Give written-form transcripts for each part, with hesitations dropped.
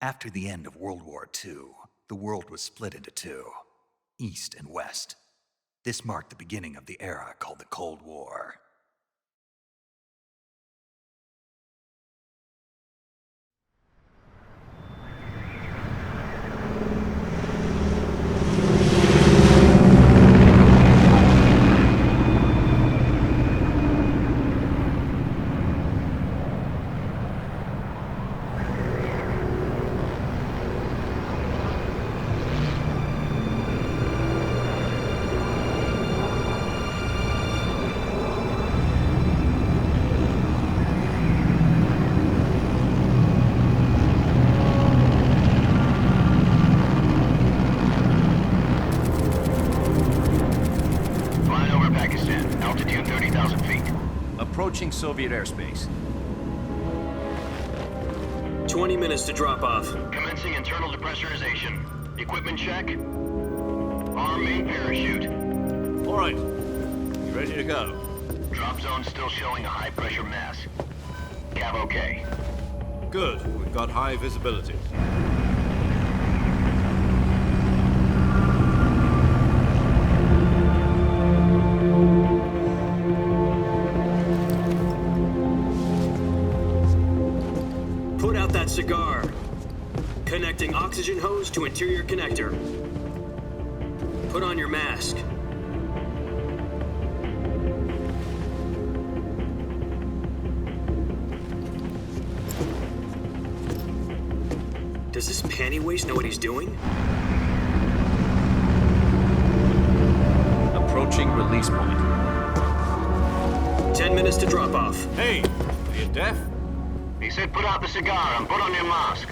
After the end of World War II, the world was split into two, East and West. This marked the beginning of the era called the Cold War. Approaching Soviet airspace. 20 minutes to drop off. Commencing internal depressurization. Equipment check. Arm main parachute. All right. You ready to go? Drop zone still showing a high pressure mass. Cav okay. Good. We've got high visibility. Put out that cigar. Connecting oxygen hose to interior connector. Put on your mask. Does this panty waste know what he's doing? Approaching release point. 10 minutes to drop off. Hey, are you deaf? He said put out the cigar and put on your mask.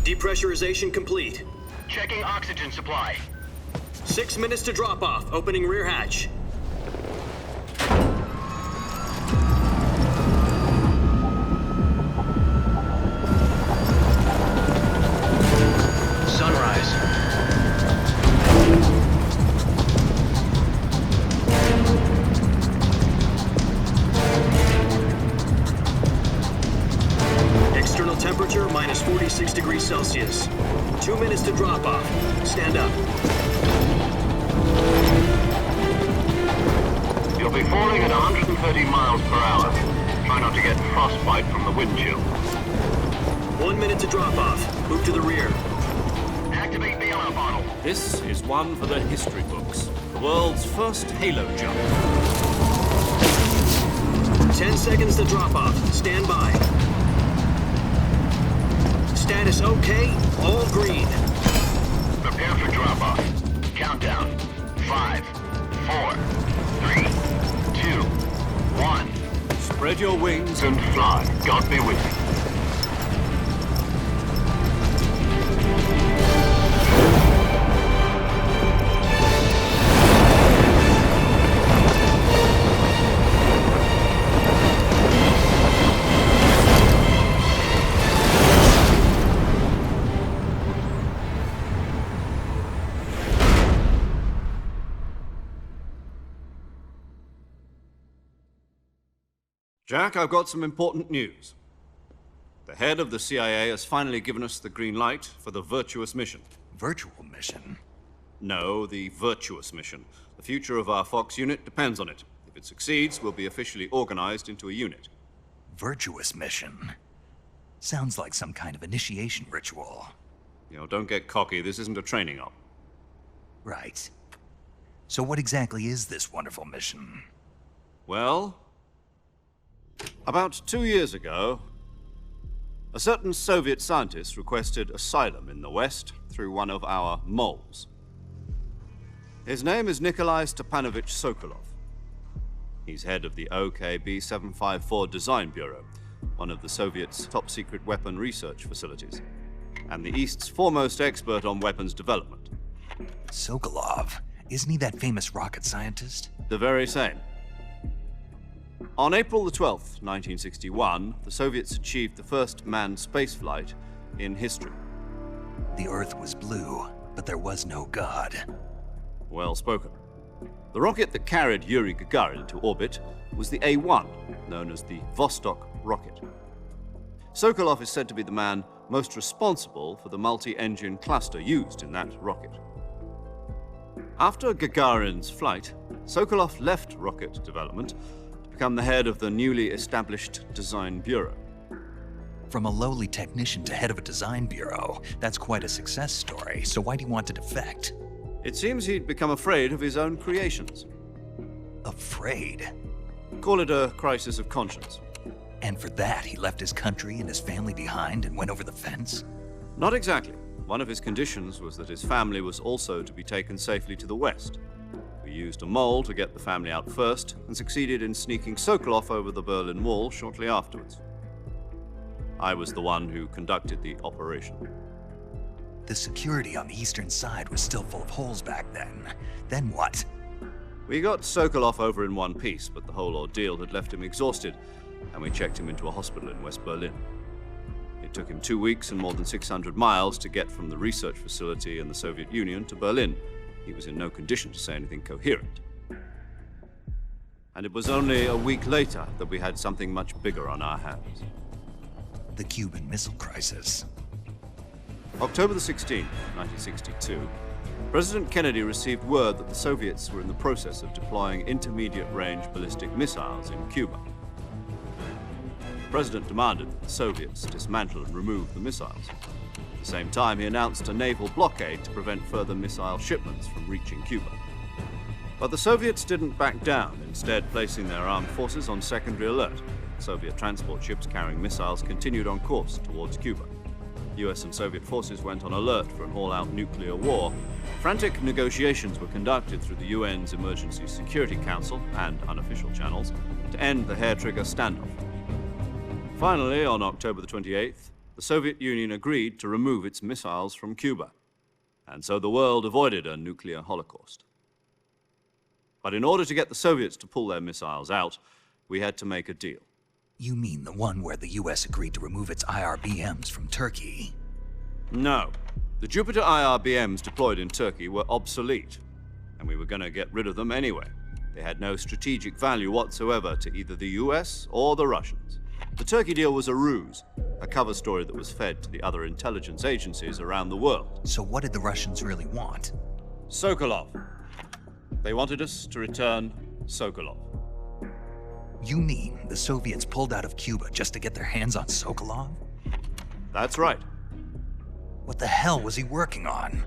Depressurization complete. Checking oxygen supply. 6 minutes to drop off. Opening rear hatch. Sunrise. External temperature minus 46 degrees Celsius. 2 minutes to drop off. Stand up. You'll be falling at 130 miles per hour. Try not to get frostbite from the wind chill. 1 minute to drop off. Move to the rear. Activate the alarm bottle. This is one for the history books. The world's first halo jump. 10 seconds to drop off. Stand by. Status okay. All green. Prepare for drop-off. Countdown. 5, 4, 3, 2, 1. Spread your wings And fly. God be with you. Jack, I've got some important news. The head of the CIA has finally given us the green light for the virtuous mission. Virtual mission? No, the virtuous mission. The future of our Fox unit depends on it. If it succeeds, we'll be officially organized into a unit. Virtuous mission? Sounds like some kind of initiation ritual. You know, don't get cocky. This isn't a training op. Right. So what exactly is this wonderful mission? Well, about 2 years ago, a certain Soviet scientist requested asylum in the West through one of our moles. His name is Nikolai Stepanovich Sokolov. He's head of the OKB-754 Design Bureau, one of the Soviets' top-secret weapon research facilities, and the East's foremost expert on weapons development. Sokolov? Isn't he that famous rocket scientist? The very same. On April the 12th, 1961, the Soviets achieved the first manned spaceflight in history. The Earth was blue, but there was no God. Well spoken. The rocket that carried Yuri Gagarin to orbit was the A-1, known as the Vostok rocket. Sokolov is said to be the man most responsible for the multi-engine cluster used in that rocket. After Gagarin's flight, Sokolov left rocket development to become the head of the newly established Design Bureau. From a lowly technician to head of a design bureau, that's quite a success story, so why do you want to defect? It seems he'd become afraid of his own creations. Afraid? Call it a crisis of conscience. And for that, he left his country and his family behind and went over the fence? Not exactly. One of his conditions was that his family was also to be taken safely to the west. We used a mole to get the family out first and succeeded in sneaking Sokolov over the Berlin Wall shortly afterwards. I was the one who conducted the operation. The security on the eastern side was still full of holes back then. Then what? We got Sokolov over in one piece, but the whole ordeal had left him exhausted, and we checked him into a hospital in West Berlin. It took him 2 weeks and more than 600 miles to get from the research facility in the Soviet Union to Berlin. He was in no condition to say anything coherent. And it was only a week later that we had something much bigger on our hands. The Cuban Missile Crisis. October the 16th, 1962, President Kennedy received word that the Soviets were in the process of deploying intermediate-range ballistic missiles in Cuba. The President demanded that the Soviets dismantle and remove the missiles. At the same time, he announced a naval blockade to prevent further missile shipments from reaching Cuba. But the Soviets didn't back down, instead placing their armed forces on secondary alert. Soviet transport ships carrying missiles continued on course towards Cuba. US and Soviet forces went on alert for an all-out nuclear war. Frantic negotiations were conducted through the UN's Emergency Security Council and unofficial channels to end the hair-trigger standoff. Finally, on October the 28th, the Soviet Union agreed to remove its missiles from Cuba, and so the world avoided a nuclear holocaust. But in order to get the Soviets to pull their missiles out, we had to make a deal. You mean the one where the US agreed to remove its IRBMs from Turkey? No. The Jupiter IRBMs deployed in Turkey were obsolete, and we were going to get rid of them anyway. They had no strategic value whatsoever to either the US or the Russians. The Turkey deal was a ruse, a cover story that was fed to the other intelligence agencies around the world. So what did the Russians really want? Sokolov. They wanted us to return Sokolov. You mean the Soviets pulled out of Cuba just to get their hands on Sokolov? That's right. What the hell was he working on?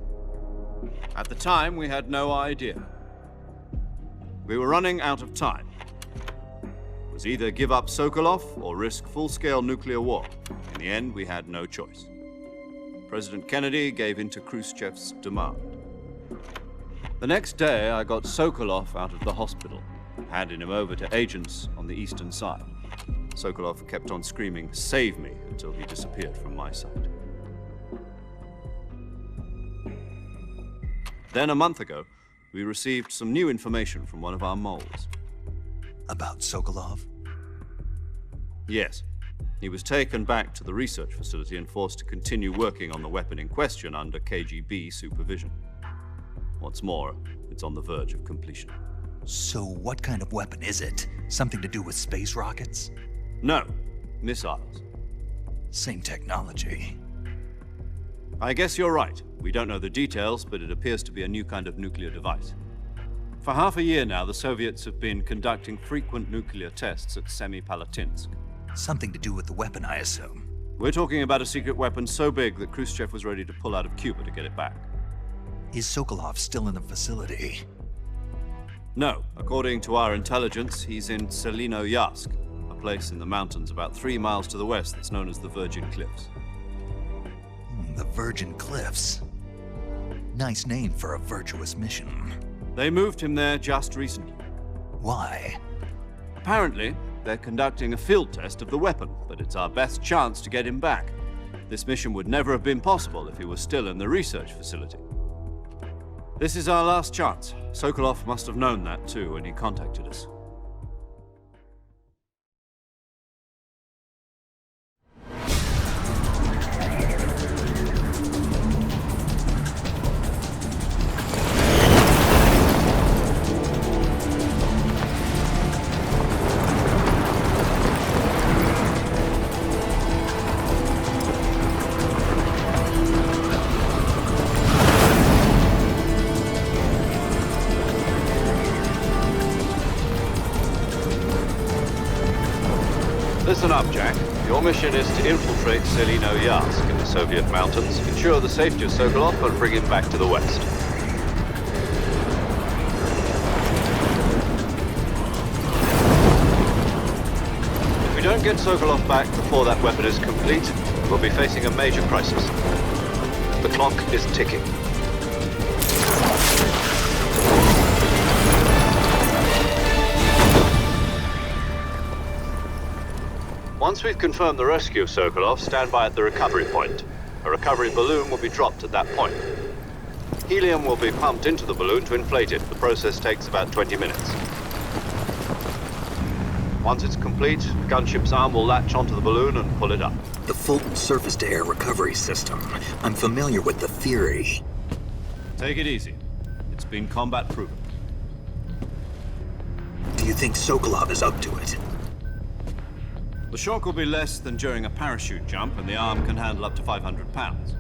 At the time, we had no idea. We were running out of time. It was either give up Sokolov or risk full-scale nuclear war. In the end, we had no choice. President Kennedy gave in to Khrushchev's demand. The next day, I got Sokolov out of the hospital, handing him over to agents on the eastern side. Sokolov kept on screaming, "Save me," until he disappeared from my sight. Then a month ago, we received some new information from one of our moles. About Sokolov? Yes. He was taken back to the research facility and forced to continue working on the weapon in question under KGB supervision. What's more, it's on the verge of completion. So what kind of weapon is it? Something to do with space rockets? No, missiles. Same technology. I guess you're right. We don't know the details, but it appears to be a new kind of nuclear device. For half a year now, the Soviets have been conducting frequent nuclear tests at Semipalatinsk. Something to do with the weapon, I assume. We're talking about a secret weapon so big that Khrushchev was ready to pull out of Cuba to get it back. Is Sokolov still in the facility? No. According to our intelligence, he's in Selinoyarsk, a place in the mountains about 3 miles to the west that's known as the Virgin Cliffs. The Virgin Cliffs. Nice name for a virtuous mission. They moved him there just recently. Why? Apparently, they're conducting a field test of the weapon, but it's our best chance to get him back. This mission would never have been possible if he was still in the research facility. This is our last chance. Sokolov must have known that too when he contacted us. Listen up, Jack. Your mission is to infiltrate Selino-Yarsk in the Soviet mountains, ensure the safety of Sokolov, and bring him back to the west. If we don't get Sokolov back before that weapon is complete, we'll be facing a major crisis. The clock is ticking. Once we've confirmed the rescue of Sokolov, stand by at the recovery point. A recovery balloon will be dropped at that point. Helium will be pumped into the balloon to inflate it. The process takes about 20 minutes. Once it's complete, the gunship's arm will latch onto the balloon and pull it up. The Fulton surface-to-air recovery system. I'm familiar with the theory. Take it easy. It's been combat proven. Do you think Sokolov is up to it? The shock will be less than during a parachute jump, and the arm can handle up to 500 pounds.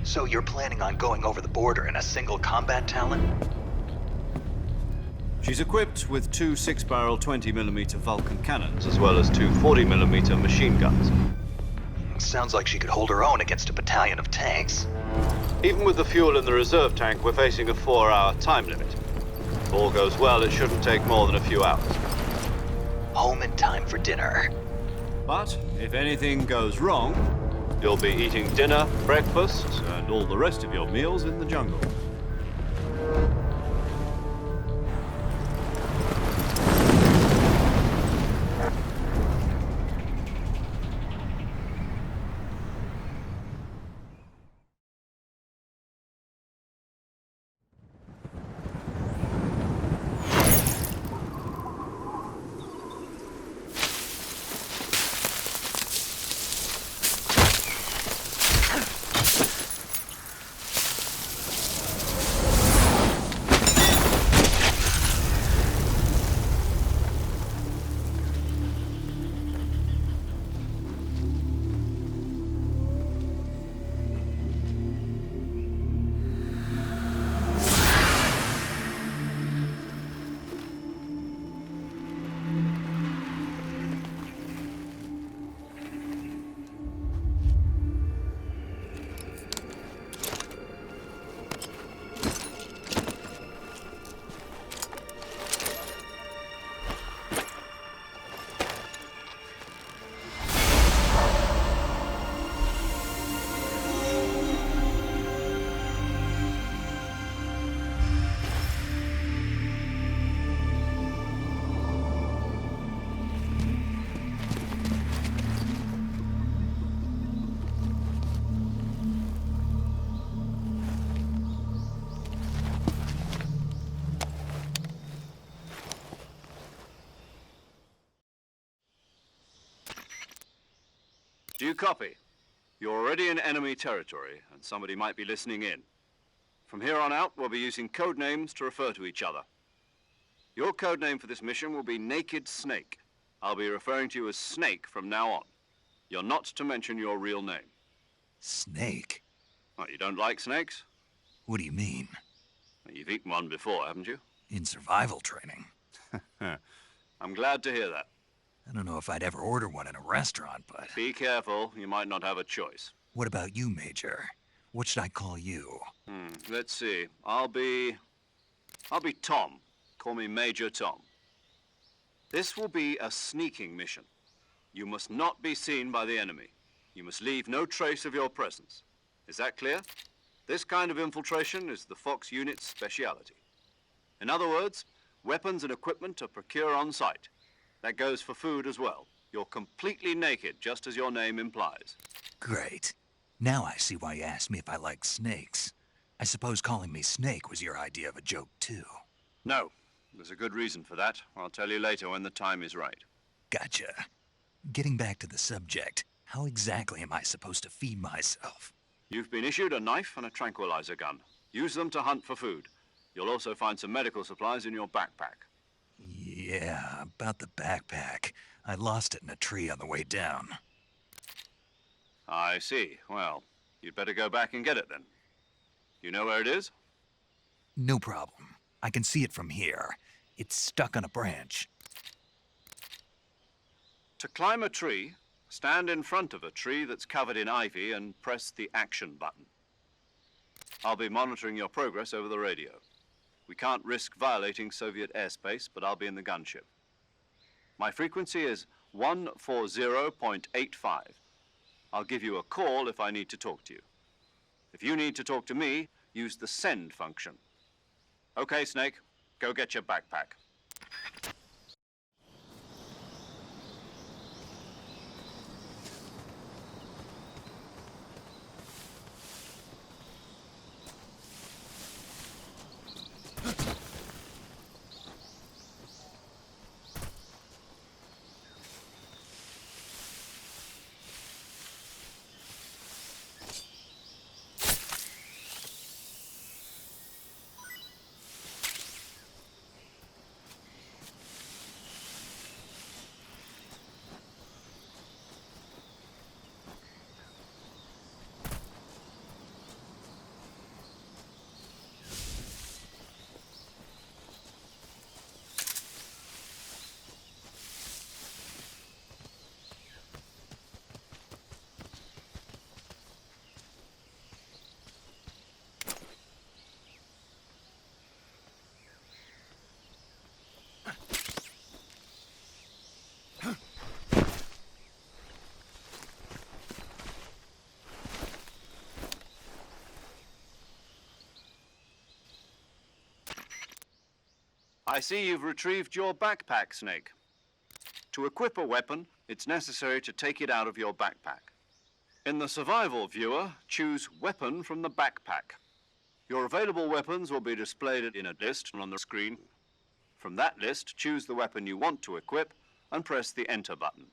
So you're planning on going over the border in a single combat Talon? She's equipped with two 6-barrel 20mm Vulcan cannons, as well as two 40mm machine guns. Sounds like she could hold her own against a battalion of tanks. Even with the fuel in the reserve tank, we're facing a 4-hour time limit. If all goes well, it shouldn't take more than a few hours. Home in time for dinner. But if anything goes wrong, you'll be eating dinner, breakfast, and all the rest of your meals in the jungle. Do you copy? You're already in enemy territory, and somebody might be listening in. From here on out, we'll be using code names to refer to each other. Your code name for this mission will be Naked Snake. I'll be referring to you as Snake from now on. You're not to mention your real name. Snake? Oh, you don't like snakes? What do you mean? Well, you've eaten one before, haven't you? In survival training. I'm glad to hear that. I don't know if I'd ever order one in a restaurant, but... Be careful, you might not have a choice. What about you, Major? What should I call you? Let's see. I'll be Tom. Call me Major Tom. This will be a sneaking mission. You must not be seen by the enemy. You must leave no trace of your presence. Is that clear? This kind of infiltration is the Fox unit's speciality. In other words, weapons and equipment are procured on site. That goes for food as well. You're completely naked, just as your name implies. Great. Now I see why you asked me if I like snakes. I suppose calling me Snake was your idea of a joke, too. No. There's a good reason for that. I'll tell you later when the time is right. Gotcha. Getting back to the subject, how exactly am I supposed to feed myself? You've been issued a knife and a tranquilizer gun. Use them to hunt for food. You'll also find some medical supplies in your backpack. Yeah, about the backpack. I lost it in a tree on the way down. I see. Well, you'd better go back and get it then. You know where it is? No problem. I can see it from here. It's stuck on a branch. To climb a tree, stand in front of a tree that's covered in ivy and press the action button. I'll be monitoring your progress over the radio. We can't risk violating Soviet airspace, but I'll be in the gunship. My frequency is 140.85. I'll give you a call if I need to talk to you. If you need to talk to me, use the send function. Okay, Snake, go get your backpack. I see you've retrieved your backpack, Snake. To equip a weapon, it's necessary to take it out of your backpack. In the survival viewer, choose Weapon from the backpack. Your available weapons will be displayed in a list on the screen. From that list, choose the weapon you want to equip and press the Enter button.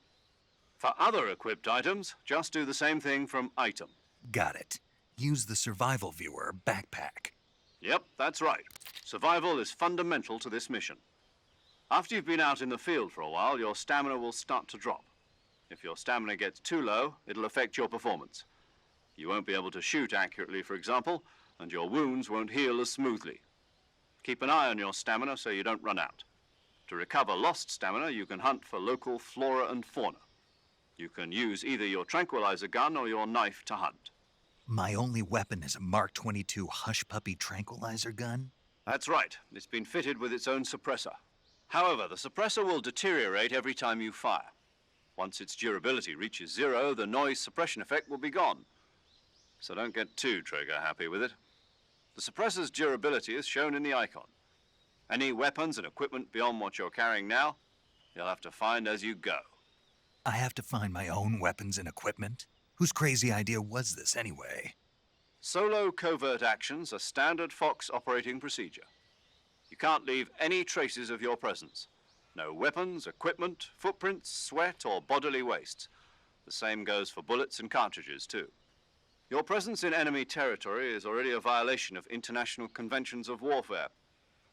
For other equipped items, just do the same thing from Item. Got it. Use the survival viewer backpack. Yep, that's right. Survival is fundamental to this mission. After you've been out in the field for a while, your stamina will start to drop. If your stamina gets too low, it'll affect your performance. You won't be able to shoot accurately, for example, and your wounds won't heal as smoothly. Keep an eye on your stamina so you don't run out. To recover lost stamina, you can hunt for local flora and fauna. You can use either your tranquilizer gun or your knife to hunt. My only weapon is a Mark 22 Hush Puppy tranquilizer gun? That's right. It's been fitted with its own suppressor. However, the suppressor will deteriorate every time you fire. Once its durability reaches 0, the noise suppression effect will be gone. So don't get too trigger happy with it. The suppressor's durability is shown in the icon. Any weapons and equipment beyond what you're carrying now, you'll have to find as you go. I have to find my own weapons and equipment? Whose crazy idea was this anyway? Solo covert actions are standard Fox operating procedure. You can't leave any traces of your presence. No weapons, equipment, footprints, sweat, or bodily waste. The same goes for bullets and cartridges, too. Your presence in enemy territory is already a violation of international conventions of warfare.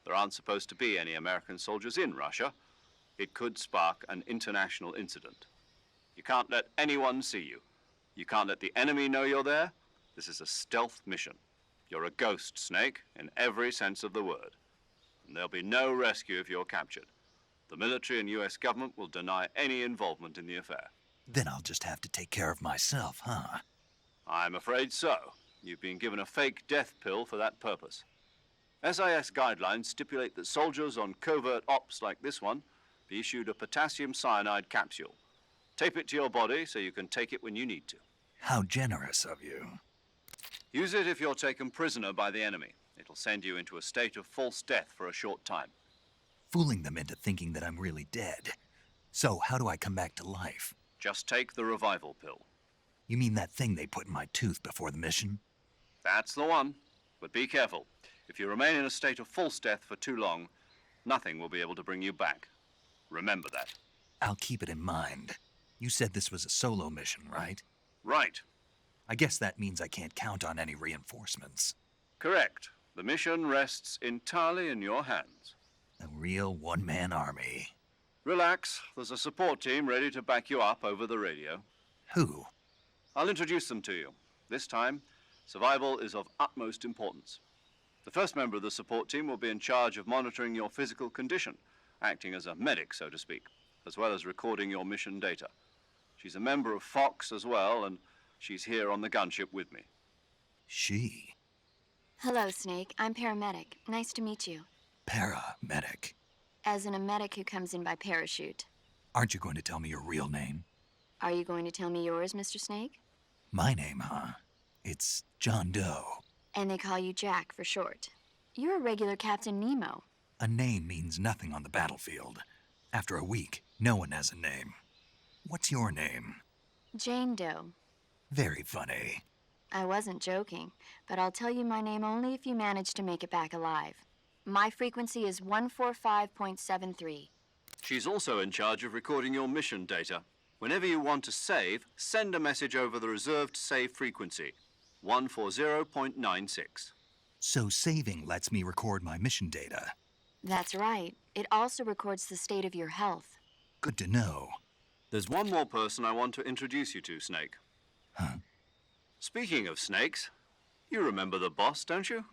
There aren't supposed to be any American soldiers in Russia. It could spark an international incident. You can't let anyone see you. You can't let the enemy know you're there. This is a stealth mission. You're a ghost, Snake, in every sense of the word. And there'll be no rescue if you're captured. The military and US government will deny any involvement in the affair. Then I'll just have to take care of myself, huh? I'm afraid so. You've been given a fake death pill for that purpose. SIS guidelines stipulate that soldiers on covert ops like this one be issued a potassium cyanide capsule. Tape it to your body so you can take it when you need to. How generous of you. Use it if you're taken prisoner by the enemy. It'll send you into a state of false death for a short time. Fooling them into thinking that I'm really dead. So how do I come back to life? Just take the revival pill. You mean that thing they put in my tooth before the mission? That's the one. But be careful. If you remain in a state of false death for too long, nothing will be able to bring you back. Remember that. I'll keep it in mind. You said this was a solo mission, right? Right. I guess that means I can't count on any reinforcements. Correct. The mission rests entirely in your hands. A real one-man army. Relax. There's a support team ready to back you up over the radio. Who? I'll introduce them to you. This time, survival is of utmost importance. The first member of the support team will be in charge of monitoring your physical condition, acting as a medic, so to speak. as well as recording your mission data. She's a member of Fox as well, and she's here on the gunship with me. She? Hello, Snake. I'm paramedic. Nice to meet you. Paramedic. As in a medic who comes in by parachute. Aren't you going to tell me your real name? Are you going to tell me yours, Mr. Snake? My name, huh? It's John Doe. And they call you Jack for short. You're a regular Captain Nemo. A name means nothing on the battlefield. After a week, no one has a name. What's your name? Jane Doe. Very funny. I wasn't joking, but I'll tell you my name only if you manage to make it back alive. My frequency is 145.73. She's also in charge of recording your mission data. Whenever you want to save, send a message over the reserved save frequency, 140.96. So saving lets me record my mission data. That's right. It also records the state of your health. Good to know. There's one more person I want to introduce you to, Snake. Huh? Speaking of snakes, you remember the boss, don't you?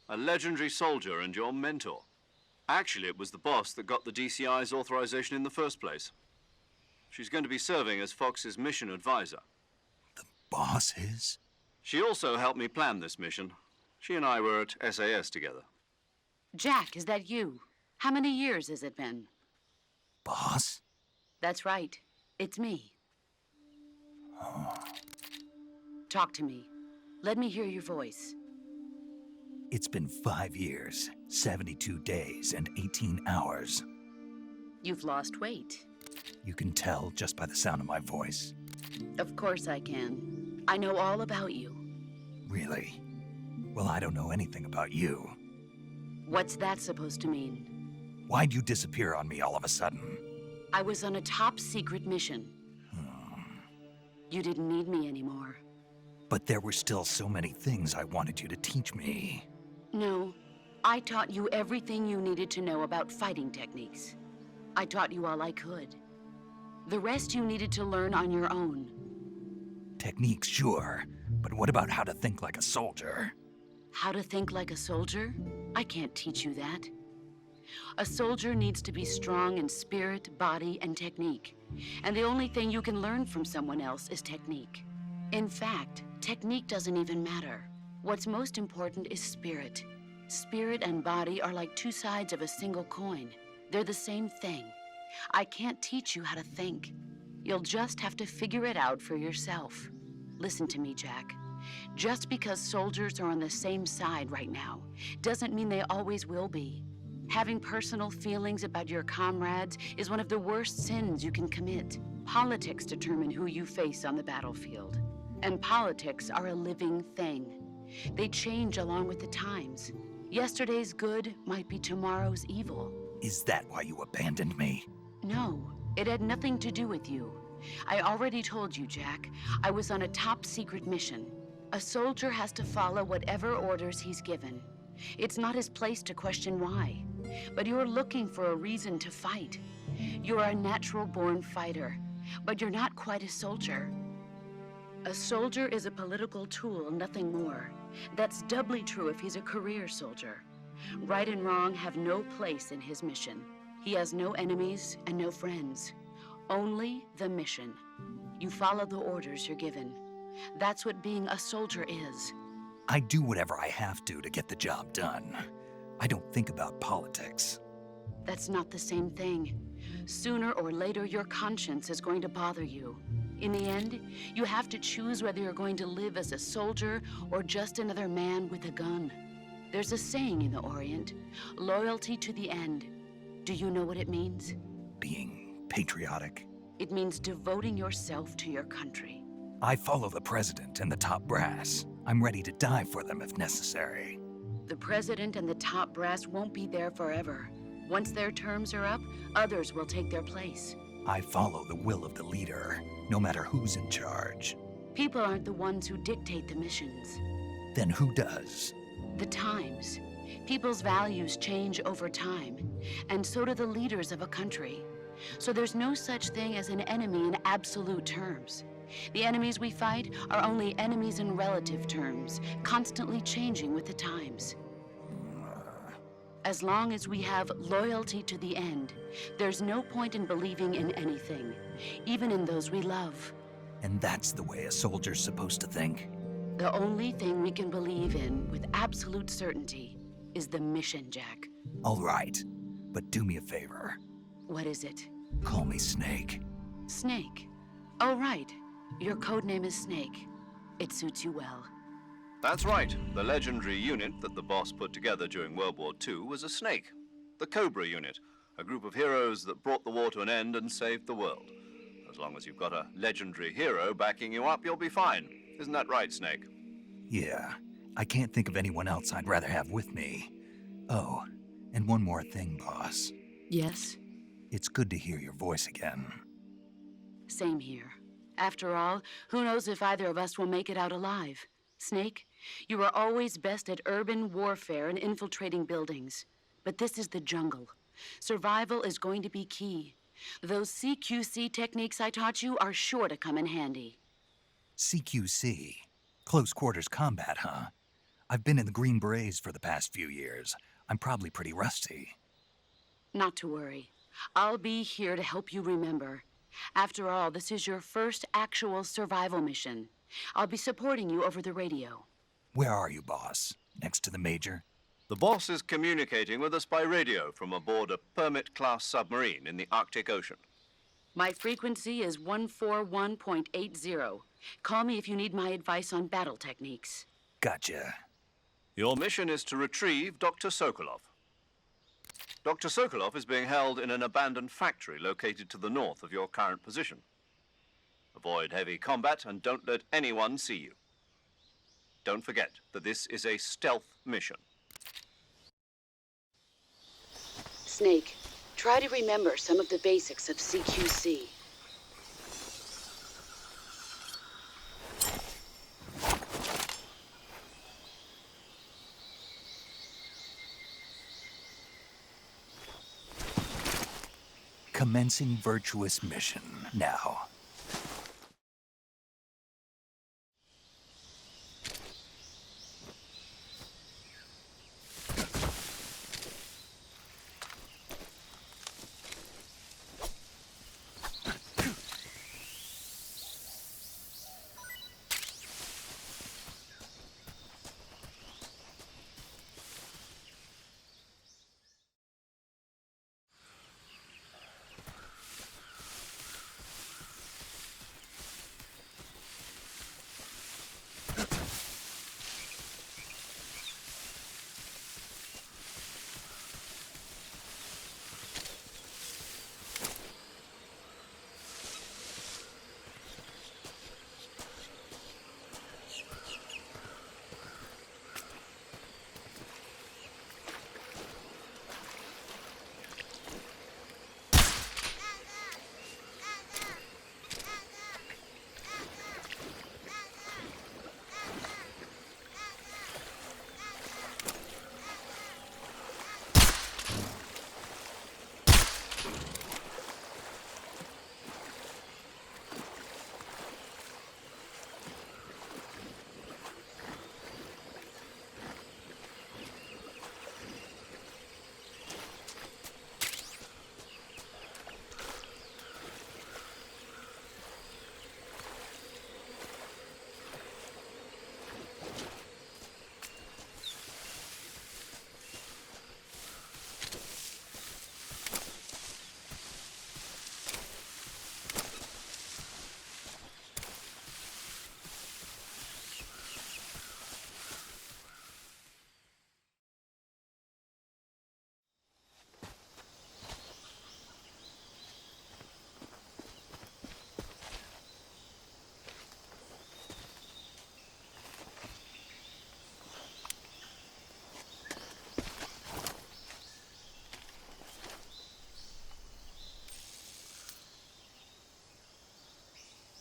A legendary soldier and your mentor. Actually, it was the boss that got the DCI's authorization in the first place. She's going to be serving as Fox's mission advisor. The boss is? She also helped me plan this mission. She and I were at SAS together. Jack, is that you? How many years has it been? Boss? That's right. It's me. Talk to me. Let me hear your voice. It's been 5 years, 72 days, and 18 hours. You've lost weight. You can tell just by the sound of my voice. Of course I can. I know all about you. Really? Well, I don't know anything about you. What's that supposed to mean? Why'd you disappear on me all of a sudden? I was on a top-secret mission. You didn't need me anymore. But there were still so many things I wanted you to teach me. No, I taught you everything you needed to know about fighting techniques. I taught you all I could. The rest you needed to learn on your own. Techniques, sure. But what about how to think like a soldier? How to think like a soldier? I can't teach you that. A soldier needs to be strong in spirit, body, and technique. And the only thing you can learn from someone else is technique. In fact, technique doesn't even matter. What's most important is spirit. Spirit and body are like two sides of a single coin. They're the same thing. I can't teach you how to think. You'll just have to figure it out for yourself. Listen to me, Jack. Just because soldiers are on the same side right now doesn't mean they always will be. Having personal feelings about your comrades is one of the worst sins you can commit. Politics determine who you face on the battlefield. And politics are a living thing. They change along with the times. Yesterday's good might be tomorrow's evil. Is that why you abandoned me? No, it had nothing to do with you. I already told you, Jack. I was on a top-secret mission. A soldier has to follow whatever orders he's given. It's not his place to question why. But you're looking for a reason to fight. You're a natural-born fighter, but you're not quite a soldier. A soldier is a political tool, nothing more. That's doubly true if he's a career soldier. Right and wrong have no place in his mission. He has no enemies and no friends. Only the mission. You follow the orders you're given. That's what being a soldier is. I do whatever I have to get the job done. I don't think about politics. That's not the same thing. Sooner or later, your conscience is going to bother you. In the end, you have to choose whether you're going to live as a soldier or just another man with a gun. There's a saying in the Orient, loyalty to the end. Do you know what it means? Being patriotic. It means devoting yourself to your country. I follow the president and the top brass. I'm ready to die for them if necessary. The president and the top brass won't be there forever. Once their terms are up, others will take their place. I follow the will of the leader, no matter who's in charge. People aren't the ones who dictate the missions. Then who does? The times. People's values change over time, and so do the leaders of a country. So there's no such thing as an enemy in absolute terms. The enemies we fight are only enemies in relative terms, constantly changing with the times. As long as we have loyalty to the end, there's no point in believing in anything, even in those we love. And that's the way a soldier's supposed to think? The only thing we can believe in with absolute certainty is the mission, Jack. All right, but do me a favor. What is it? Call me Snake. Snake. Oh, right. Your code name is Snake. It suits you well. That's right. The legendary unit that the boss put together during World War II was a snake. The Cobra unit, a group of heroes that brought the war to an end and saved the world. As long as you've got a legendary hero backing you up, you'll be fine. Isn't that right, Snake? Yeah, I can't think of anyone else I'd rather have with me. Oh, and one more thing, boss. Yes? It's good to hear your voice again. Same here. After all, who knows if either of us will make it out alive? Snake, you are always best at urban warfare and infiltrating buildings. But this is the jungle. Survival is going to be key. Those CQC techniques I taught you are sure to come in handy. CQC? Close quarters combat, huh? I've been in the Green Berets for the past few years. I'm probably pretty rusty. Not to worry. I'll be here to help you remember. After all, this is your first actual survival mission. I'll be supporting you over the radio. Where are you, boss? Next to the Major? The boss is communicating with us by radio from aboard a Permit-class submarine in the Arctic Ocean. My frequency is 141.80. Call me if you need my advice on battle techniques. Gotcha. Your mission is to retrieve Dr. Sokolov. Dr. Sokolov is being held in an abandoned factory located to the north of your current position. Avoid heavy combat and don't let anyone see you. Don't forget that this is a stealth mission. Snake, try to remember some of the basics of CQC. Commencing virtuous mission now.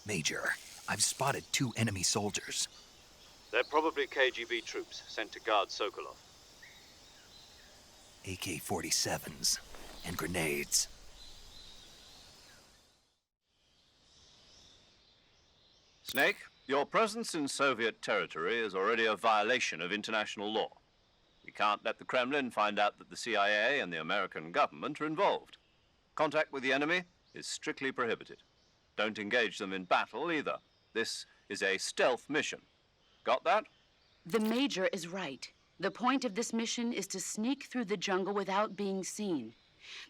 Major, I've spotted 2 enemy soldiers. They're probably KGB troops sent to guard Sokolov. AK-47s and grenades. Snake, your presence in Soviet territory is already a violation of international law. We can't let the Kremlin find out that the CIA and the American government are involved. Contact with the enemy is strictly prohibited. Don't engage them in battle either. This is a stealth mission. Got that? The Major is right. The point of this mission is to sneak through the jungle without being seen.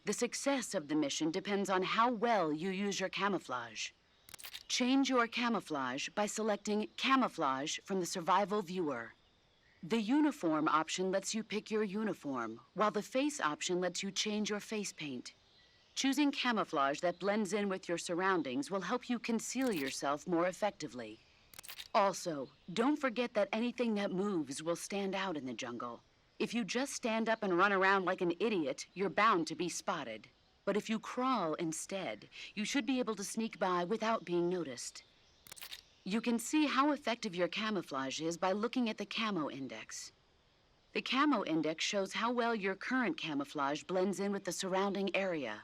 The success of the mission depends on how well you use your camouflage. Change your camouflage by selecting Camouflage from the Survival Viewer. The Uniform option lets you pick your uniform, while the Face option lets you change your face paint. Choosing camouflage that blends in with your surroundings will help you conceal yourself more effectively. Also, don't forget that anything that moves will stand out in the jungle. If you just stand up and run around like an idiot, you're bound to be spotted. But if you crawl instead, you should be able to sneak by without being noticed. You can see how effective your camouflage is by looking at the Camo Index. The Camo Index shows how well your current camouflage blends in with the surrounding area.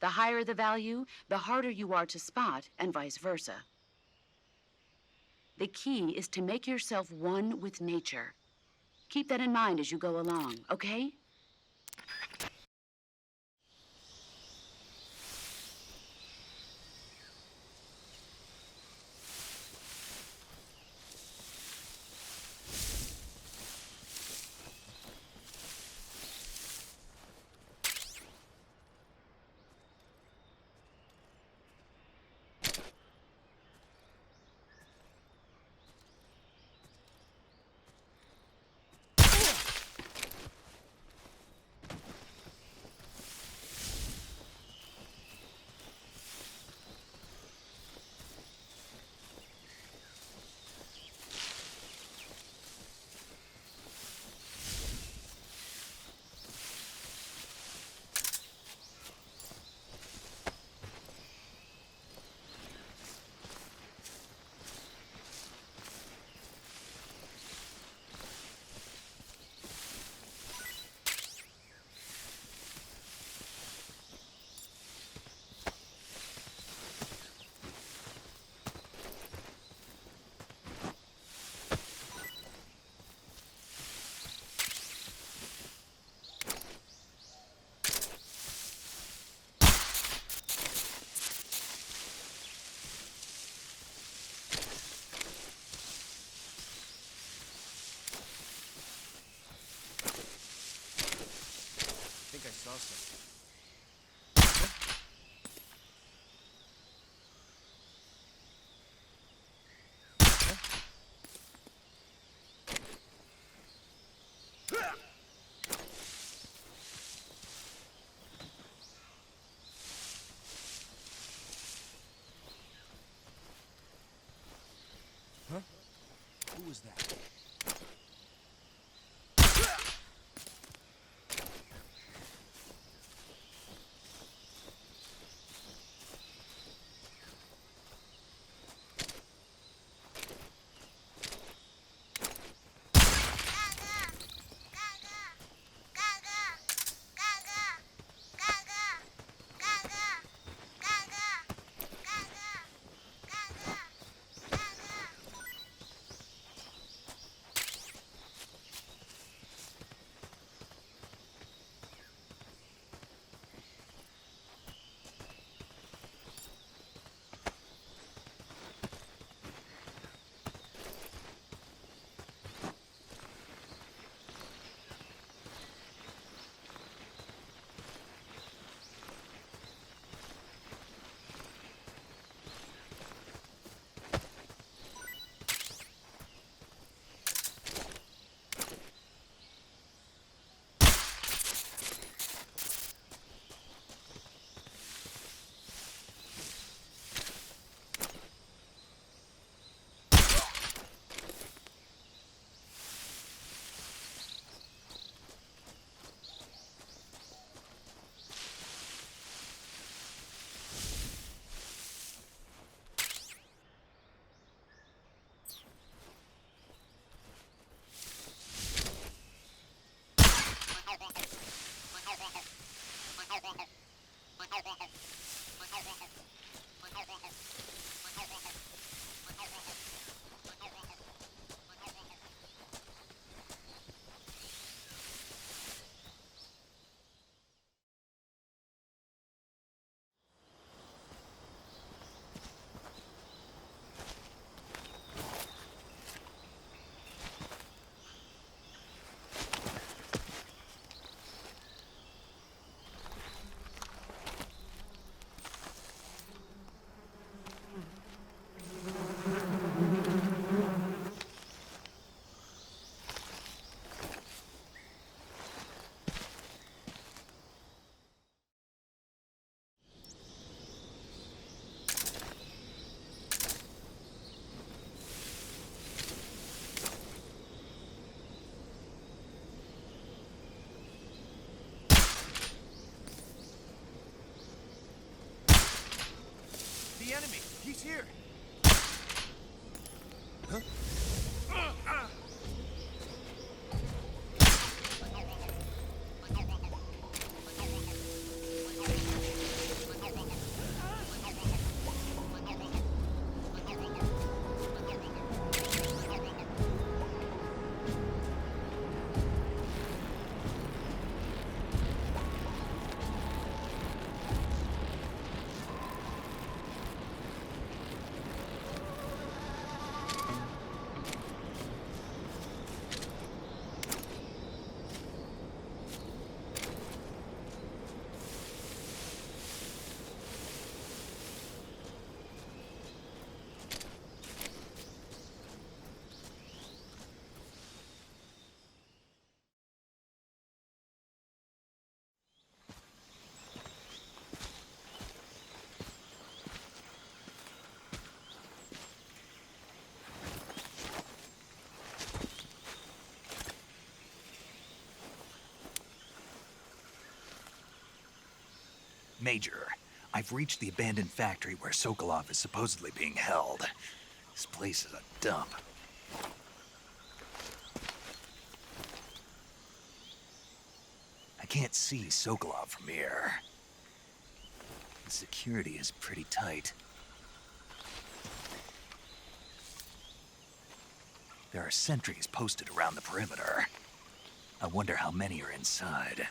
The higher the value, the harder you are to spot, and vice versa. The key is to make yourself one with nature. Keep that in mind as you go along, okay? Who was that? He's here! Major, I've reached the abandoned factory where Sokolov is supposedly being held. This place is a dump. I can't see Sokolov from here. The security is pretty tight. There are sentries posted around the perimeter. I wonder how many are inside.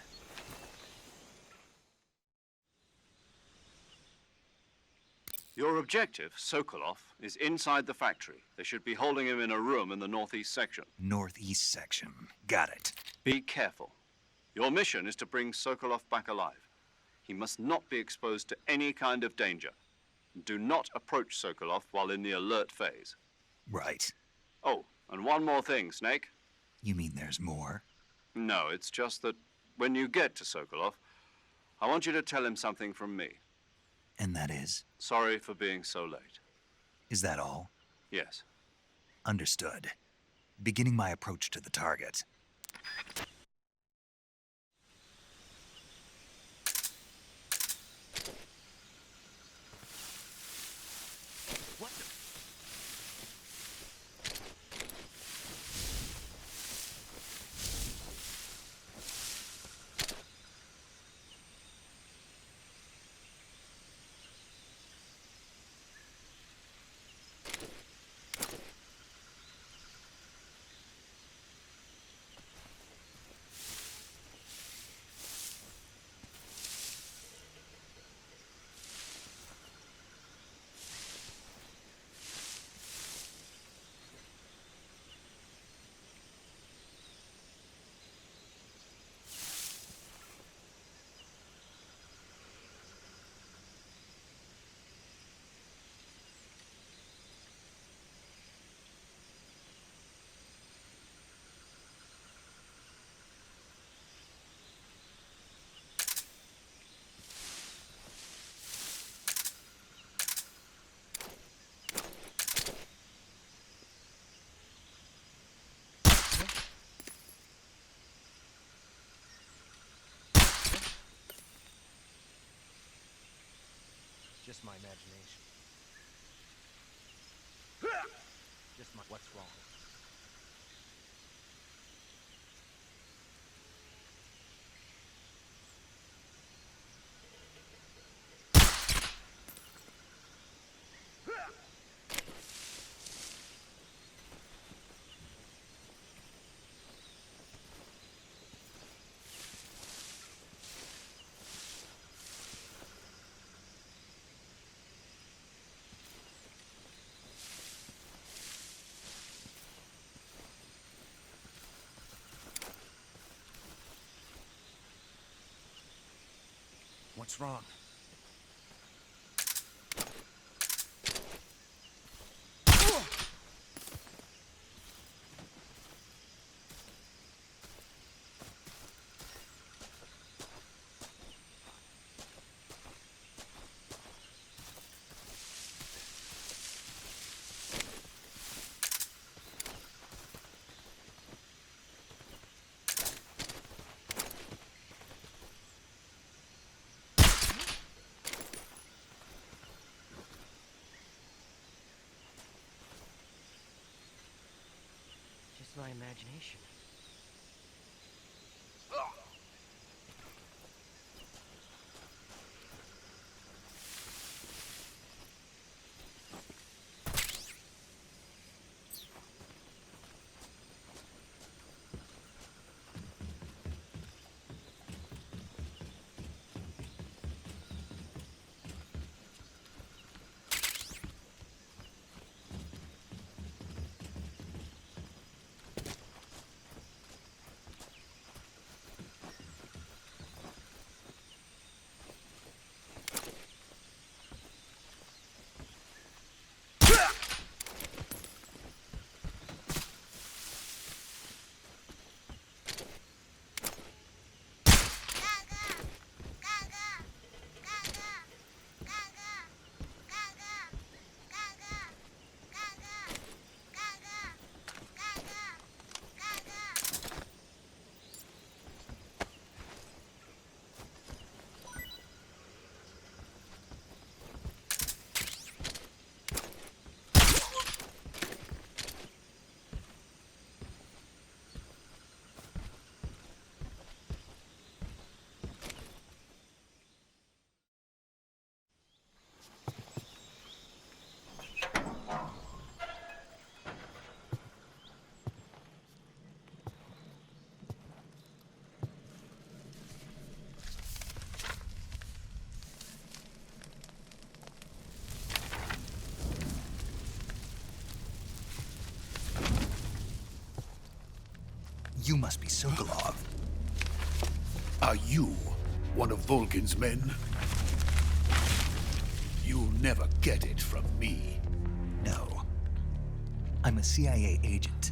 Your objective, Sokolov, is inside the factory. They should be holding him in a room in the northeast section. Northeast section. Got it. Be careful. Your mission is to bring Sokolov back alive. He must not be exposed to any kind of danger. Do not approach Sokolov while in the alert phase. Right. Oh, and one more thing, Snake. You mean there's more? No, it's just that when you get to Sokolov, I want you to tell him something from me. And that is? Sorry for being so late. Is that all? Yes. Understood. Beginning my approach to the target. What the... Just my imagination. Just my... What's wrong? What's wrong? Just my imagination. You must be Sokolov. Are you one of Volgin's men? You'll never get it from me. No. I'm a CIA agent.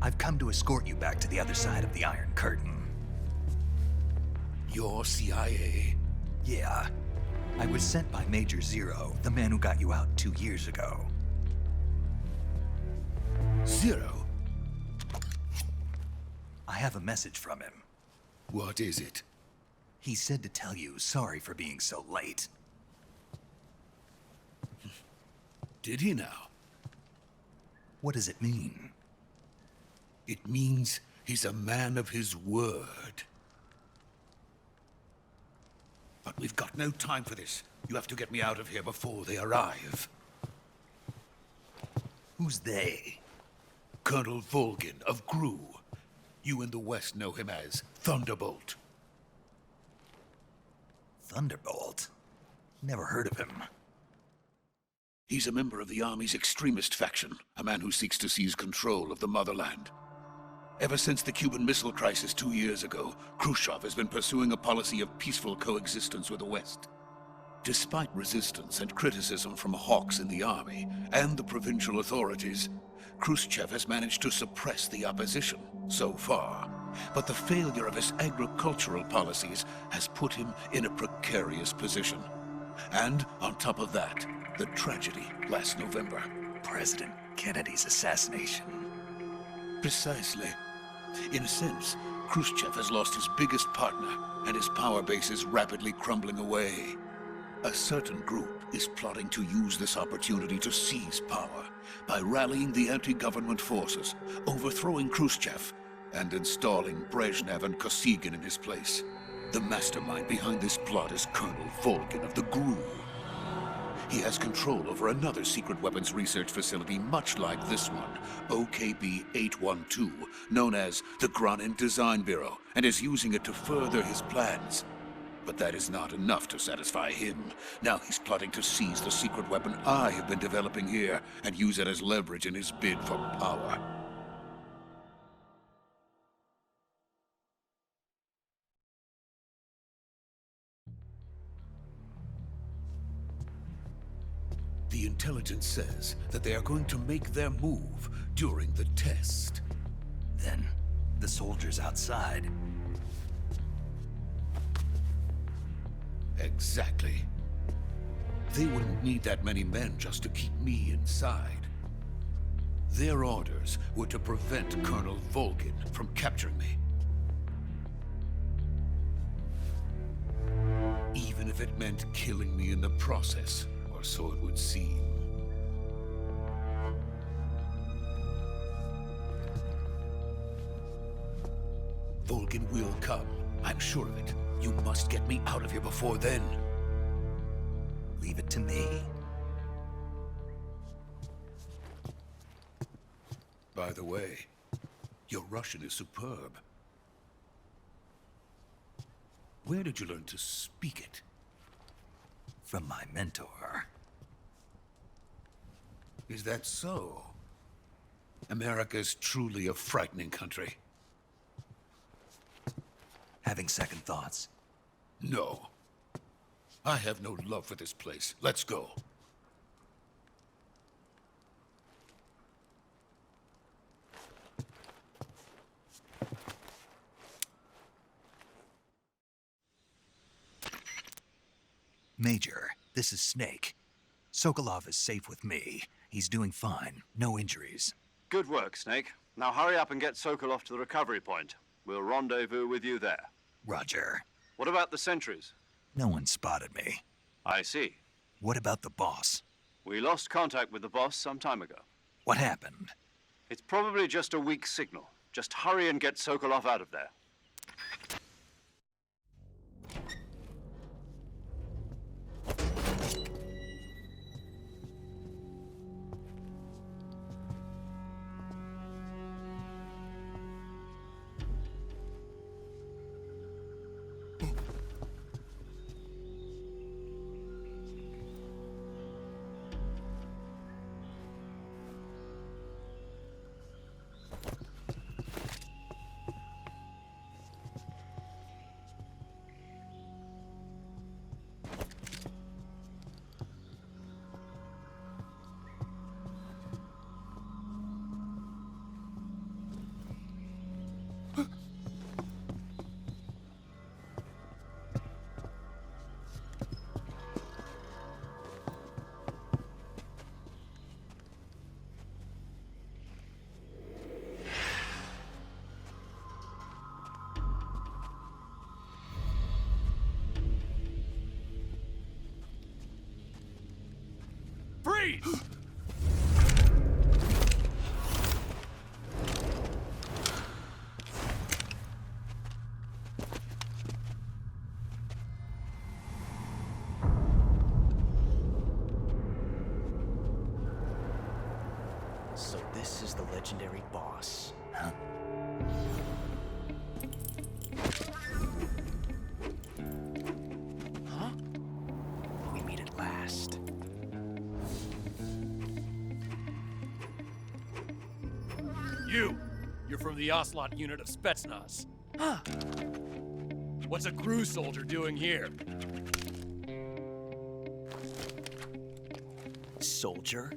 I've come to escort you back to the other side of the Iron Curtain. You're CIA? Yeah. I was sent by Major Zero, the man who got you out 2 years ago. Zero? I have a message from him. What is it? He said to tell you sorry for being so late. Did he now? What does it mean? It means he's a man of his word. But we've got no time for this. You have to get me out of here before they arrive. Who's they? Colonel Volgin of GRU. You in the West know him as Thunderbolt. Thunderbolt? Never heard of him. He's a member of the Army's extremist faction, a man who seeks to seize control of the motherland. Ever since the Cuban Missile Crisis 2 years ago, Khrushchev has been pursuing a policy of peaceful coexistence with the West. Despite resistance and criticism from hawks in the army and the provincial authorities, Khrushchev has managed to suppress the opposition so far. But the failure of his agricultural policies has put him in a precarious position. And on top of that, the tragedy last November. President Kennedy's assassination. Precisely. In a sense, Khrushchev has lost his biggest partner, and his power base is rapidly crumbling away. A certain group is plotting to use this opportunity to seize power by rallying the anti-government forces, overthrowing Khrushchev, and installing Brezhnev and Kosygin in his place. The mastermind behind this plot is Colonel Volgin of the GRU. He has control over another secret weapons research facility much like this one, OKB-812, known as the Granin Design Bureau, and is using it to further his plans. But that is not enough to satisfy him. Now he's plotting to seize the secret weapon I have been developing here and use it as leverage in his bid for power. The intelligence says that they are going to make their move during the test. Then, the soldiers outside. Exactly. They wouldn't need that many men just to keep me inside. Their orders were to prevent Colonel Volgin from capturing me. Even if it meant killing me in the process, or so it would seem. Volgin will come. I'm sure of it. You must get me out of here before then. Leave it to me. By the way, your Russian is superb. Where did you learn to speak it? From my mentor. Is that so? America's truly a frightening country. Having second thoughts. No. I have no love for this place. Let's go. Major, this is Snake. Sokolov is safe with me. He's doing fine. No injuries. Good work, Snake. Now hurry up and get Sokolov to the recovery point. We'll rendezvous with you there. Roger. What about the sentries? No one spotted me. I see. What about the boss? We lost contact with the boss some time ago. What happened? It's probably just a weak signal. Just hurry and get Sokolov out of there. Freeze! So this is the legendary boss. Huh? Huh? We meet at last. You're from the Ocelot unit of Spetsnaz. Huh. What's a crew soldier doing here? Soldier?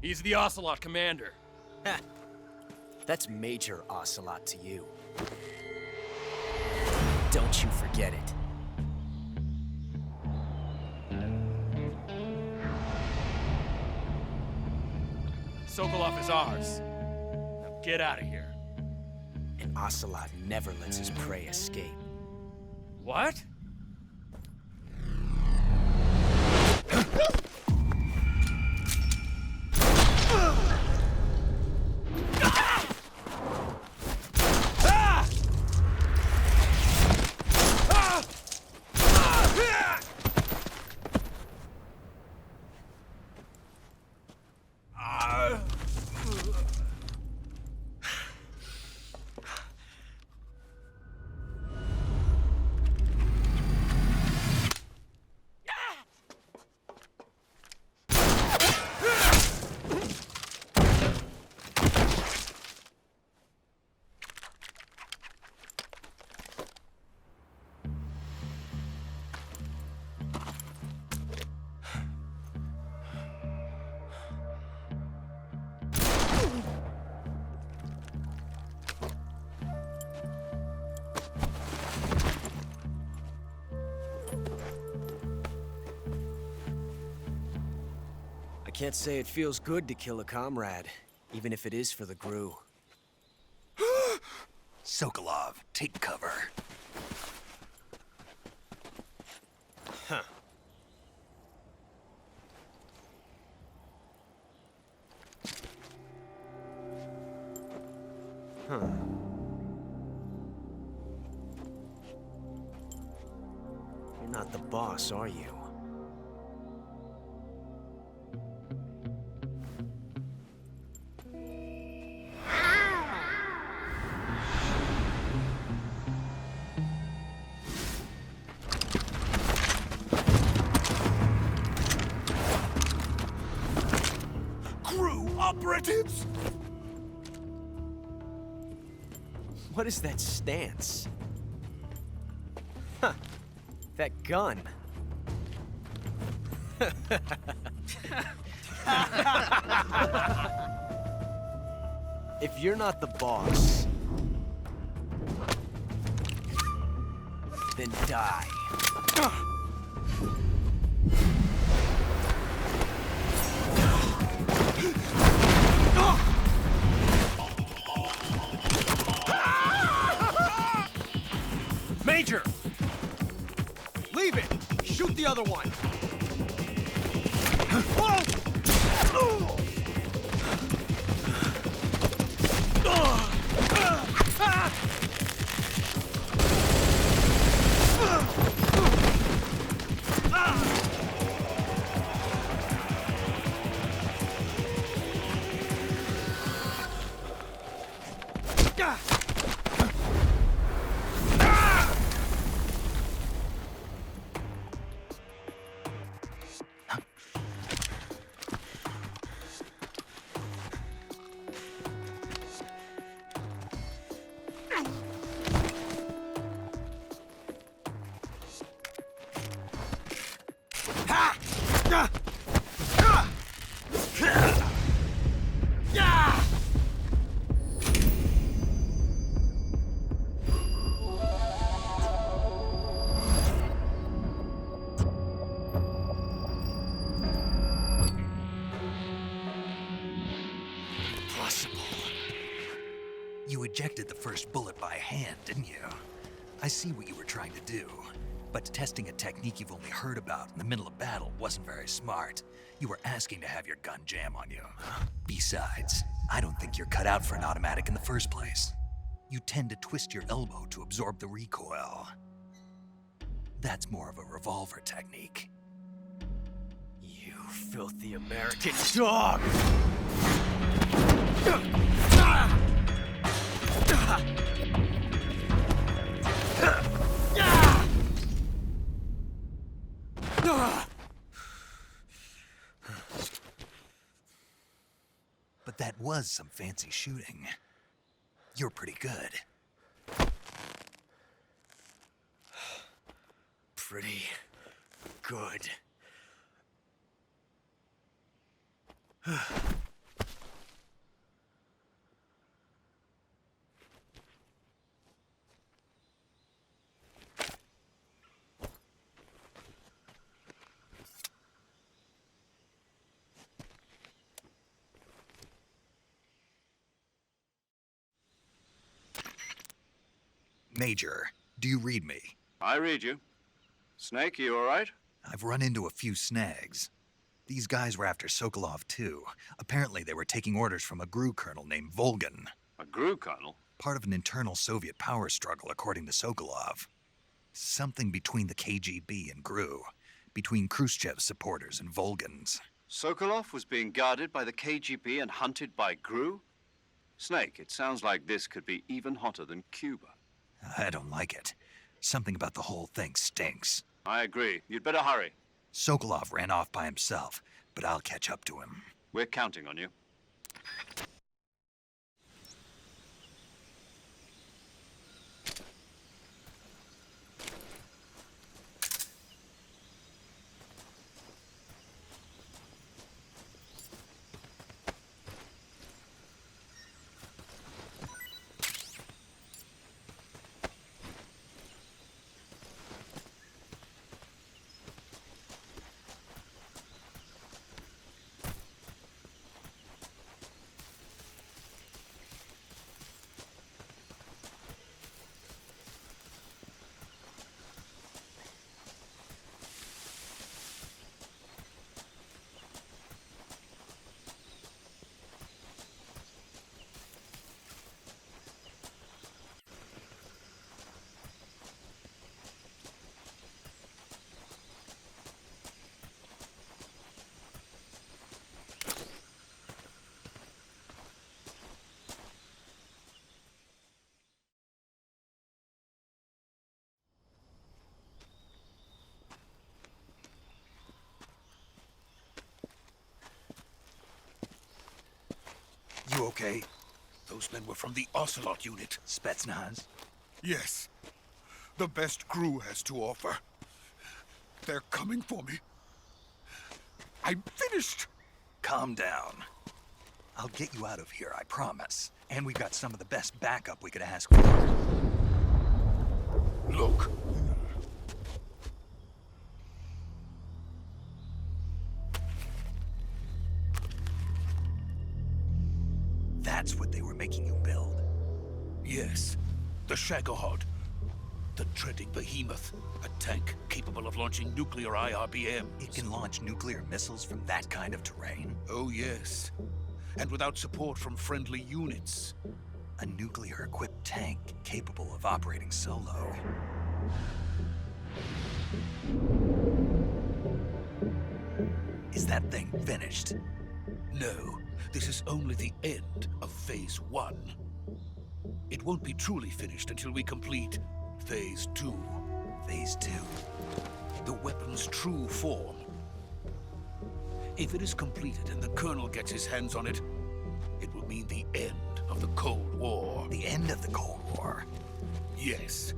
He's the Ocelot commander. Ha! That's Major Ocelot to you. Don't you forget it. Sokolov is ours. Now get out of here. And Ocelot never lets his prey escape. What? I can't say it feels good to kill a comrade, even if it is for the GRU. Sokolov, take cover. Huh. You're not the boss, are you? Crew operatives! What is that stance? Huh. That gun. If you're not the boss, then die. Major! Leave it! Shoot the other one! You ejected the first bullet by hand, didn't you? I see what you were trying to do. But testing a technique you've only heard about in the middle of battle wasn't very smart. You were asking to have your gun jam on you. Besides, I don't think you're cut out for an automatic in the first place. You tend to twist your elbow to absorb the recoil. That's more of a revolver technique. You filthy American dog! But that was some fancy shooting. You're pretty good. Pretty good. Major, do you read me? I read you. Snake, you all right? I've run into a few snags. These guys were after Sokolov too. Apparently they were taking orders from a GRU colonel named Volgan. A GRU colonel? Part of an internal Soviet power struggle, according to Sokolov. Something between the KGB and GRU. Between Khrushchev's supporters and Volgan's. Sokolov was being guarded by the KGB and hunted by GRU? Snake, it sounds like this could be even hotter than Cuba. I don't like it. Something about the whole thing stinks. I agree. You'd better hurry. Sokolov ran off by himself, but I'll catch up to him. We're counting on you. okay? Those men were from the Ocelot unit. Spetsnaz? Yes. The best crew has to offer. They're coming for me. I'm finished. Calm down. I'll get you out of here, I promise. And we've got some of the best backup we could ask for. Look. That's what they were making you build. Yes. The Shagohod. The treading behemoth. A tank capable of launching nuclear IRBMs. It can launch nuclear missiles from that kind of terrain? Oh, yes. And without support from friendly units. A nuclear-equipped tank capable of operating solo. Is that thing finished? No, this is only the end of Phase 1. It won't be truly finished until we complete Phase 2. Phase 2? The weapon's true form. If it is completed and the Colonel gets his hands on it, it will mean the end of the Cold War. The end of the Cold War? Yes.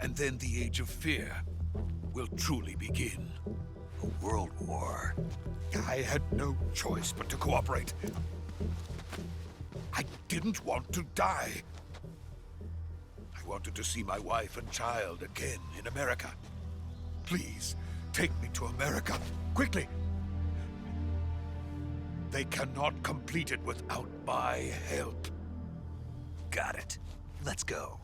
And then the Age of Fear will truly begin. A world war? I had no choice but to cooperate. I didn't want to die. I wanted to see my wife and child again in America. Please, take me to America, quickly. They cannot complete it without my help. Got it. Let's go.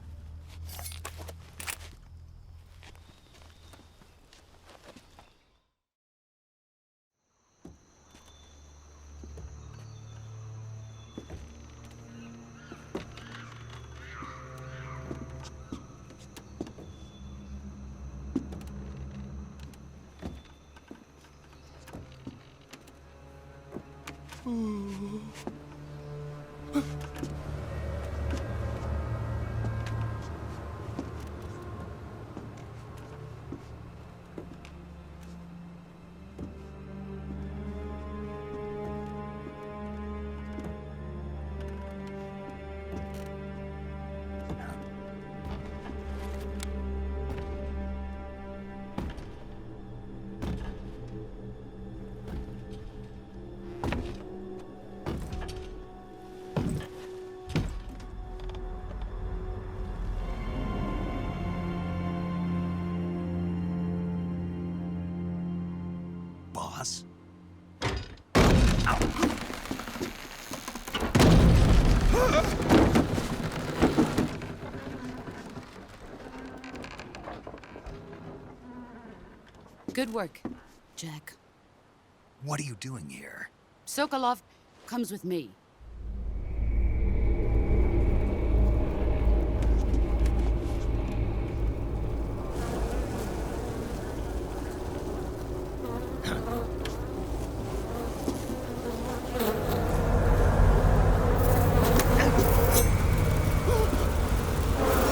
Boss? Good work, Jack. What are you doing here? Sokolov comes with me.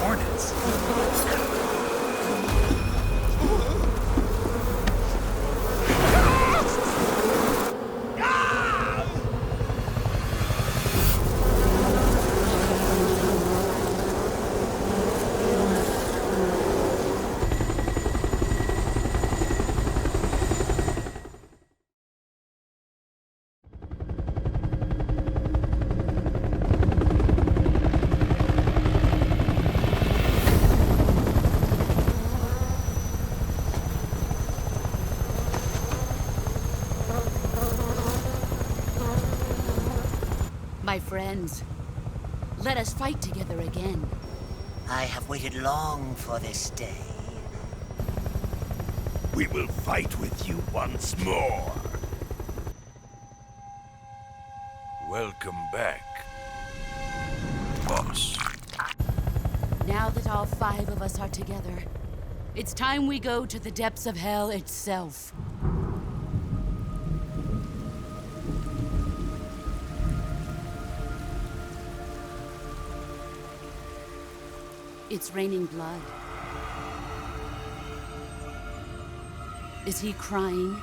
Hornets? My friends, let us fight together again. I have waited long for this day. We will fight with you once more. Welcome back, boss. Now that all 5 of us are together, it's time we go to the depths of hell itself. It's raining blood. Is he crying?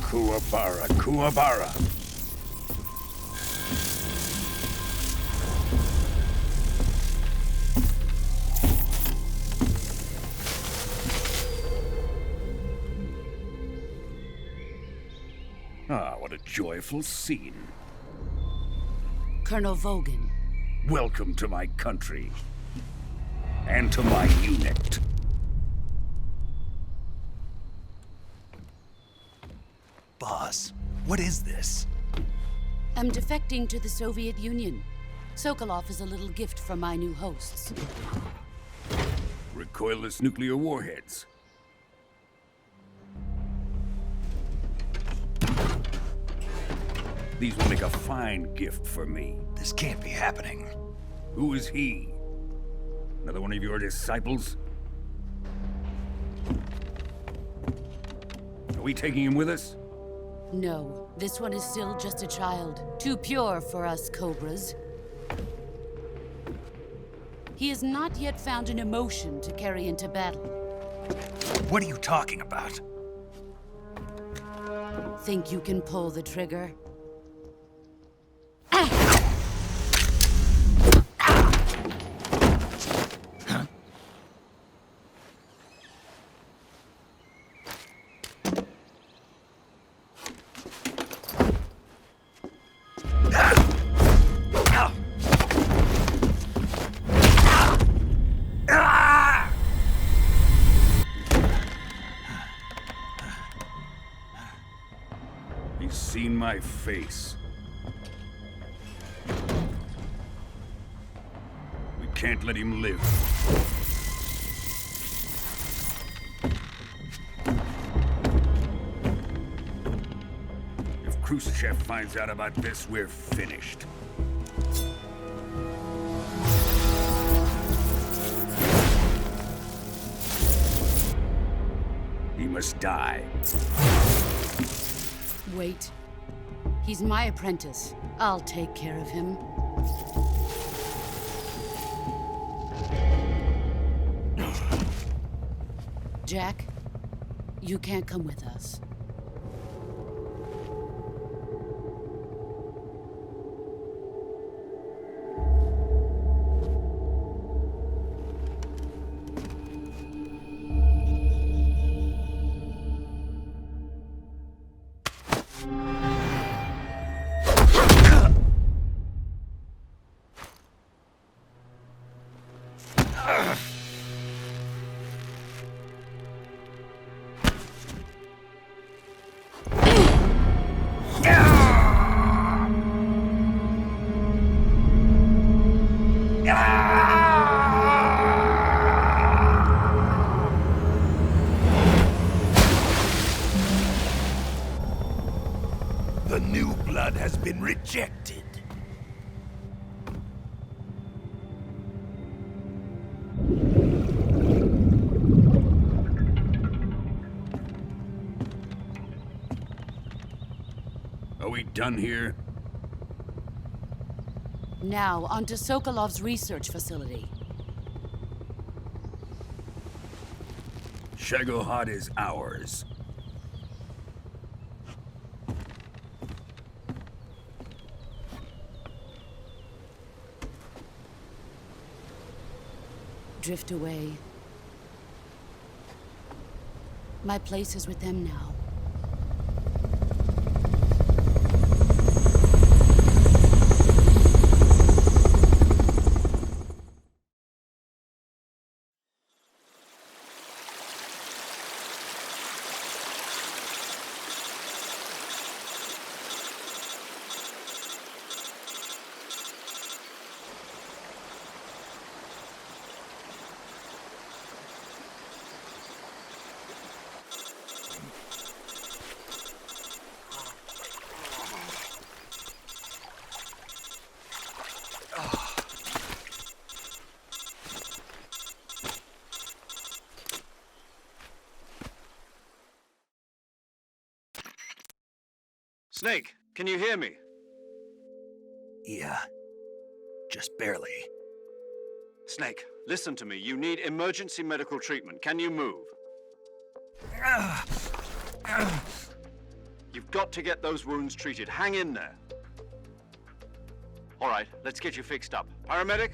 Kuwabara, Kuwabara. Ah, what a joyful scene. Colonel Vogan. Welcome to my country. And to my unit. Boss, what is this? I'm defecting to the Soviet Union. Sokolov is a little gift from my new hosts. Recoilless nuclear warheads. These will make a fine gift for me. This can't be happening. Who is he? Another one of your disciples? Are we taking him with us? No, this one is still just a child. Too pure for us Cobras. He has not yet found an emotion to carry into battle. What are you talking about? Think you can pull the trigger? He's seen my face. We can't let him live. If Khrushchev finds out about this, we're finished. He must die. Wait. He's my apprentice. I'll take care of him. Jack, you can't come with us. The new blood has been rejected. Are we done here? Now, onto Sokolov's research facility. Shagohod is ours. Drift away. My place is with them now. Snake, can you hear me? Yeah. Just barely. Snake, listen to me. You need emergency medical treatment. Can you move? You've got to get those wounds treated. Hang in there. All right, let's get you fixed up. Paramedic?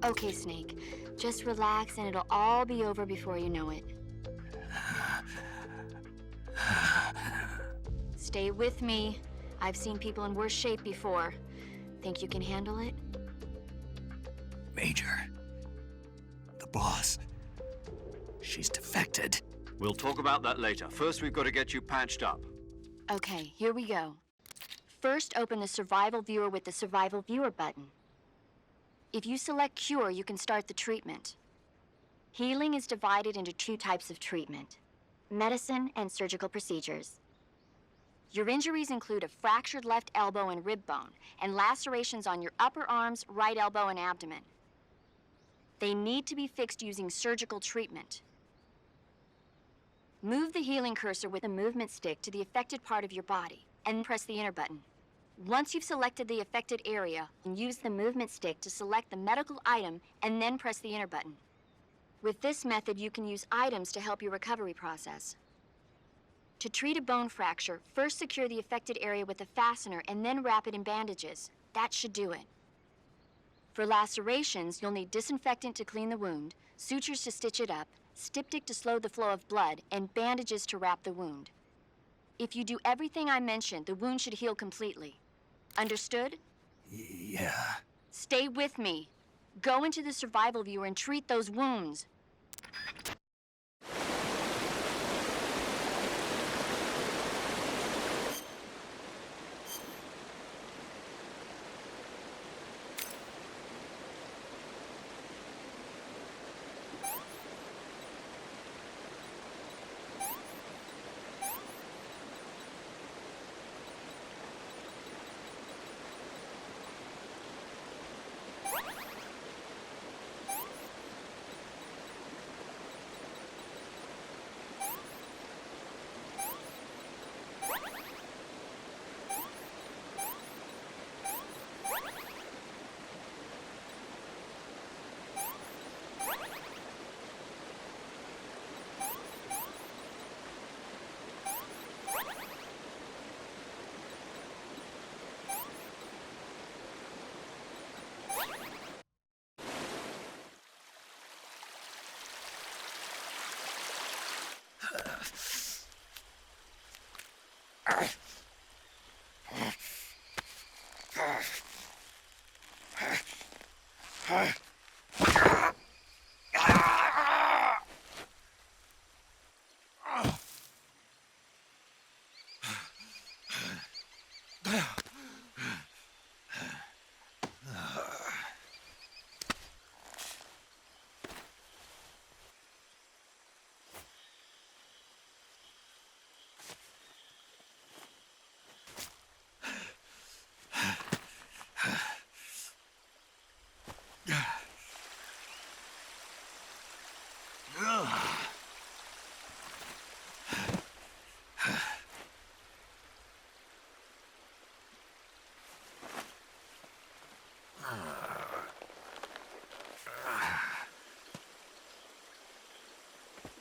Okay, Snake. Just relax and it'll all be over before you know it. Stay with me. I've seen people in worse shape before. Think you can handle it? Major. The boss. She's defected. We'll talk about that later. First, we've got to get you patched up. Okay, here we go. First, open the survival viewer with the survival viewer button. If you select cure, you can start the treatment. Healing is divided into 2 types of treatment: medicine and surgical procedures. Your injuries include a fractured left elbow and rib bone, and lacerations on your upper arms, right elbow, and abdomen. They need to be fixed using surgical treatment. Move the healing cursor with the movement stick to the affected part of your body, and press the enter button. Once you've selected the affected area, use the movement stick to select the medical item, and then press the enter button. With this method, you can use items to help your recovery process. To treat a bone fracture, first secure the affected area with a fastener and then wrap it in bandages. That should do it. For lacerations, you'll need disinfectant to clean the wound, sutures to stitch it up, styptic to slow the flow of blood, and bandages to wrap the wound. If you do everything I mentioned, the wound should heal completely. Understood? Yeah. Stay with me. Go into the survival viewer and treat those wounds.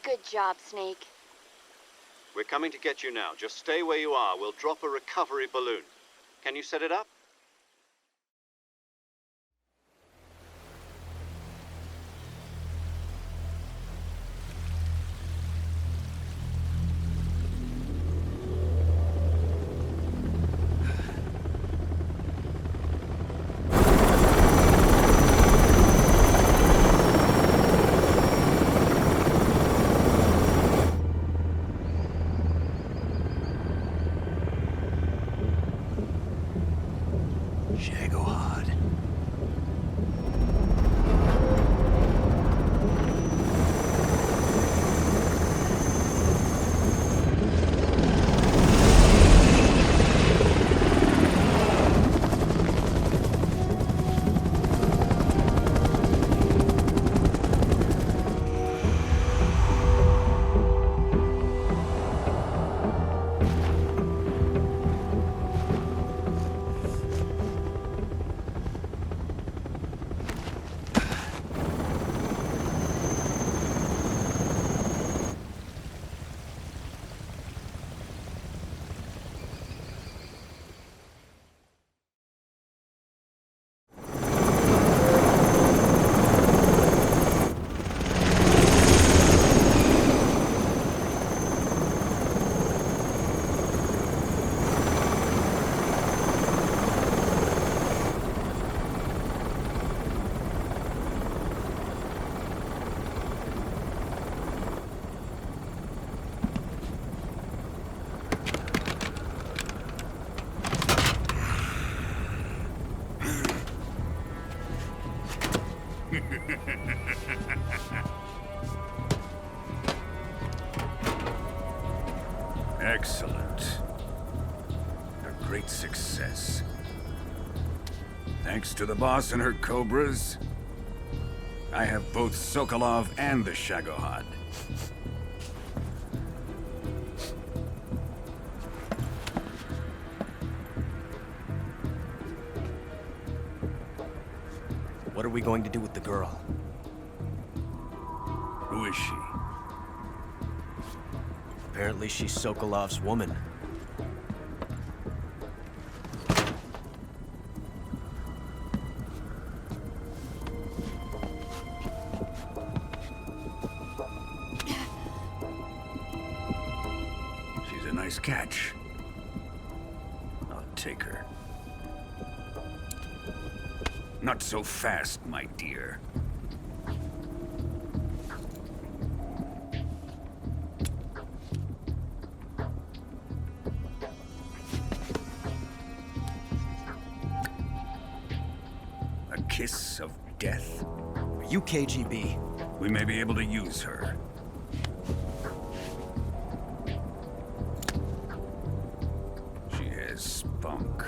Good job, Snake. We're coming to get you now. Just stay where you are. We'll drop a recovery balloon. Can you set it up? Excellent. A great success. Thanks to the boss and her cobras, I have both Sokolov and the Shagohod. What are we going to do with the girl? Who is she? Apparently she's Sokolov's woman. She's a nice catch. I'll take her. Not so fast, my dear. A kiss of death? Are you KGB? We may be able to use her. She has spunk.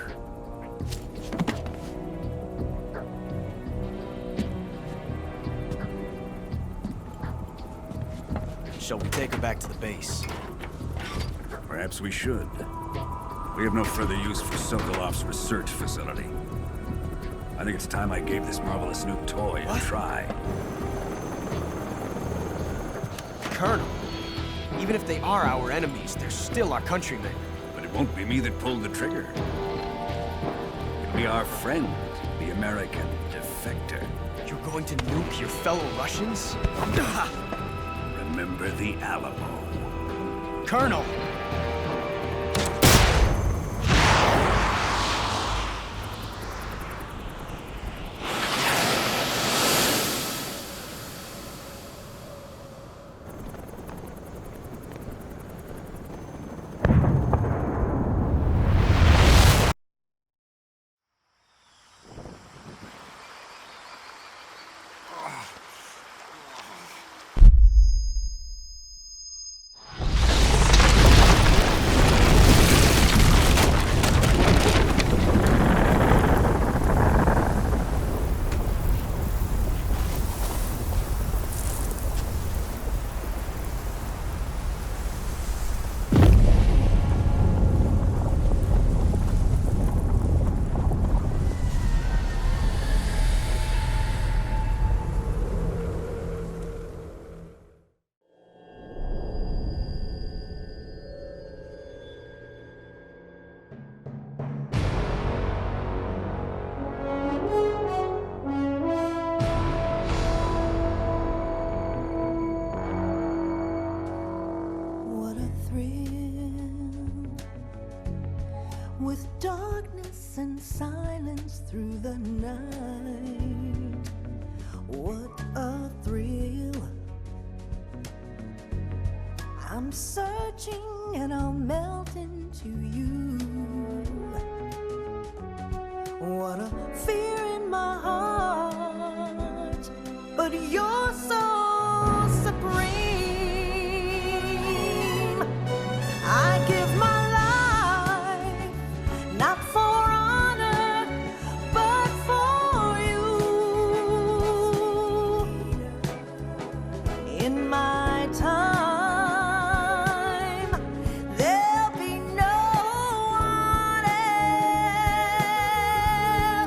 Shall we take her back to the base? Perhaps we should. We have no further use for Sokolov's research facility. I think it's time I gave this marvelous new toy a try. Colonel, even if they are our enemies, they're still our countrymen. But it won't be me that pulled the trigger. It'll be our friend, the American defector. You're going to nuke your fellow Russians? Remember the Alamo. Colonel! With darkness and silence through the night, what a thrill. I'm searching and I'll melt into you. What a fear in my heart, but you're so supreme. I give my not for honor, but for you. In my time, there'll be no one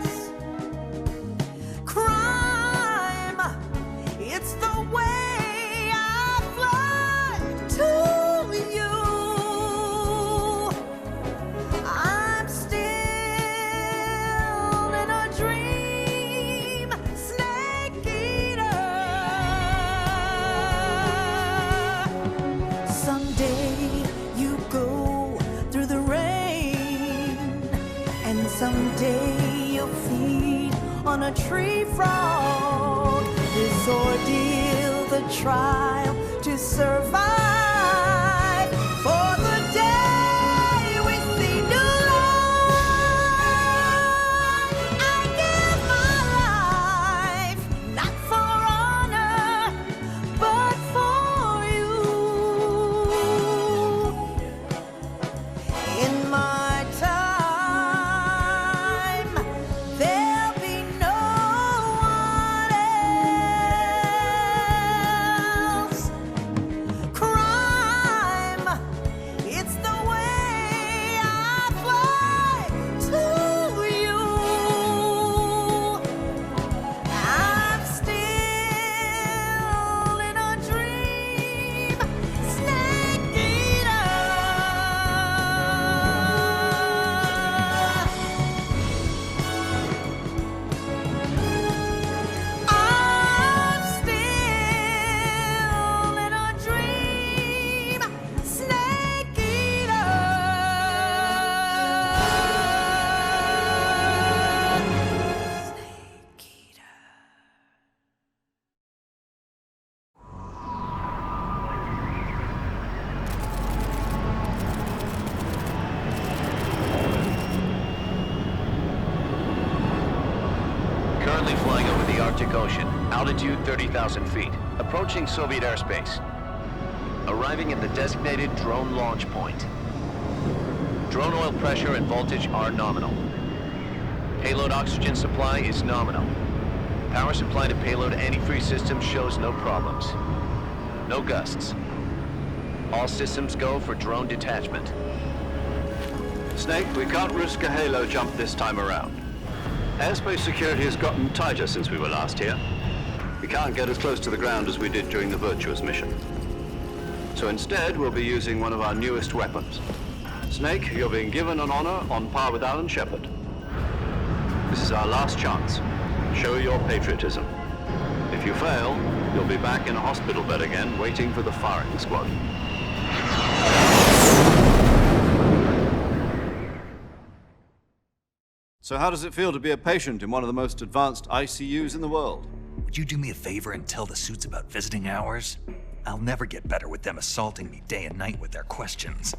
else. Crime, it's the way I fly to you. Someday you'll feed on a tree frog. This ordeal, the trial to survive. For the day we see new life, I give my life, not for honor, but for you. Arctic Ocean, altitude 30,000 feet, approaching Soviet airspace. Arriving at the designated drone launch point. Drone oil pressure and voltage are nominal. Payload oxygen supply is nominal. Power supply to payload antifreeze system shows no problems. No gusts. All systems go for drone detachment. Snake, we can't risk a halo jump this time around. Airspace security has gotten tighter since we were last here. We can't get as close to the ground as we did during the Virtuous mission. So instead, we'll be using one of our newest weapons. Snake, you're being given an honor on par with Alan Shepard. This is our last chance. Show your patriotism. If you fail, you'll be back in a hospital bed again, waiting for the firing squad. So how does it feel to be a patient in one of the most advanced ICUs in the world? Would you do me a favor and tell the suits about visiting hours? I'll never get better with them assaulting me day and night with their questions.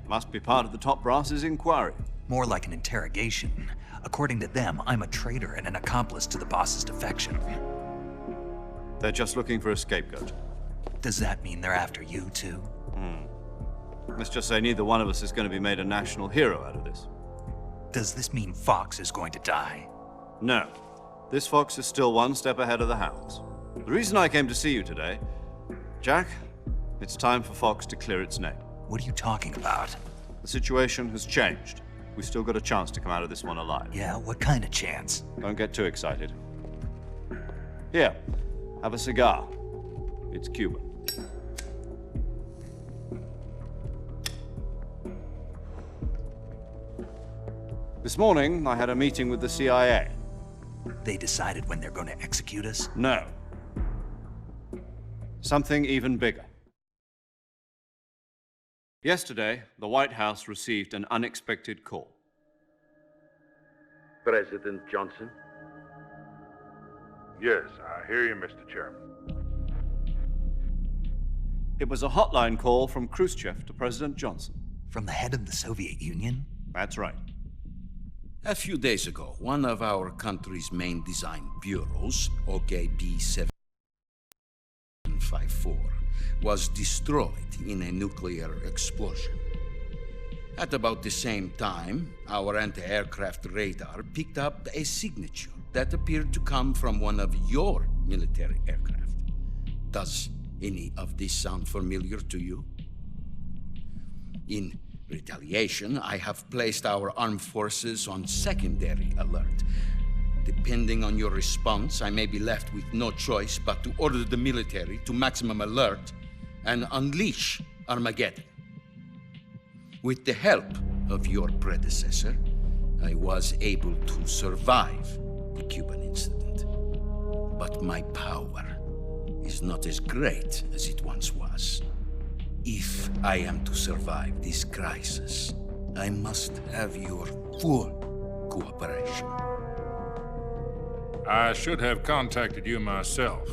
Must be part of the top brass's inquiry. More like an interrogation. According to them, I'm a traitor and an accomplice to the boss's defection. They're just looking for a scapegoat. Does that mean they're after you, too? Let's just say neither one of us is going to be made a national hero out of this. Does this mean Fox is going to die? No. This fox is still one step ahead of the hounds. The reason I came to see you today, Jack, it's time for Fox to clear its name. What are you talking about? The situation has changed. We've still got a chance to come out of this one alive. Yeah, what kind of chance? Don't get too excited. Here, have a cigar. It's Cuban. This morning, I had a meeting with the CIA. They decided when they're going to execute us? No. Something even bigger. Yesterday, the White House received an unexpected call. President Johnson? Yes, I hear you, Mr. Chairman. It was a hotline call from Khrushchev to President Johnson. From the head of the Soviet Union? That's right. A few days ago, one of our country's main design bureaus, OKB 754, was destroyed in a nuclear explosion. At about the same time, our anti-aircraft radar picked up a signature that appeared to come from one of your military aircraft. Does any of this sound familiar to you? In retaliation, I have placed our armed forces on secondary alert. Depending on your response, I may be left with no choice but to order the military to maximum alert and unleash Armageddon. With the help of your predecessor, I was able to survive the Cuban incident. But my power is not as great as it once was. If I am to survive this crisis, I must have your full cooperation. I should have contacted you myself.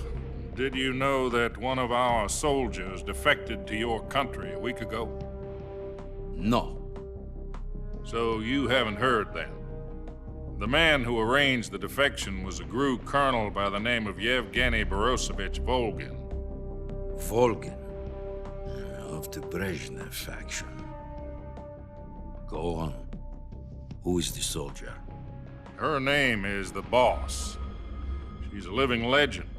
Did you know that one of our soldiers defected to your country a week ago? No. So you haven't heard then. The man who arranged the defection was a GRU colonel by the name of Yevgeny Borosovich Volgin. Volgin? Of the Brezhnev faction. Go on. Who is the soldier? Her name is the Boss. She's a living legend.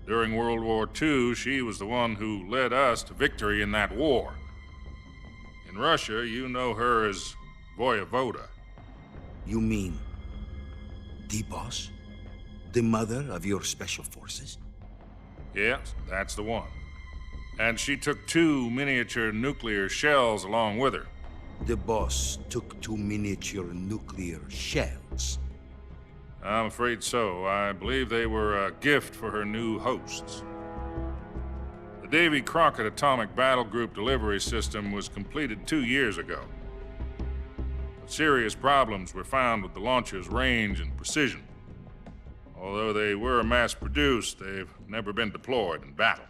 During World War II, she was the one who led us to victory in that war. In Russia, you know her as Voyevoda. You mean the Boss? The mother of your special forces? Yes, that's the one. And she took 2 miniature nuclear shells along with her. The Boss took 2 miniature nuclear shells? I'm afraid so. I believe they were a gift for her new hosts. The Davy Crockett Atomic Battle Group delivery system was completed 2 years ago. But serious problems were found with the launcher's range and precision. Although they were mass-produced, they've never been deployed in battle.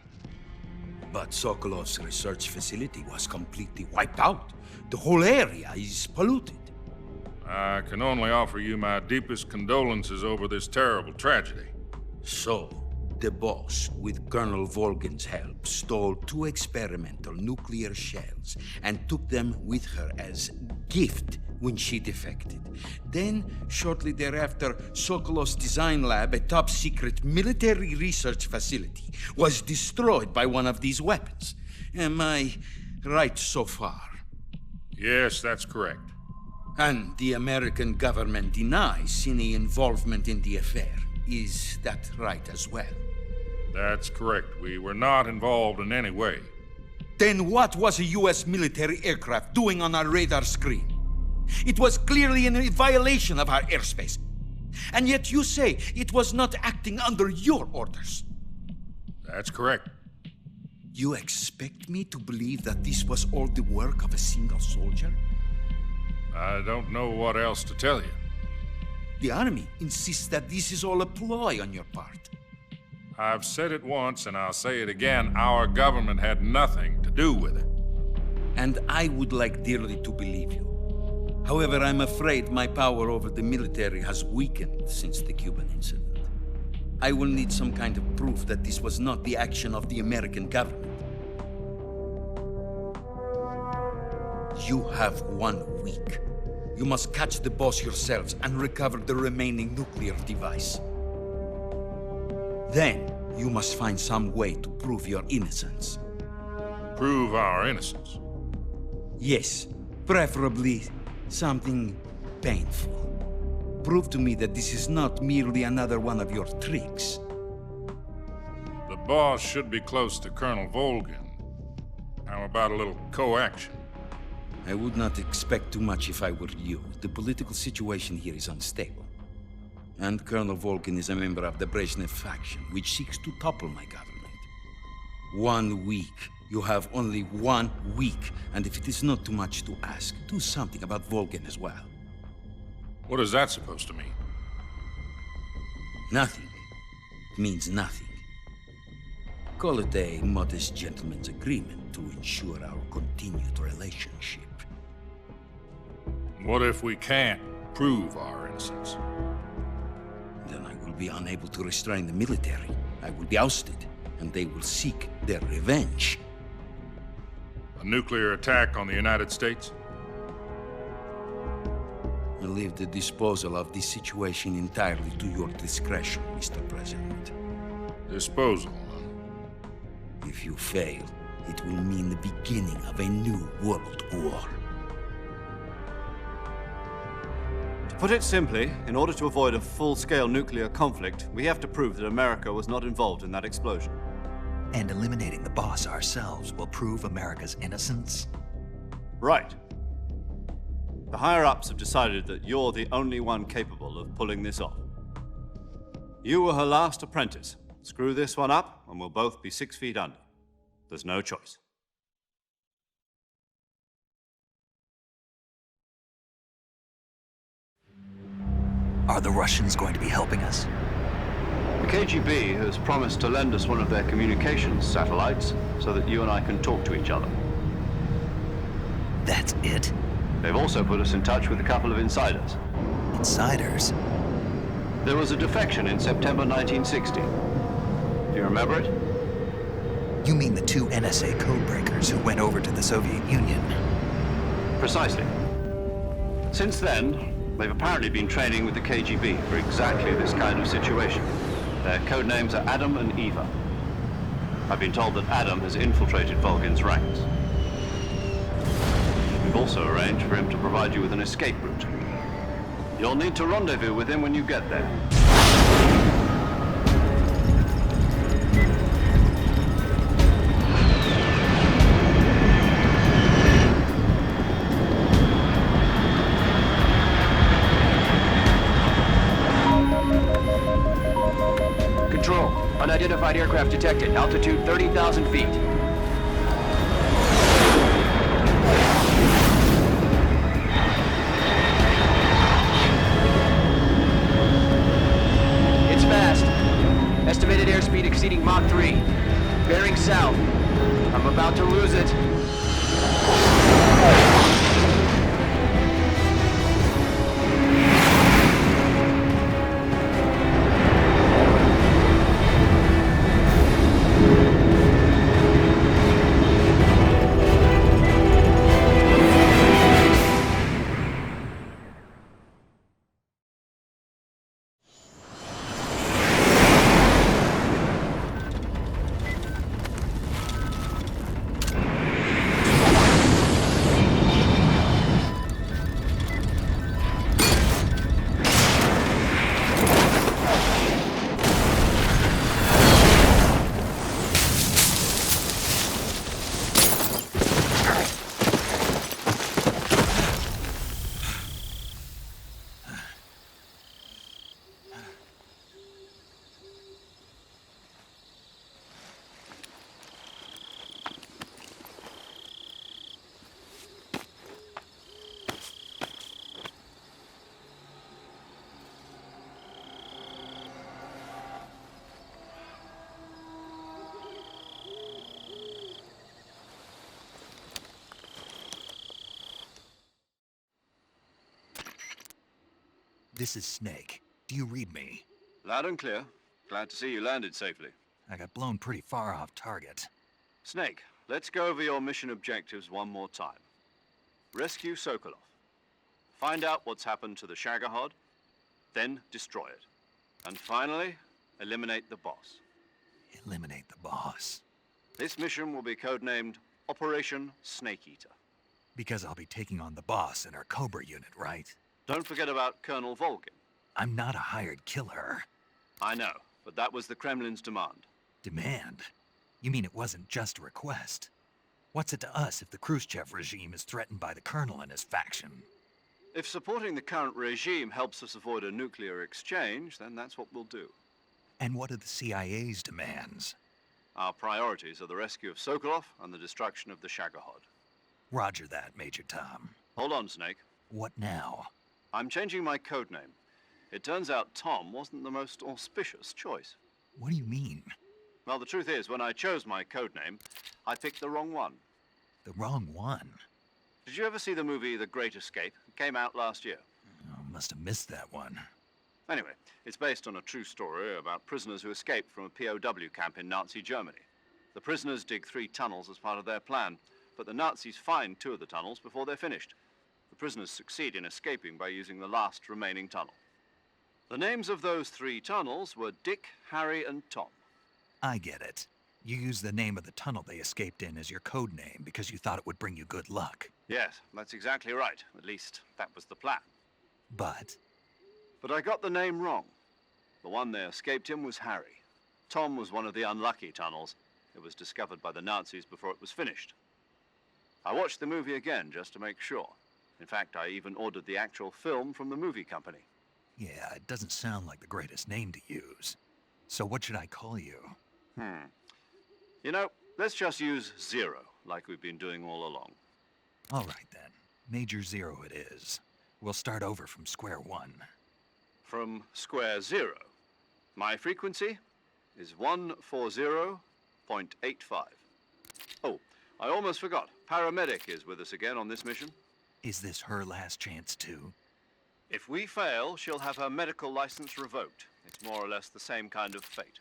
But Sokolov's research facility was completely wiped out. The whole area is polluted. I can only offer you my deepest condolences over this terrible tragedy. So, the boss, with Colonel Volgin's help, stole 2 experimental nuclear shells and took them with her as gift when she defected. Then, shortly thereafter, Sokolov's design lab, a top-secret military research facility, was destroyed by one of these weapons. Am I right so far? Yes, that's correct. And the American government denies any involvement in the affair. Is that right as well? That's correct. We were not involved in any way. Then what was a U.S. military aircraft doing on our radar screen? It was clearly in violation of our airspace. And yet you say it was not acting under your orders. That's correct. You expect me to believe that this was all the work of a single soldier? I don't know what else to tell you. The Army insists that this is all a ploy on your part. I've said it once and I'll say it again. Our government had nothing to do with it. And I would like dearly to believe you. However, I'm afraid my power over the military has weakened since the Cuban incident. I will need some kind of proof that this was not the action of the American government. You have 1 week. You must catch the boss yourselves and recover the remaining nuclear device. Then, you must find some way to prove your innocence. Prove our innocence? Yes, preferably something painful. Prove to me that this is not merely another one of your tricks. The boss should be close to Colonel Volgin. How about a little co-action? I would not expect too much if I were you. The political situation here is unstable. And Colonel Volgin is a member of the Brezhnev faction, which seeks to topple my government. 1 week. You have only 1 week. And if it is not too much to ask, do something about Volgin as well. What is that supposed to mean? Nothing. It means nothing. Call it a modest gentleman's agreement to ensure our continued relationship. What if we can't prove our innocence? Then I will be unable to restrain the military. I will be ousted, and they will seek their revenge. A nuclear attack on the United States? I leave the disposal of this situation entirely to your discretion, Mr. President. Disposal, huh? If you fail, it will mean the beginning of a new world war. To put it simply, in order to avoid a full-scale nuclear conflict, we have to prove that America was not involved in that explosion. And eliminating the boss ourselves will prove America's innocence? Right. The higher-ups have decided that you're the only one capable of pulling this off. You were her last apprentice. Screw this one up, and we'll both be 6 feet under. There's no choice. Are the Russians going to be helping us? The KGB has promised to lend us one of their communications satellites so that you and I can talk to each other. That's it? They've also put us in touch with a couple of insiders. Insiders? There was a defection in September 1960. Do you remember it? You mean the 2 NSA codebreakers who went over to the Soviet Union? Precisely. Since then, they've apparently been training with the KGB for exactly this kind of situation. Their code names are Adam and Eva. I've been told that Adam has infiltrated Volgin's ranks. We've also arranged for him to provide you with an escape route. You'll need to rendezvous with him when you get there. Control, unidentified aircraft detected. Altitude 30,000 feet. It's fast. Estimated airspeed exceeding Mach 3. Bearing south. I'm about to lose it. This is Snake. Do you read me? Loud and clear. Glad to see you landed safely. I got blown pretty far off target. Snake, let's go over your mission objectives one more time. Rescue Sokolov. Find out what's happened to the Shagohod, then destroy it. And finally, eliminate the boss. Eliminate the boss. This mission will be codenamed Operation Snake Eater. Because I'll be taking on the boss in our Cobra unit, right? Don't forget about Colonel Volgin. I'm not a hired killer. I know, but that was the Kremlin's demand. Demand? You mean it wasn't just a request? What's it to us if the Khrushchev regime is threatened by the Colonel and his faction? If supporting the current regime helps us avoid a nuclear exchange, then that's what we'll do. And what are the CIA's demands? Our priorities are the rescue of Sokolov and the destruction of the Shagohod. Roger that, Major Tom. Hold on, Snake. What now? I'm changing my codename. It turns out Tom wasn't the most auspicious choice. What do you mean? Well, the truth is, when I chose my codename, I picked the wrong one. The wrong one? Did you ever see the movie The Great Escape? It came out last year. Oh, must have missed that one. Anyway, it's based on a true story about prisoners who escaped from a POW camp in Nazi Germany. The prisoners dig 3 tunnels as part of their plan, but the Nazis find 2 of the tunnels before they're finished. The prisoners succeed in escaping by using the last remaining tunnel. The names of those 3 tunnels were Dick, Harry, and Tom. I get it. You used the name of the tunnel they escaped in as your code name because you thought it would bring you good luck. Yes, that's exactly right. At least, that was the plan. But I got the name wrong. The one they escaped in was Harry. Tom was one of the unlucky tunnels. It was discovered by the Nazis before it was finished. I watched the movie again just to make sure. In fact, I even ordered the actual film from the movie company. yeah, it doesn't sound like the greatest name to use. So what should I call you? You know, let's just use Zero, like we've been doing all along. All right then. Major Zero it is. We'll start over from square one. From square 0. My frequency is 140.85. Oh, I almost forgot. Paramedic is with us again on this mission. Is this her last chance too? If we fail, she'll have her medical license revoked. It's more or less the same kind of fate.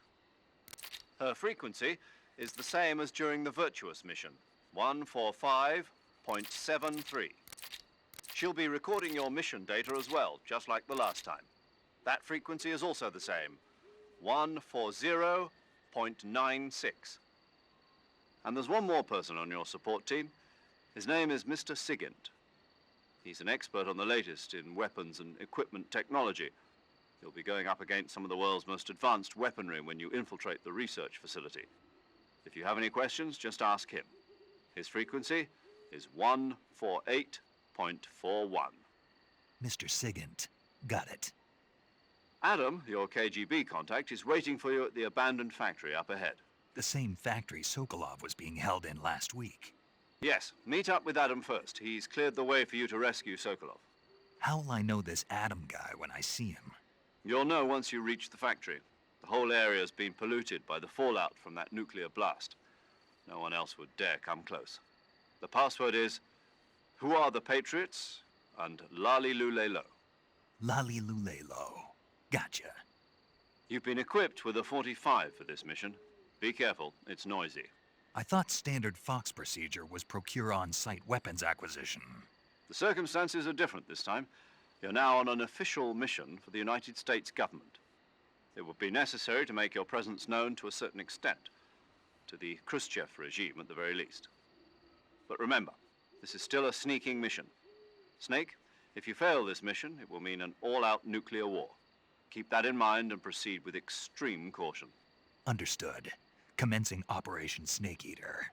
Her frequency is the same as during the Virtuous mission, 145.73. She'll be recording your mission data as well, just like the last time. That frequency is also the same, 140.96. And there's one more person on your support team. His name is Mr. Sigint. He's an expert on the latest in weapons and equipment technology. You'll be going up against some of the world's most advanced weaponry when you infiltrate the research facility. If you have any questions, just ask him. His frequency is 148.41. Mr. Sigint. Got it. Adam, your KGB contact, is waiting for you at the abandoned factory up ahead. The same factory Sokolov was being held in last week. Yes, meet up with Adam first. He's cleared the way for you to rescue Sokolov. How'll I know this Adam guy when I see him? You'll know once you reach the factory. The whole area's been polluted by the fallout from that nuclear blast. No one else would dare come close. The password is, "Who are the Patriots?" and Lali Lulelo. Lali Lulelo. Gotcha. You've been equipped with a 45 for this mission. Be careful, it's noisy. I thought standard Fox procedure was procure on-site weapons acquisition. The circumstances are different this time. You're now on an official mission for the United States government. It would be necessary to make your presence known to a certain extent, to the Khrushchev regime at the very least. But remember, this is still a sneaking mission. Snake, if you fail this mission, it will mean an all-out nuclear war. Keep that in mind and proceed with extreme caution. Understood. Commencing Operation Snake Eater.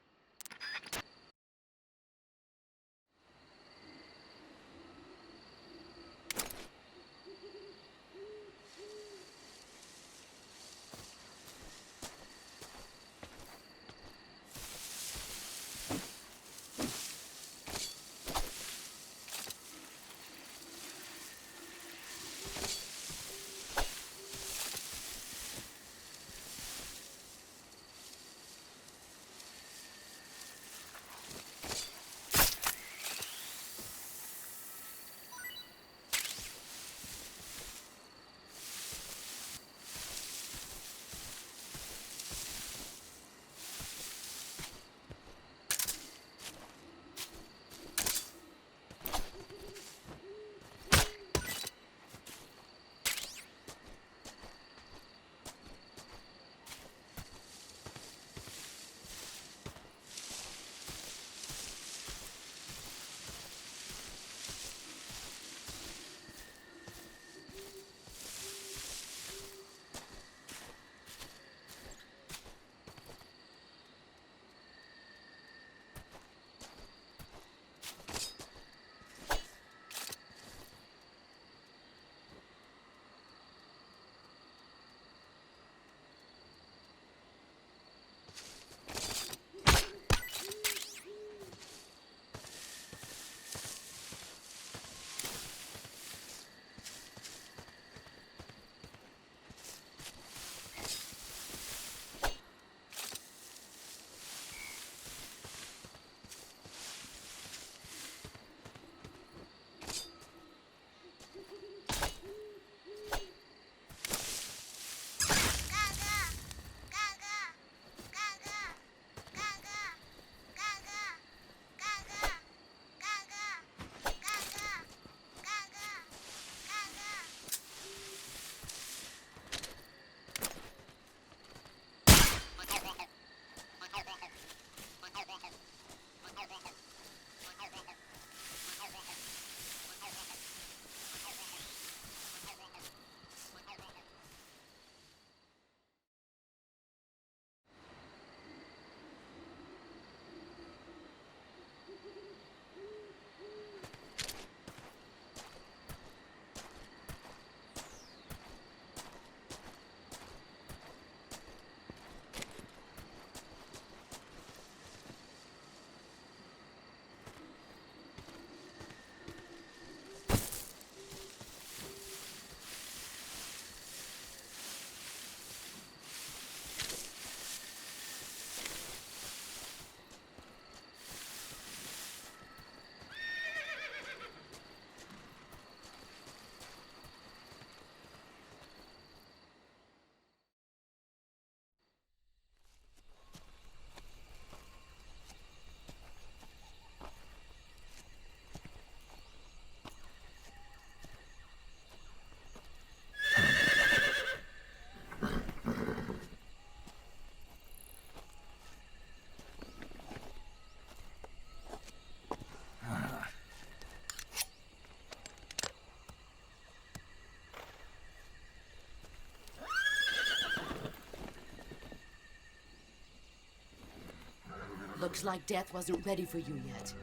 Looks like death wasn't ready for you yet.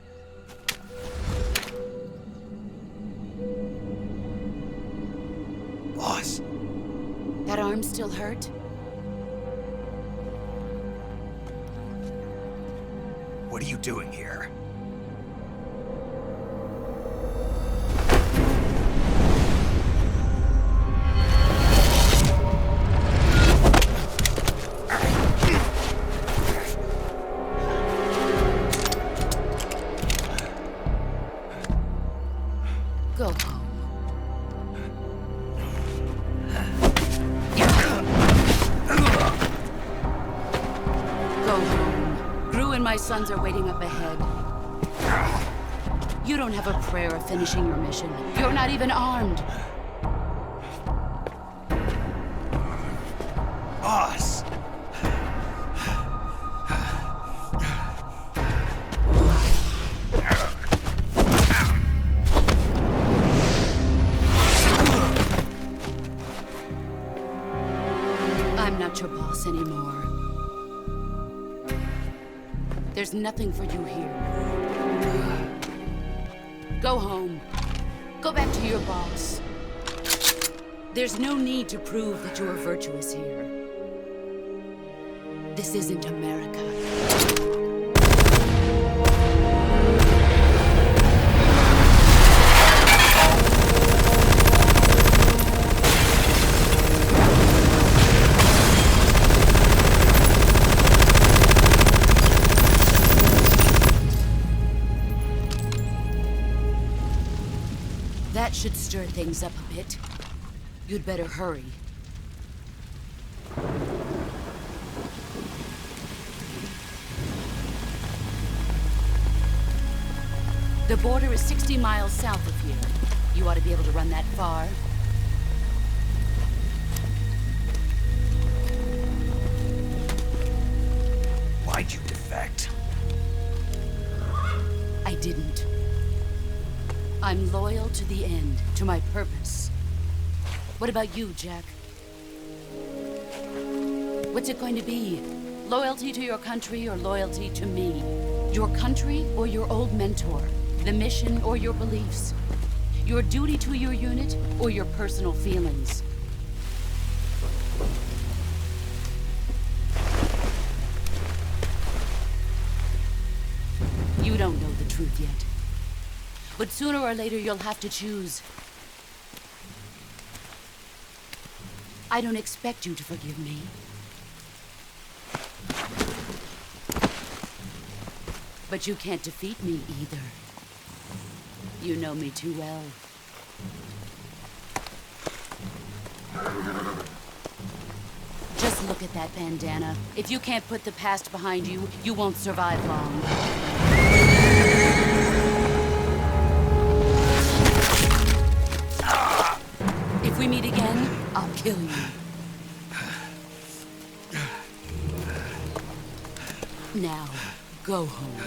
Boss. That arm still hurt? What are you doing here? Go home. Go home. Gru and my sons are waiting up ahead. You don't have a prayer of finishing your mission. You're not even armed. Boss! I'm not your boss anymore. There's nothing for you here. Go home. Go back to your boss. There's no need to prove that you are virtuous here. This isn't America. That should stir things up a bit. You'd better hurry. The border is 60 miles south of here. You ought to be able to run that far. Why'd you defect? I didn't. I'm loyal to the end, to my purpose. What about you, Jack? What's it going to be? Loyalty to your country or loyalty to me? Your country or your old mentor? The mission or your beliefs? Your duty to your unit or your personal feelings? You don't know the truth yet. But sooner or later, you'll have to choose. I don't expect you to forgive me. But you can't defeat me either. You know me too well. Just look at that bandana. If you can't put the past behind you, you won't survive long. If we meet again, I'll kill you. Now, go home.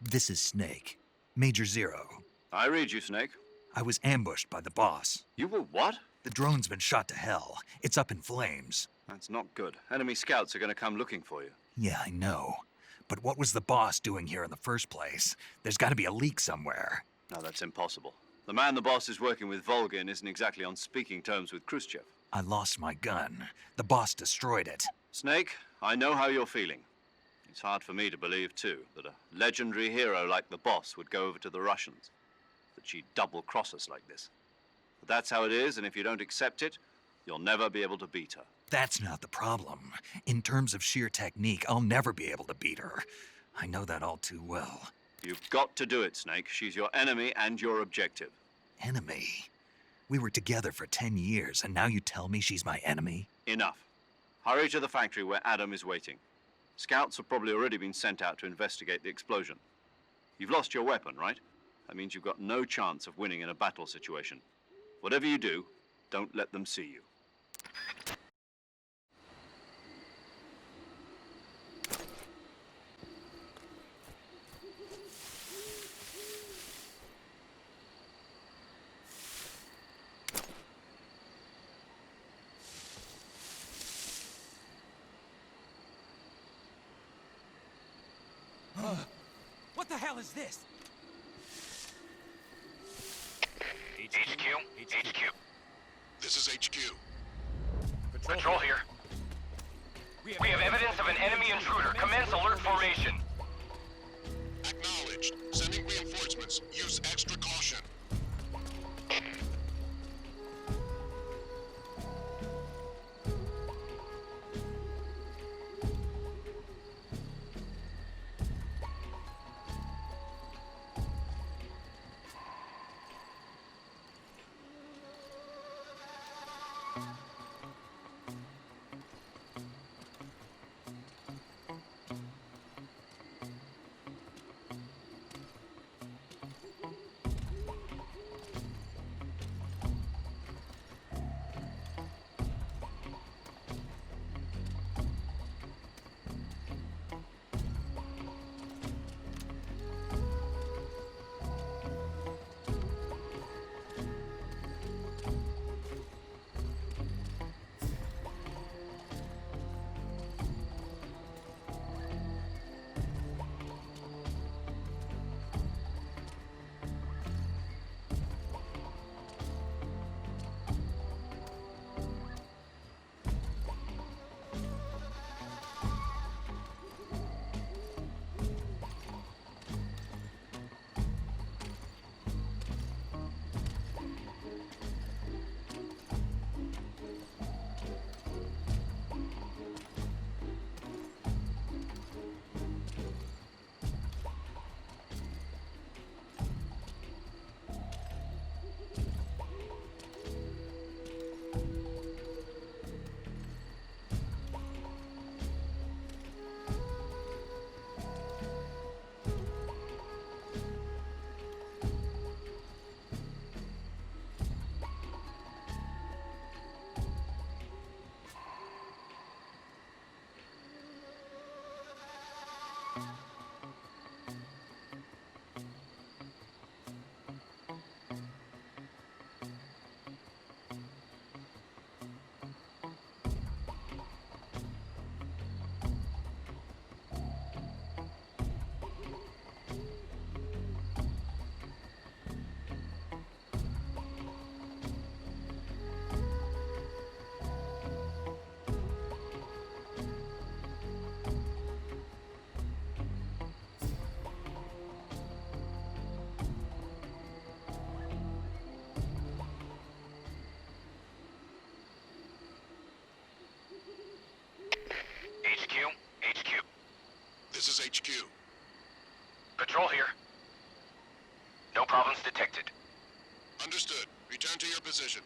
This is Snake. Major Zero. I read you, Snake. I was ambushed by the boss. You were what? The drone's been shot to hell. It's up in flames. That's not good. Enemy scouts are going to come looking for you. Yeah, I know. But what was the boss doing here in the first place? There's got to be a leak somewhere. No, that's impossible. The man the boss is working with, Volgin, isn't exactly on speaking terms with Khrushchev. I lost my gun. The boss destroyed it. Snake, I know how you're feeling. It's hard for me to believe, too, that a legendary hero like the boss would go over to the Russians. That she'd double-cross us like this. But that's how it is, and if you don't accept it, you'll never be able to beat her. That's not the problem. In terms of sheer technique, I'll never be able to beat her. I know that all too well. You've got to do it, Snake. She's your enemy and your objective. Enemy? We were together for 10 years, and now you tell me she's my enemy? Enough. Hurry to the factory where Adam is waiting. Scouts have probably already been sent out to investigate the explosion. You've lost your weapon, right? That means you've got no chance of winning in a battle situation. Whatever you do, don't let them see you. the hell is this? HQ. This is HQ. Patrol here. We have evidence of an enemy intruder. Commence alert formation. Acknowledged. Sending reinforcements. Use extra caution. HQ. This is HQ. Patrol here. No problems detected. Understood. Return to your position.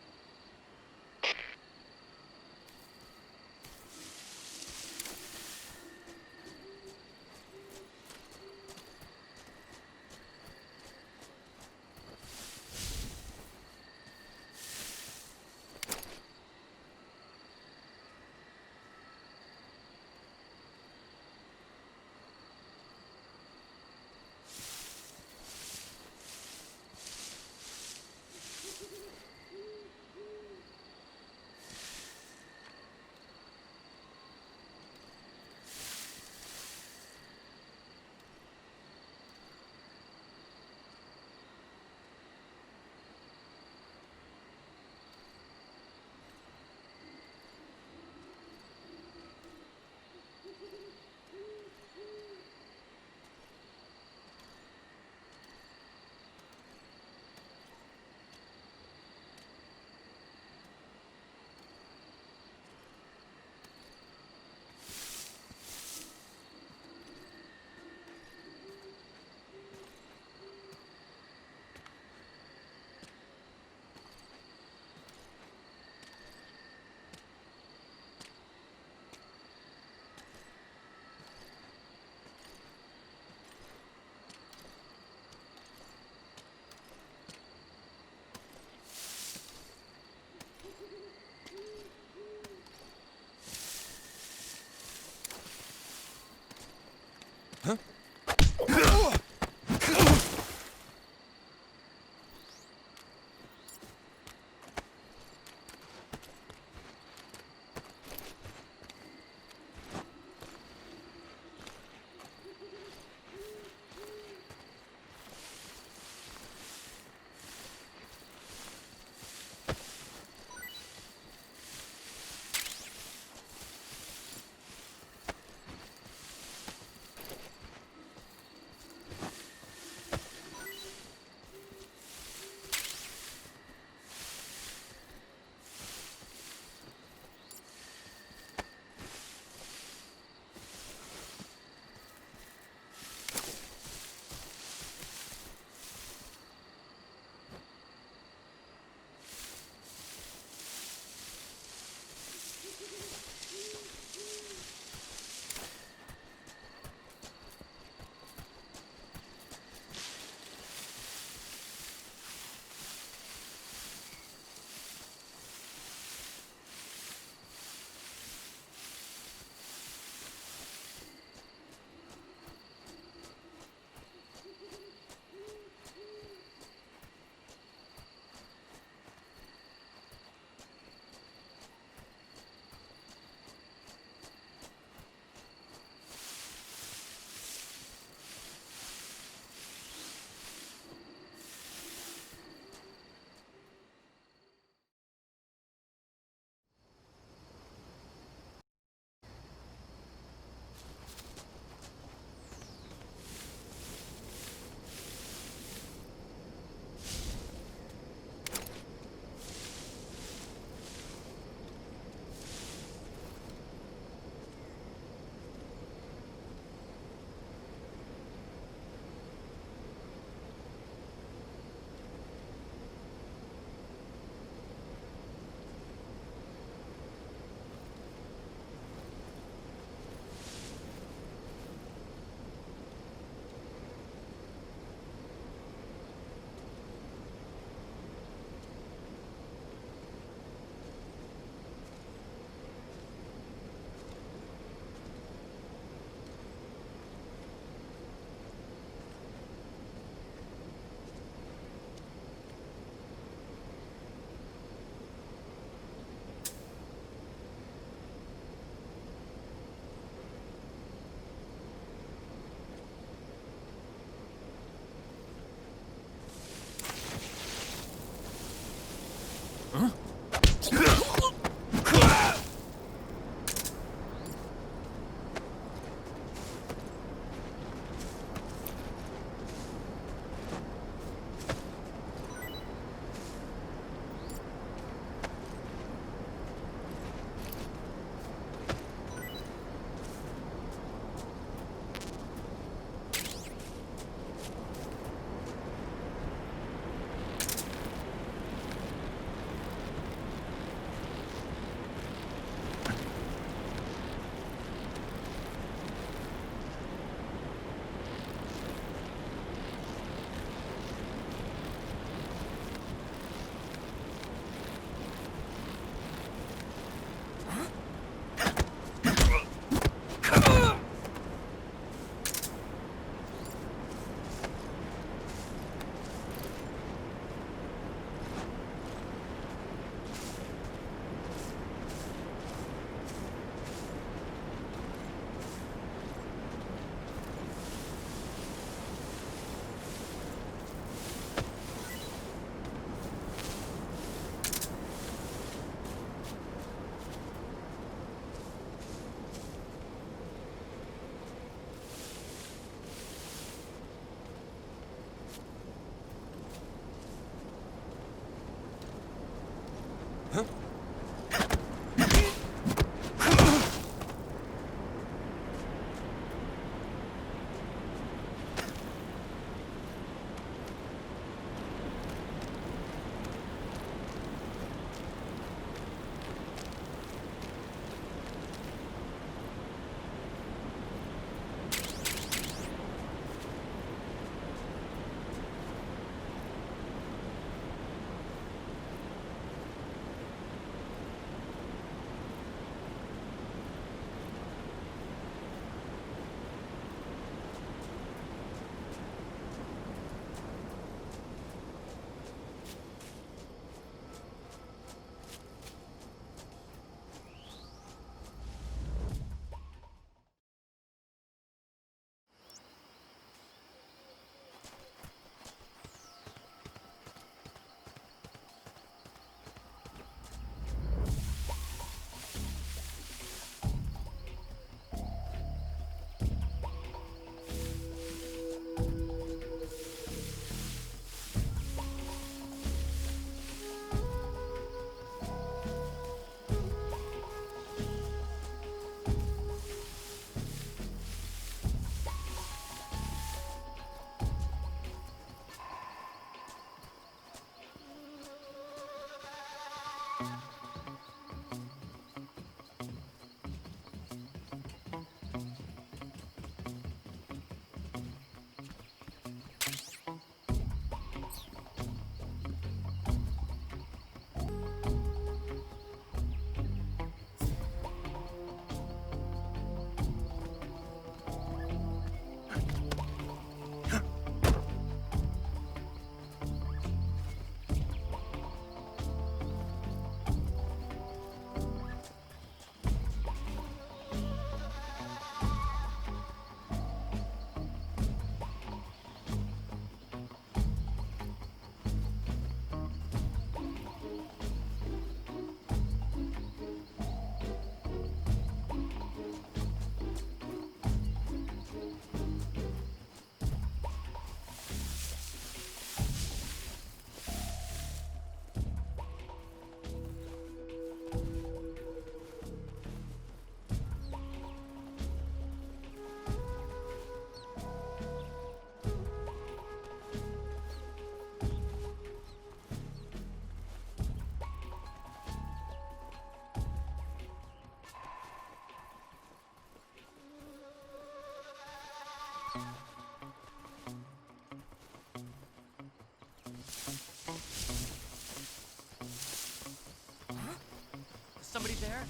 Somebody there?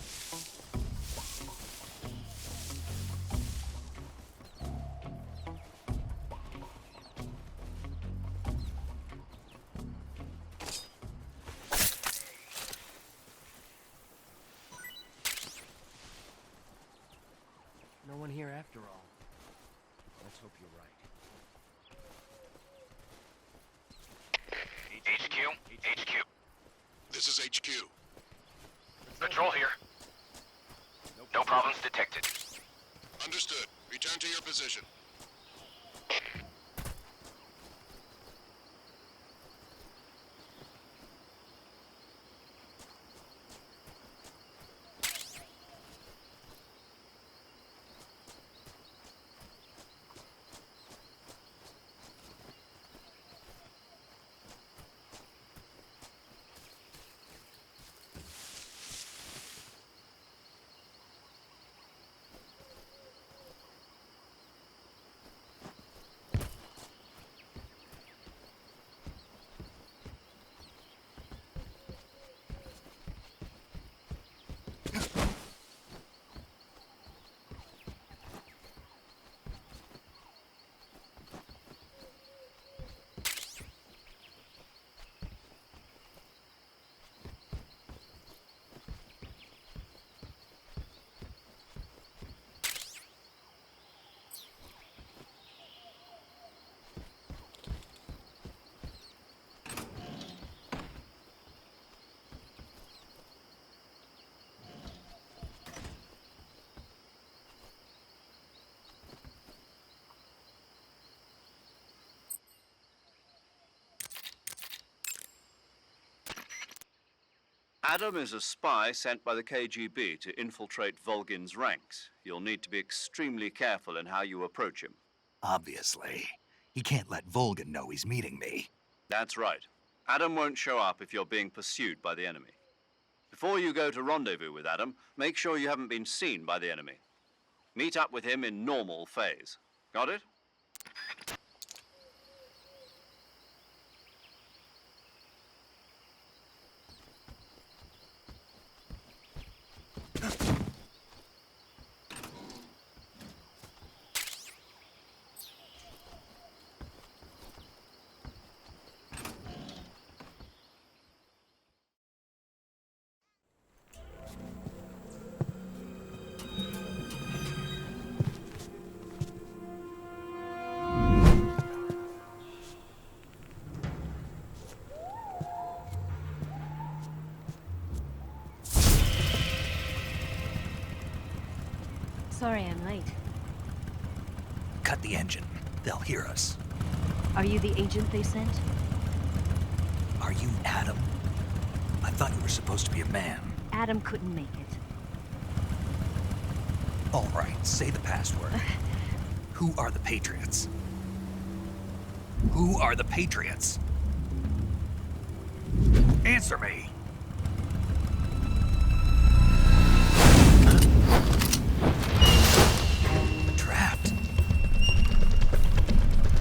No one here after all. Let's hope you're right. HQ. This is HQ. HQ. Patrol here. No problems detected. Understood. Return to your position. Adam is a spy sent by the KGB to infiltrate Volgin's ranks. You'll need to be extremely careful in how you approach him. Obviously. He can't let Volgin know he's meeting me. That's right. Adam won't show up if you're being pursued by the enemy. Before you go to rendezvous with Adam, make sure you haven't been seen by the enemy. Meet up with him in normal phase. Got it? Sorry I'm late. Cut the engine. They'll hear us. Are you the agent they sent? Are you Adam? I thought you were supposed to be a man. Adam couldn't make it. All right, say the password. Who are the Patriots? Who are the Patriots? Answer me! Trapped.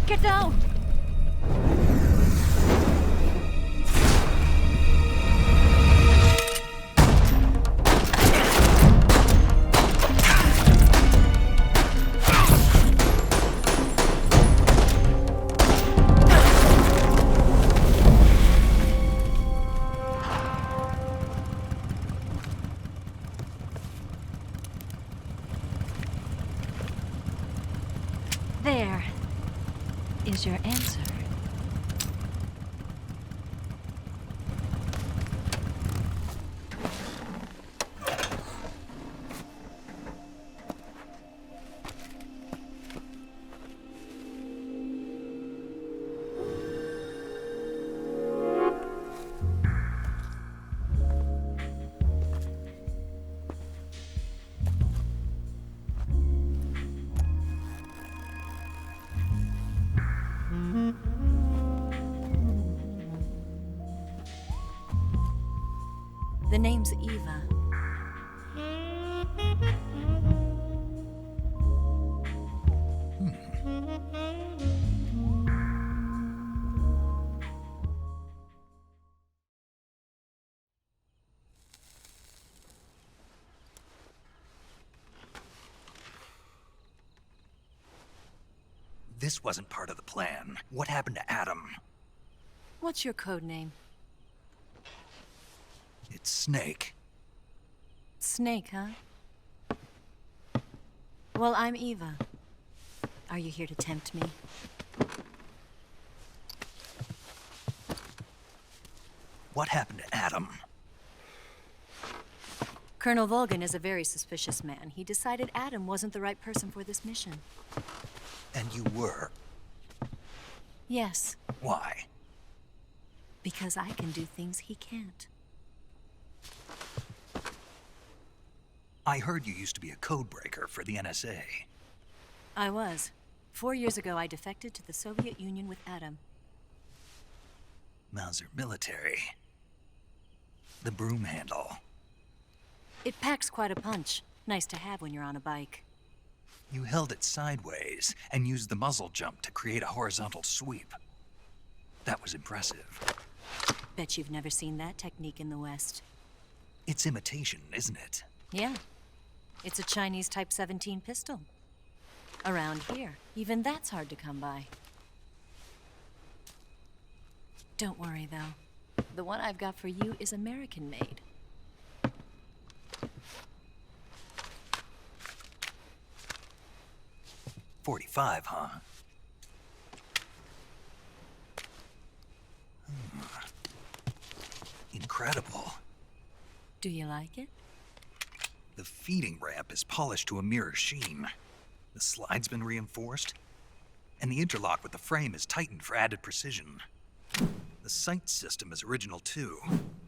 Get down! There is your answer. The name's Eva. This wasn't part of the plan. What happened to Adam? What's your code name? It's Snake. Snake, huh? Well, I'm Eva. Are you here to tempt me? What happened to Adam? Colonel Volgin is a very suspicious man. He decided Adam wasn't the right person for this mission. And you were? Yes, Why? because I can do things he can't. I heard you used to be a codebreaker for the NSA. I was. 4 years ago, I defected to the Soviet Union with Adam. Mauser military. The broom handle. It packs quite a punch. Nice to have when you're on a bike. You held it sideways and used the muzzle jump to create a horizontal sweep. That was impressive. Bet you've never seen that technique in the West. It's imitation, isn't it? Yeah. It's a Chinese Type 17 pistol. Around here, even that's hard to come by. Don't worry, though. The one I've got for you is American-made. .45, huh? Incredible. Do you like it? The feeding ramp is polished to a mirror sheen. The slide's been reinforced, and the interlock with the frame is tightened for added precision. The sight system is original too.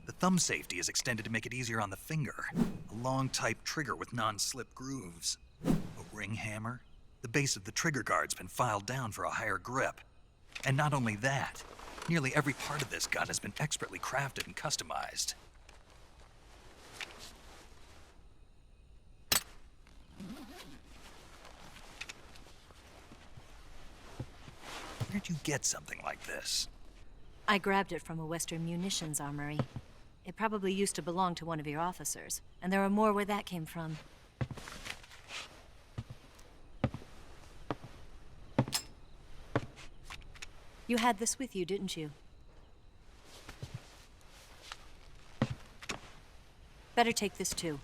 The thumb safety is extended to make it easier on the finger. A long type trigger with non-slip grooves. A ring hammer. The base of the trigger guard's been filed down for a higher grip. And not only that, nearly every part of this gun has been expertly crafted and customized. Where'd you get something like this? I grabbed it from a Western munitions armory. It probably used to belong to one of your officers, and there are more where that came from. You had this with you, didn't you? Better take this too.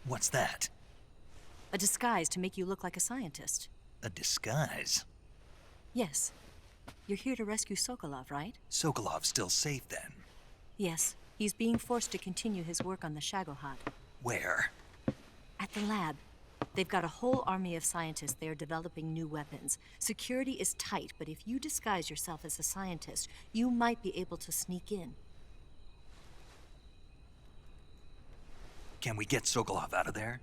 What's that? A disguise to make you look like a scientist. A disguise? Yes. You're here to rescue Sokolov, right? Sokolov's still safe then? Yes. He's being forced to continue his work on the Shagohod. Where? At the lab. They've got a whole army of scientists there developing new weapons. Security is tight, but if you disguise yourself as a scientist, you might be able to sneak in. Can we get Sokolov out of there?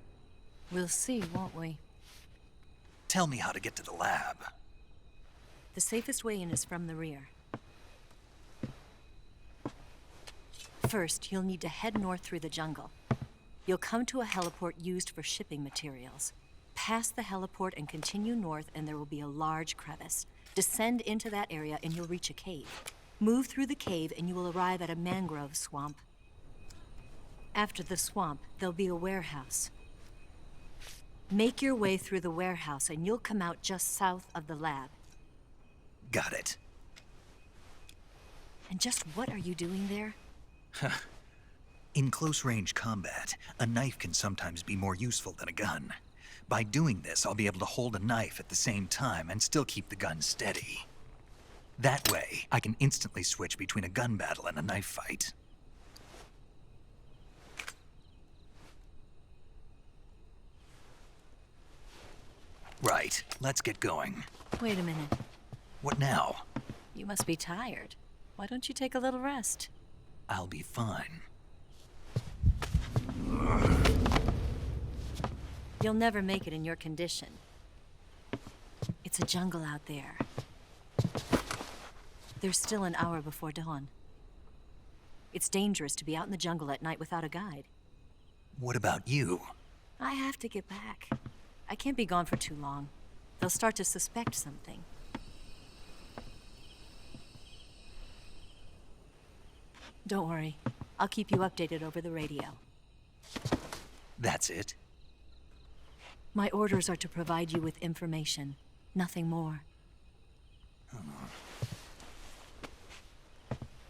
We'll see, won't we? Tell me how to get to the lab. The safest way in is from the rear. First, you'll need to head north through the jungle. You'll come to a heliport used for shipping materials. Pass the heliport and continue north, and there will be a large crevice. Descend into that area and you'll reach a cave. Move through the cave and you will arrive at a mangrove swamp. After the swamp, there'll be a warehouse. Make your way through the warehouse and you'll come out just south of the lab. Got it. And just what are you doing there? In close-range combat, a knife can sometimes be more useful than a gun. By doing this, I'll be able to hold a knife at the same time and still keep the gun steady. That way, I can instantly switch between a gun battle and a knife fight. Right, let's get going. Wait a minute. What now? You must be tired. Why don't you take a little rest? I'll be fine. You'll never make it in your condition. It's a jungle out there. There's still an hour before dawn. It's dangerous to be out in the jungle at night without a guide. What about you? I have to get back. I can't be gone for too long. They'll start to suspect something. Don't worry. I'll keep you updated over the radio. That's it? My orders are to provide you with information. Nothing more.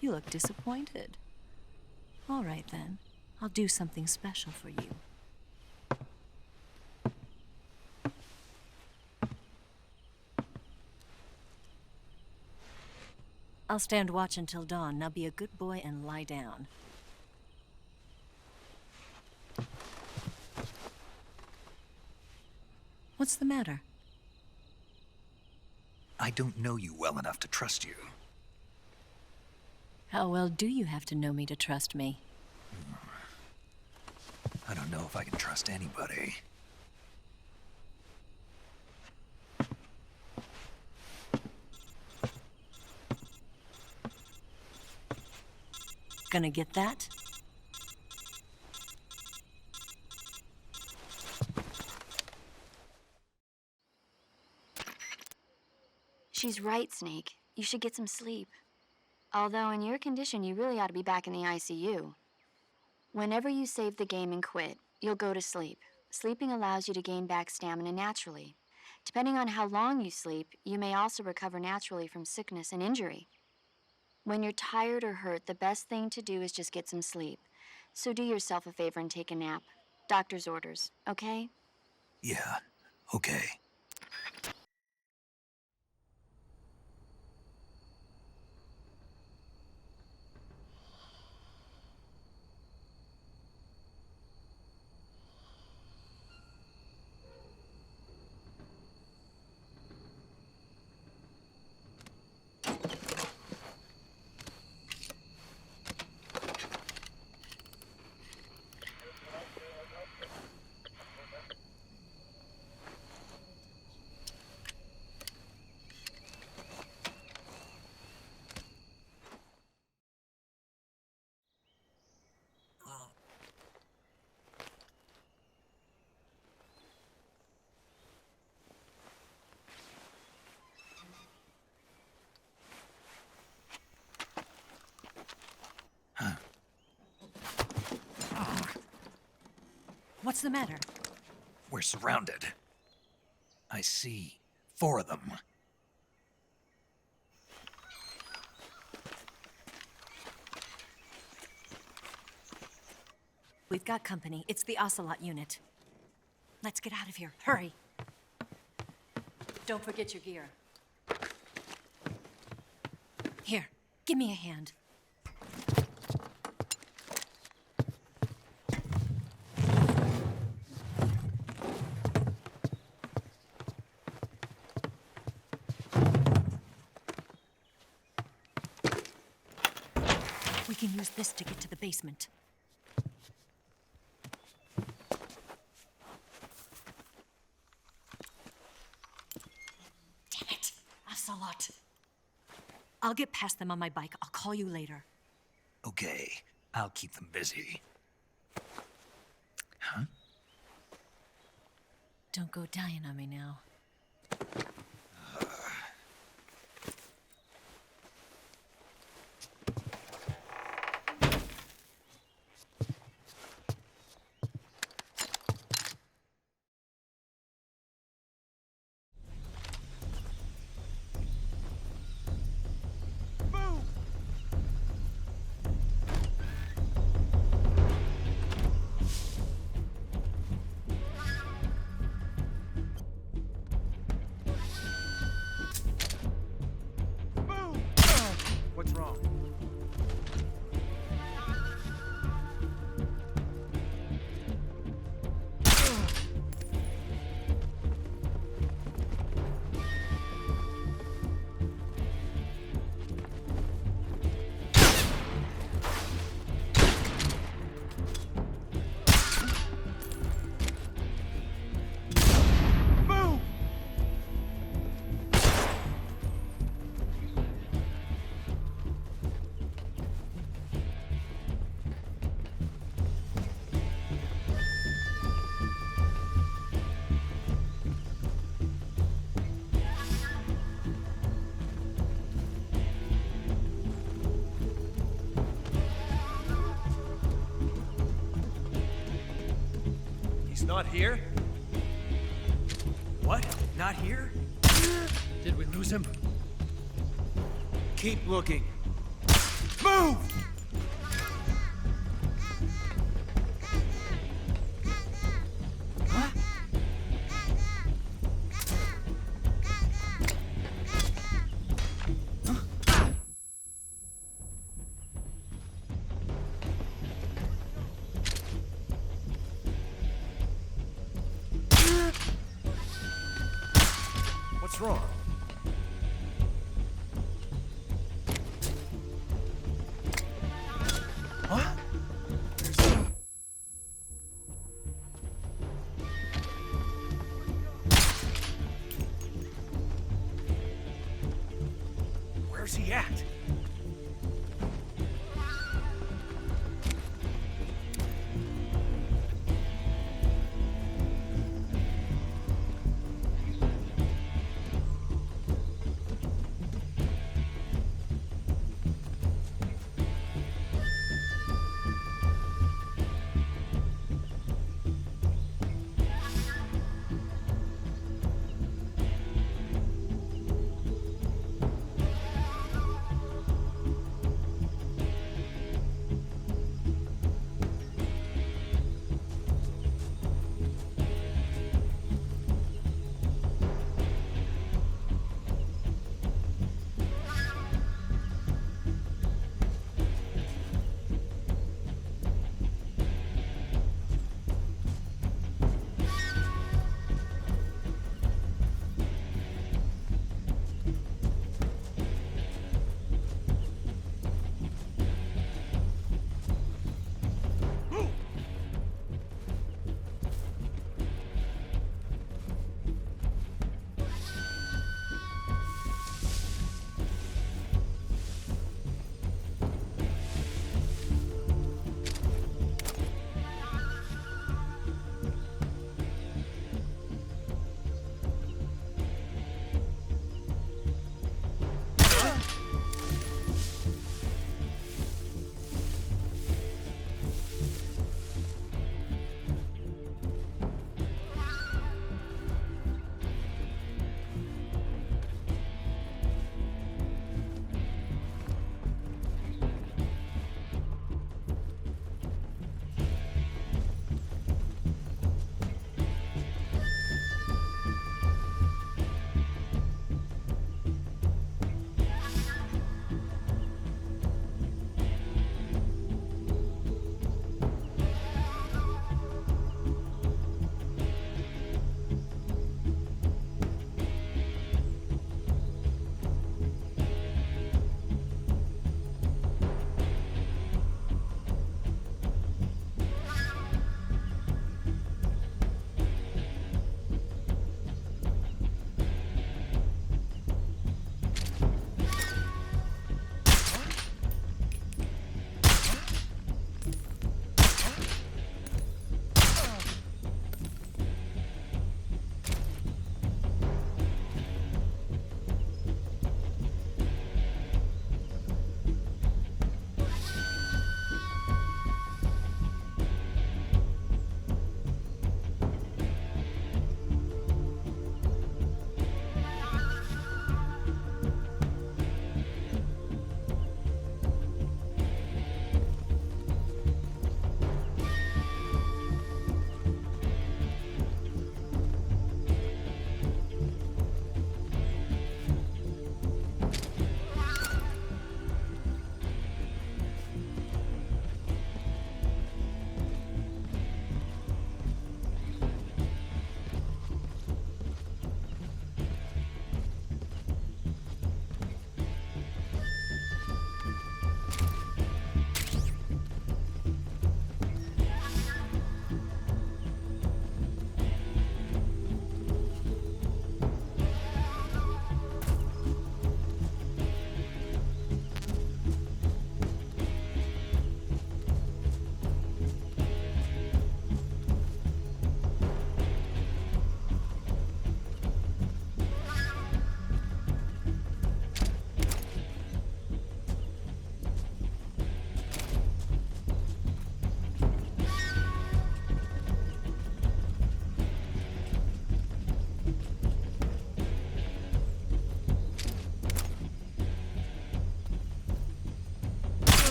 You look disappointed. All right, then. I'll do something special for you. I'll stand watch until dawn. Now be a good boy and lie down. What's the matter? I don't know you well enough to trust you. How well do you have to know me to trust me? I don't know if I can trust anybody. Gonna get that? She's right, Snake. You should get some sleep. Although in your condition, you really ought to be back in the ICU. Whenever you save the game and quit, you'll go to sleep. Sleeping allows you to gain back stamina naturally. Depending on how long you sleep, you may also recover naturally from sickness and injury. When you're tired or hurt, the best thing to do is just get some sleep. So do yourself a favor and take a nap. Doctor's orders, okay? Yeah, okay. What's the matter? We're surrounded. I see 4 of them. We've got company. It's the Ocelot unit. Let's get out of here. Hurry. Don't forget your gear. Here, give me a hand. We can use this to get to the basement. Damn it! Ocelot. I'll get past them on my bike. I'll call you later. Okay, I'll keep them busy. Huh? Don't go dying on me now. What's wrong? He's not here? What? Not here? Did we lose him? Keep looking. Move! Huh? wrong? What? Where's he at?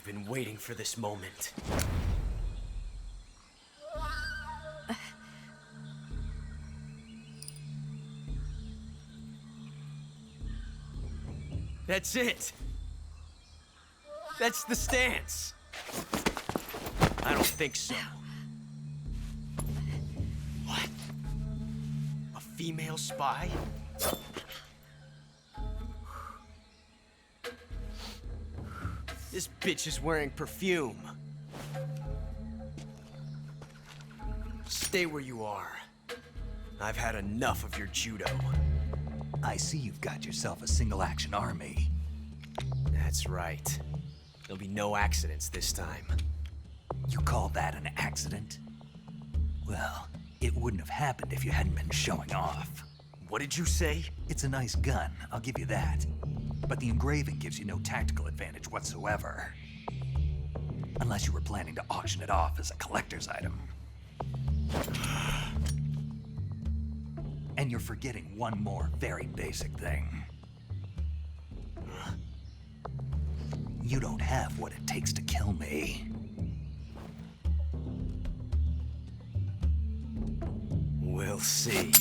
I've been waiting for this moment. That's it! That's the stance! I don't think so. What? A female spy? This bitch is wearing perfume. Stay where you are. I've had enough of your judo. I see you've got yourself a single-action army. That's right. There'll be no accidents this time. You call that an accident? Well, it wouldn't have happened if you hadn't been showing off. What did you say? It's a nice gun, I'll give you that. But the engraving gives you no tactical advantage whatsoever. Unless you were planning to auction it off as a collector's item. And you're forgetting one more very basic thing. You don't have what it takes to kill me. We'll see.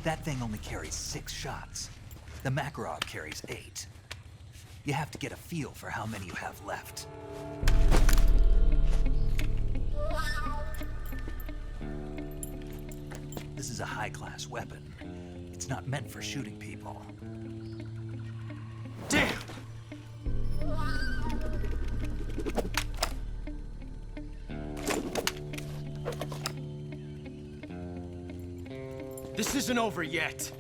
That thing only carries 6 shots. The Makarov carries 8. You have to get a feel for how many you have left. This is a high-class weapon. It's not meant for shooting people. Damn! This isn't over yet.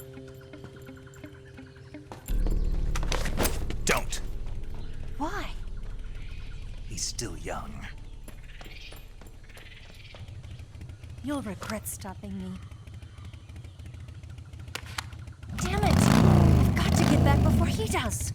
Don't. Why? He's still young. You'll regret stopping me. Damn it! I've got to get back before he does.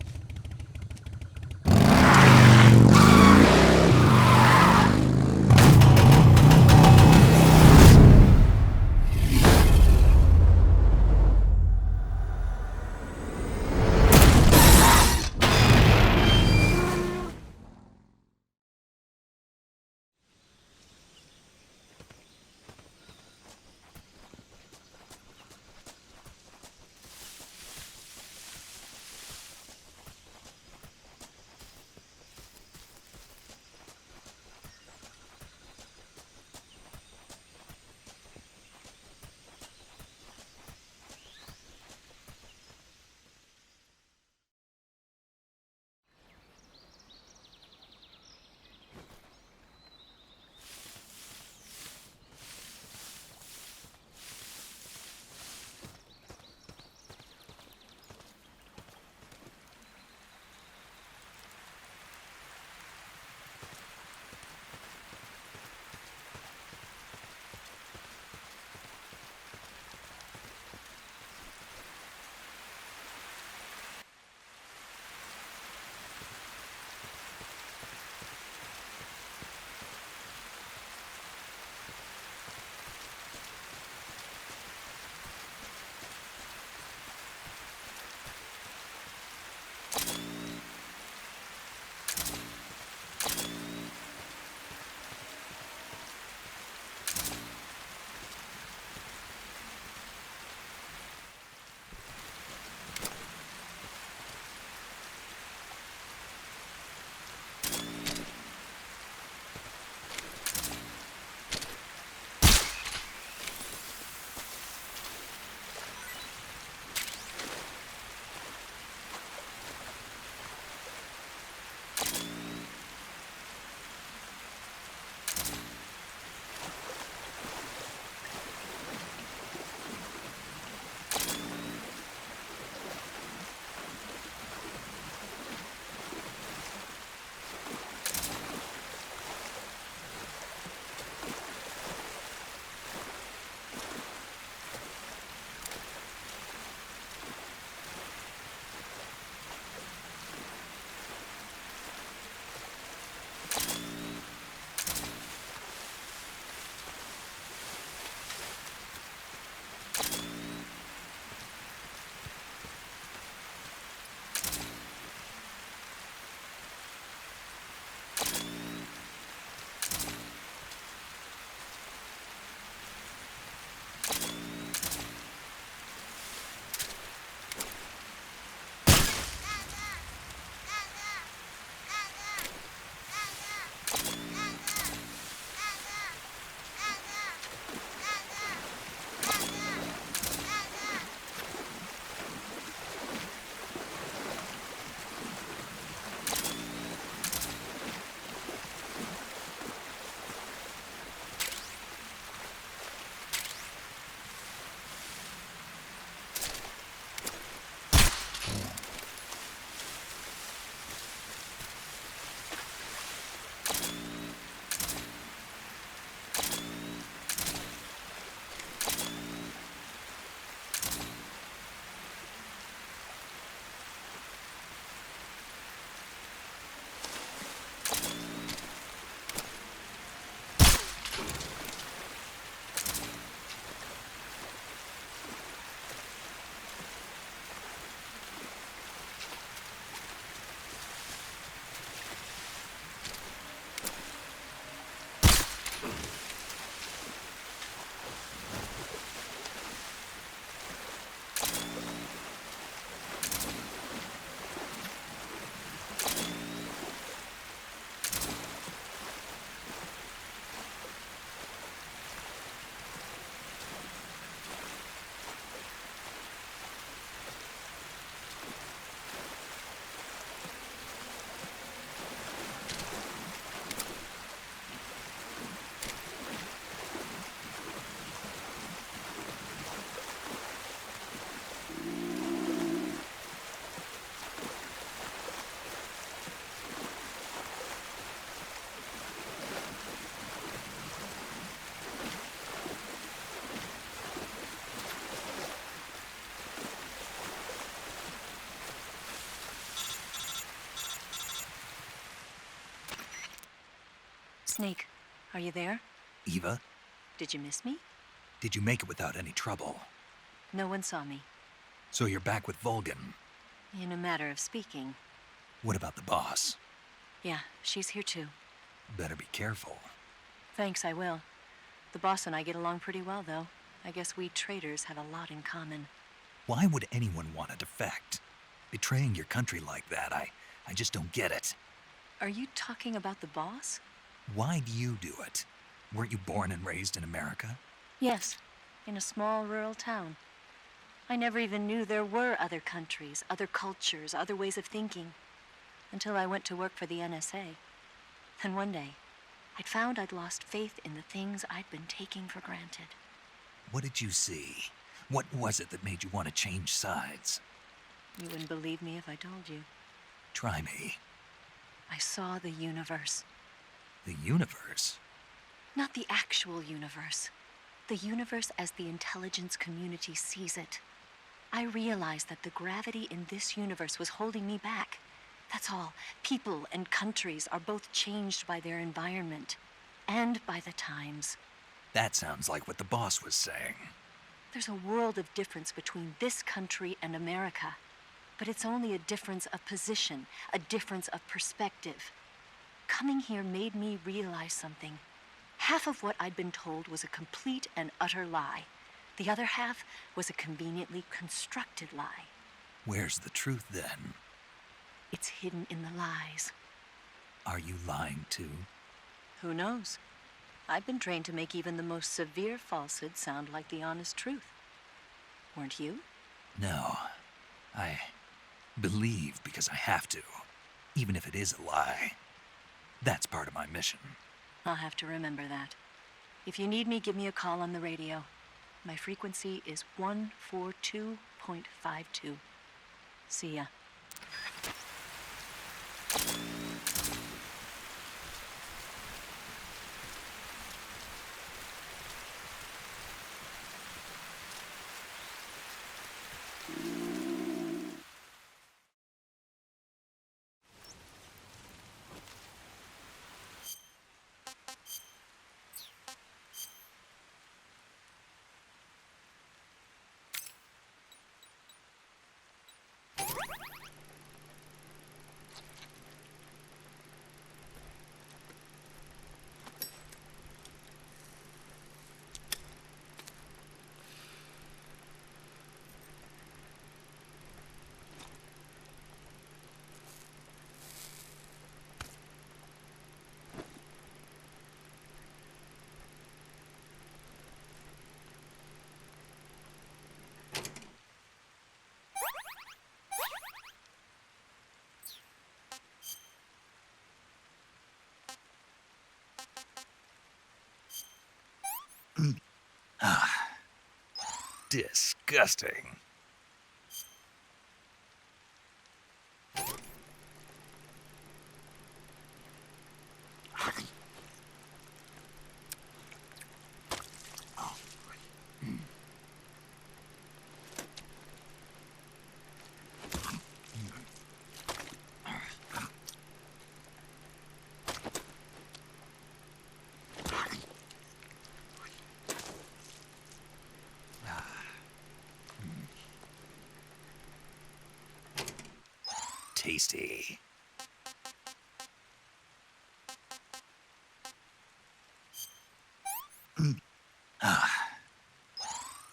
Snake, are you there? Eva, Did you miss me? did you make it without any trouble? No one saw me. So you're back with Volgan. In a matter of speaking. What about the boss? Yeah, she's here too. Better be careful. Thanks, I will. The boss and I get along pretty well, though. I guess we traitors have a lot in common. Why would anyone want to defect? Betraying your country like that, I just don't get it. Are you talking about the boss? Why do you do it? Weren't you born and raised in America? Yes, in a small rural town. I never even knew there were other countries, other cultures, other ways of thinking, until I went to work for the NSA. Then one day, I'd found I'd lost faith in the things I'd been taking for granted. What did you see? What was it that made you want to change sides? You wouldn't believe me if I told you. Try me. I saw the universe. The universe? Not the actual universe. The universe as the intelligence community sees it. I realized that the gravity in this universe was holding me back. That's all. People and countries are both changed by their environment and by the times. That sounds like what the boss was saying. There's a world of difference between this country and America. But it's only a difference of position, a difference of perspective. Coming here made me realize something. Half of what I'd been told was a complete and utter lie. The other half was a conveniently constructed lie. Where's the truth then? It's hidden in the lies. Are you lying too? Who knows? I've been trained to make even the most severe falsehood sound like the honest truth. Weren't you? No. I believe because I have to, even if it is a lie. That's part of my mission. I'll have to remember that. If you need me, give me a call on the radio. My frequency is 142.52. See ya. Disgusting. Tasty.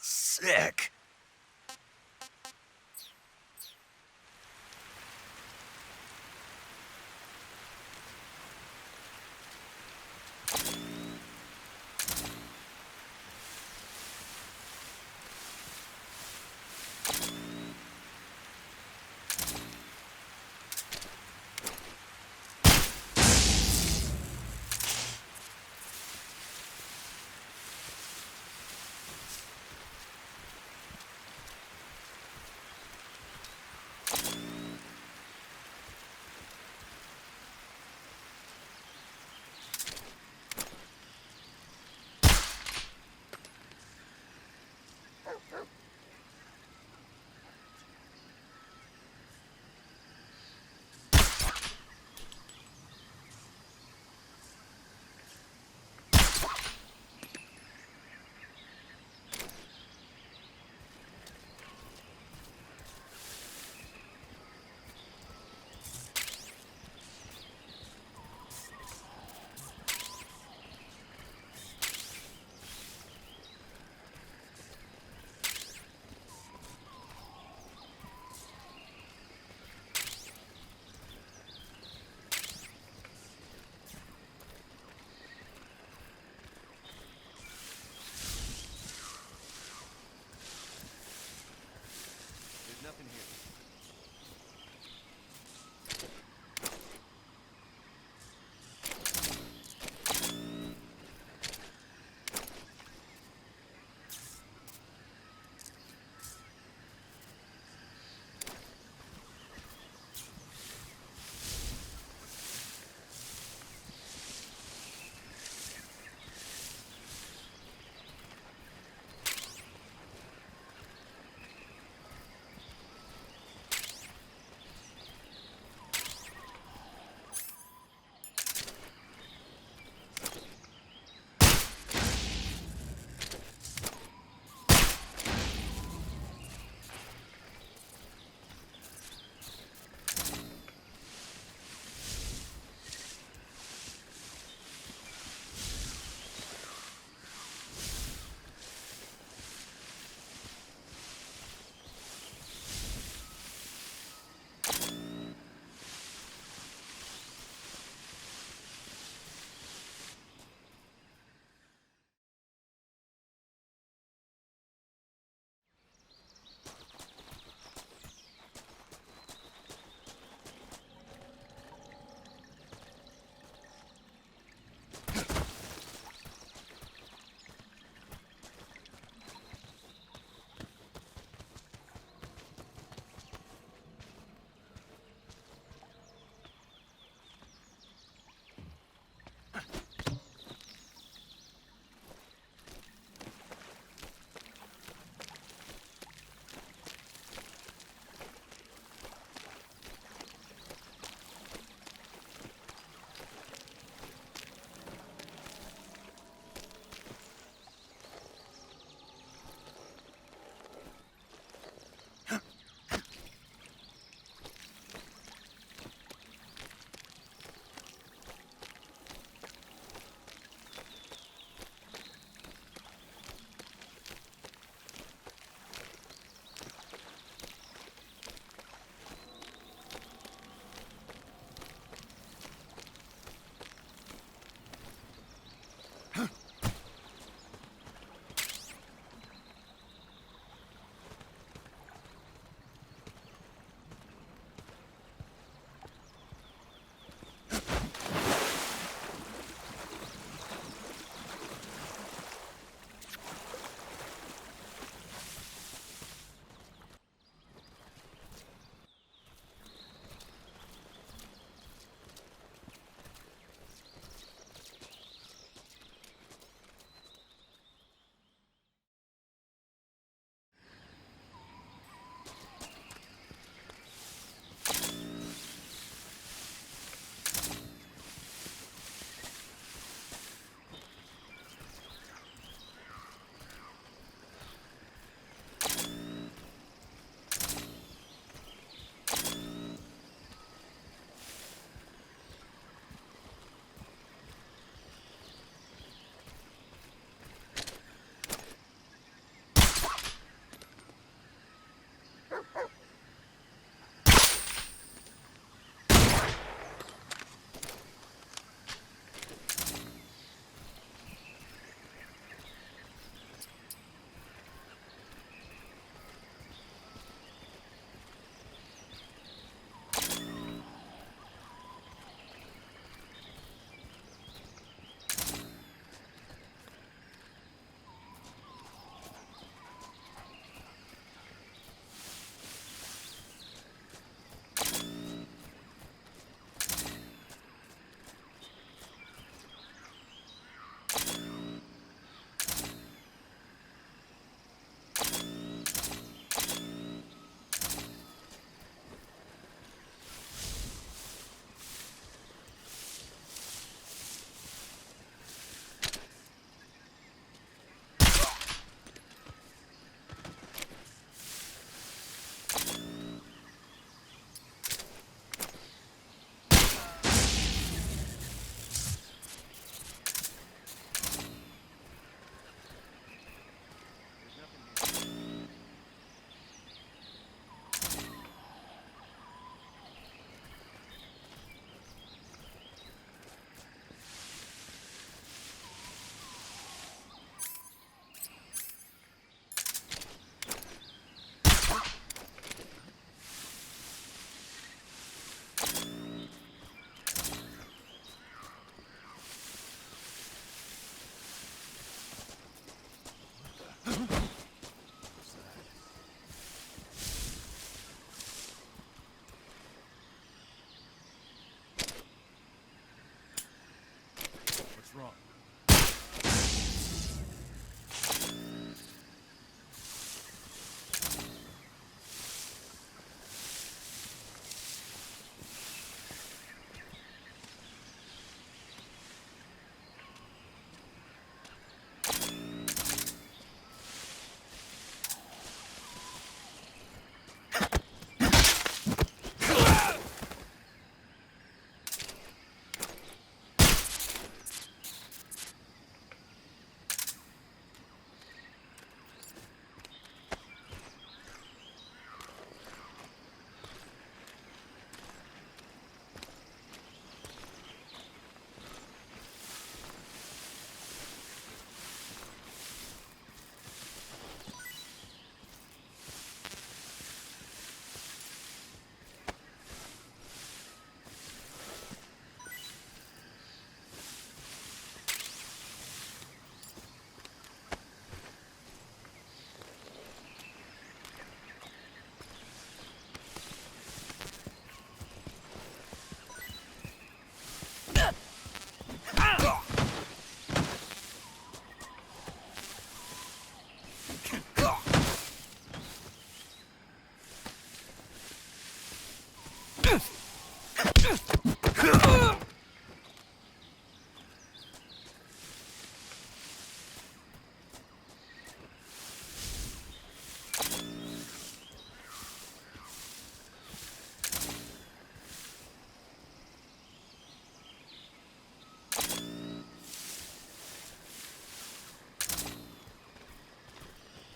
Sick.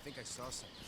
think I saw something.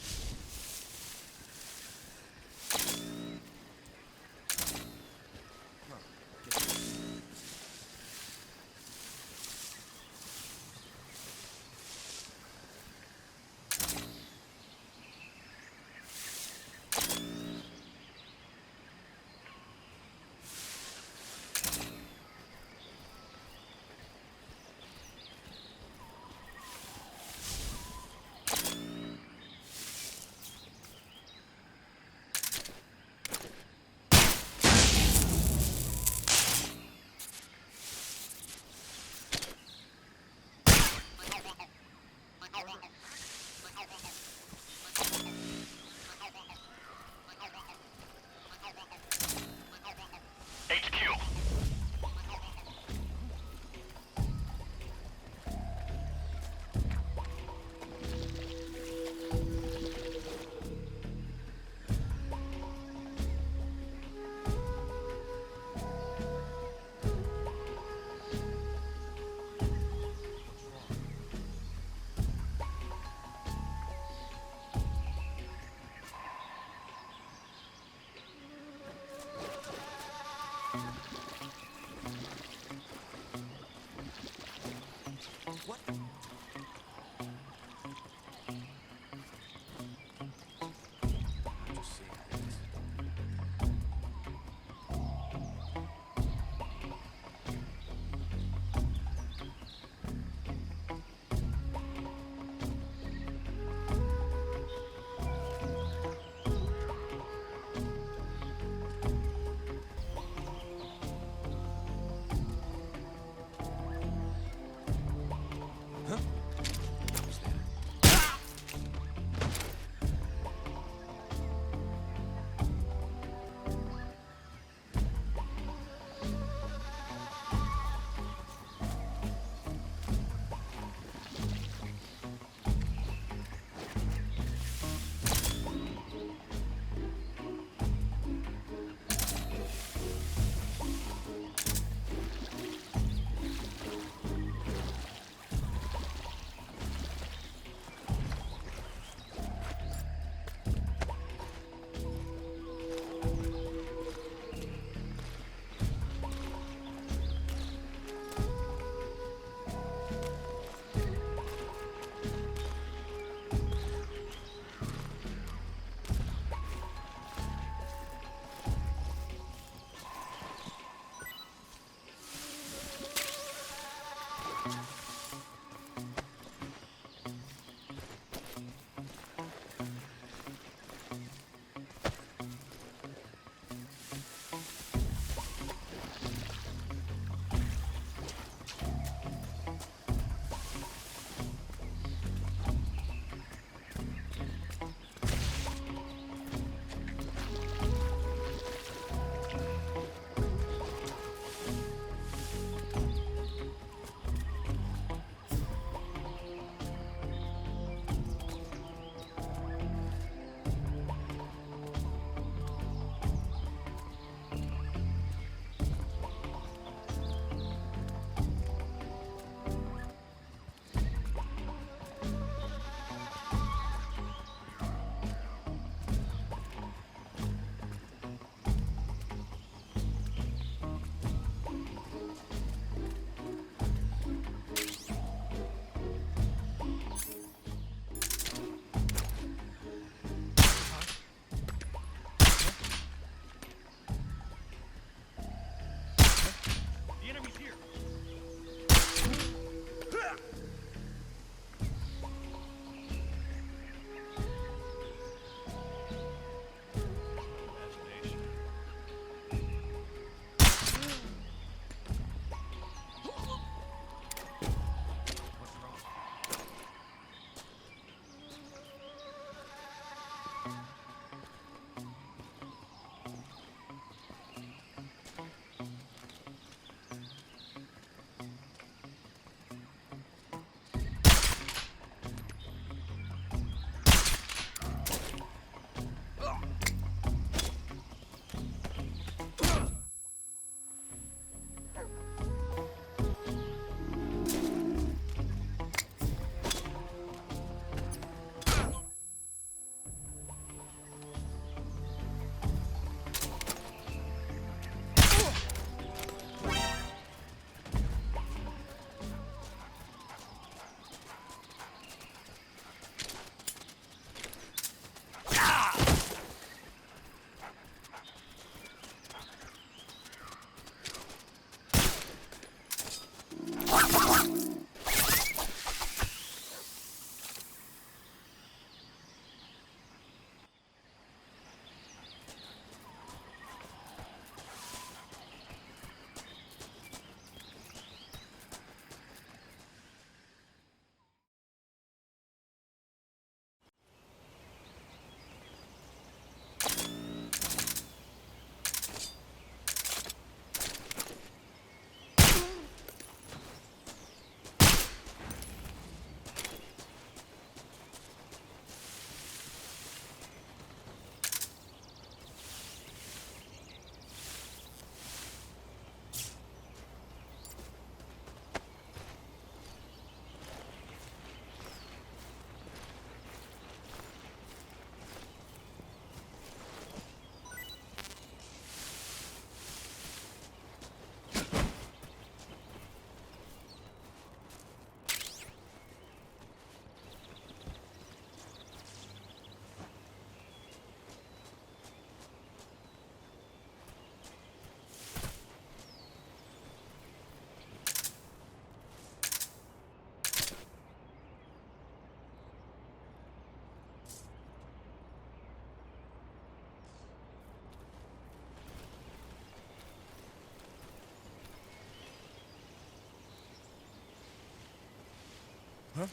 Huh?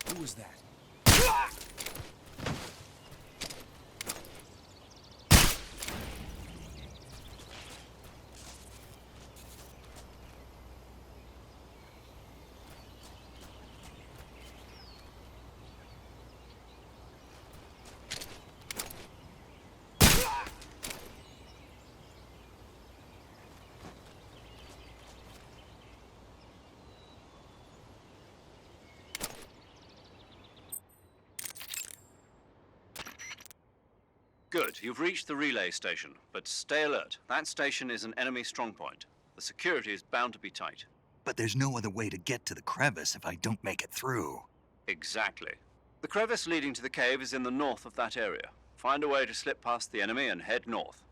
Who was that? Good. You've reached the relay station, but stay alert. That station is an enemy strongpoint. The security is bound to be tight. But there's no other way to get to the crevice if I don't make it through. Exactly. The crevice leading to the cave is in the north of that area. Find a way to slip past the enemy and head north.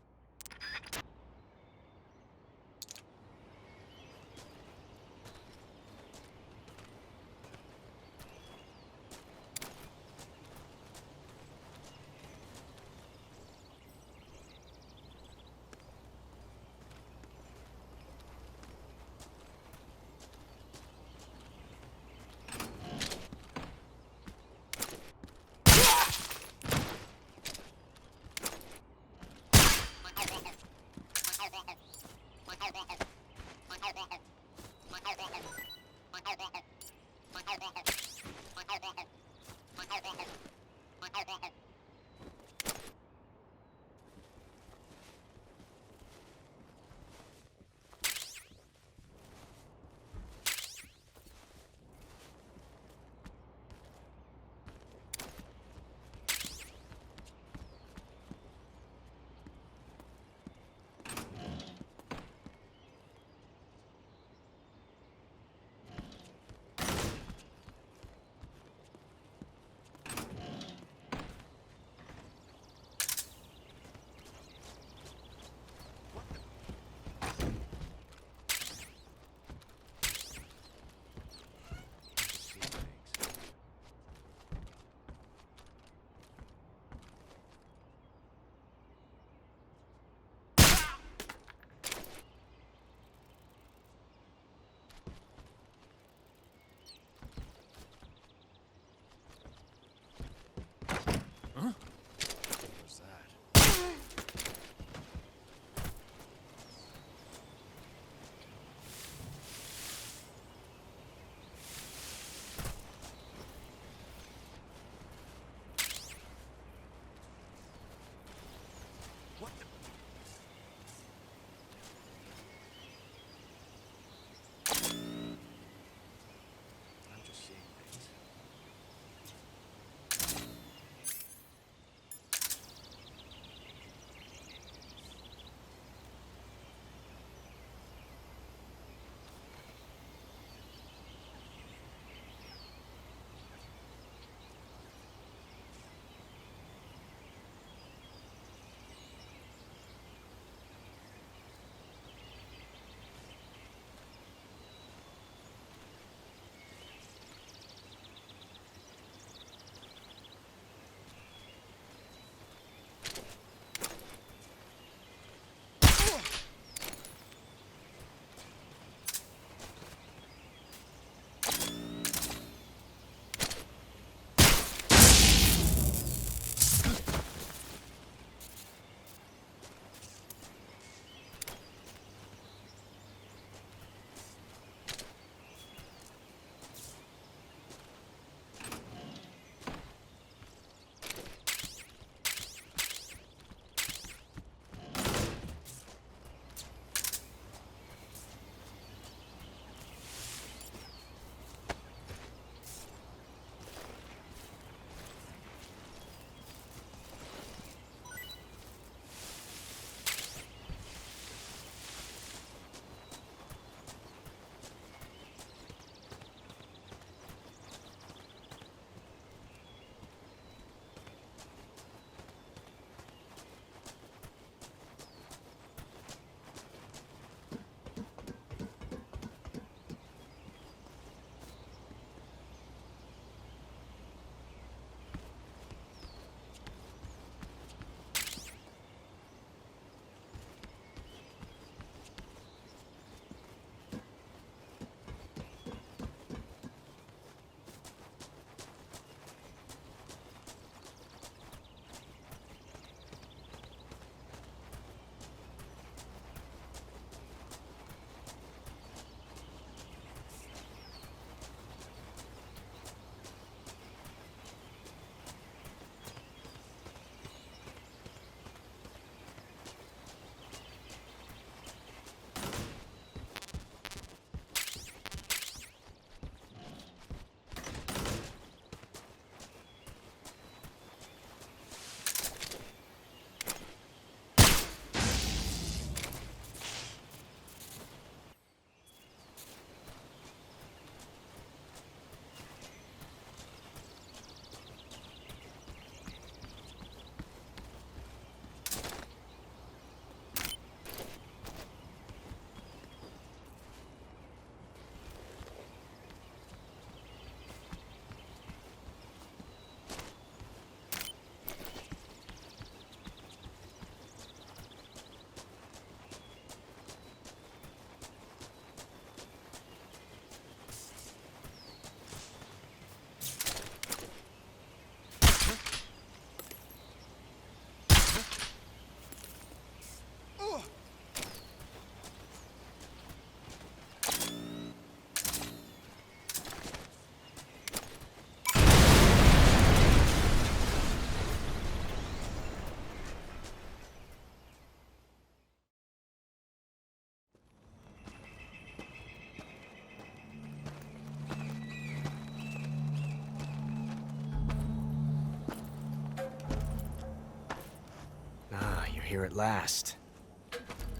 here at last.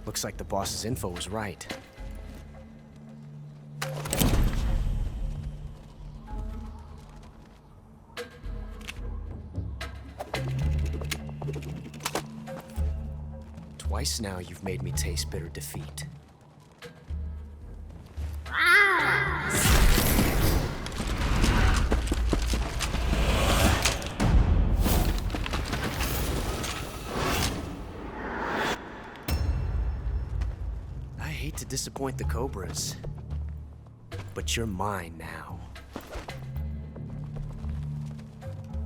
Looks like the boss's info was right. Twice now you've made me taste bitter defeat. I hate to disappoint the Cobras, but you're mine now.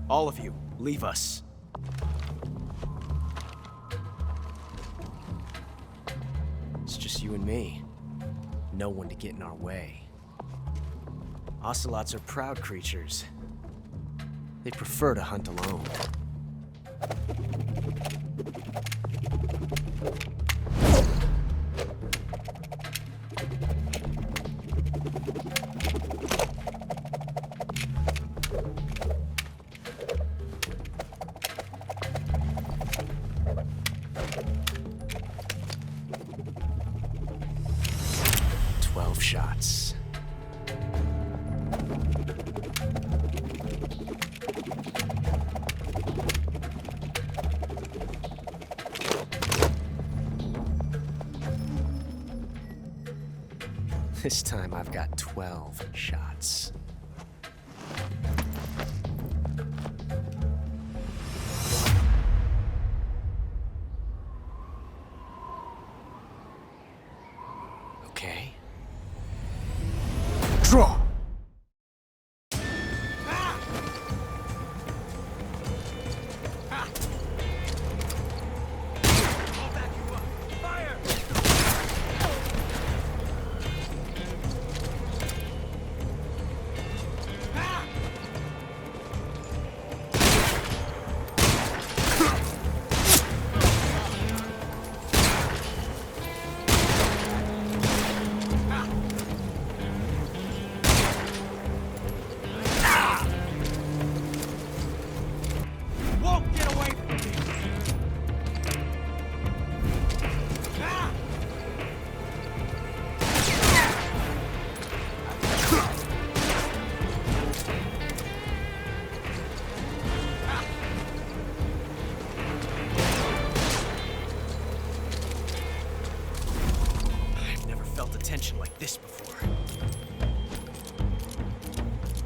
All of you, leave us. It's just you and me. No one to get in our way. Ocelots are proud creatures. They prefer to hunt alone. Shots. This time I've got 12 shots. Okay. Draw! Tension like this before.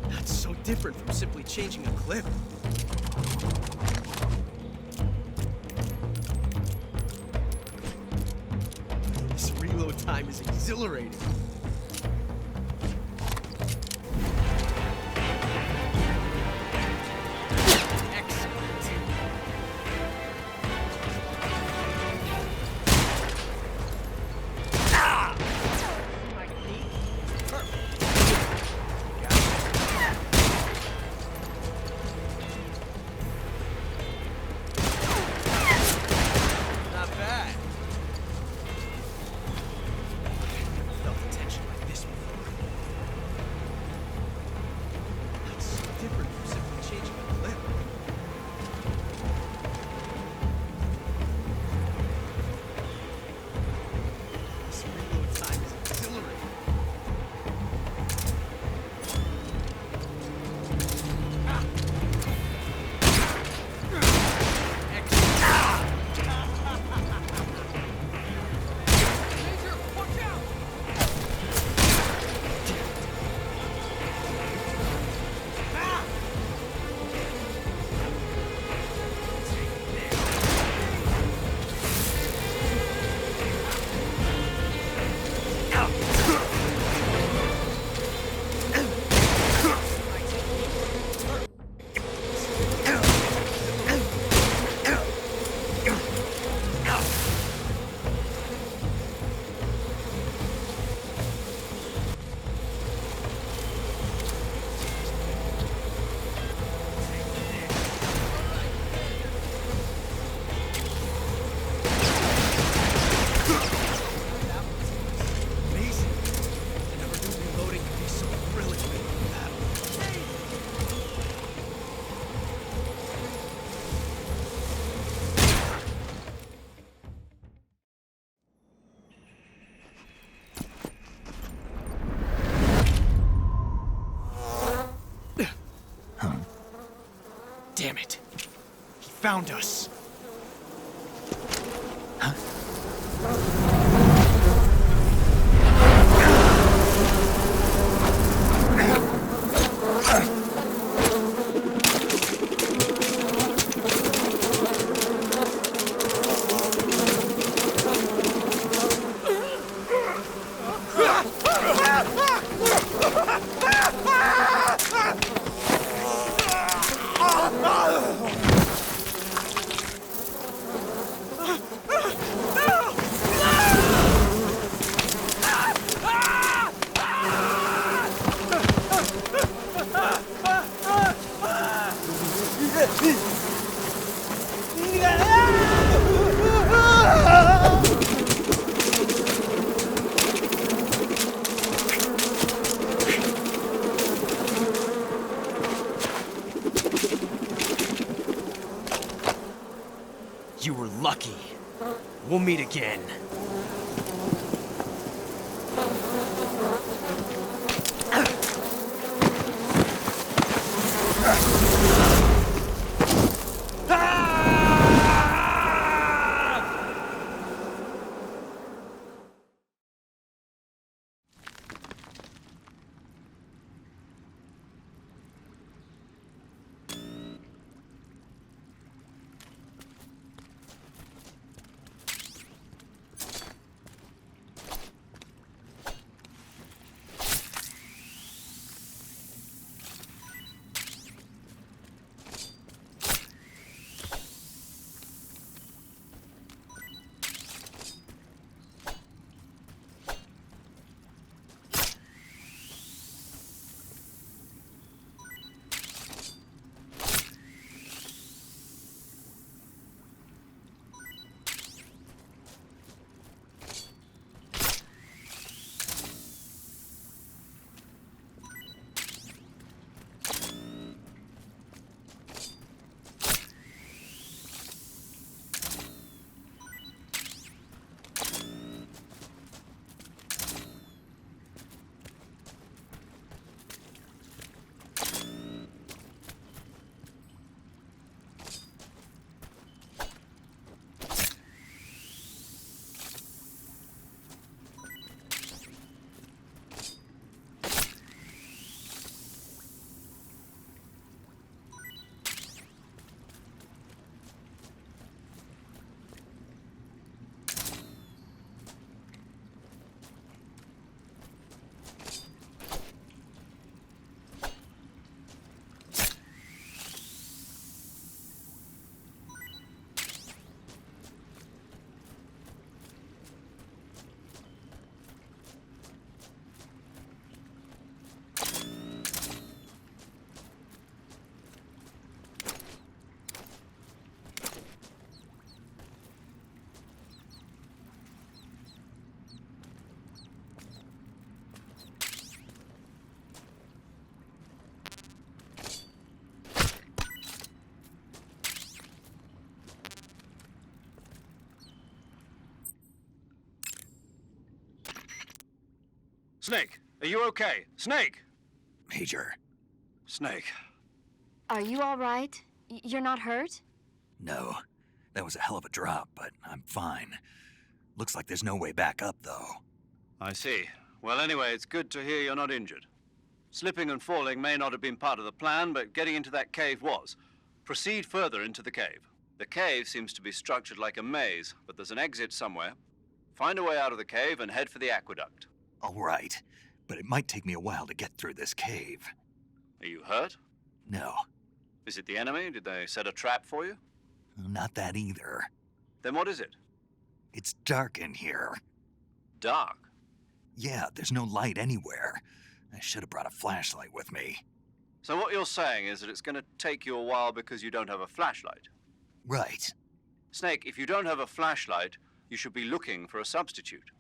That's so different from simply changing a clip. This reload time is exhilarating. Felt the found us. You were lucky. We'll meet again. Snake, are you okay? Snake! Major. Snake. Are you all right? You're not hurt? No. That was a hell of a drop, but I'm fine. Looks like there's no way back up, though. I see. Well, anyway, it's good to hear you're not injured. Slipping and falling may not have been part of the plan, but getting into that cave was. Proceed further into the cave. The cave seems to be structured like a maze, but there's an exit somewhere. Find a way out of the cave and head for the aqueduct. All right, but it might take me a while to get through this cave. Are you hurt? No. Is it the enemy? Did they set a trap for you? Not that either. Then what is it? It's dark in here. Dark? Yeah, there's no light anywhere. I should have brought a flashlight with me. So what you're saying is that it's going to take you a while because you don't have a flashlight? Right. Snake, if you don't have a flashlight, you should be looking for a substitute.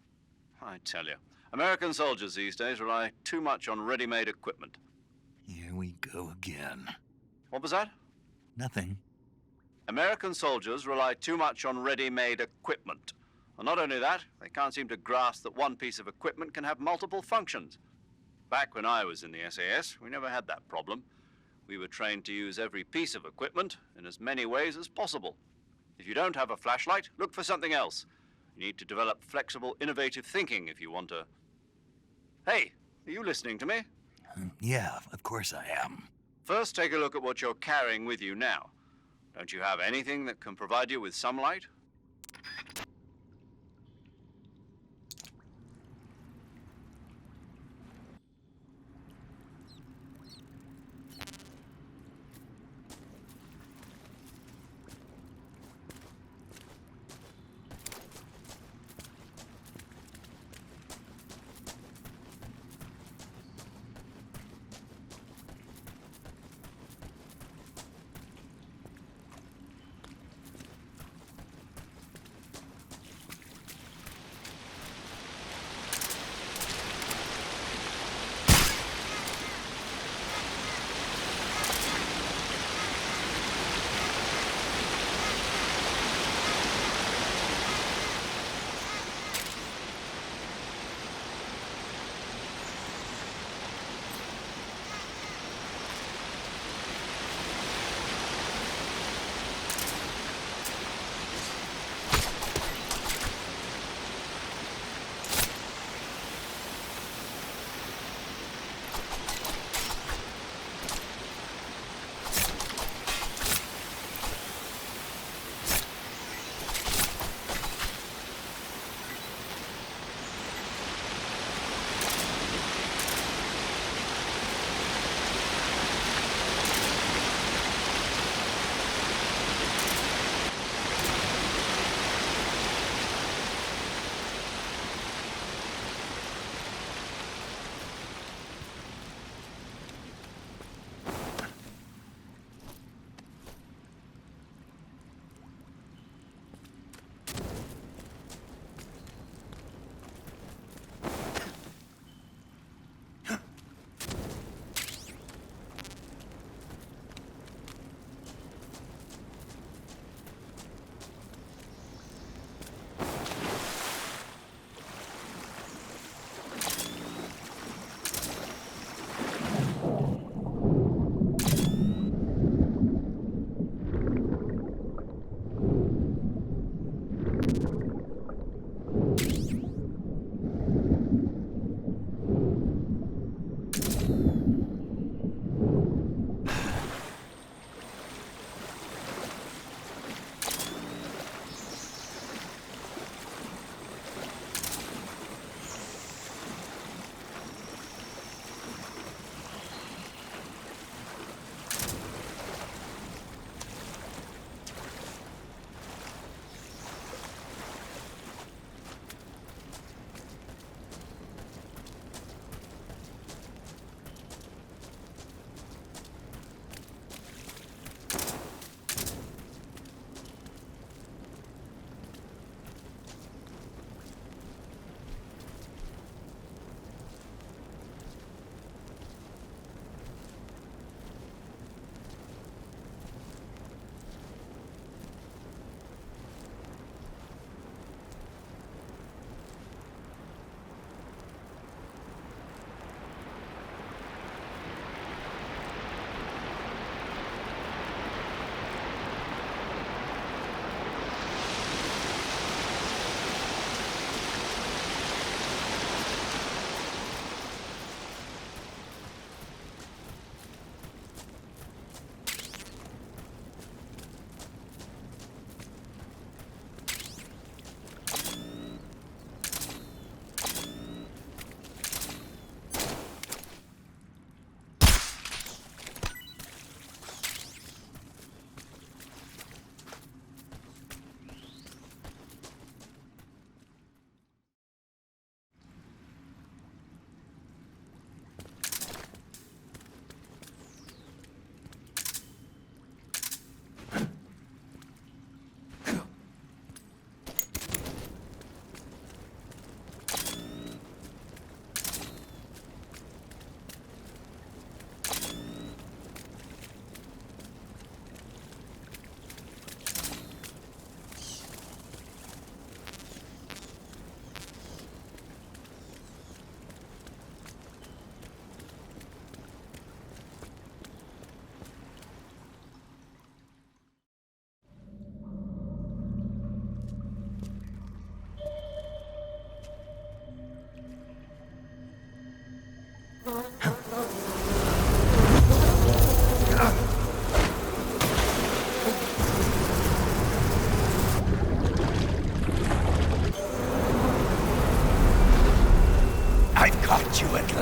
I tell you, American soldiers these days rely too much on ready-made equipment. Here we go again. What was that? Nothing. American soldiers rely too much on ready-made equipment. And not only that, they can't seem to grasp that one piece of equipment can have multiple functions. Back when I was in the SAS, we never had that problem. We We were trained to use every piece of equipment in as many ways as possible. If you don't have a flashlight, look for something else. You need to develop flexible, innovative thinking if you want to... Hey, are you listening to me? Yeah, of course I am. First, take a look at what you're carrying with you now. Don't you have anything that can provide you with some light?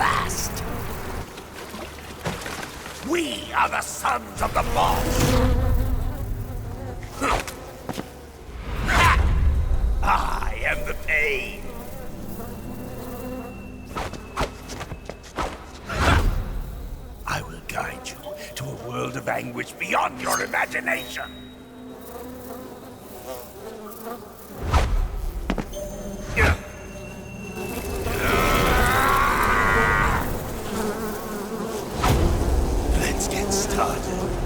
last. We are the sons of the boss. I am the pain. I will guide you to a world of anguish beyond your imagination. Let's get started.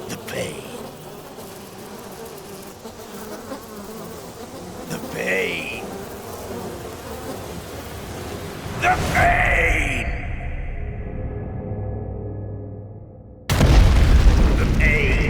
The pain. The pain. The pain. The pain.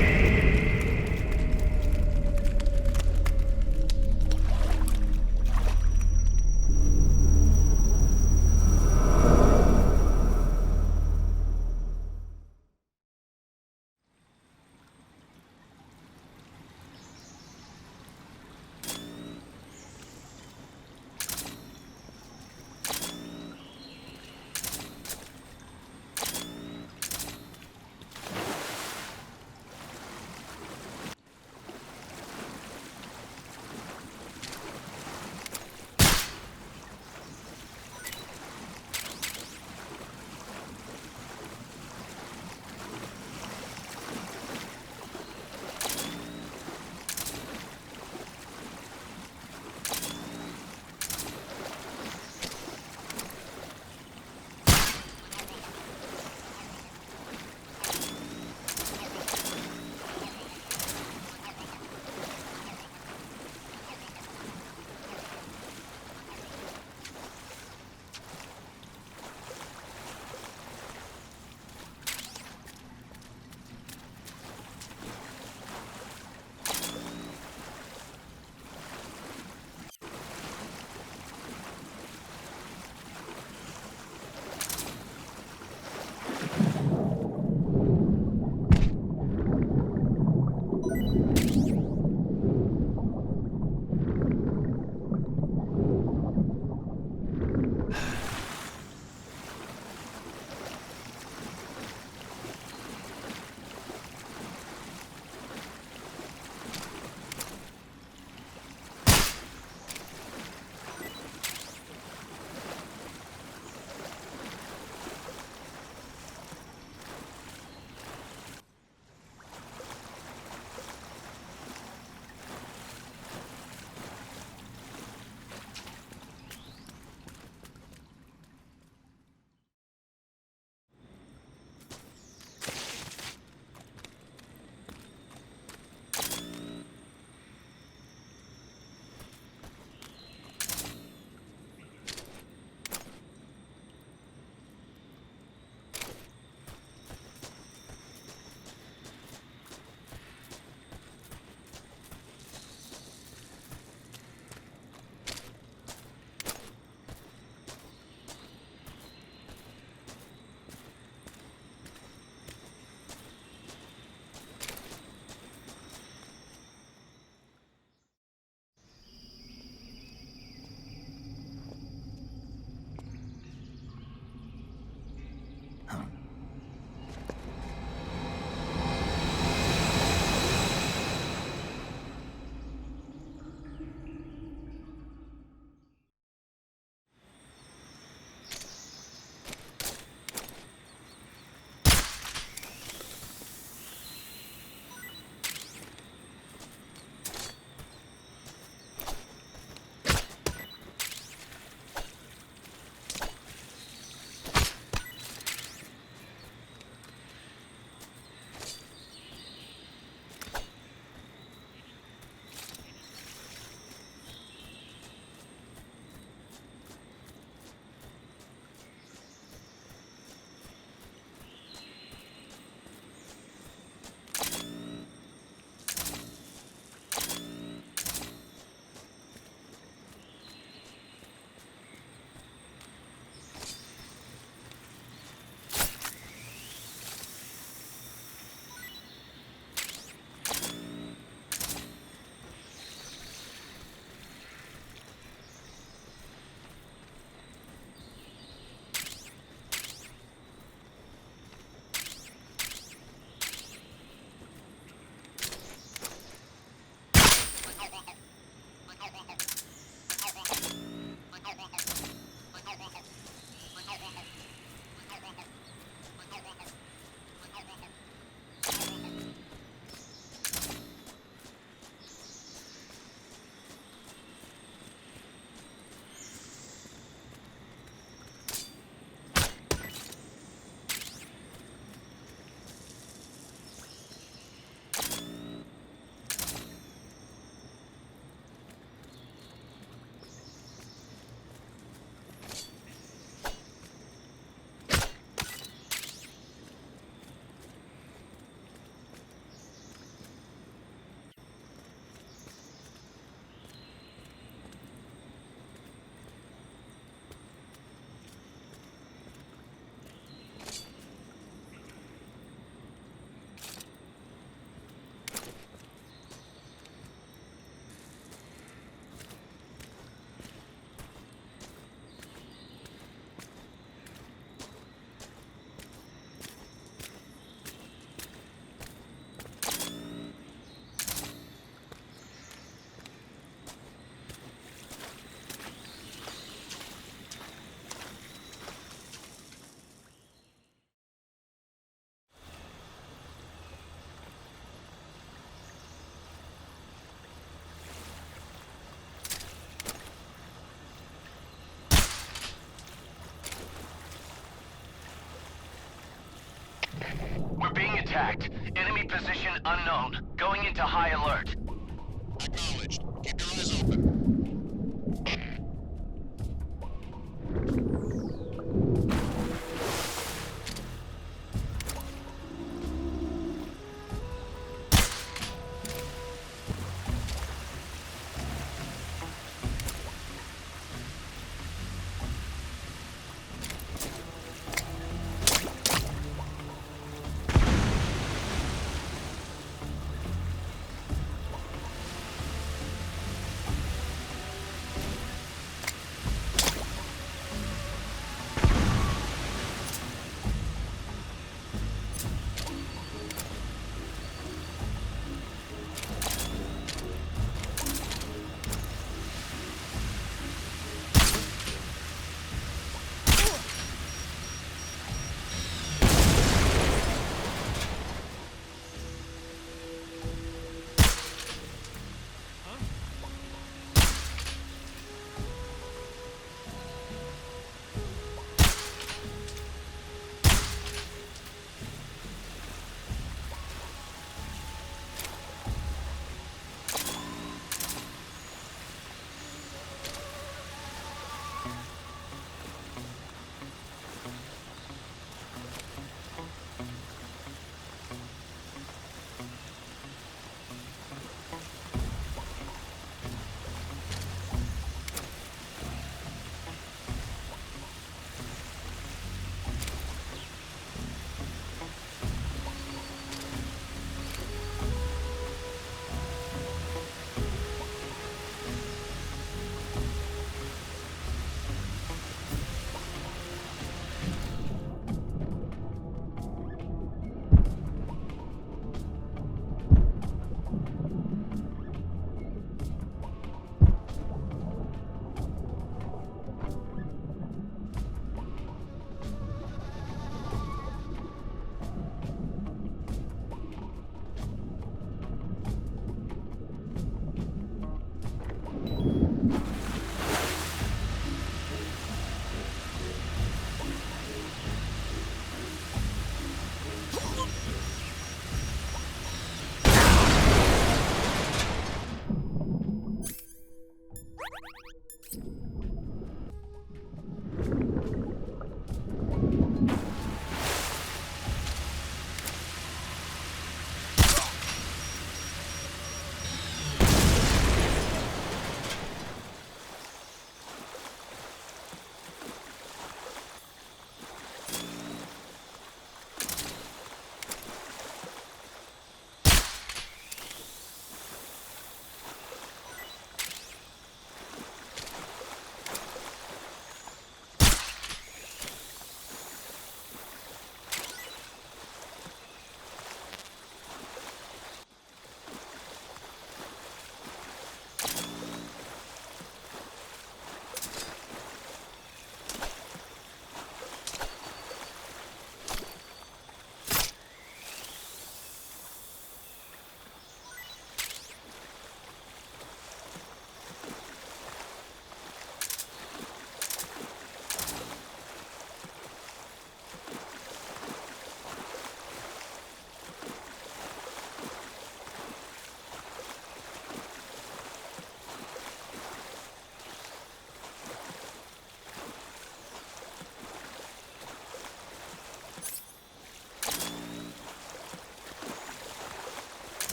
We're being attacked. Enemy position unknown. Going into high alert. Acknowledged. Keep your eyes open.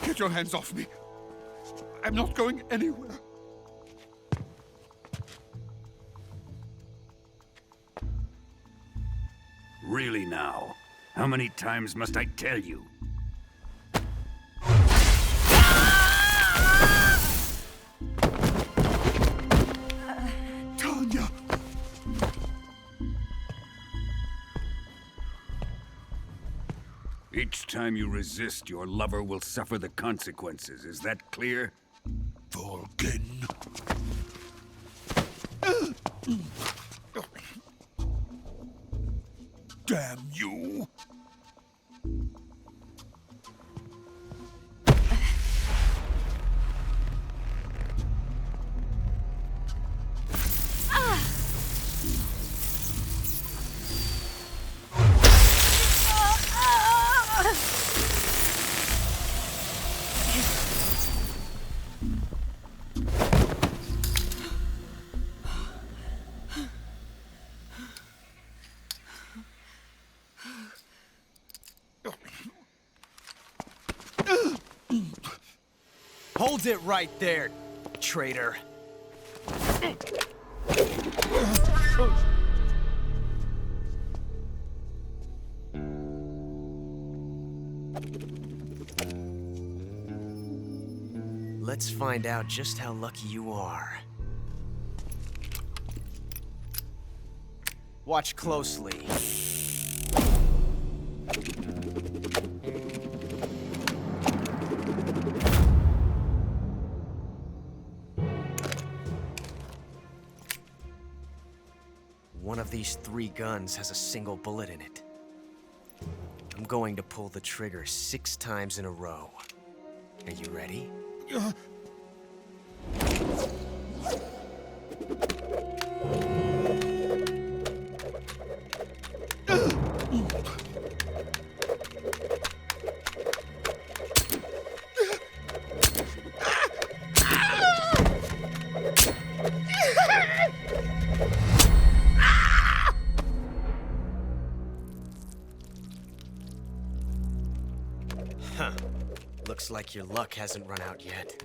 Get your hands off me. I'm not going anywhere. Really now? How many times must I tell you? Each time you resist, your lover will suffer the consequences. Is that clear? Volgin. Damn you! Hold it right there, traitor. Let's find out just how lucky you are. Watch closely. One of these 3 guns has a single bullet in it. I'm going to pull the trigger 6 times in a row. Are you ready? Huh. Looks like your luck hasn't run out yet.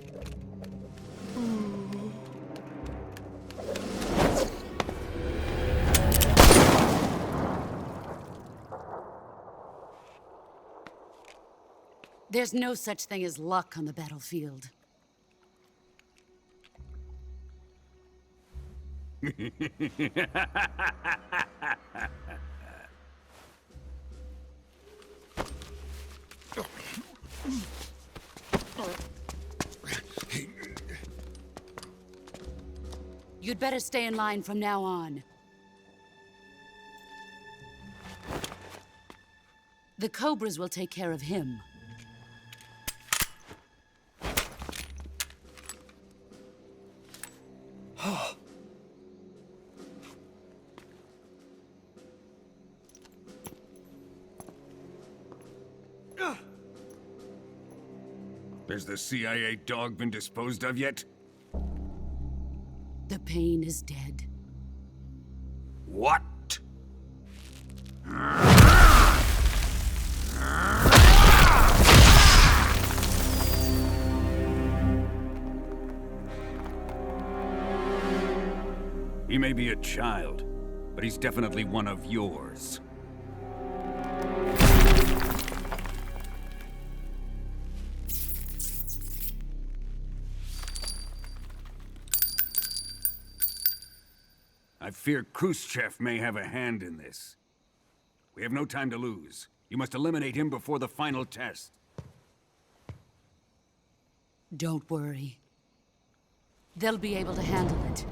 There's no such thing as luck on the battlefield. You'd better stay in line from now on. The Cobras will take care of him. Has the CIA dog been disposed of yet? The pain is dead. What? He may be a child, but he's definitely one of yours. I fear Khrushchev may have a hand in this. We have no time to lose. You must eliminate him before the final test. Don't worry. They'll be able to handle it.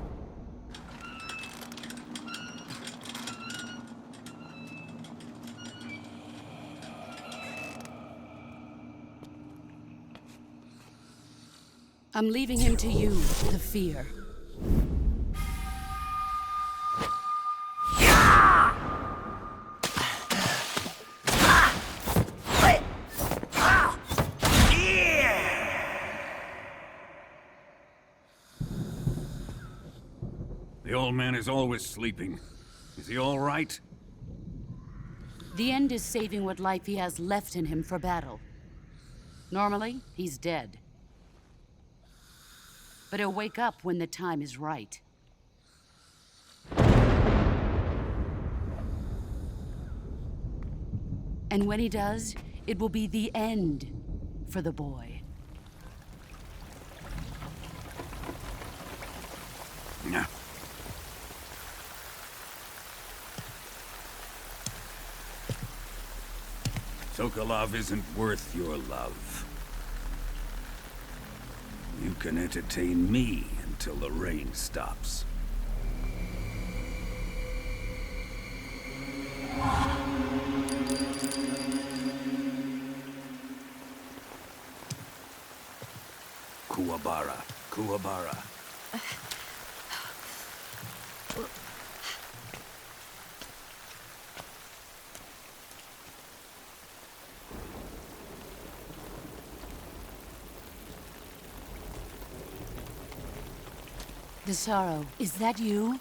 I'm leaving him to you, the fear. The old man is always sleeping. Is he all right? The end is saving what life he has left in him for battle. Normally, he's dead. But he'll wake up when the time is right. And when he does, it will be the end for the boy. No. Sokolov isn't worth your love. You can entertain me until the rain stops. Kuwabara, Kuwabara. Desaro, is that you?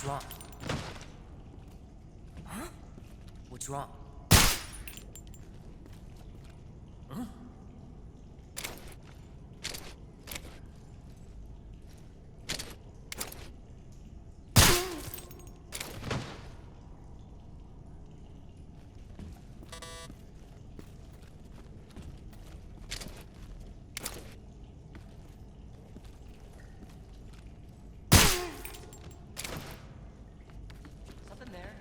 wrong? Huh? What's wrong? Huh? Something there.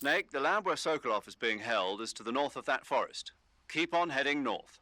Snake, the lab where Sokolov is being held is to the north of that forest. Keep on heading north.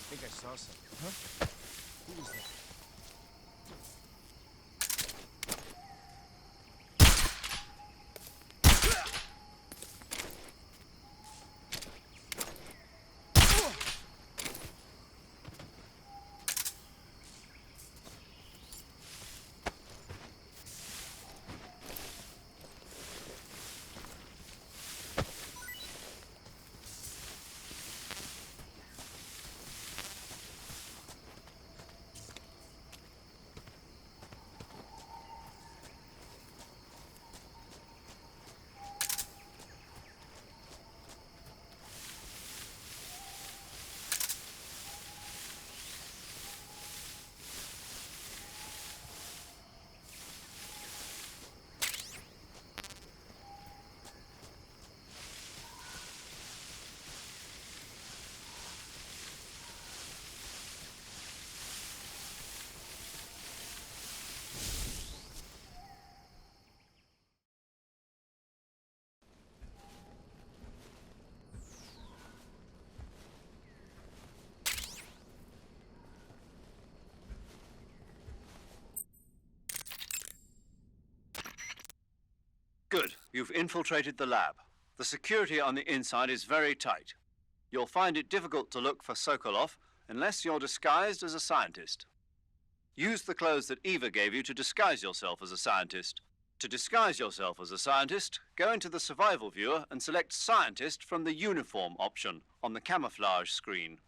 I think I saw something. Huh? Who was that? You've infiltrated the lab. The security on the inside is very tight. You'll find it difficult to look for Sokolov unless you're disguised as a scientist. Use the clothes that Eva gave you to disguise yourself as a scientist. To disguise yourself as a scientist, go into the survival viewer and select Scientist from the uniform option on the camouflage screen.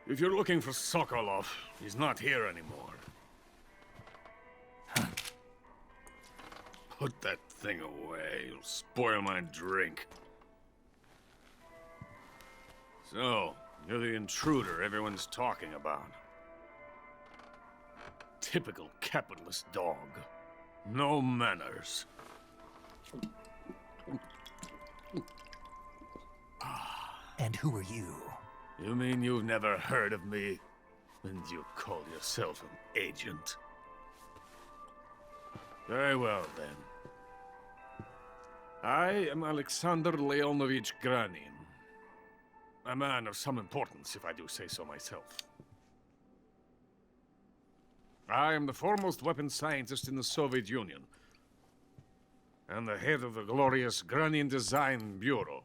If you're looking for Sokolov, he's not here anymore. Put that thing away. You'll spoil my drink. So, you're the intruder everyone's talking about. Typical capitalist dog. No manners. And who are you? You mean you've never heard of me? And you call yourself an agent? Very well, then. I am Alexander Leonovich Granin. A man of some importance, if I do say so myself. I am the foremost weapons scientist in the Soviet Union, and the head of the glorious Granin Design Bureau.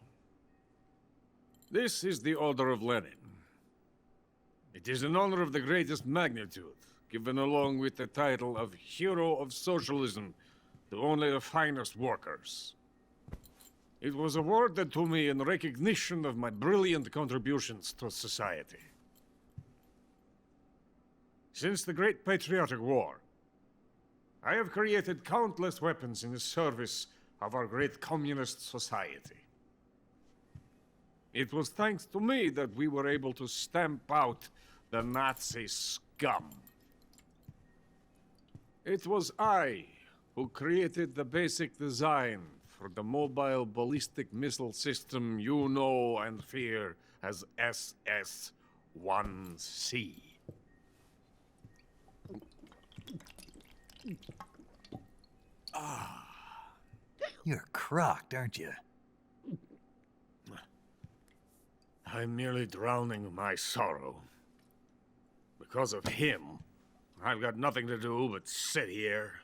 This is the Order of Lenin. It is an honor of the greatest magnitude, given along with the title of Hero of Socialism to only the finest workers. It was awarded to me in recognition of my brilliant contributions to society. Since the Great Patriotic War, I have created countless weapons in the service of our great communist society. It was thanks to me that we were able to stamp out the Nazi scum. It was I who created the basic design for the mobile ballistic missile system you know and fear as SS-1C. You're crocked, aren't you? I'm merely drowning my sorrow. Because of him, I've got nothing to do but sit here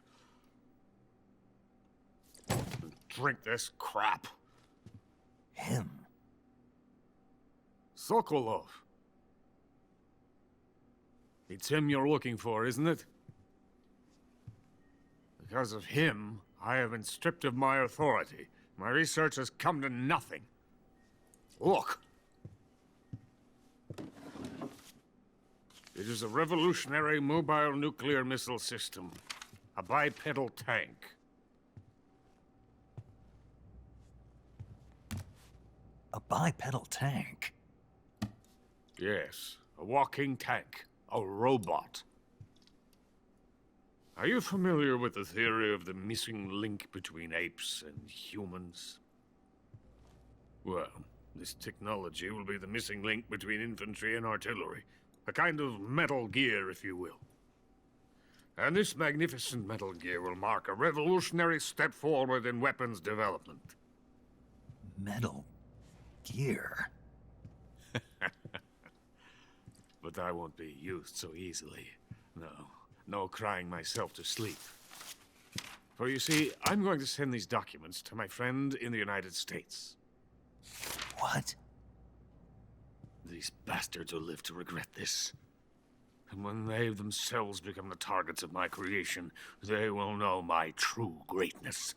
and drink this crap. Him? Sokolov. It's him you're looking for, isn't it? Because of him, I have been stripped of my authority. My research has come to nothing. Look. It is a revolutionary mobile nuclear missile system. A bipedal tank. A bipedal tank? Yes, a walking tank. A robot. Are you familiar with the theory of the missing link between apes and humans? Well, this technology will be the missing link between infantry and artillery. A kind of Metal Gear, if you will. And this magnificent Metal Gear will mark a revolutionary step forward in weapons development. Metal Gear? But I won't be used so easily. No crying myself to sleep. For you see, I'm going to send these documents to my friend in the United States. What? These bastards will live to regret this. And when they themselves become the targets of my creation, they will know my true greatness.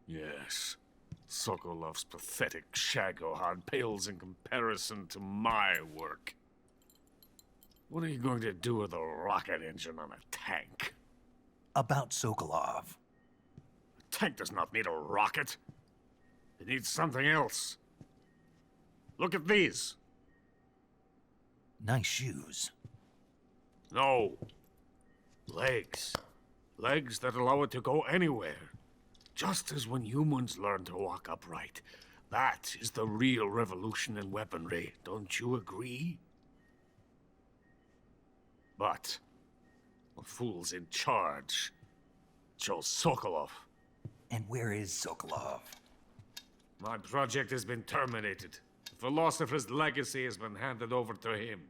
Yes, Sokolov's pathetic shagohod pales in comparison to my work. What are you going to do with a rocket engine on a tank? About Sokolov. A tank does not need a rocket. It needs something else. Look at these. Nice shoes. No. Legs. Legs that allow it to go anywhere. Just as when humans learn to walk upright. That is the real revolution in weaponry. Don't you agree? But the fool's in charge. Chose Sokolov. And where is Sokolov? My project has been terminated. The philosopher's legacy has been handed over to him.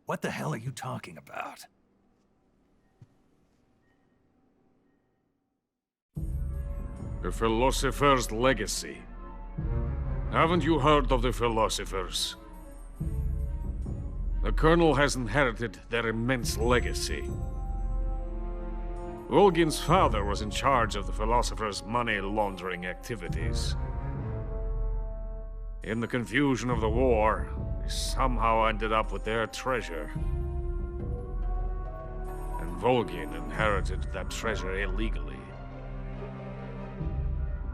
What the hell are you talking about? The philosopher's legacy. Haven't you heard of the philosophers? The Colonel has inherited their immense legacy. Volgin's father was in charge of the philosophers' money laundering activities. In the confusion of the war, we somehow ended up with their treasure. And Volgin inherited that treasure illegally.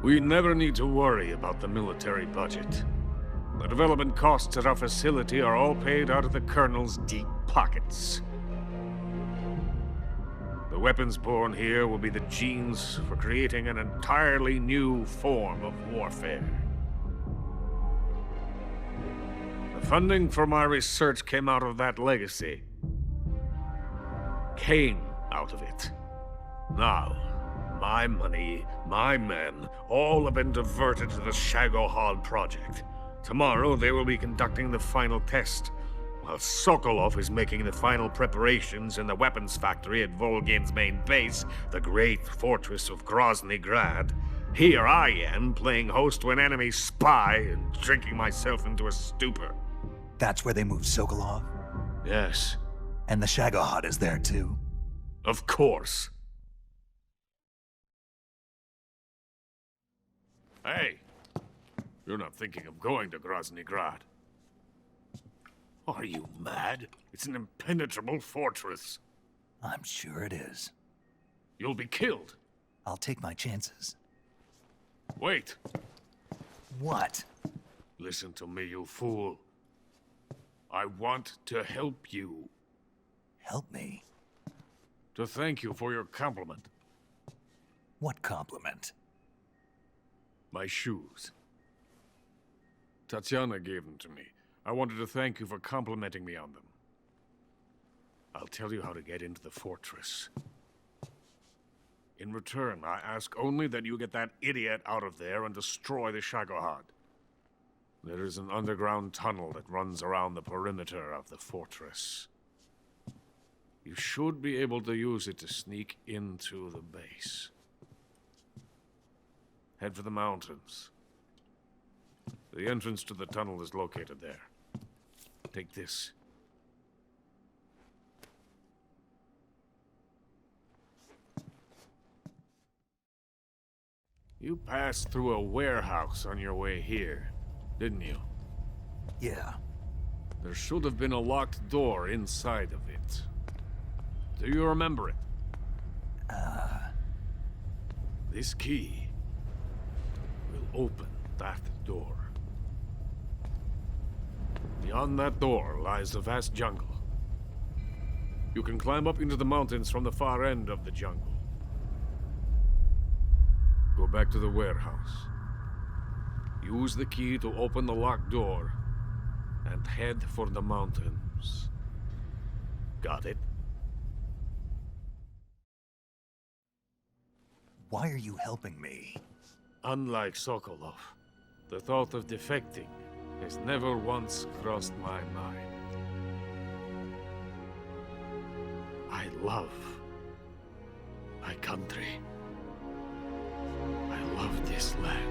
We never need to worry about the military budget. The development costs at our facility are all paid out of the Colonel's deep pockets. The weapons born here will be the genes for creating an entirely new form of warfare. The funding for my research came out of that legacy. Came out of it. Now, my money, my men, all have been diverted to the Shagohod project. Tomorrow, they will be conducting the final test, while Sokolov is making the final preparations in the weapons factory at Volgin's main base, the great fortress of Grozny Grad. Here I am, playing host to an enemy spy and drinking myself into a stupor. That's where they moved Sokolov? Yes. And the Shagohod is there too? Of course. Hey, you're not thinking of going to Grozny Grad. Are you mad? It's an impenetrable fortress. I'm sure it is. You'll be killed. I'll take my chances. Wait. What? Listen to me, you fool. I want to help you. Help me? To thank you for your compliment. What compliment? My shoes. Tatiana gave them to me. I wanted to thank you for complimenting me on them. I'll tell you how to get into the fortress. In return, I ask only that you get that idiot out of there and destroy the Shagohod. There is an underground tunnel that runs around the perimeter of the fortress. You should be able to use it to sneak into the base. Head for the mountains. The entrance to the tunnel is located there. Take this. You passed through a warehouse on your way here, didn't you? Yeah. There should have been a locked door inside of it. Do you remember it? This key will open that door. Beyond that door lies a vast jungle. You can climb up into the mountains from the far end of the jungle. Go back to the warehouse. Use the key to open the locked door, and head for the mountains. Got it? Why are you helping me? Unlike Sokolov, the thought of defecting has never once crossed my mind. I love my country. I love this land.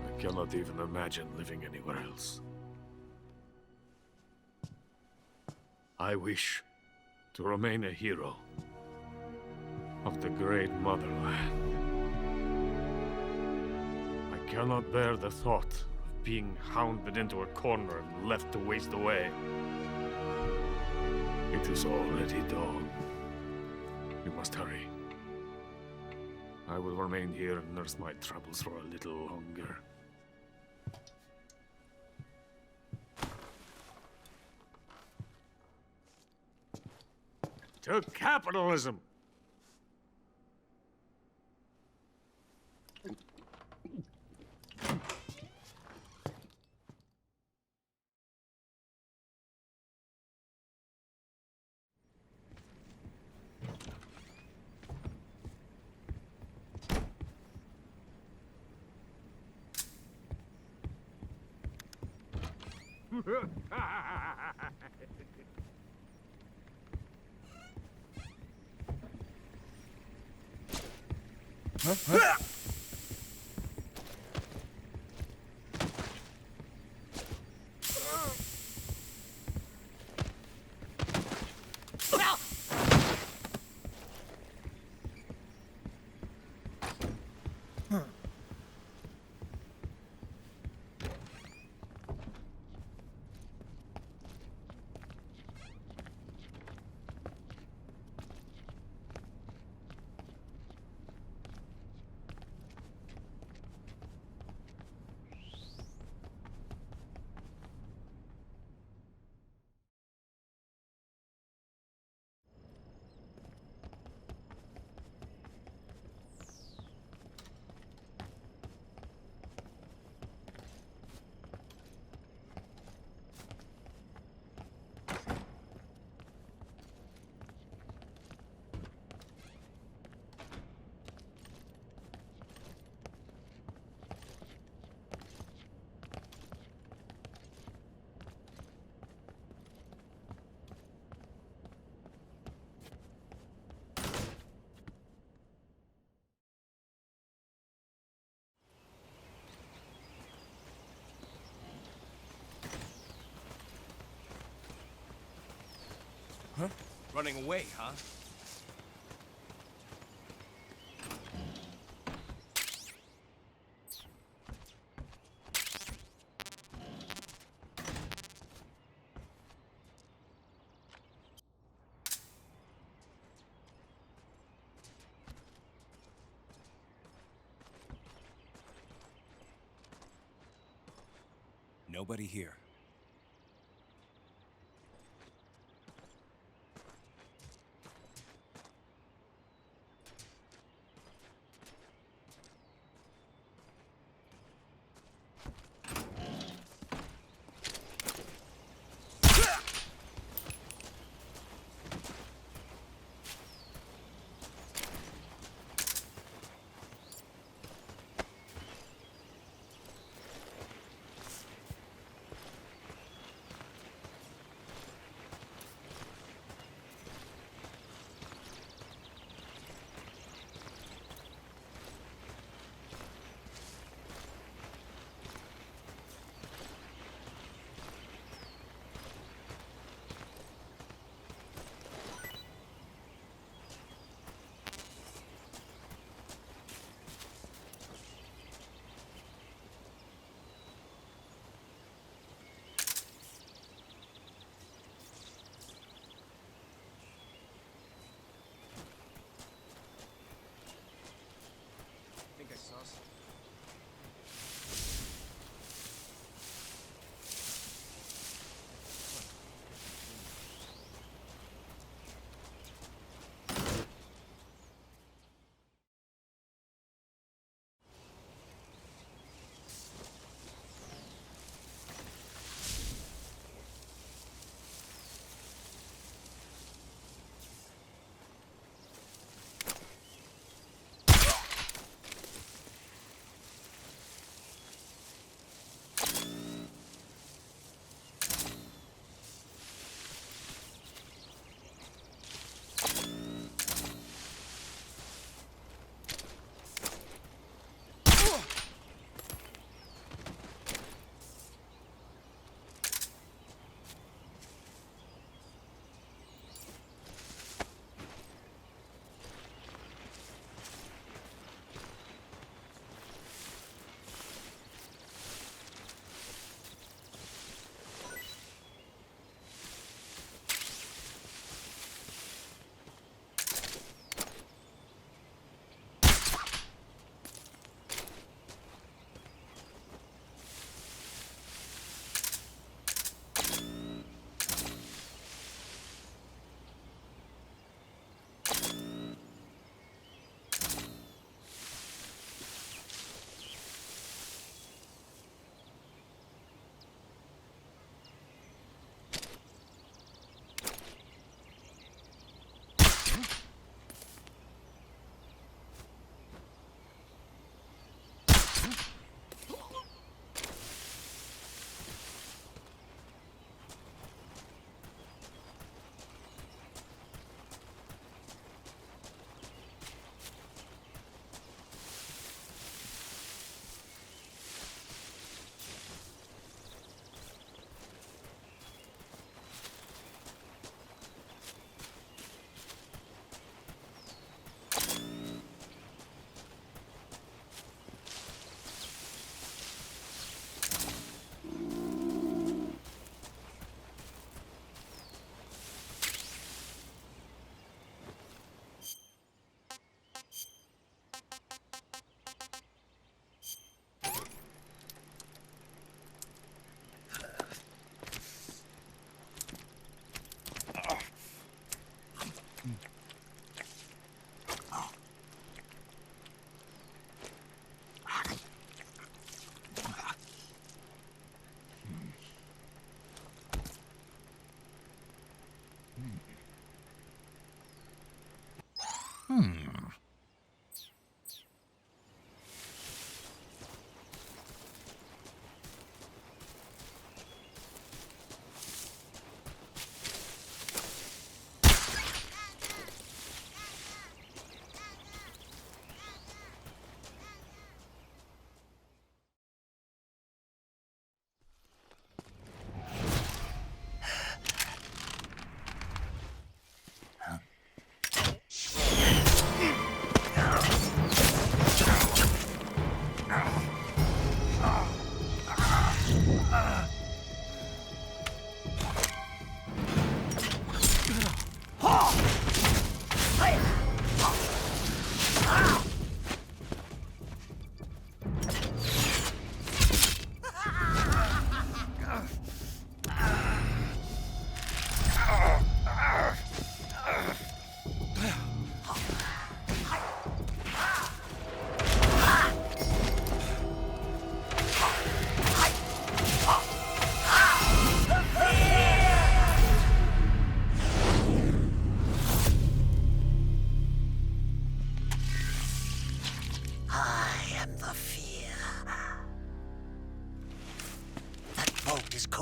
I cannot even imagine living anywhere else. I wish to remain a hero of the great motherland. I cannot bear the thought of being hounded into a corner and left to waste away. It is already dawn. You must hurry. I will remain here and nurse my troubles for a little longer. To capitalism! Huh? Running away, huh? Nobody here. I think I saw something.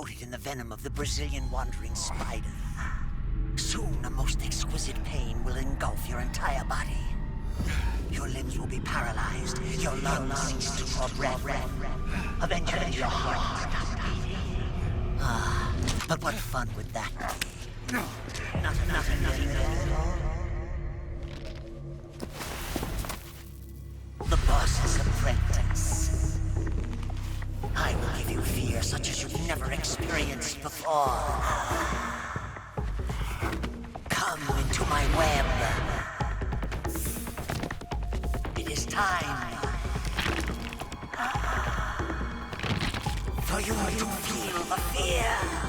coated in the venom of the Brazilian wandering spider. Soon, a most exquisite pain will engulf your entire body. Your limbs will be paralyzed, your lungs cease to draw breath. Eventually, your heart will stop beating. Ah, but what fun would that be? Nothing at all. The boss's apprentice. I will give you fear such as you've never experienced before. Come into my web. It is time for you to feel the fear.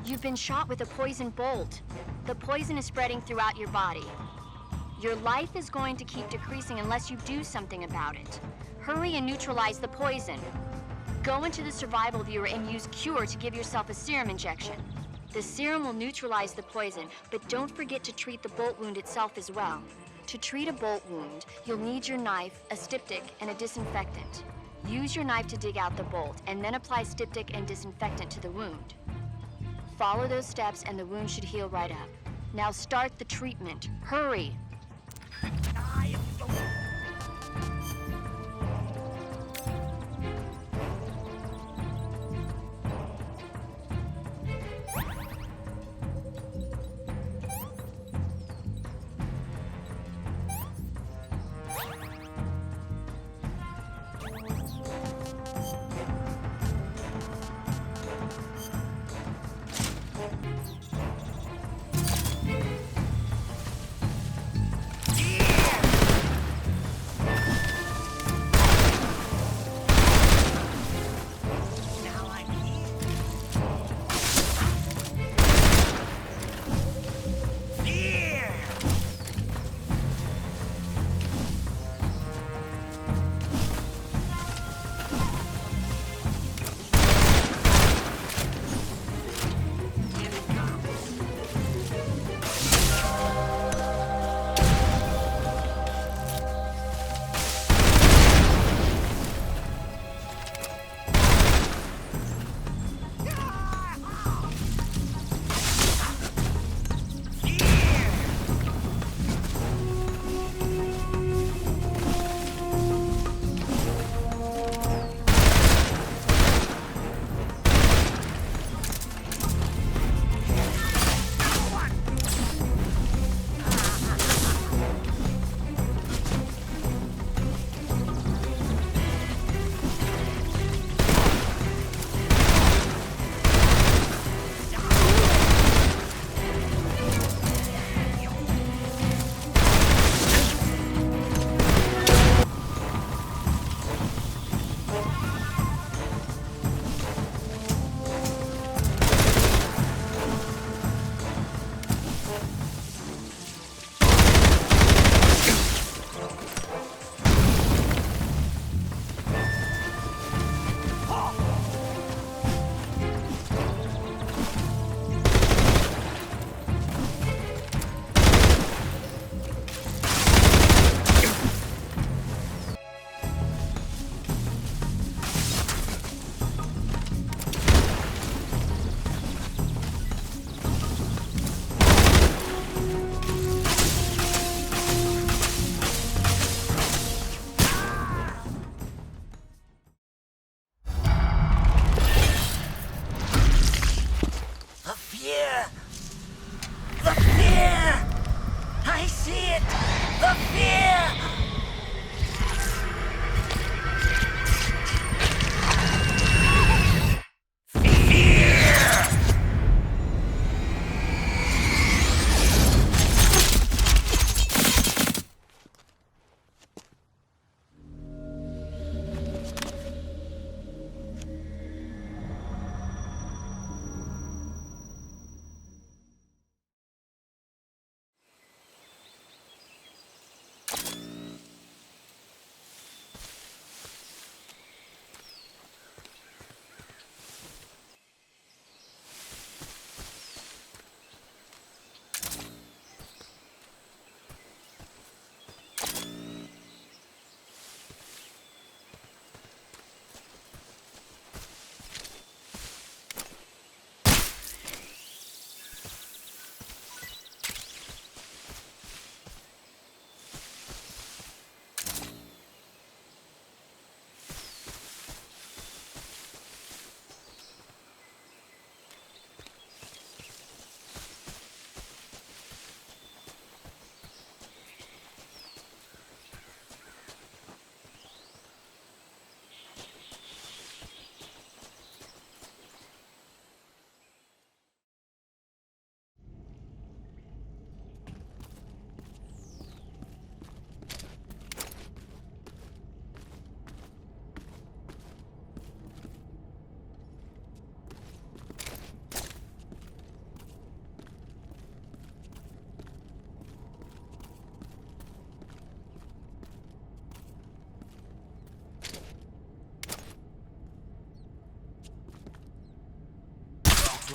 You've been shot with a poison bolt. The poison is spreading throughout your body. Your life is going to keep decreasing unless you do something about it. Hurry and neutralize the poison. Go into the survival viewer and use Cure to give yourself a serum injection. The serum will neutralize the poison, but don't forget to treat the bolt wound itself as well. To treat a bolt wound, you'll need your knife, a styptic, and a disinfectant. Use your knife to dig out the bolt, and then apply styptic and disinfectant to the wound. Follow those steps and the wound should heal right up. Now start the treatment. Hurry!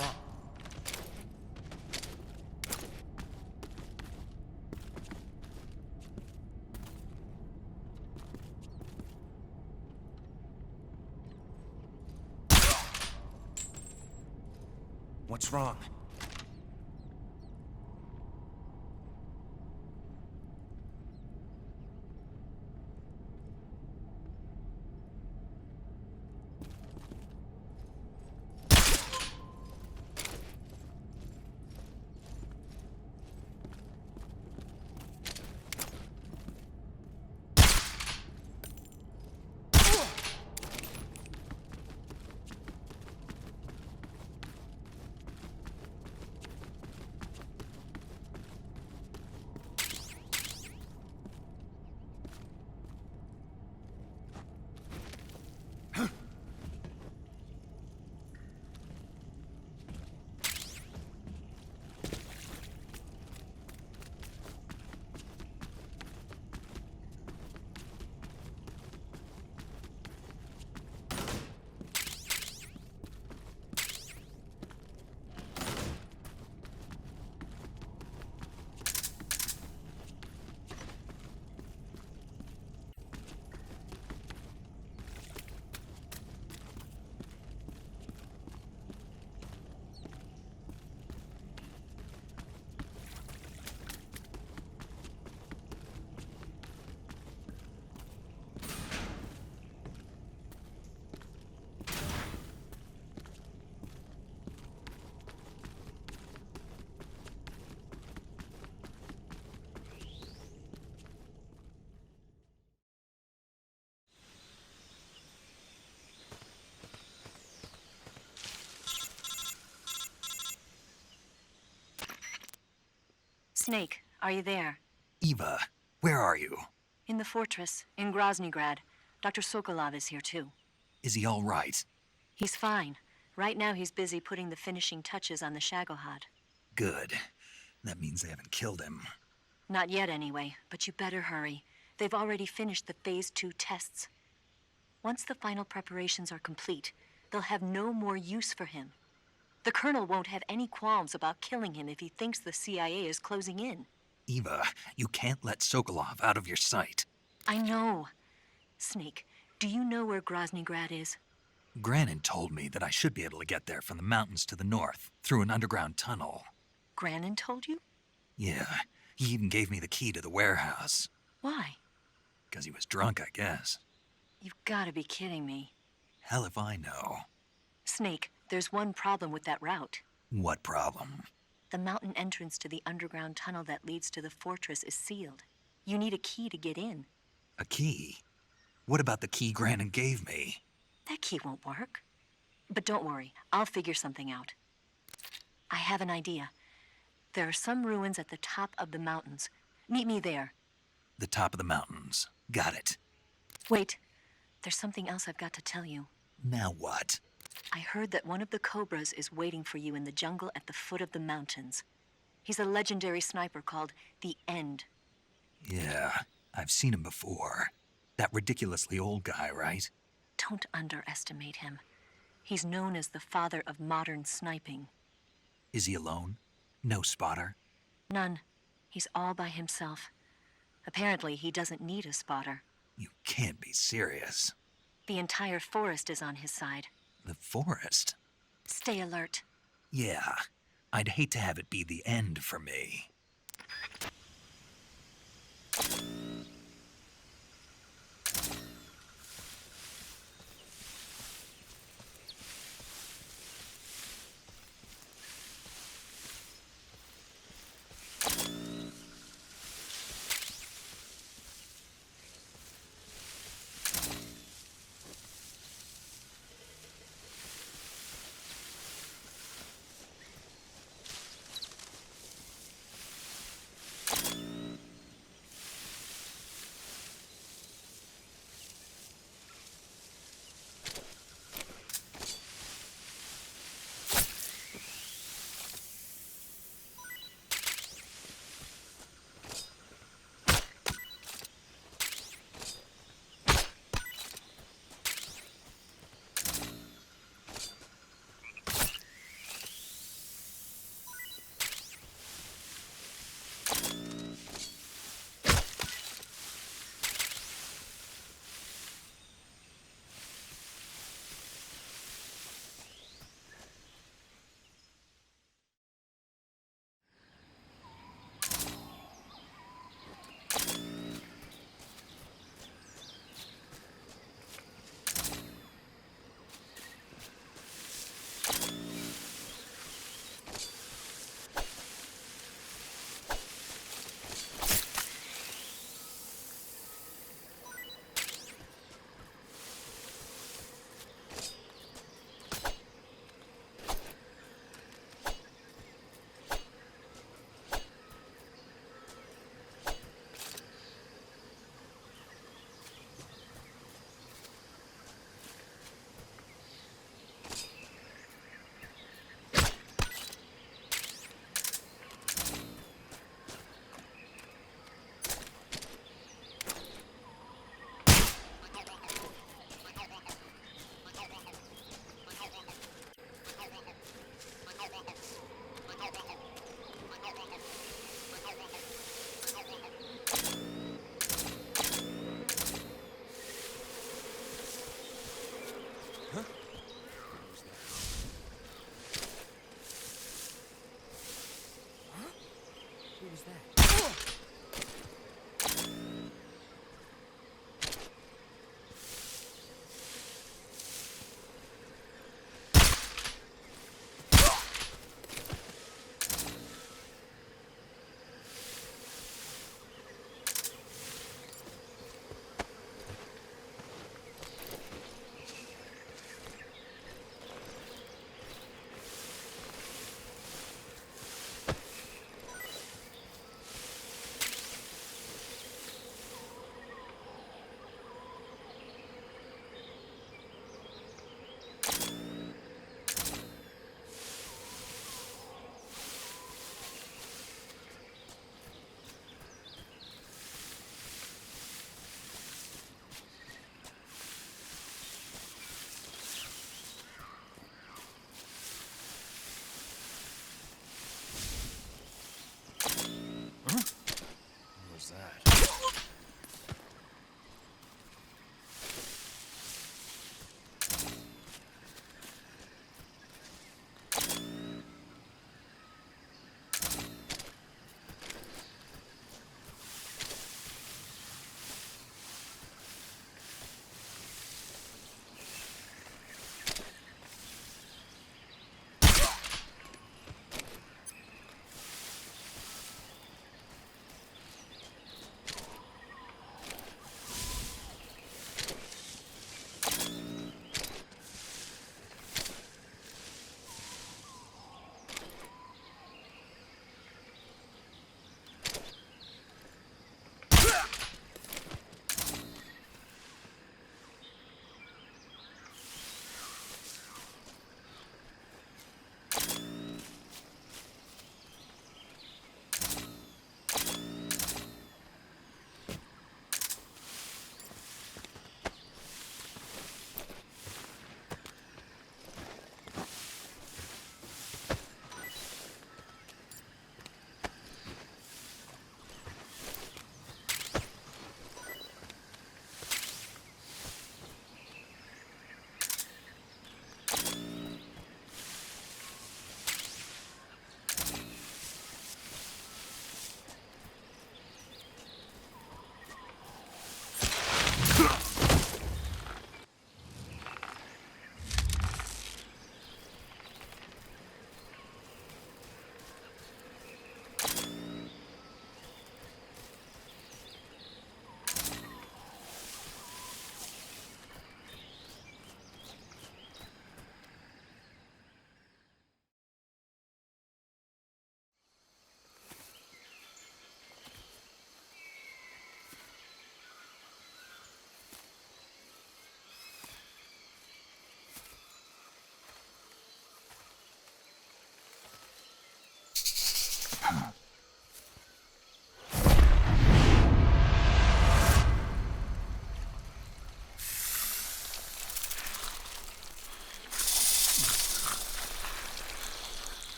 wrong? What's wrong? Snake, are you there? Eva, where are you? In the fortress, in Groznygrad. Dr. Sokolov is here too. Is he all right? He's fine. Right now he's busy putting the finishing touches on the Shagohod. Good. That means they haven't killed him. Not yet anyway, but you better hurry. They've already finished the Phase 2 tests. Once the final preparations are complete, they'll have no more use for him. The Colonel won't have any qualms about killing him if he thinks the CIA is closing in. Eva, you can't let Sokolov out of your sight. I know. Snake, do you know where Groznygrad is? Granin told me that I should be able to get there from the mountains to the north, through an underground tunnel. Granin told you? Yeah, he even gave me the key to the warehouse. Why? Because he was drunk, I guess. You've got to be kidding me. Hell if I know. Snake, there's one problem with that route. What problem? The mountain entrance to the underground tunnel that leads to the fortress is sealed. You need a key to get in. A key? What about the key Granin gave me? That key won't work. But don't worry, I'll figure something out. I have an idea. There are some ruins at the top of the mountains. Meet me there. The top of the mountains. Got it. Wait, there's something else I've got to tell you. Now what? I heard that one of the Cobras is waiting for you in the jungle at the foot of the mountains. He's a legendary sniper called the End. Yeah, I've seen him before. That ridiculously old guy, right? Don't underestimate him. He's known as the father of modern sniping. Is he alone? No spotter? None. He's all by himself. Apparently, he doesn't need a spotter. You can't be serious. The entire forest is on his side. The forest? Stay alert. Yeah, I'd hate to have it be the end for me.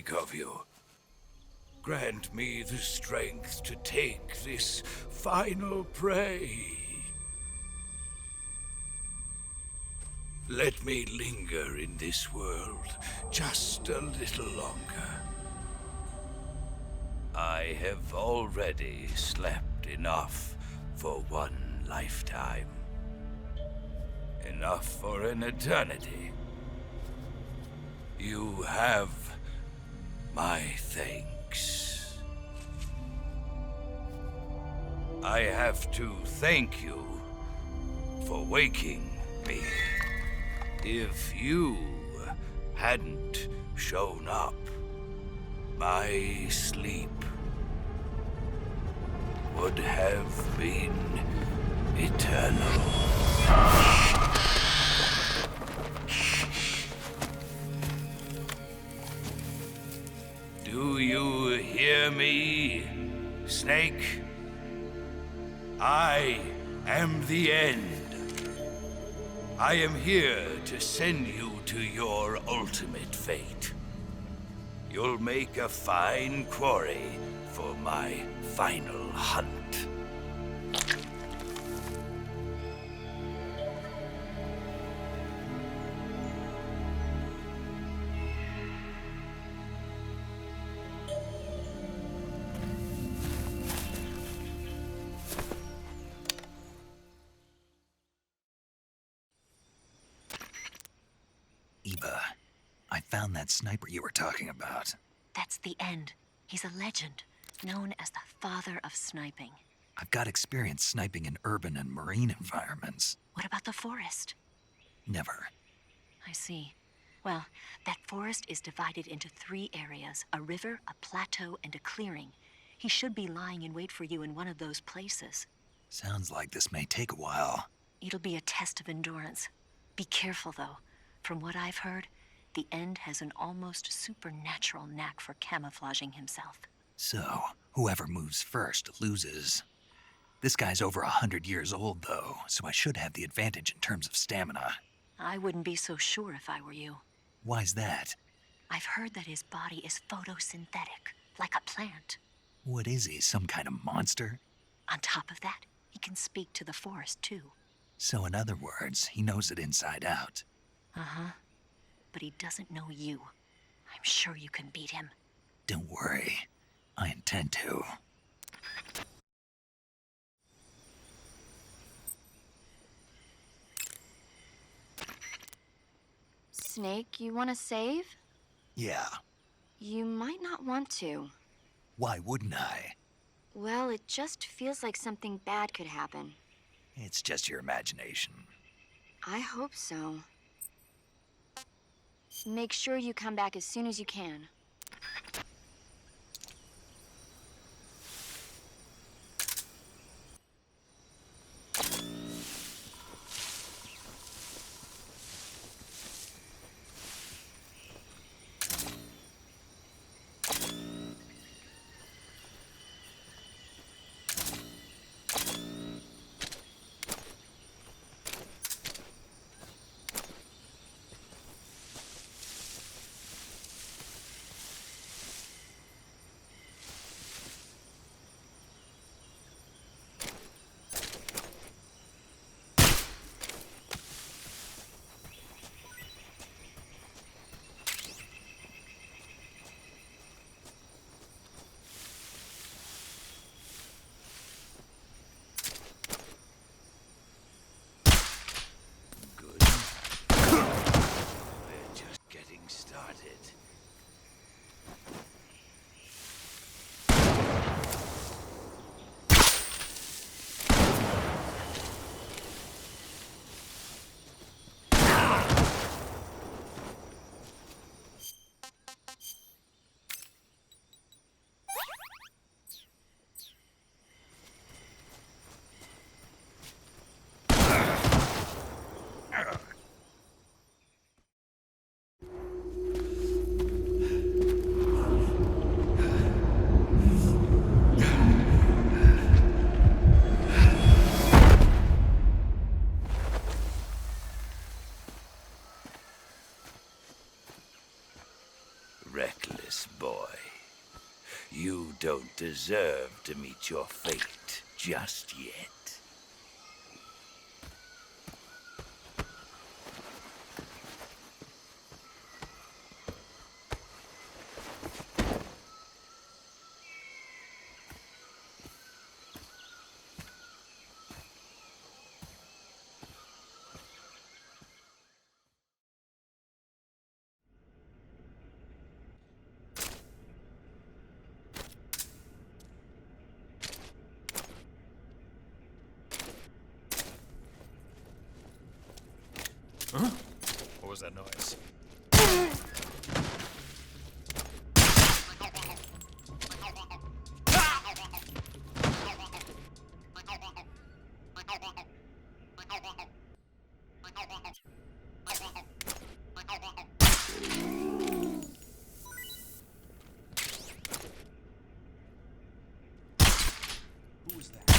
make of you. Grant me the strength to take this final prey. Let me linger in this world just a little longer. I have already slept enough for one lifetime. Enough for an eternity. You have my thanks. I have to thank you for waking me. If you hadn't shown up, my sleep would have been eternal. Do you hear me, Snake? I am the end. I am here to send you to your ultimate fate. You'll make a fine quarry for my final hunt. Eva, I found that sniper you were talking about. That's the end. He's a legend, known as the father of sniping. I've got experience sniping in urban and marine environments. What about the forest? Never. I see. Well, that forest is divided into 3 areas, a river, a plateau, and a clearing. He should be lying in wait for you in one of those places. Sounds like this may take a while. It'll be a test of endurance. Be careful, though. From what I've heard, the End has an almost supernatural knack for camouflaging himself. So, whoever moves first loses. This guy's over 100 years old, though, so I should have the advantage in terms of stamina. I wouldn't be so sure if I were you. Why's that? I've heard that his body is photosynthetic, like a plant. What is he, some kind of monster? On top of that, he can speak to the forest, too. So in other words, he knows it inside out. Uh-huh. But he doesn't know you. I'm sure you can beat him. Don't worry. I intend to. Snake, you want to save? Yeah. You might not want to. Why wouldn't I? Well, it just feels like something bad could happen. It's just your imagination. I hope so. Make sure you come back as soon as you can. You don't deserve to meet your fate just yet. Huh? What was that noise? Who was that?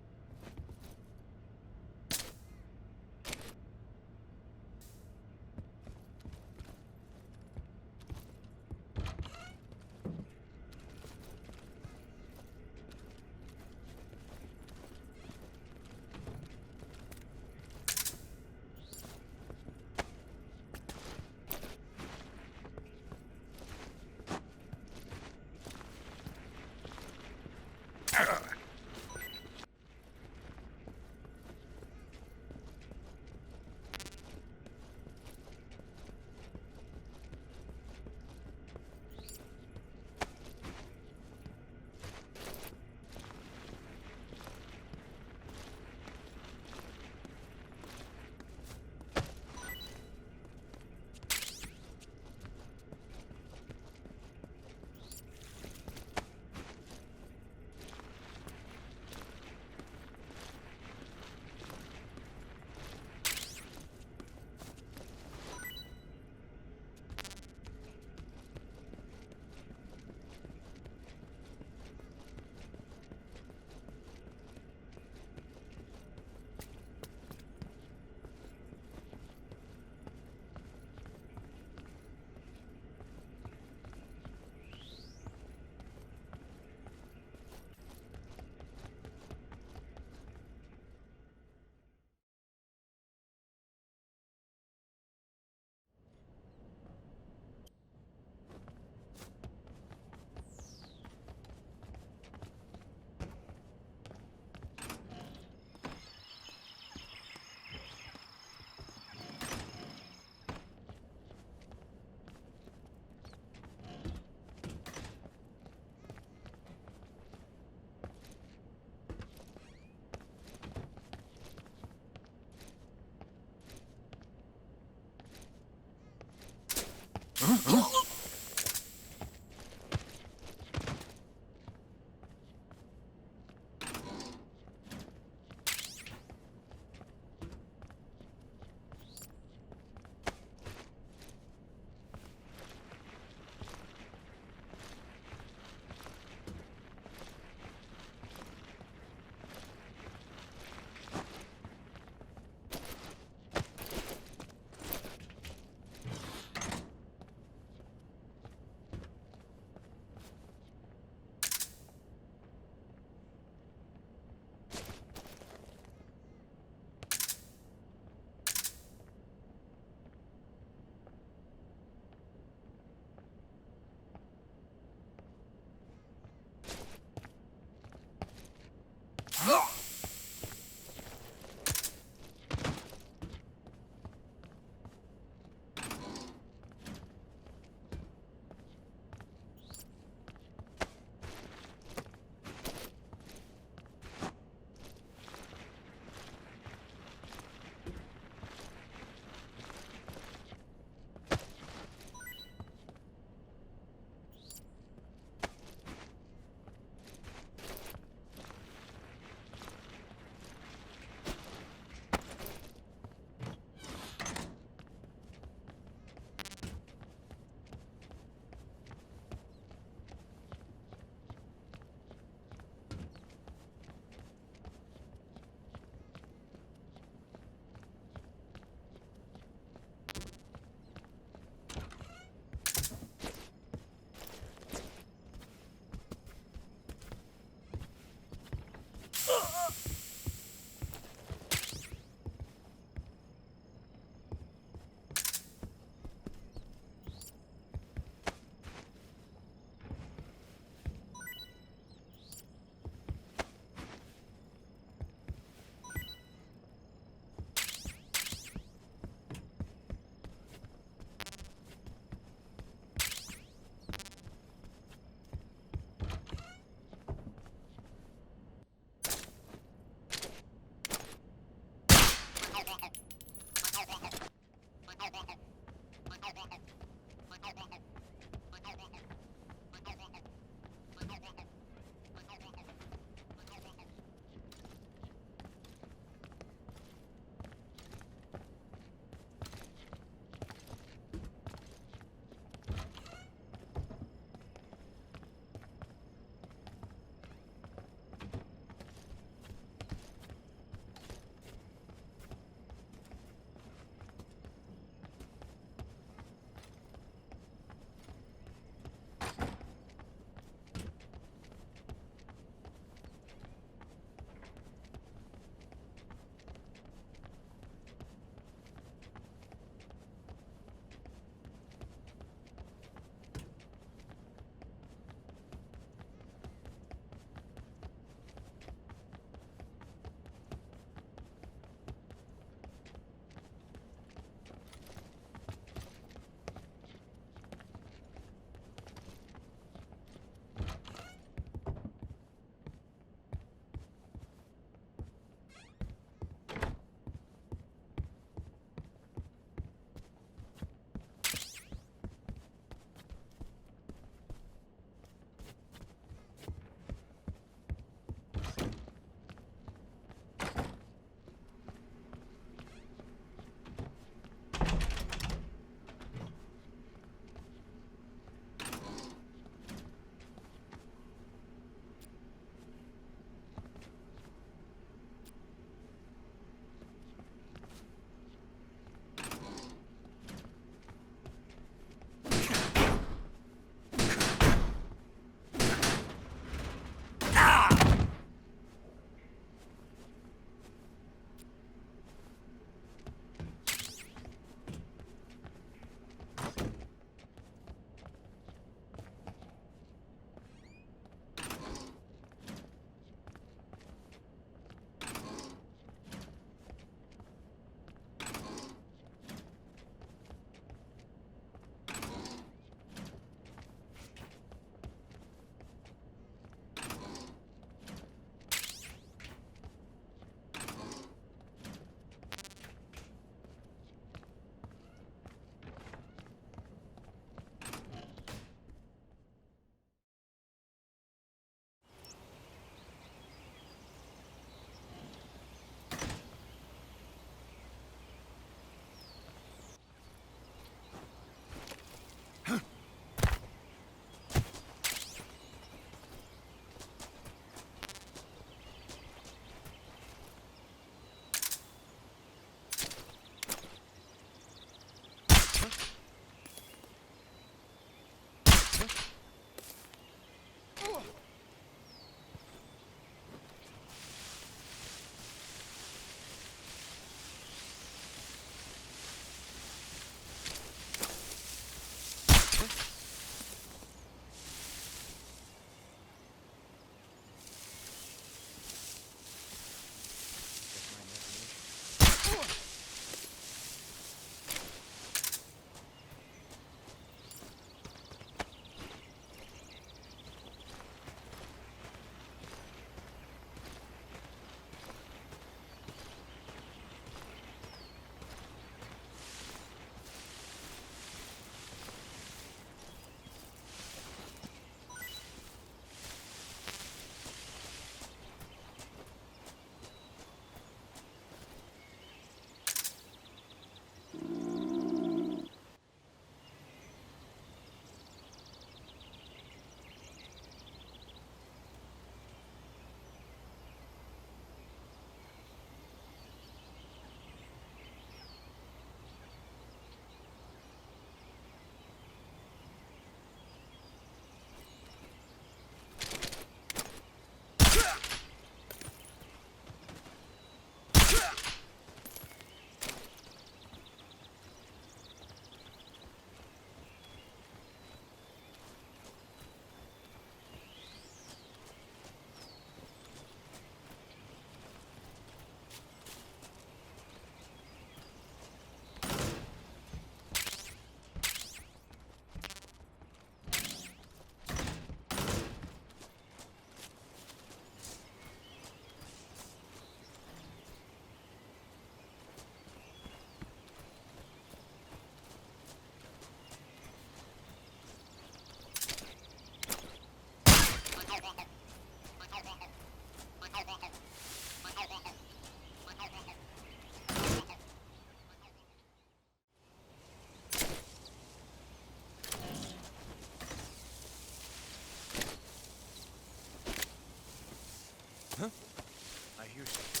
I hear something.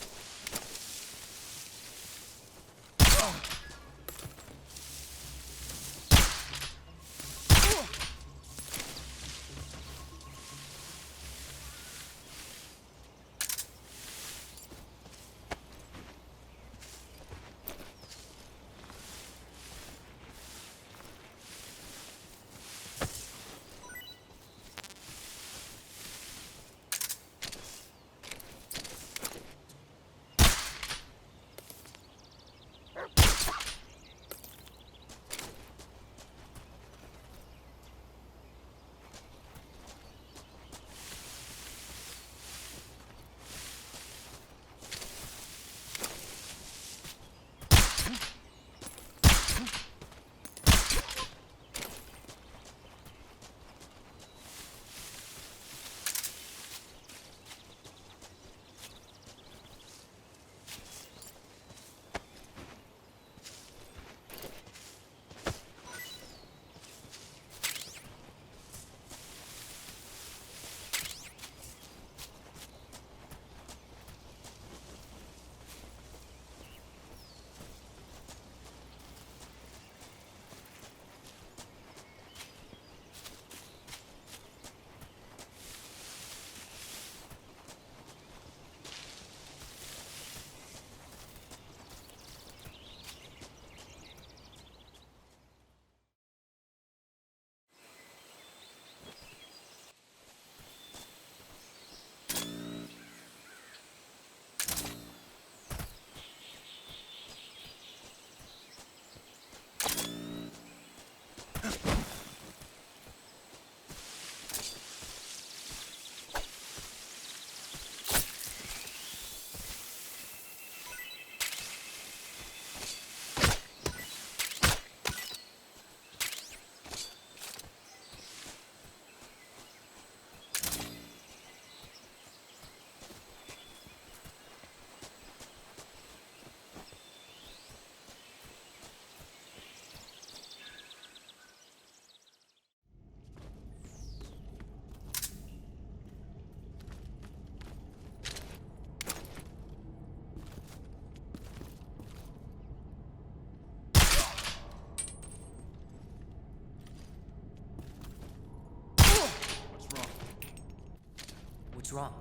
What's wrong?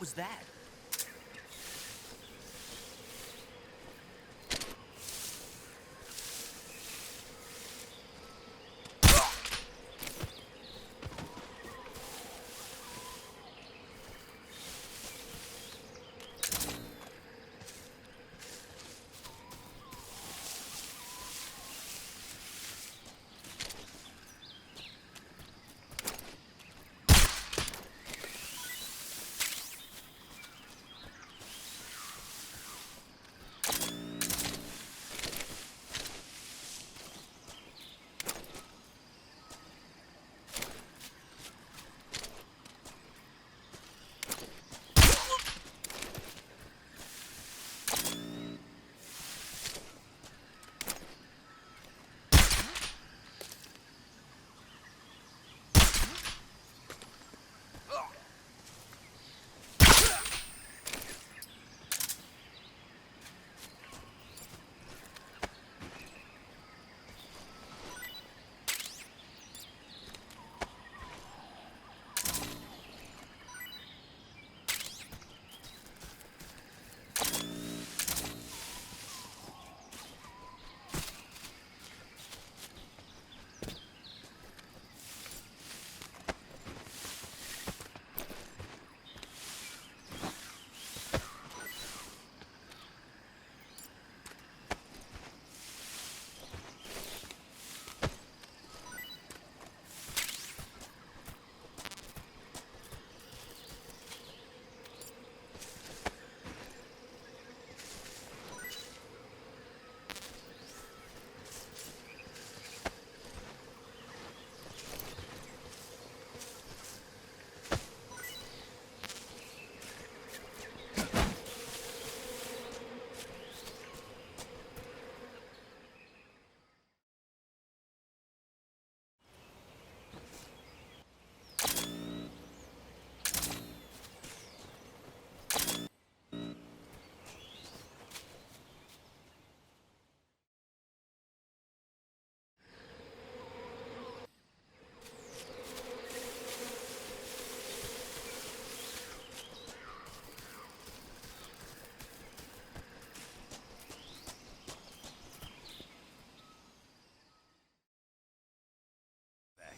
was that?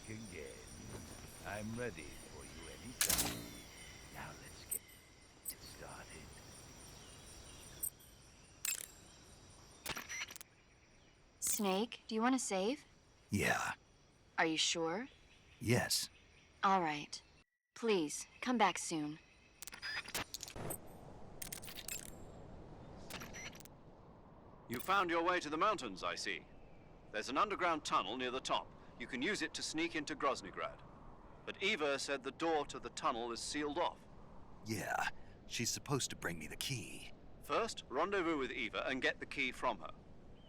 Again. I'm ready for you anytime. Now let's get started. Snake, do you want to save? Yeah. Are you sure? Yes. All right. Please, come back soon. You found your way to the mountains, I see. There's an underground tunnel near the top. You can use it to sneak into Groznygrad. But Eva said the door to the tunnel is sealed off. Yeah. She's supposed to bring me the key. First, rendezvous with Eva and get the key from her.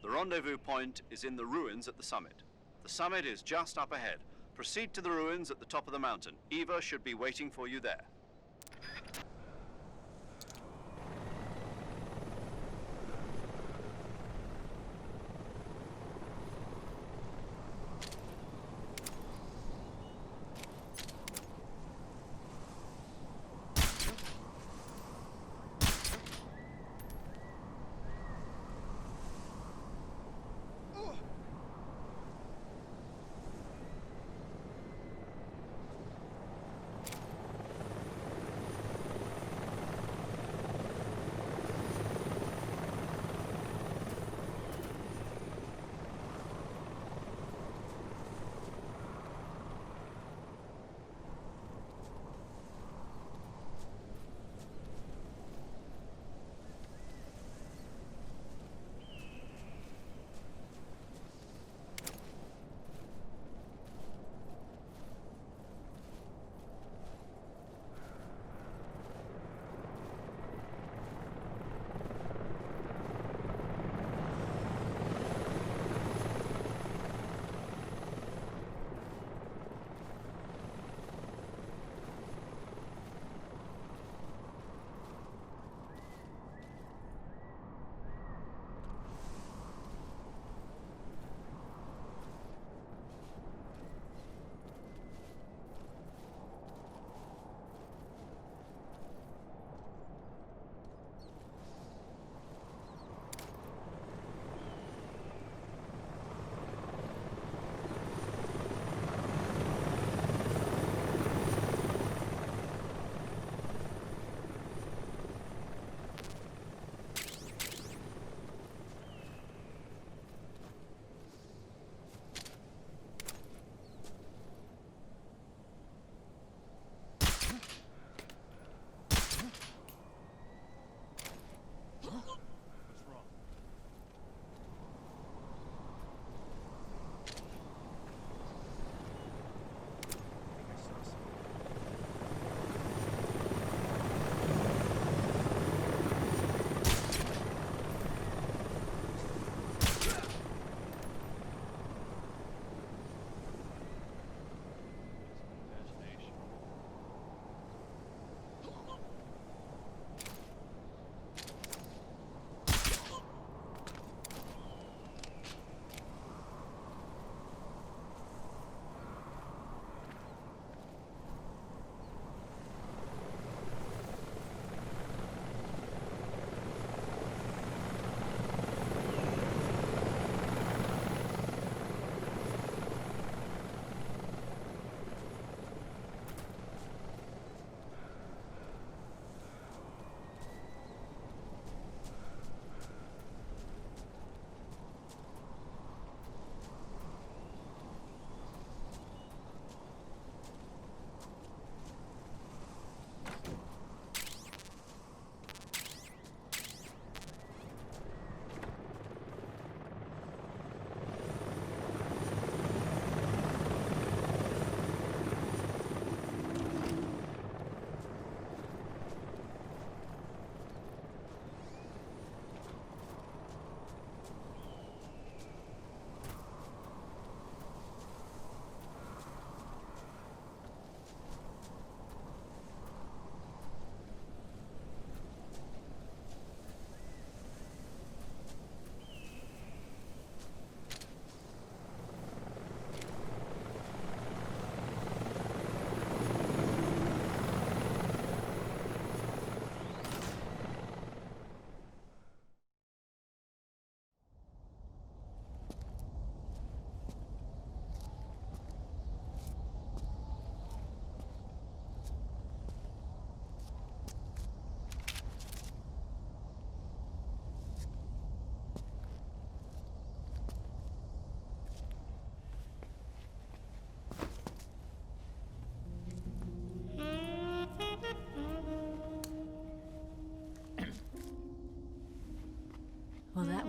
The rendezvous point is in the ruins at the summit. The summit is just up ahead. Proceed to the ruins at the top of the mountain. Eva should be waiting for you there.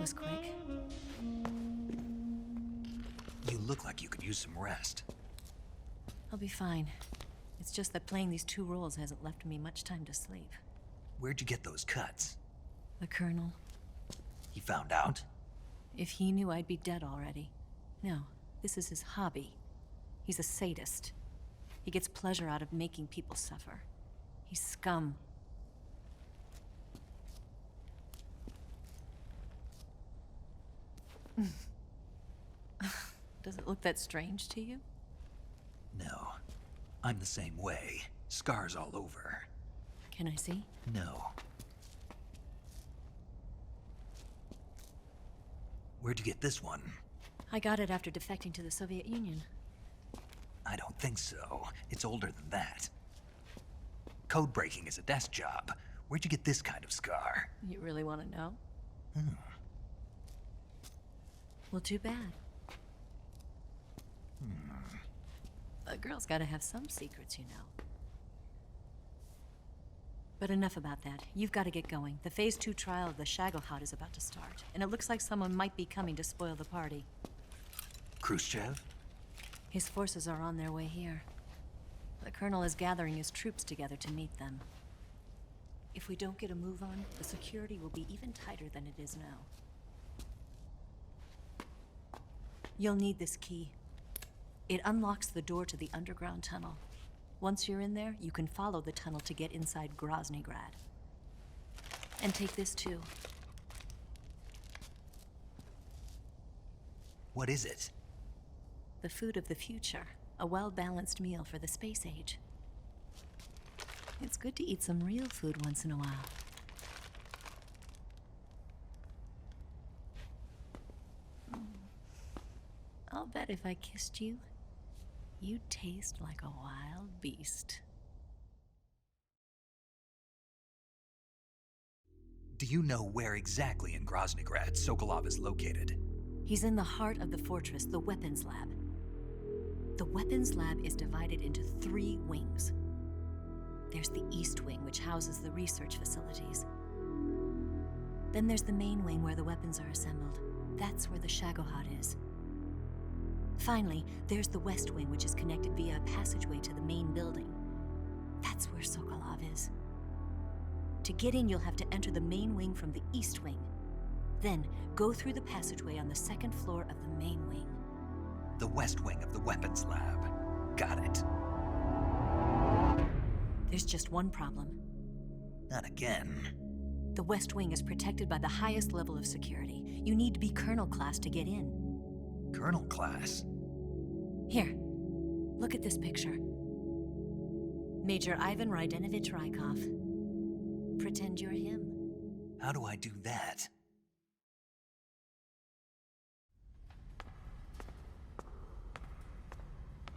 was quick. You look like you could use some rest. I'll be fine. It's just that playing these two roles hasn't left me much time to sleep. Where'd you get those cuts? The Colonel. He found out? If he knew, I'd be dead already. No, this is his hobby. He's a sadist. He gets pleasure out of making people suffer. He's scum. Does it look that strange to you? No. I'm the same way. Scars all over. Can I see? No. Where'd you get this one? I got it after defecting to the Soviet Union. I don't think so. It's older than that. Code breaking is a desk job. Where'd you get this kind of scar? You really want to know? Hmm. Well, too bad. A girl's gotta have some secrets, you know. But enough about that. You've got to get going. The Phase 2 trial of the Shagohod is about to start, and it looks like someone might be coming to spoil the party. Khrushchev? His forces are on their way here. The Colonel is gathering his troops together to meet them. If we don't get a move on, the security will be even tighter than it is now. You'll need this key. It unlocks the door to the underground tunnel. Once you're in there, you can follow the tunnel to get inside Groznygrad. And take this too. What is it? The food of the future. A well-balanced meal for the space age. It's good to eat some real food once in a while. I'll bet if I kissed you, you'd taste like a wild beast. Do you know where exactly in Groznygrad Sokolov is located? He's in the heart of the fortress, the weapons lab. The weapons lab is divided into 3 wings. There's the East Wing, which houses the research facilities. Then there's the main wing where the weapons are assembled. That's where the Shagohod is. Finally, there's the West Wing, which is connected via a passageway to the main building. That's where Sokolov is. To get in, you'll have to enter the main wing from the East Wing. Then, go through the passageway on the 2nd floor of the main wing. The West Wing of the weapons lab. Got it. There's just one problem. Not again. The West Wing is protected by the highest level of security. You need to be Colonel class to get in. Colonel class? Here, look at this picture. Major Ivan Rydenovich Rykov. Pretend you're him. How do I do that?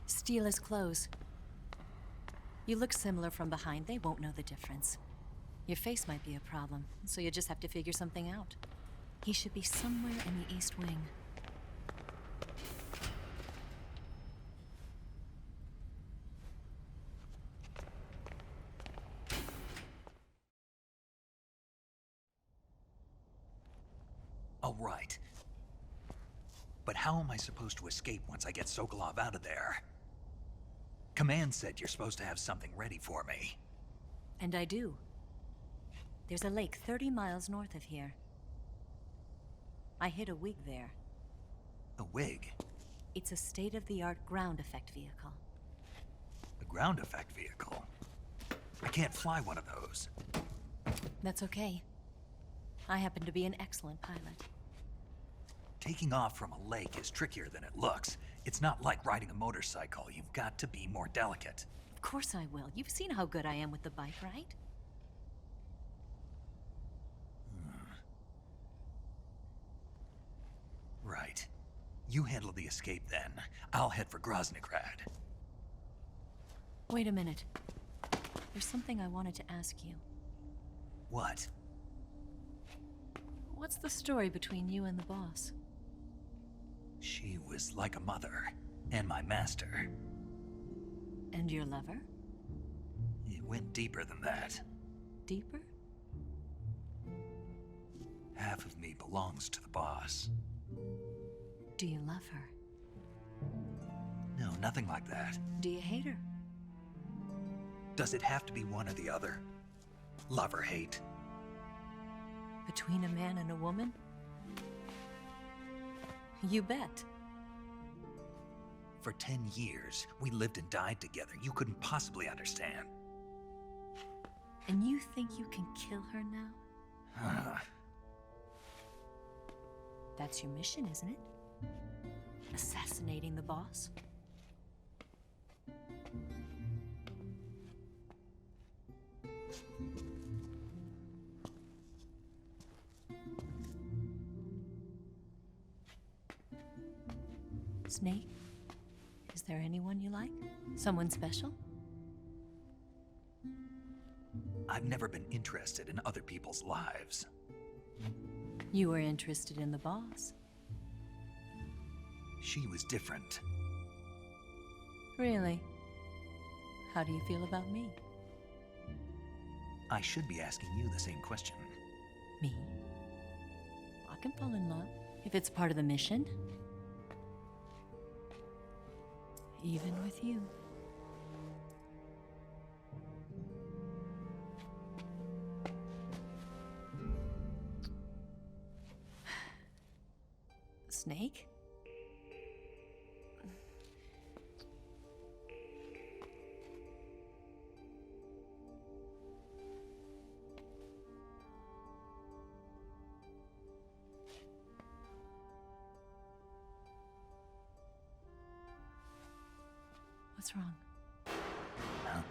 Steal his clothes. You look similar from behind. They won't know the difference. Your face might be a problem, so you just have to figure something out. He should be somewhere in the East Wing. All right. But how am I supposed to escape once I get Sokolov out of there? Command said you're supposed to have something ready for me. And I do. There's a lake 30 miles north of here. I hid a wig there. A wig? It's a state-of-the-art ground effect vehicle. A ground effect vehicle? I can't fly one of those. That's okay. I happen to be an excellent pilot. Taking off from a lake is trickier than it looks. It's not like riding a motorcycle. You've got to be more delicate. Of course I will. You've seen how good I am with the bike, right? Right. You handle the escape then. I'll head for Groznygrad. Wait a minute. There's something I wanted to ask you. What? What's the story between you and the boss? She was like a mother, and my master. And your lover? It went deeper than that. Deeper? Half of me belongs to the boss. Do you love her? No, nothing like that. Do you hate her? Does it have to be one or the other? Love or hate? Between a man and a woman? You bet. For 10 years, we lived and died together. You couldn't possibly understand. And you think you can kill her now? That's your mission, isn't it? Assassinating the boss? Snake, is there anyone you like? Someone special? I've never been interested in other people's lives. You were interested in the boss. She was different. Really? How do you feel about me? I should be asking you the same question. Me? I can fall in love if it's part of the mission. Even with you. Snake? What's wrong? Huh?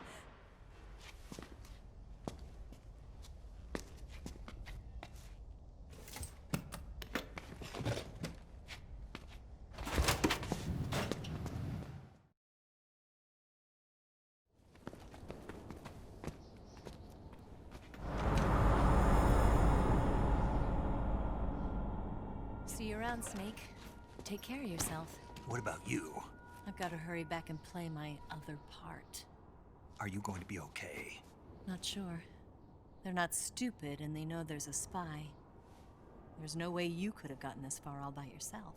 See you around, Snake. Take care of yourself. What about you? I've got to hurry back and play my other part. Are you going to be okay? Not sure. They're not stupid, and they know there's a spy. There's no way you could have gotten this far all by yourself.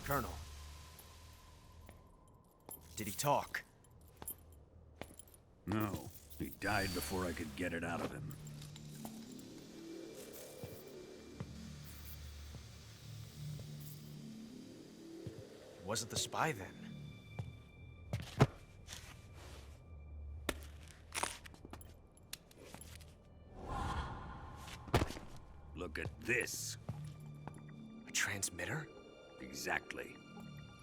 Colonel. Did he talk? No. He died before I could get it out of him. Wasn't the spy then? Look at this. A transmitter? Exactly.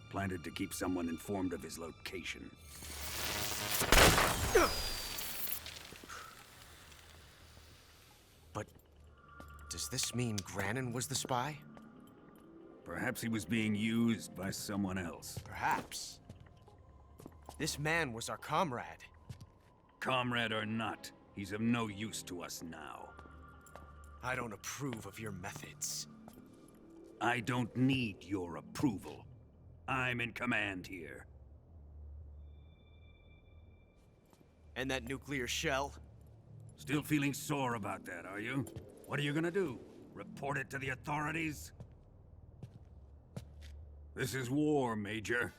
Planted to keep someone informed of his location. But does this mean Grannon was the spy? Perhaps he was being used by someone else. Perhaps. This man was our comrade. Comrade or not, he's of no use to us now. I don't approve of your methods. I don't need your approval. I'm in command here. And that nuclear shell? Still feeling sore about that, are you? What are you gonna do? Report it to the authorities? This is war, Major.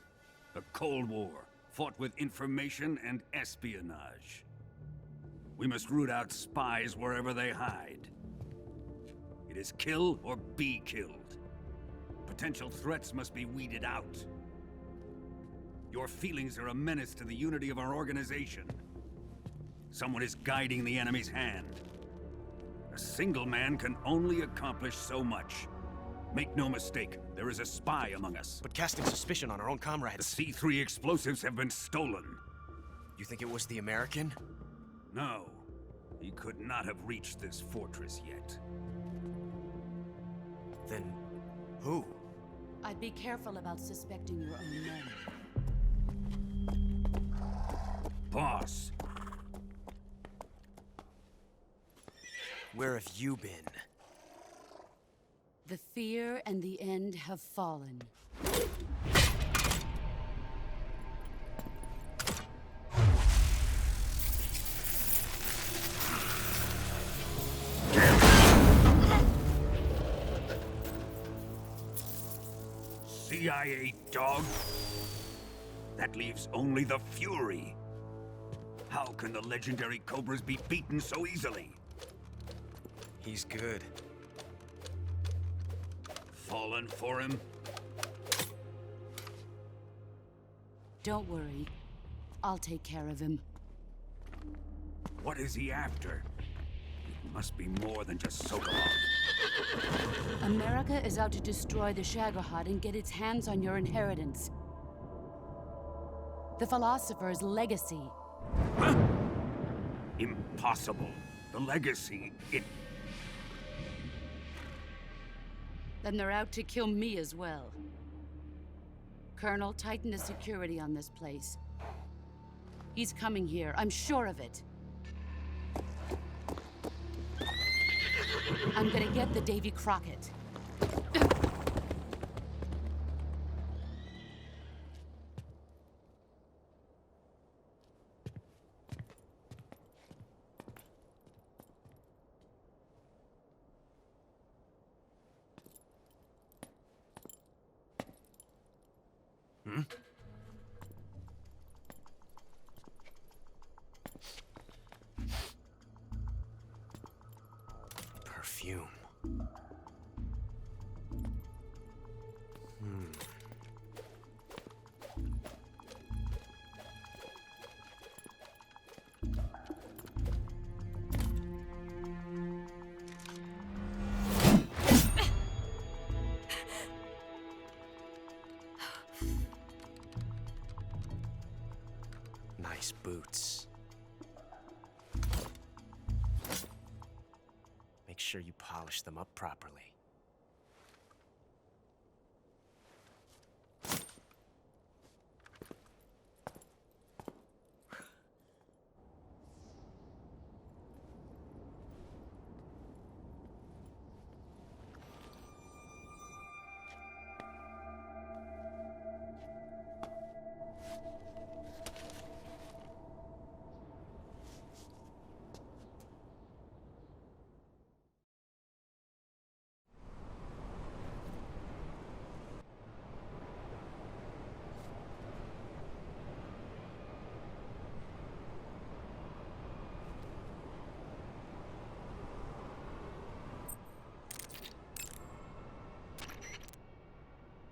A Cold War, fought with information and espionage. We must root out spies wherever they hide. It is kill or be killed. Potential threats must be weeded out. Your feelings are a menace to the unity of our organization. Someone is guiding the enemy's hand. A single man can only accomplish so much. Make no mistake, there is a spy among us. But casting suspicion on our own comrades. The C3 explosives have been stolen. You think it was the American? No. He could not have reached this fortress yet. Then, who? I'd be careful about suspecting your own men. Boss. Where have you been? The fear and the end have fallen. CIA dog? That leaves only the Fury. How can the legendary Cobras be beaten so easily? He's good. Fallen for him? Don't worry. I'll take care of him. What is he after? It must be more than just Sokolov. America is out to destroy the Shagohod and get its hands on your inheritance. The philosopher's legacy. Huh? Impossible. The legacy, it... Then they're out to kill me as well. Colonel, tighten the security on this place. He's coming here, I'm sure of it. I'm gonna get the Davy Crockett. Perfume. Nice boots. Make sure you polish them up properly.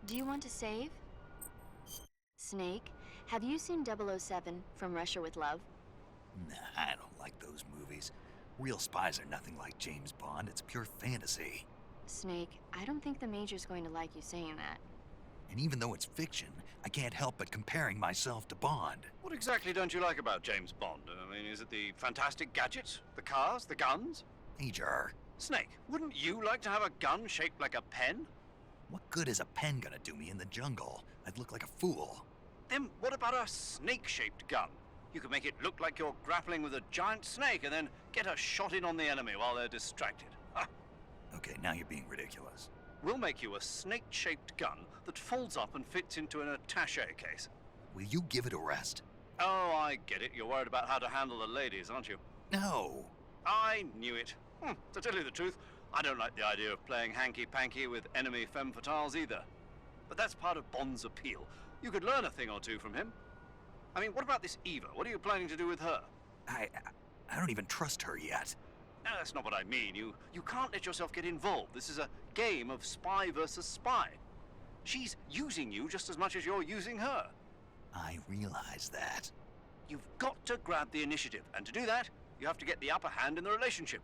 Do you want to save? Snake, have you seen 007 from Russia with Love? Nah, I don't like those movies. Real spies are nothing like James Bond. It's pure fantasy. Snake, I don't think the Major's going to like you saying that. And even though it's fiction, I can't help but comparing myself to Bond. What exactly don't you like about James Bond? I mean, is it the fantastic gadgets? The cars? The guns? Major. Snake, wouldn't you like to have a gun shaped like a pen? What good is a pen gonna do me in the jungle? I'd look like a fool. Then what about a snake-shaped gun? You could make it look like you're grappling with a giant snake and then get a shot in on the enemy while they're distracted. Ha! Okay, now you're being ridiculous. We'll make you a snake-shaped gun that folds up and fits into an attaché case. Will you give it a rest? Oh, I get it. You're worried about how to handle the ladies, aren't you? No. I knew it. To tell you the truth, I don't like the idea of playing hanky-panky with enemy femme fatales either. But that's part of Bond's appeal. You could learn a thing or two from him. I mean, what about this Eva? What are you planning to do with her? I don't even trust her yet. No, that's not what I mean. You can't let yourself get involved. This is a game of spy versus spy. She's using you just as much as you're using her. I realize that. You've got to grab the initiative, and to do that, you have to get the upper hand in the relationship.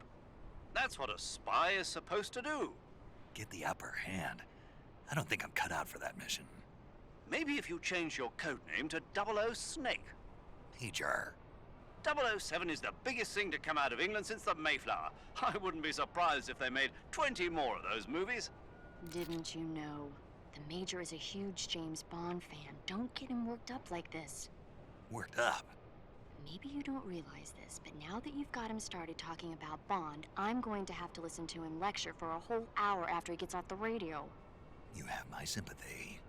That's what a spy is supposed to do. Get the upper hand? I don't think I'm cut out for that mission. Maybe if you change your code name to 00 Snake. Major. 007 is the biggest thing to come out of England since the Mayflower. I wouldn't be surprised if they made 20 more of those movies. Didn't you know? The Major is a huge James Bond fan. Don't get him worked up like this. Worked up? Maybe you don't realize this, but now that you've got him started talking about Bond, I'm going to have to listen to him lecture for a whole hour after he gets off the radio. You have my sympathy.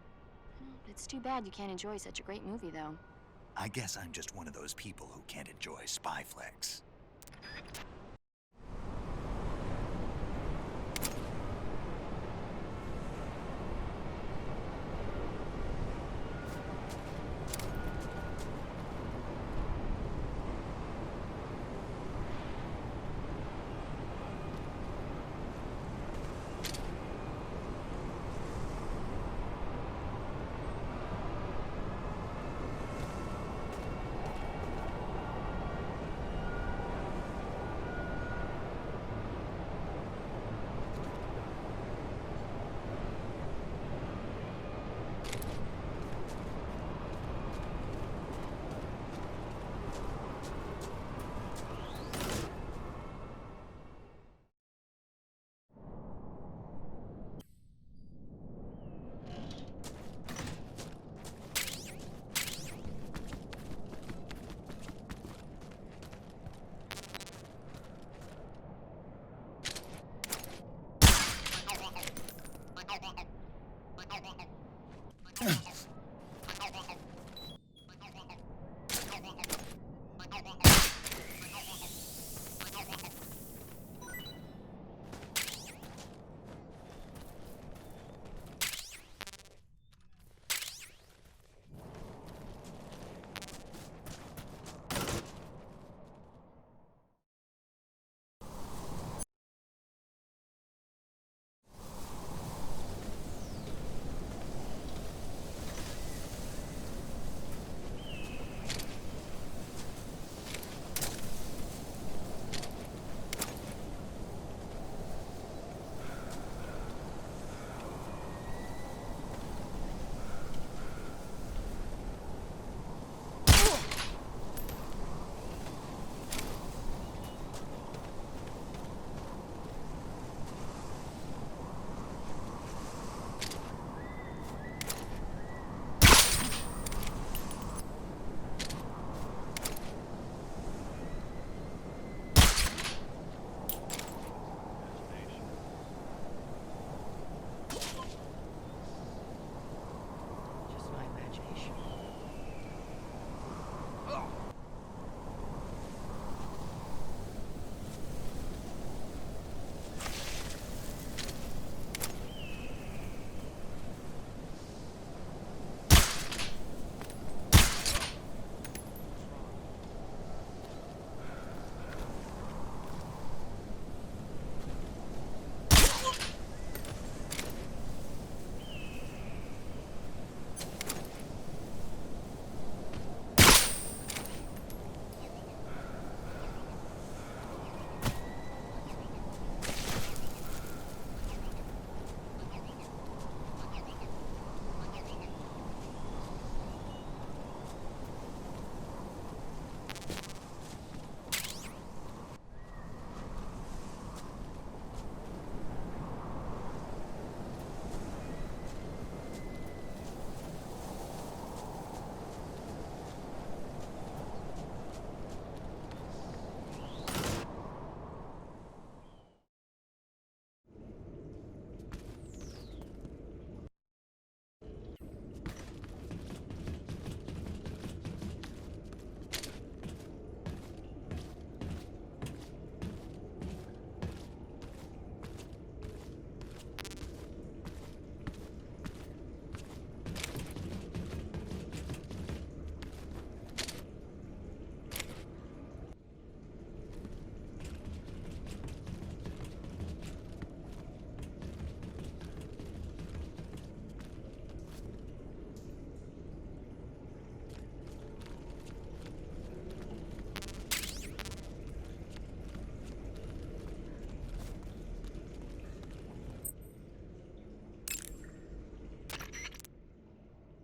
It's too bad you can't enjoy such a great movie, though. I guess I'm just one of those people who can't enjoy spy flicks.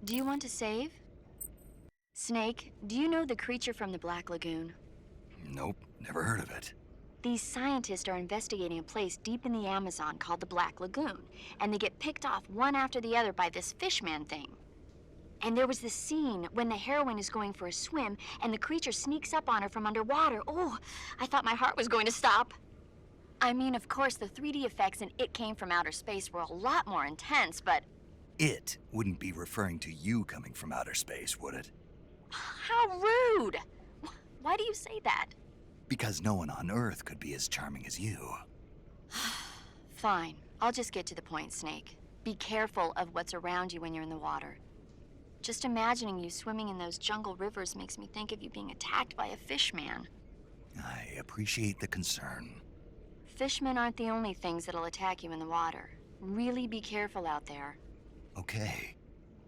Do you want to save? Snake, do you know the creature from the Black Lagoon? Nope, never heard of it. These scientists are investigating a place deep in the Amazon called the Black Lagoon, and they get picked off one after the other by this fishman thing. And there was this scene when the heroine is going for a swim, and the creature sneaks up on her from underwater. Oh, I thought my heart was going to stop. I mean, of course, the 3D effects in It Came from Outer Space were a lot more intense, but... It wouldn't be referring to you coming from outer space, would it? How rude! Why do you say that? Because no one on Earth could be as charming as you. Fine. I'll just get to the point, Snake. Be careful of what's around you when you're in the water. Just imagining you swimming in those jungle rivers makes me think of you being attacked by a fishman. I appreciate the concern. Fishmen aren't the only things that'll attack you in the water. Really be careful out there. Okay.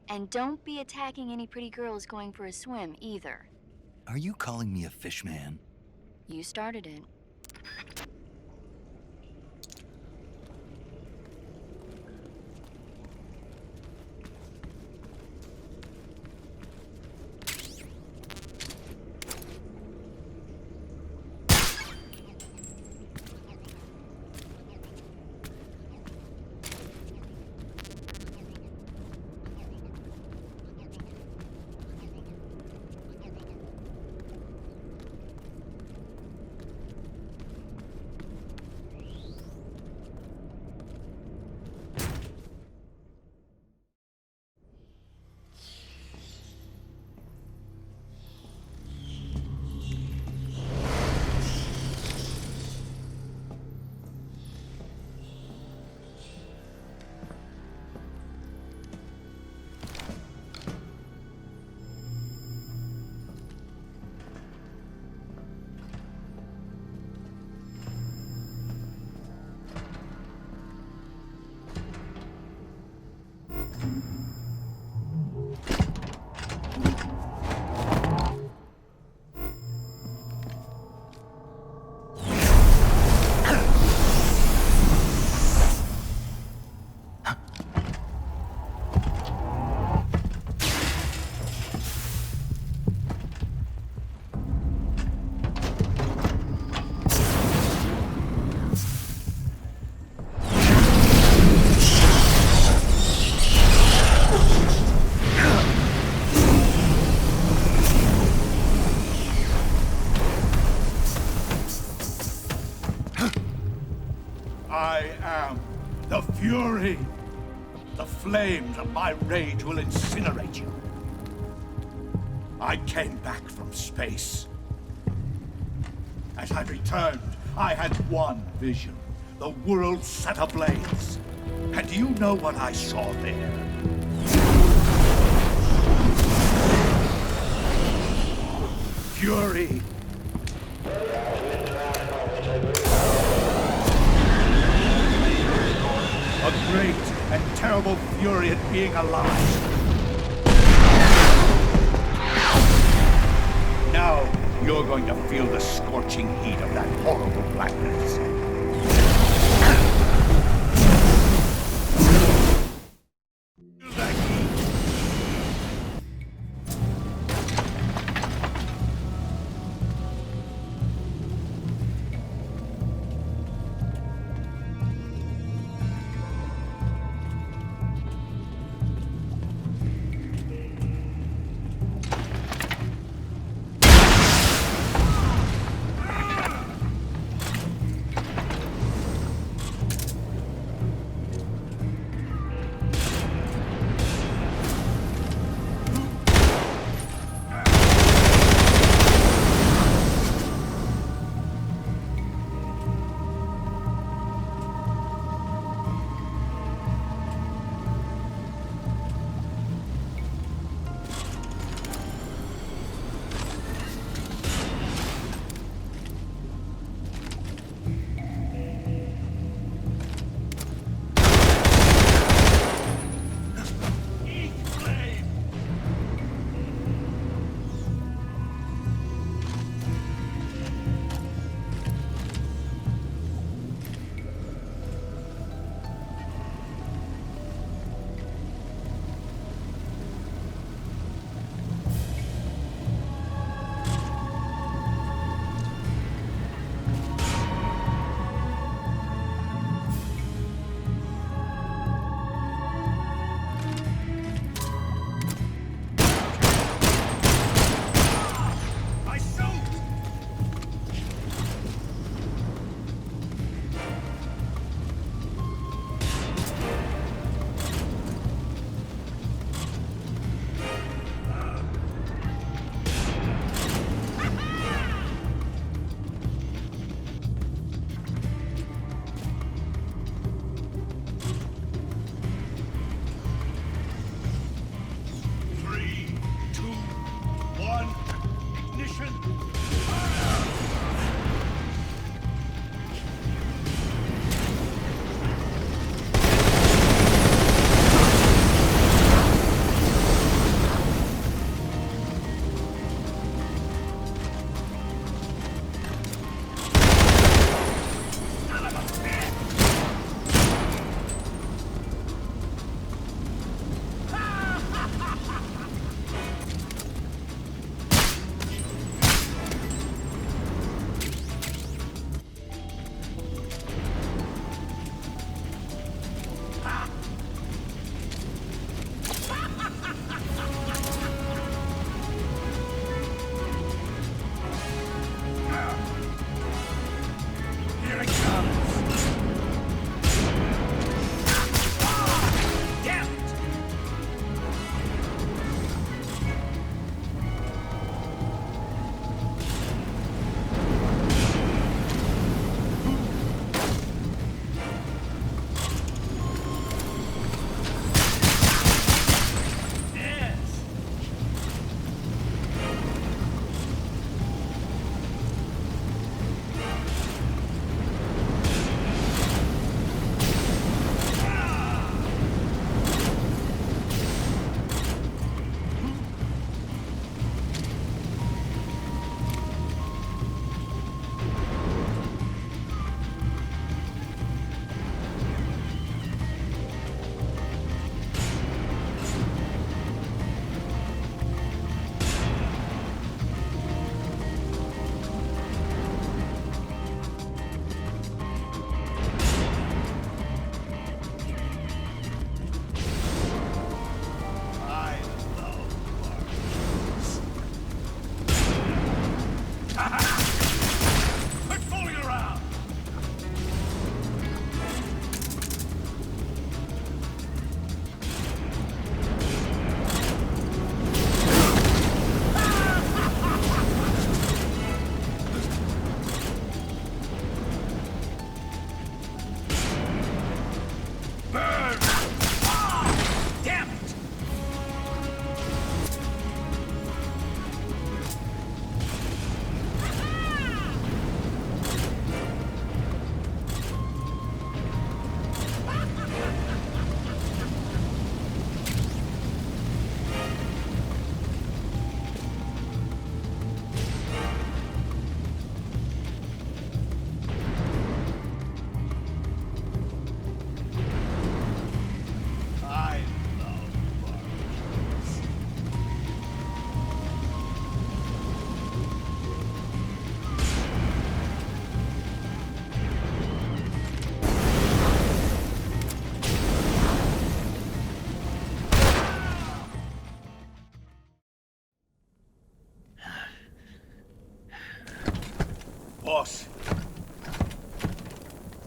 And don't be attacking any pretty girls going for a swim, either. Are you calling me a fishman? You started it. I am the Fury. The flames of my rage will incinerate you. I came back from space. As I returned, I had one vision. The world set ablaze. And do you know what I saw there? Fury. A great and terrible fury at being alive. Now, you're going to feel the scorching heat of that horrible blackness.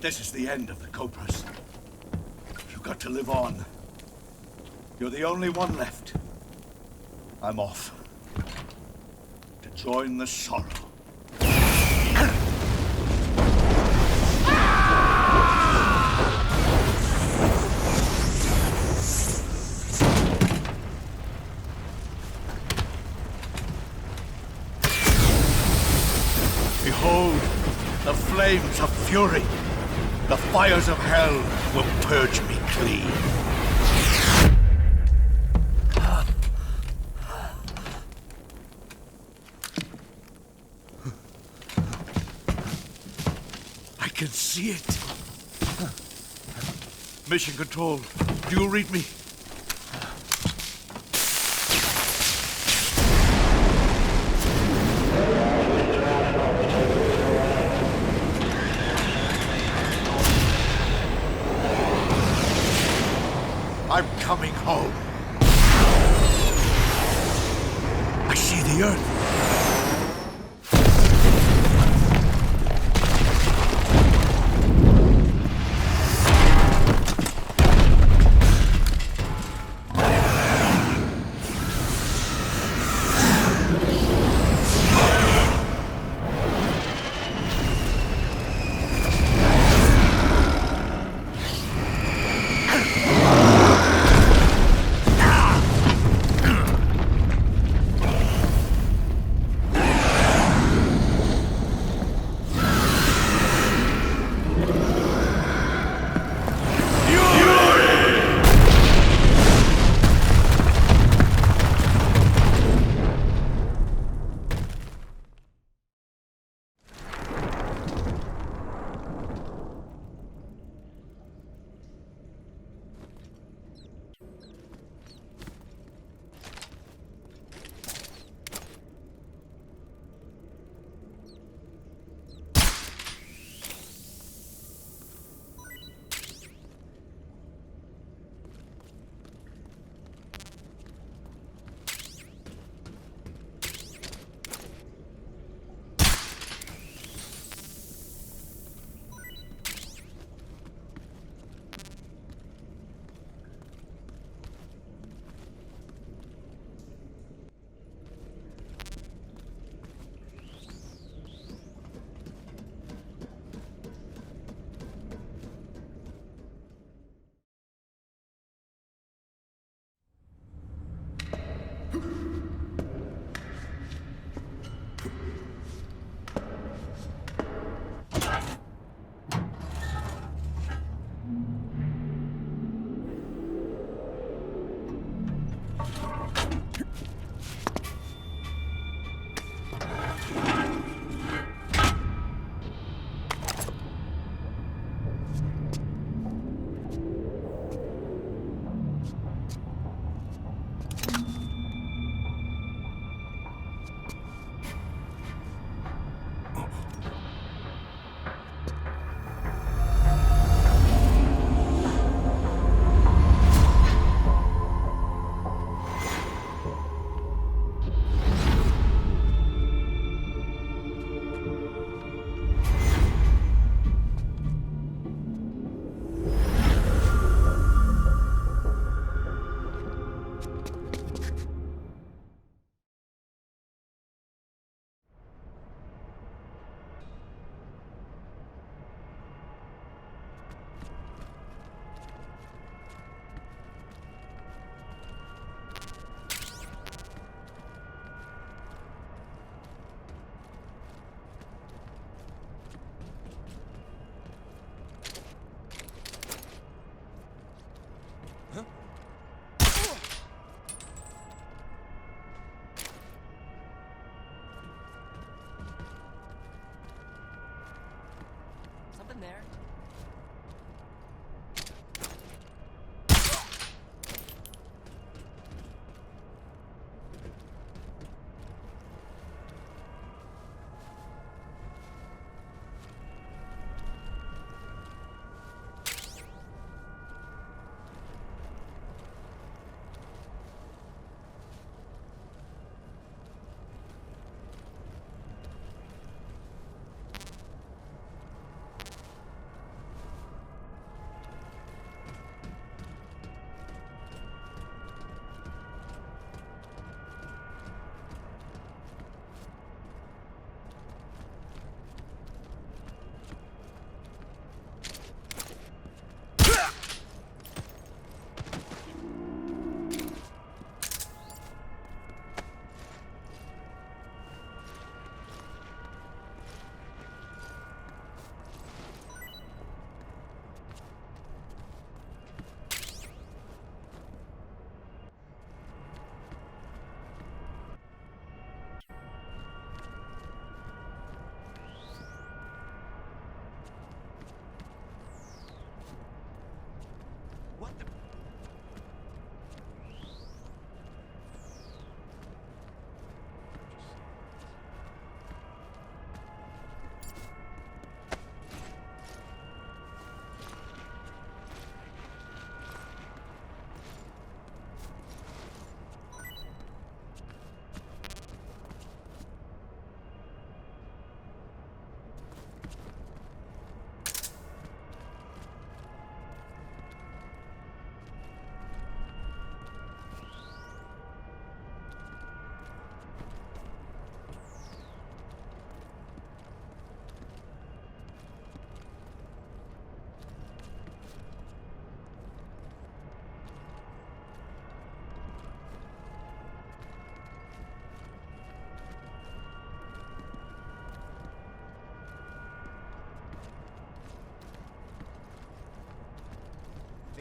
This is the end of the Cobras. You've got to live on. You're the only one left. I'm off. To join the sorrow. Behold, the flames of fury. The fires of hell will purge me clean. I can see it. Mission Control, do you read me? I'm coming home. I see the Earth.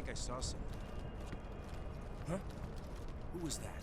think I saw something. Huh? Who was that?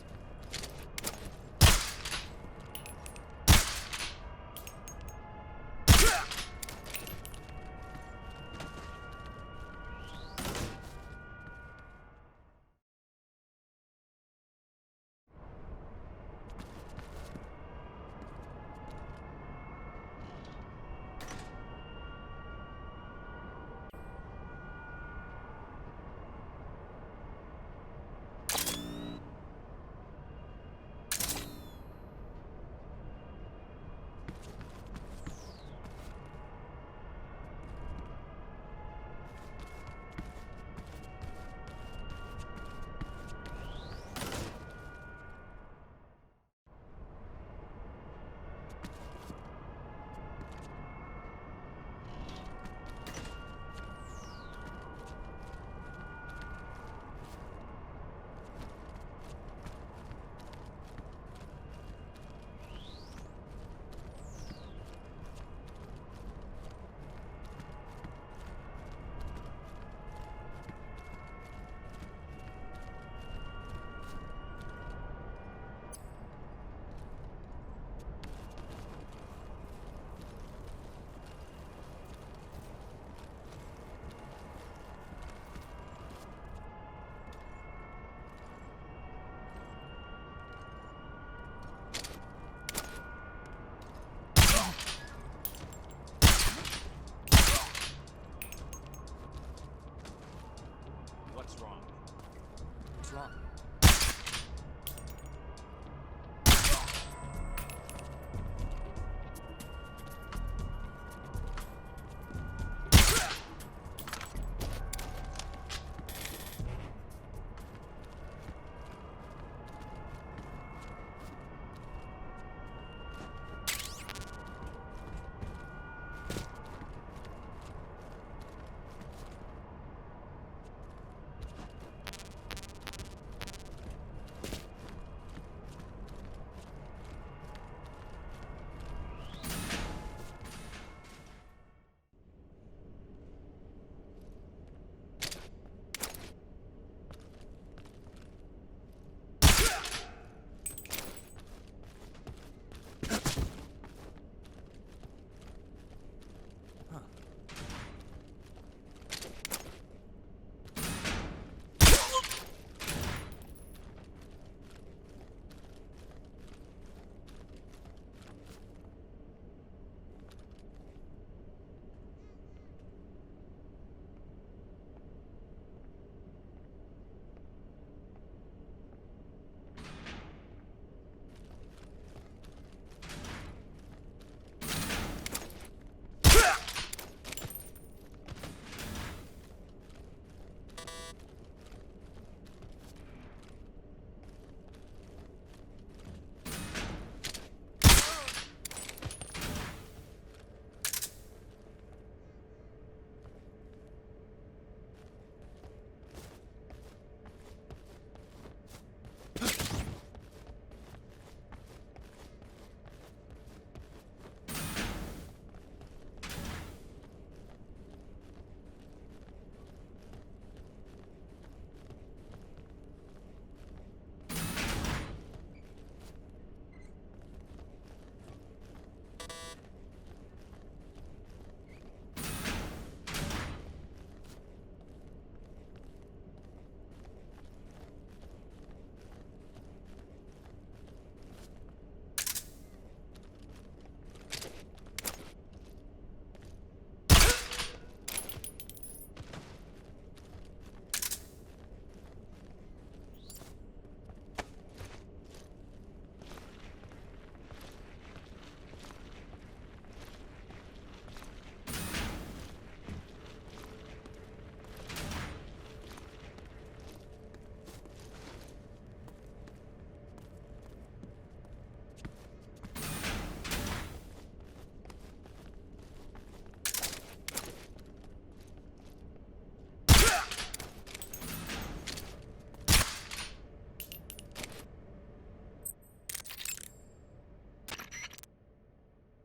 What's wrong? What's wrong?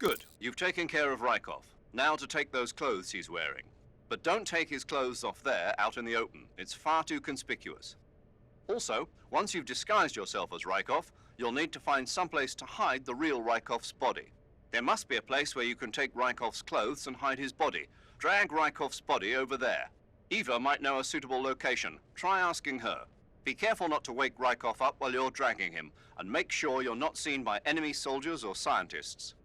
Good. You've taken care of Rykov. Now to take those clothes he's wearing. But don't take his clothes off there out in the open. It's far too conspicuous. Also, once you've disguised yourself as Rykov, you'll need to find someplace to hide the real Rykov's body. There must be a place where you can take Rykov's clothes and hide his body. Drag Rykov's body over there. Eva might know a suitable location. Try asking her. Be careful not to wake Rykov up while you're dragging him, and make sure you're not seen by enemy soldiers or scientists.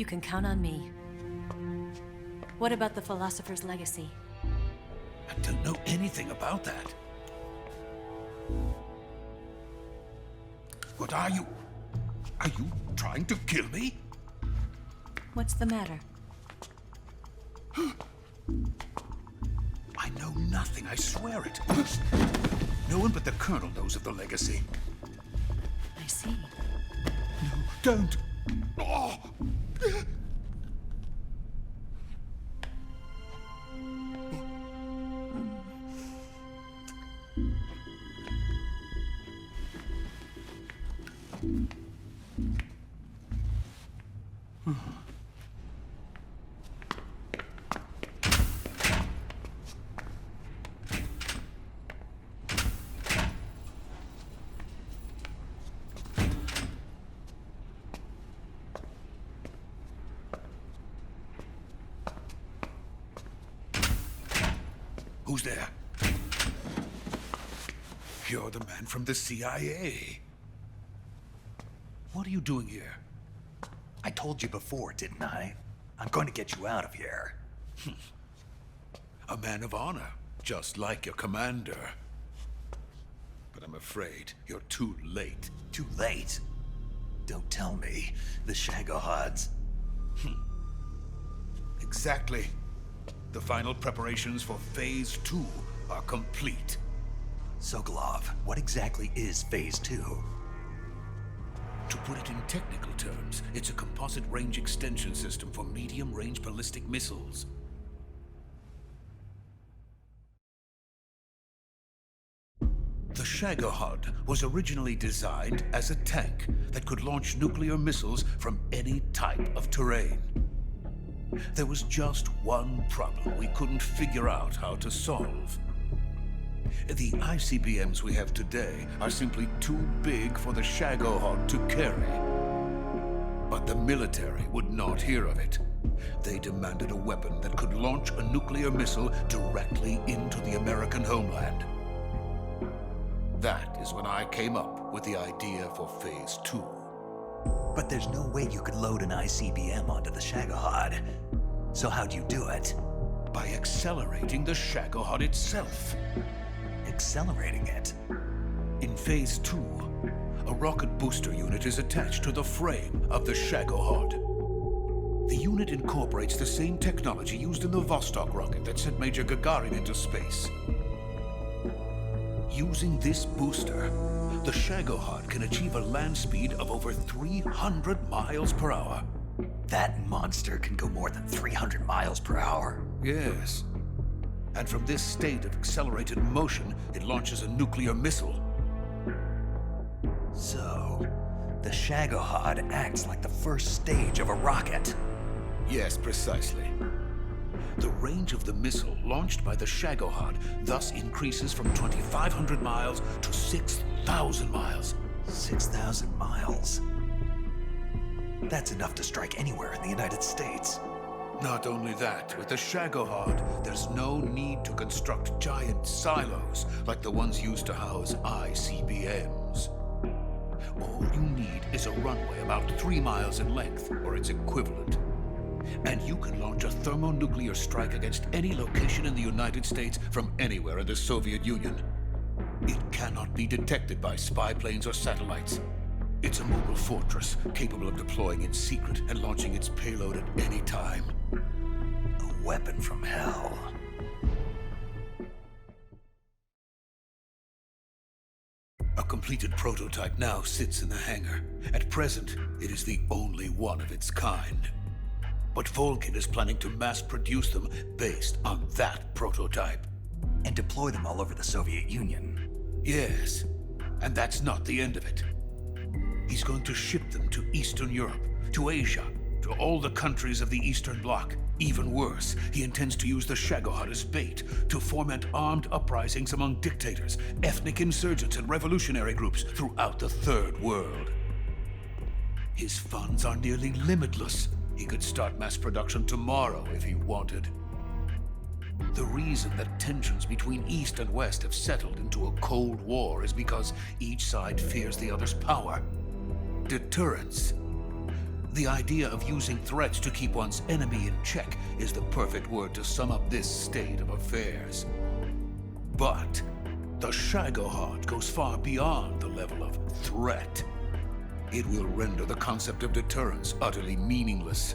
You can count on me. What about the Philosopher's Legacy? I don't know anything about that. What are you? Are you trying to kill me? What's the matter? I know nothing, I swear it. No one but the Colonel knows of the legacy. I see. No, don't. Oh. Who's there? You're the man from the CIA. What are you doing here? I told you before, didn't I? I'm going to get you out of here. A man of honor, just like your commander. But I'm afraid you're too late. Too late? Don't tell me. The Shagohods. Exactly. The final preparations for Phase 2 are complete. Sokolov, what exactly is Phase 2? To put it in technical terms, it's a composite range extension system for medium-range ballistic missiles. The Shagohod was originally designed as a tank that could launch nuclear missiles from any type of terrain. There was just one problem we couldn't figure out how to solve. The ICBMs we have today are simply too big for the Shagohod to carry. But the military would not hear of it. They demanded a weapon that could launch a nuclear missile directly into the American homeland. That is when I came up with the idea for Phase 2. But there's no way you could load an ICBM onto the Shagohod. So how'd you do it? By accelerating the Shagohod itself. Accelerating it? In Phase 2, a rocket booster unit is attached to the frame of the Shagohod. The unit incorporates the same technology used in the Vostok rocket that sent Major Gagarin into space. Using this booster, the Shagohod can achieve a land speed of over 300 miles per hour. That monster can go more than 300 miles per hour? Yes. And from this state of accelerated motion, it launches a nuclear missile. So, the Shagohod acts like the first stage of a rocket. Yes, precisely. The range of the missile launched by the Shagohod thus increases from 2,500 miles to 6,000 miles. 6,000 miles? That's enough to strike anywhere in the United States. Not only that, with the Shagohod, there's no need to construct giant silos like the ones used to house ICBMs. All you need is a runway about 3 miles in length, or its equivalent. And you can launch a thermonuclear strike against any location in the United States from anywhere in the Soviet Union. It cannot be detected by spy planes or satellites. It's a mobile fortress, capable of deploying in secret and launching its payload at any time. A weapon from hell. A completed prototype now sits in the hangar. At present, it is the only one of its kind. But Volgin is planning to mass produce them based on that prototype. And deploy them all over the Soviet Union. Yes, and that's not the end of it. He's going to ship them to Eastern Europe, to Asia, to all the countries of the Eastern Bloc. Even worse, he intends to use the Shagohod as bait to foment armed uprisings among dictators, ethnic insurgents, and revolutionary groups throughout the Third World. His funds are nearly limitless. He could start mass production tomorrow if he wanted. The reason that tensions between East and West have settled into a Cold War is because each side fears the other's power. Deterrence. The idea of using threats to keep one's enemy in check is the perfect word to sum up this state of affairs. But the Shagohod goes far beyond the level of threat. It will render the concept of deterrence utterly meaningless.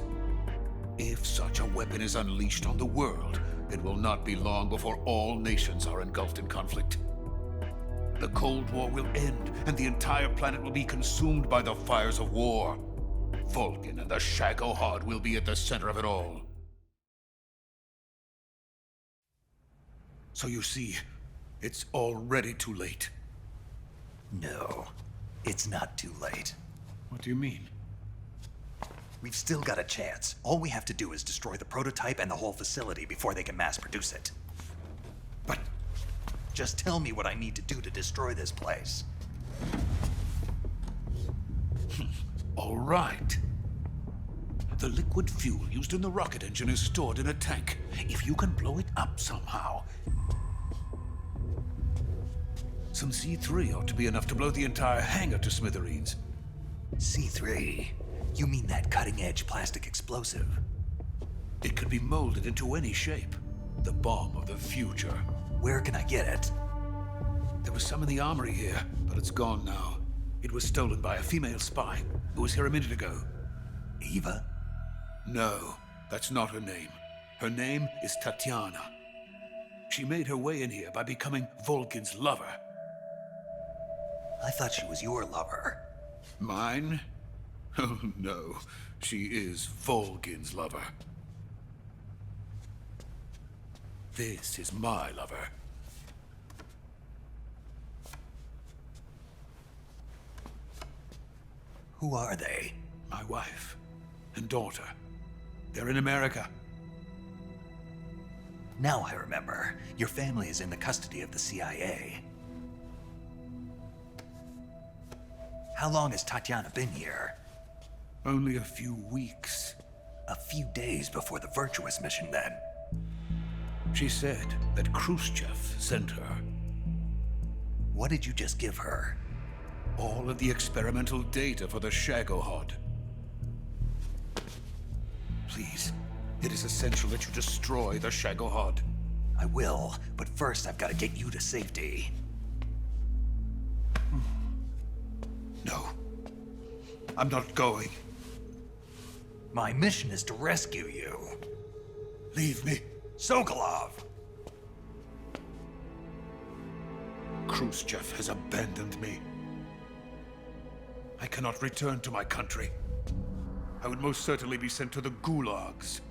If such a weapon is unleashed on the world, it will not be long before all nations are engulfed in conflict. The Cold War will end, and the entire planet will be consumed by the fires of war. Vulcan and the Shagohod will be at the center of it all. So you see, it's already too late. No, it's not too late. What do you mean? We've still got a chance. All we have to do is destroy the prototype and the whole facility before they can mass produce it. But just tell me what I need to do to destroy this place. All right. The liquid fuel used in the rocket engine is stored in a tank. If you can blow it up somehow, some C3 ought to be enough to blow the entire hangar to smithereens. C3? You mean that cutting-edge plastic explosive? It could be molded into any shape. The bomb of the future. Where can I get it? There was some in the armory here, but it's gone now. It was stolen by a female spy who was here a minute ago. Eva? No, that's not her name. Her name is Tatiana. She made her way in here by becoming Vulcan's lover. I thought she was your lover. Mine? Oh no, she is Vulcan's lover. This is my lover. Who are they? My wife and daughter. They're in America. Now I remember. Your family is in the custody of the CIA. How long has Tatiana been here? Only a few weeks. A few days before the Virtuous mission, then. She said that Khrushchev sent her. What did you just give her? All of the experimental data for the Shagohod. Please, it is essential that you destroy the Shagohod. I will, but first I've got to get you to safety. No, I'm not going. My mission is to rescue you. Leave me. Sokolov! Khrushchev has abandoned me. I cannot return to my country. I would most certainly be sent to the gulags.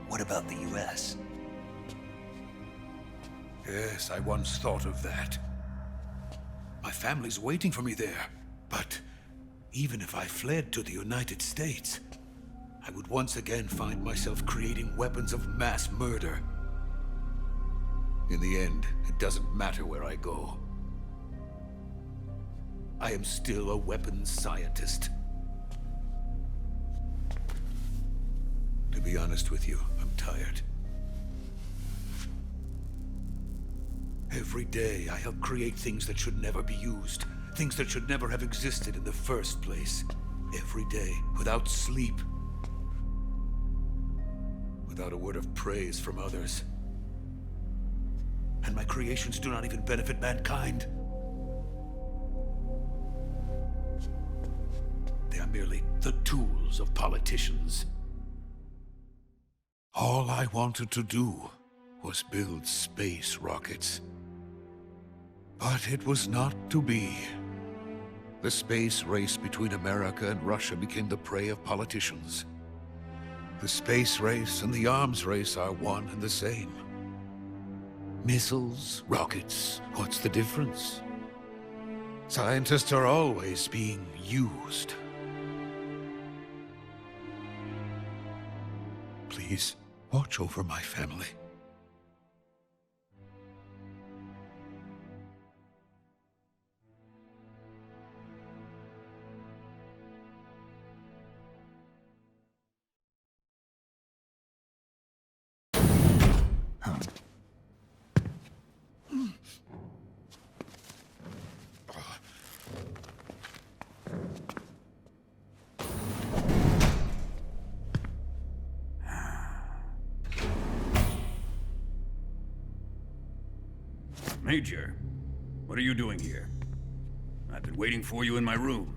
What about the US? Yes, I once thought of that. My family's waiting for me there. But even if I fled to the United States, I would once again find myself creating weapons of mass murder. In the end, it doesn't matter where I go. I am still a weapons scientist. To be honest with you, I'm tired. Every day, I help create things that should never be used. Things that should never have existed in the first place. Every day, without sleep. Without a word of praise from others. And my creations do not even benefit mankind. They are merely the tools of politicians. All I wanted to do was build space rockets. But it was not to be. The space race between America and Russia became the prey of politicians. The space race and the arms race are one and the same. Missiles, rockets, what's the difference? Scientists are always being used. Please, watch over my family. Major, what are you doing here? I've been waiting for you in my room.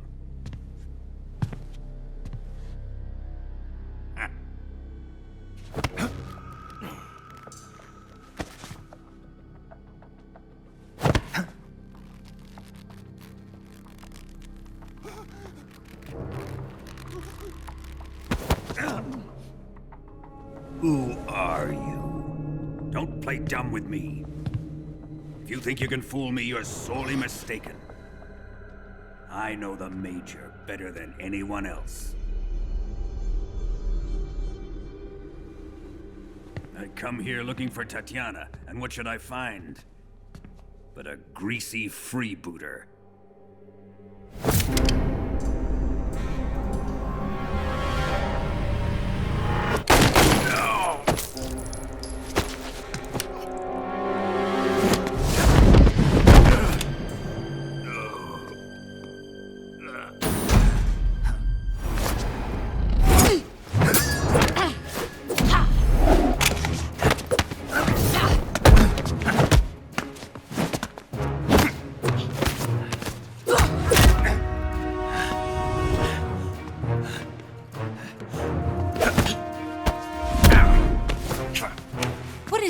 Who are you? Don't play dumb with me. If you think you can fool me, you're sorely mistaken. I know the Major better than anyone else. I come here looking for Tatiana, and what should I find? But a greasy freebooter.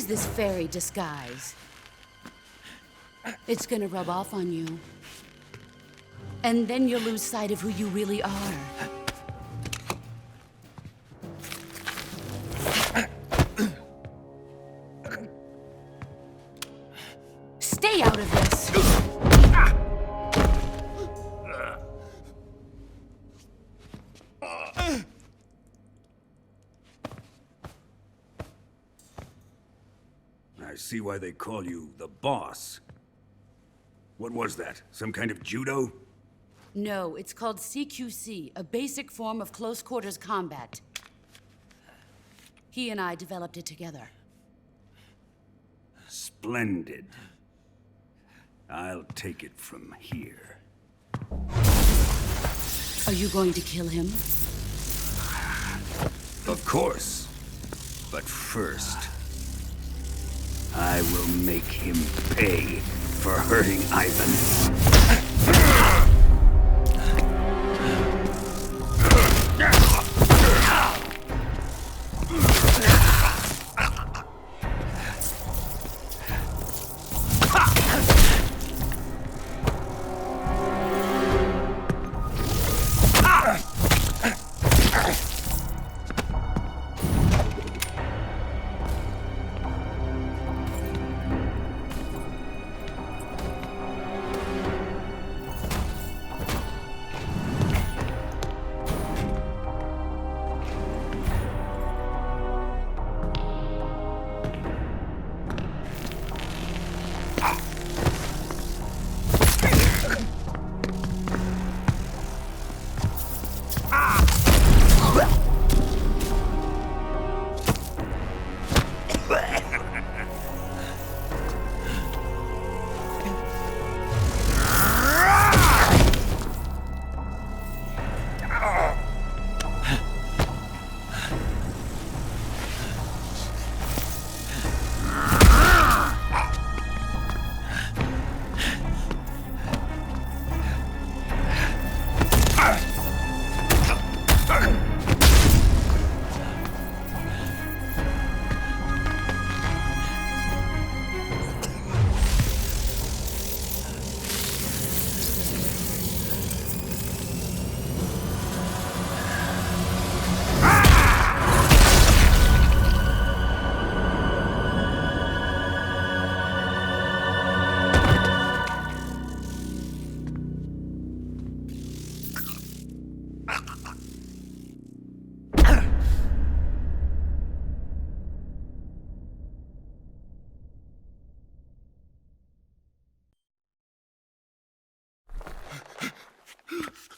This fairy disguise. It's gonna rub off on you. And then you'll lose sight of who you really are. Stay out of this! I see why they call you the boss. What was that? Some kind of judo? No, it's called CQC, a basic form of close quarters combat. He and I developed it together. Splendid. I'll take it from here. Are you going to kill him? Of course. But first, I will make him pay for hurting Ivan.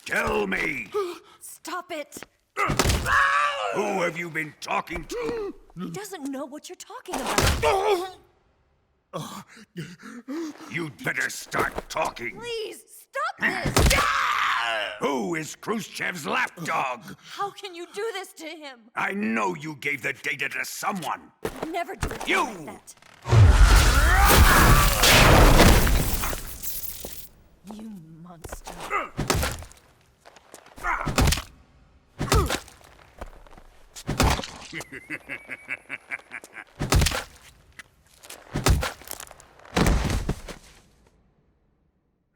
Tell me! Stop it! Who have you been talking to? He doesn't know what you're talking about. You'd better start talking. Please, stop this! Who is Khrushchev's lapdog? How can you do this to him? I know you gave the data to someone. Never do it You! like that. You monster.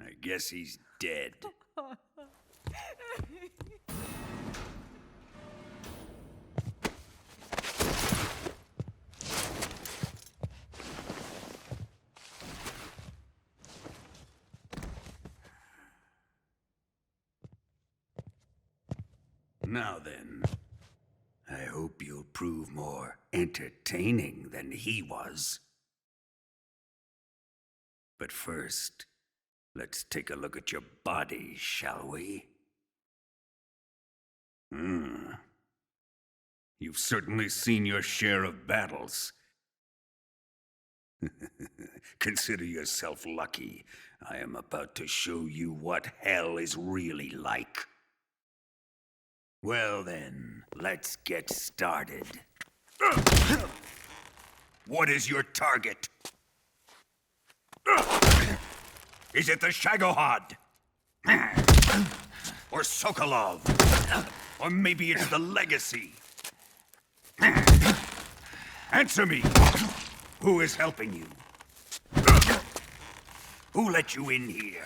I guess he's dead. Now then, I hope you'll prove more entertaining than he was. But first, let's take a look at your body, shall we? You've certainly seen your share of battles. Consider yourself lucky. I am about to show you what hell is really like. Well then, let's get started. What is your target? Is it the Shagohod? Or Sokolov? Or maybe it's the Legacy? Answer me! Who is helping you? Who let you in here?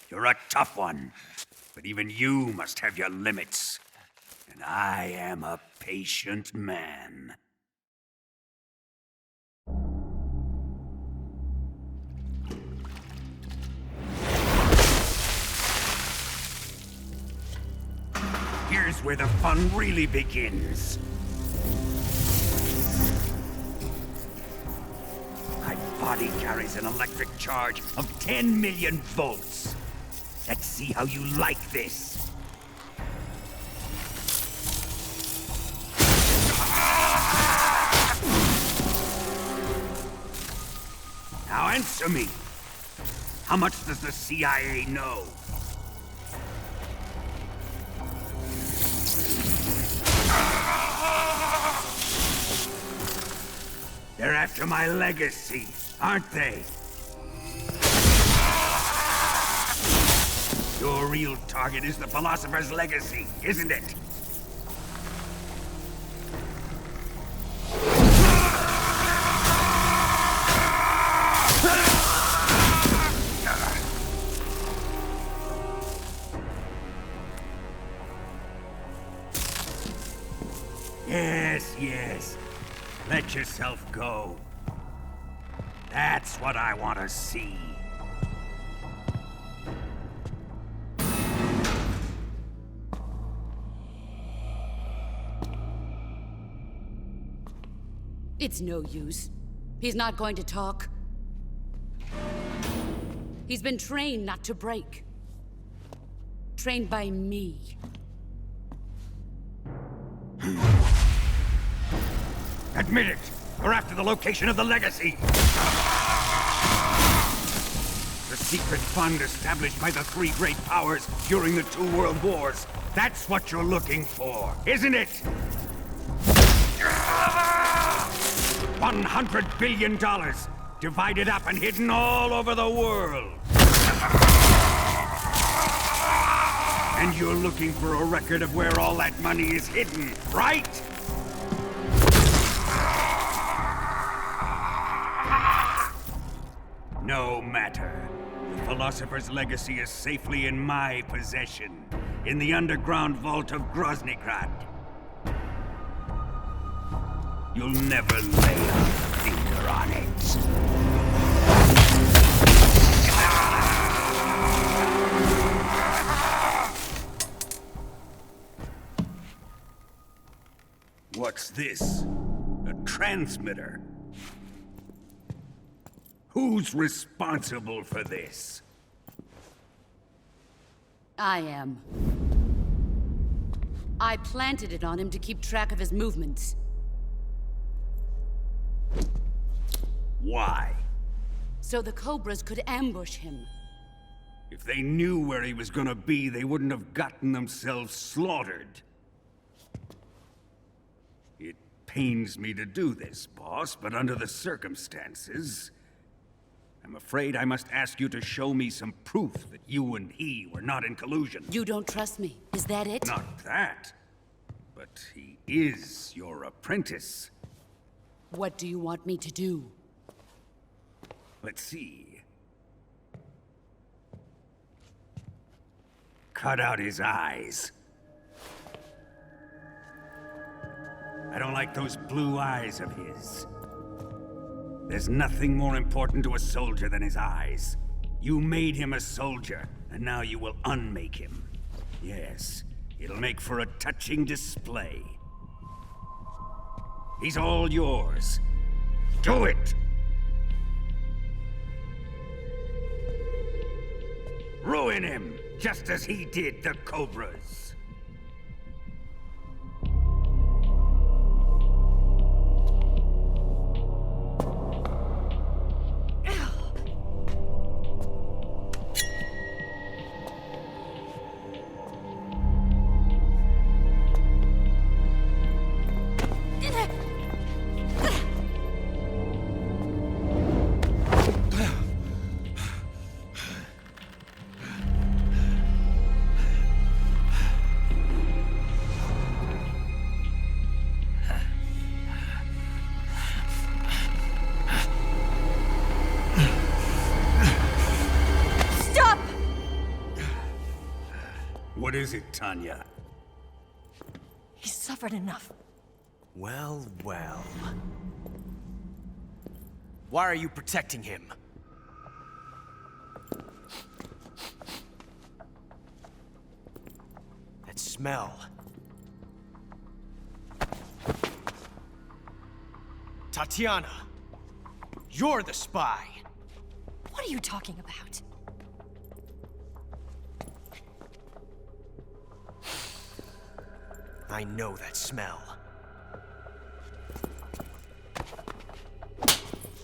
You're a tough one, but even you must have your limits. And I am a patient man. Here's where the fun really begins. My body carries an electric charge of 10 million volts. Let's see how you like this. Now answer me. How much does the CIA know? They're after my legacy, aren't they? Your real target is the Philosopher's Legacy, isn't it? Yes. Let yourself go. That's what I want to see. It's no use. He's not going to talk. He's been trained not to break. Trained by me. Admit it! You're after the location of the Legacy! The secret fund established by the three great powers during the 2 world wars. That's what you're looking for, isn't it? $100 billion, divided up and hidden all over the world. And you're looking for a record of where all that money is hidden, right? No matter. The Philosopher's Legacy is safely in my possession, in the underground vault of Groznygrad. You'll never lay a finger on it. What's this? A transmitter? Who's responsible for this? I am. I planted it on him to keep track of his movements. Why? So the Cobras could ambush him. If they knew where he was gonna be, they wouldn't have gotten themselves slaughtered. It pains me to do this, boss, but under the circumstances, I'm afraid I must ask you to show me some proof that you and he were not in collusion. You don't trust me, is that it? Not that. But he is your apprentice. What do you want me to do? Let's see. Cut out his eyes. I don't like those blue eyes of his. There's nothing more important to a soldier than his eyes. You made him a soldier, and now you will unmake him. Yes, it'll make for a touching display. He's all yours. Do it! Ruin him, just as he did the Cobras. What is it, Tanya? He's suffered enough. Well, well. Why are you protecting him? That smell. Tatiana, you're the spy. What are you talking about? I know that smell.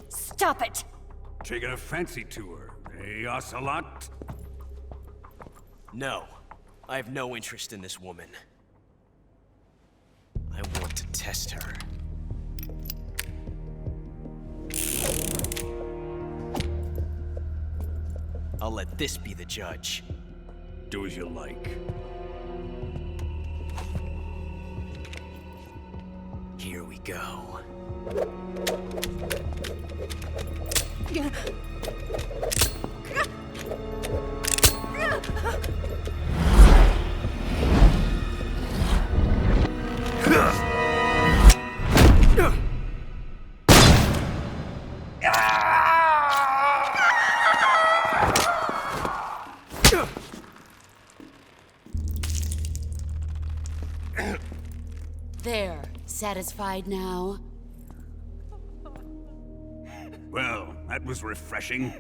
Stop it! Taking a fancy to her, eh, Ocelot? No, I have no interest in this woman. I want to test her. I'll let this be the judge. Do as you like. Here we go. There, satisfied now? Well, that was refreshing.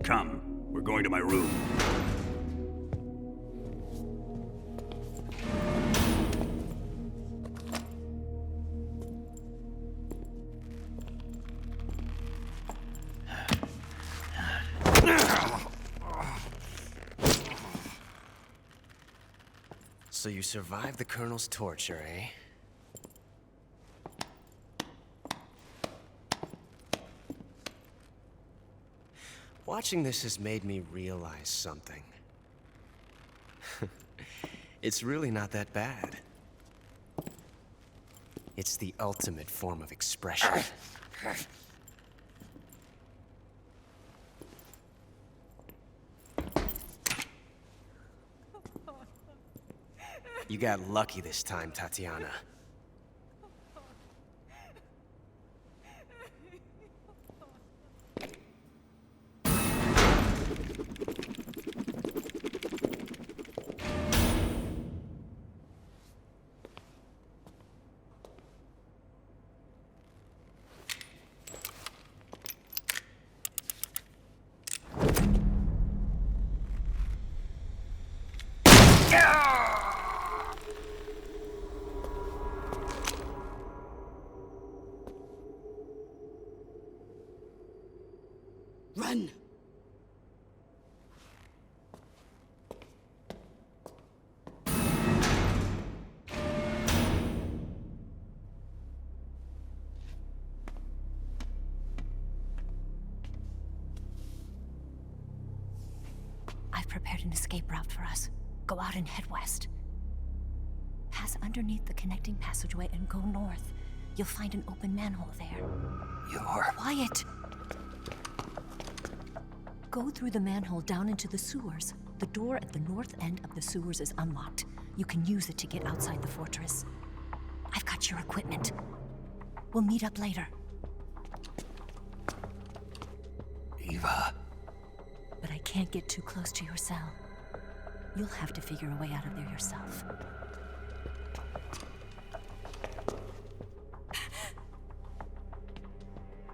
Come, we're going to my room. So you survived the Colonel's torture, eh? Watching this has made me realize something. It's really not that bad. It's the ultimate form of expression. You got lucky this time, Tatiana. I've prepared an escape route for us. Go out and head west. Pass underneath the connecting passageway and go north. You'll find an open manhole there. You're... Quiet! Go through the manhole down into the sewers. The door at the north end of the sewers is unlocked. You can use it to get outside the fortress. I've got your equipment. We'll meet up later. Eva. But I can't get too close to your cell. You'll have to figure a way out of there yourself.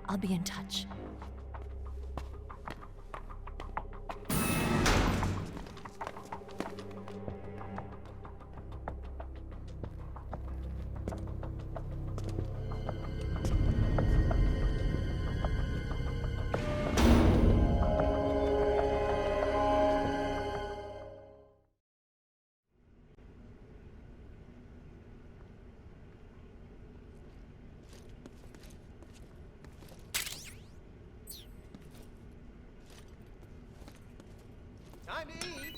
I'll be in touch. Time to eat!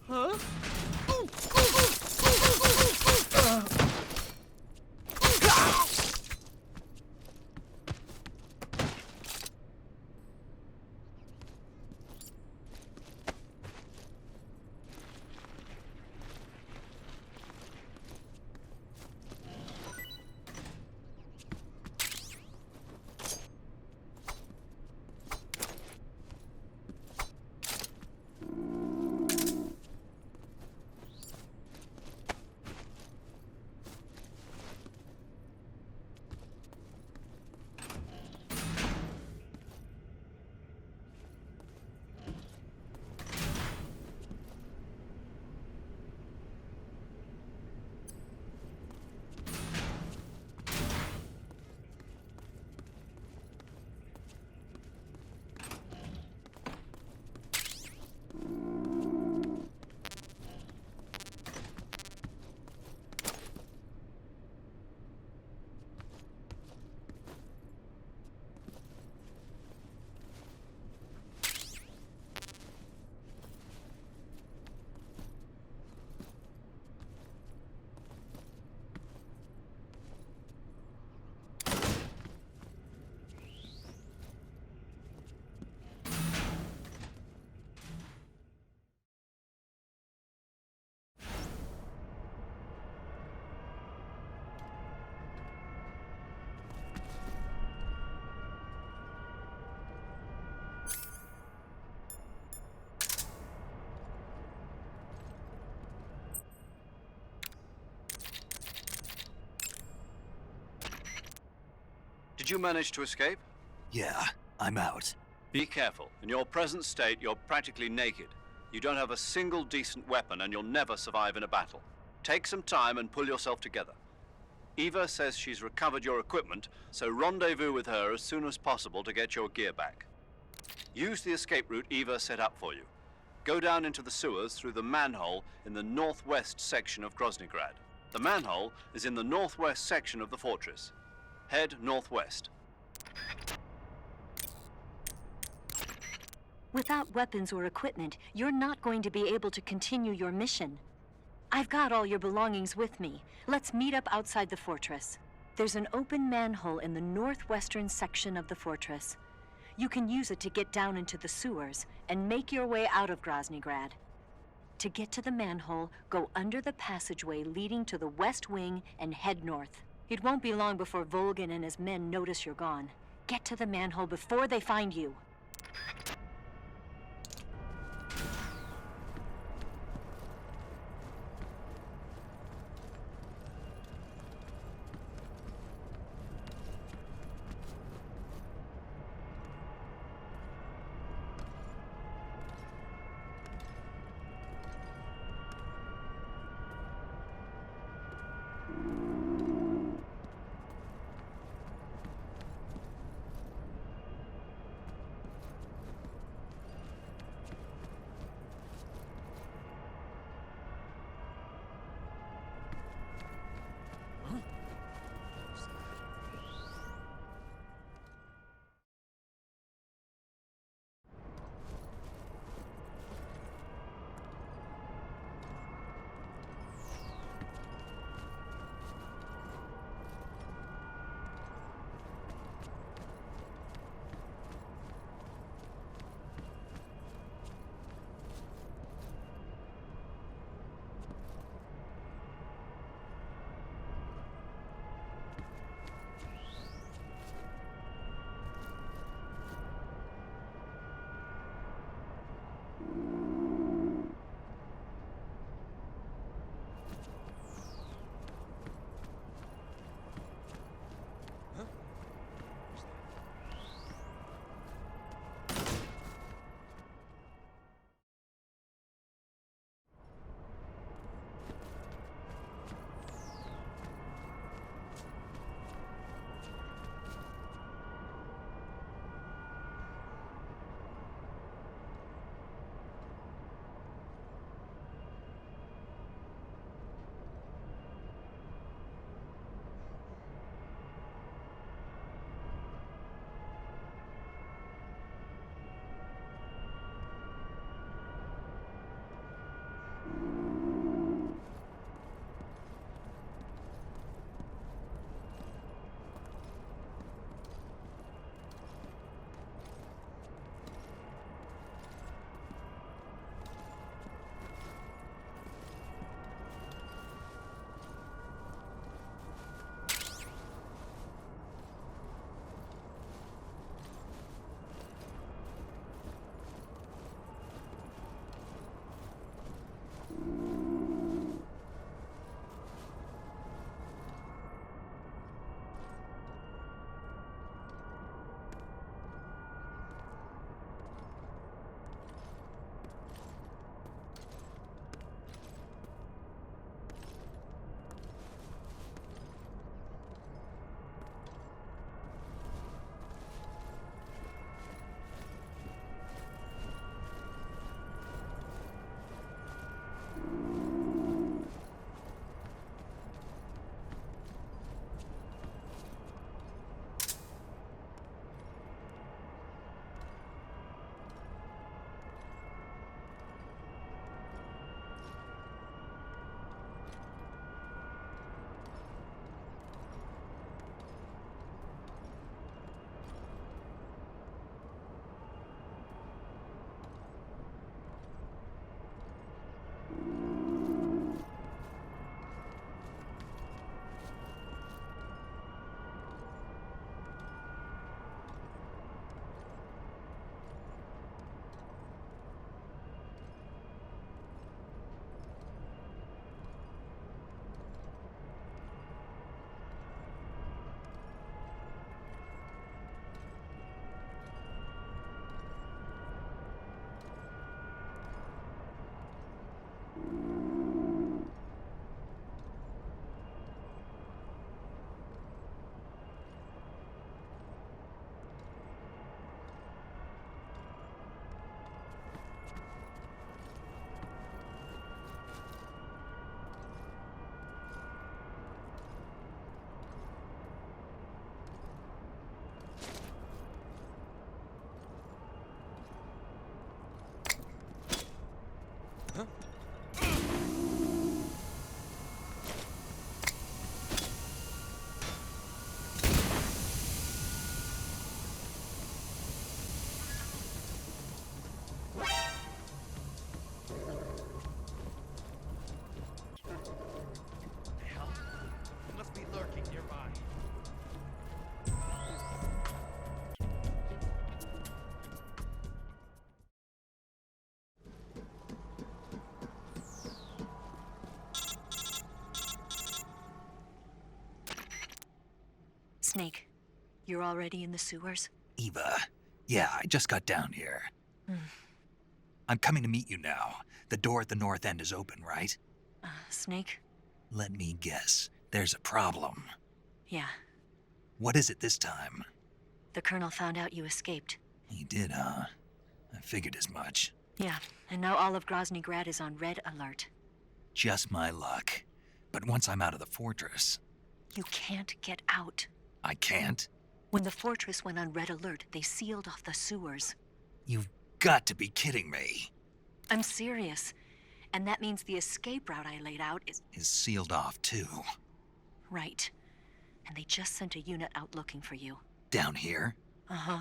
Huh? Did you manage to escape? Yeah, I'm out. Be careful. In your present state, you're practically naked. You don't have a single decent weapon, and you'll never survive in a battle. Take some time and pull yourself together. Eva says she's recovered your equipment, so rendezvous with her as soon as possible to get your gear back. Use the escape route Eva set up for you. Go down into the sewers through the manhole in the northwest section of Groznygrad. The manhole is in the northwest section of the fortress. Head northwest. Without weapons or equipment, you're not going to be able to continue your mission. I've got all your belongings with me. Let's meet up outside the fortress. There's an open manhole in the northwestern section of the fortress. You can use it to get down into the sewers and make your way out of Groznygrad. To get to the manhole, go under the passageway leading to the west wing and head north. It won't be long before Volgin and his men notice you're gone. Get to the manhole before they find you. Snake, you're already in the sewers? Eva, yeah, I just got down here. I'm coming to meet you now. The door at the north end is open, right? Snake? Let me guess. There's a problem. Yeah. What is it this time? The Colonel found out you escaped. He did, huh? I figured as much. Yeah, and now all of Grozny Grad is on red alert. Just my luck. But once I'm out of the fortress... You can't get out. I can't? When the fortress went on red alert, they sealed off the sewers. You've got to be kidding me. I'm serious. And that means the escape route I laid out is sealed off, too. Right. And they just sent a unit out looking for you. Down here? Uh-huh.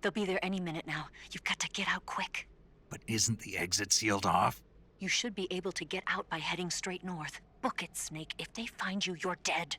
They'll be there any minute now. You've got to get out quick. But isn't the exit sealed off? You should be able to get out by heading straight north. Book it, Snake. If they find you, you're dead.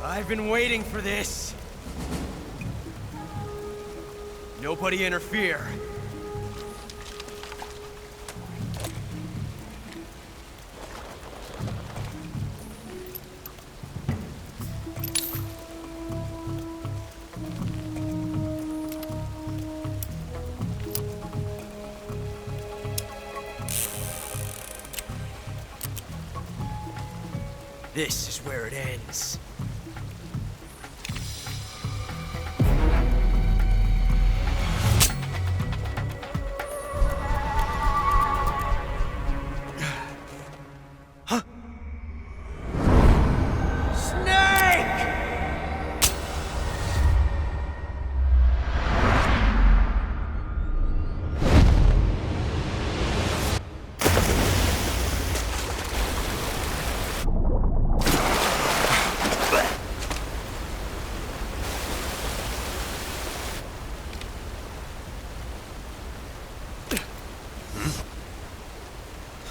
I've been waiting for this. Nobody interfere. This is where it ends.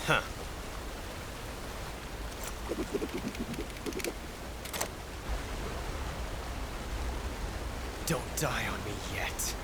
Huh. Don't die on me yet.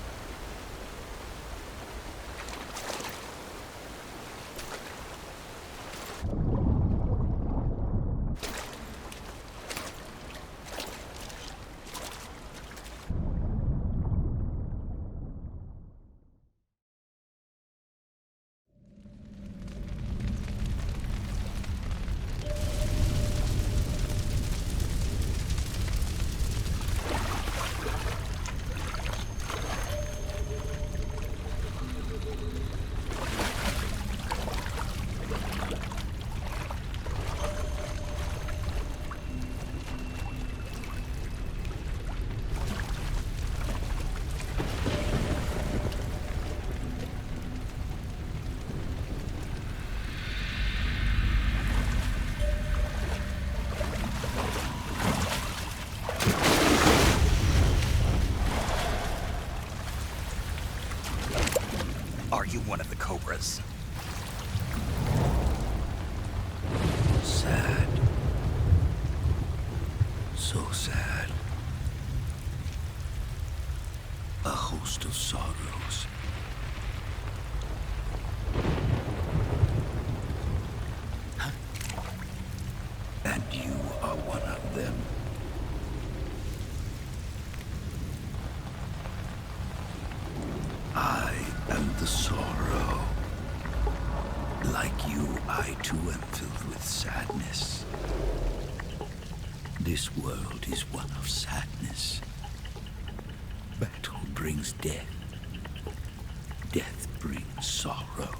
Are you one of the Cobras? Sad. So sad. A host of sorrows. And you are one of them. I am the sorrow. Like you, I too am filled with sadness. This world is one of sadness. Battle brings death. Death brings sorrow.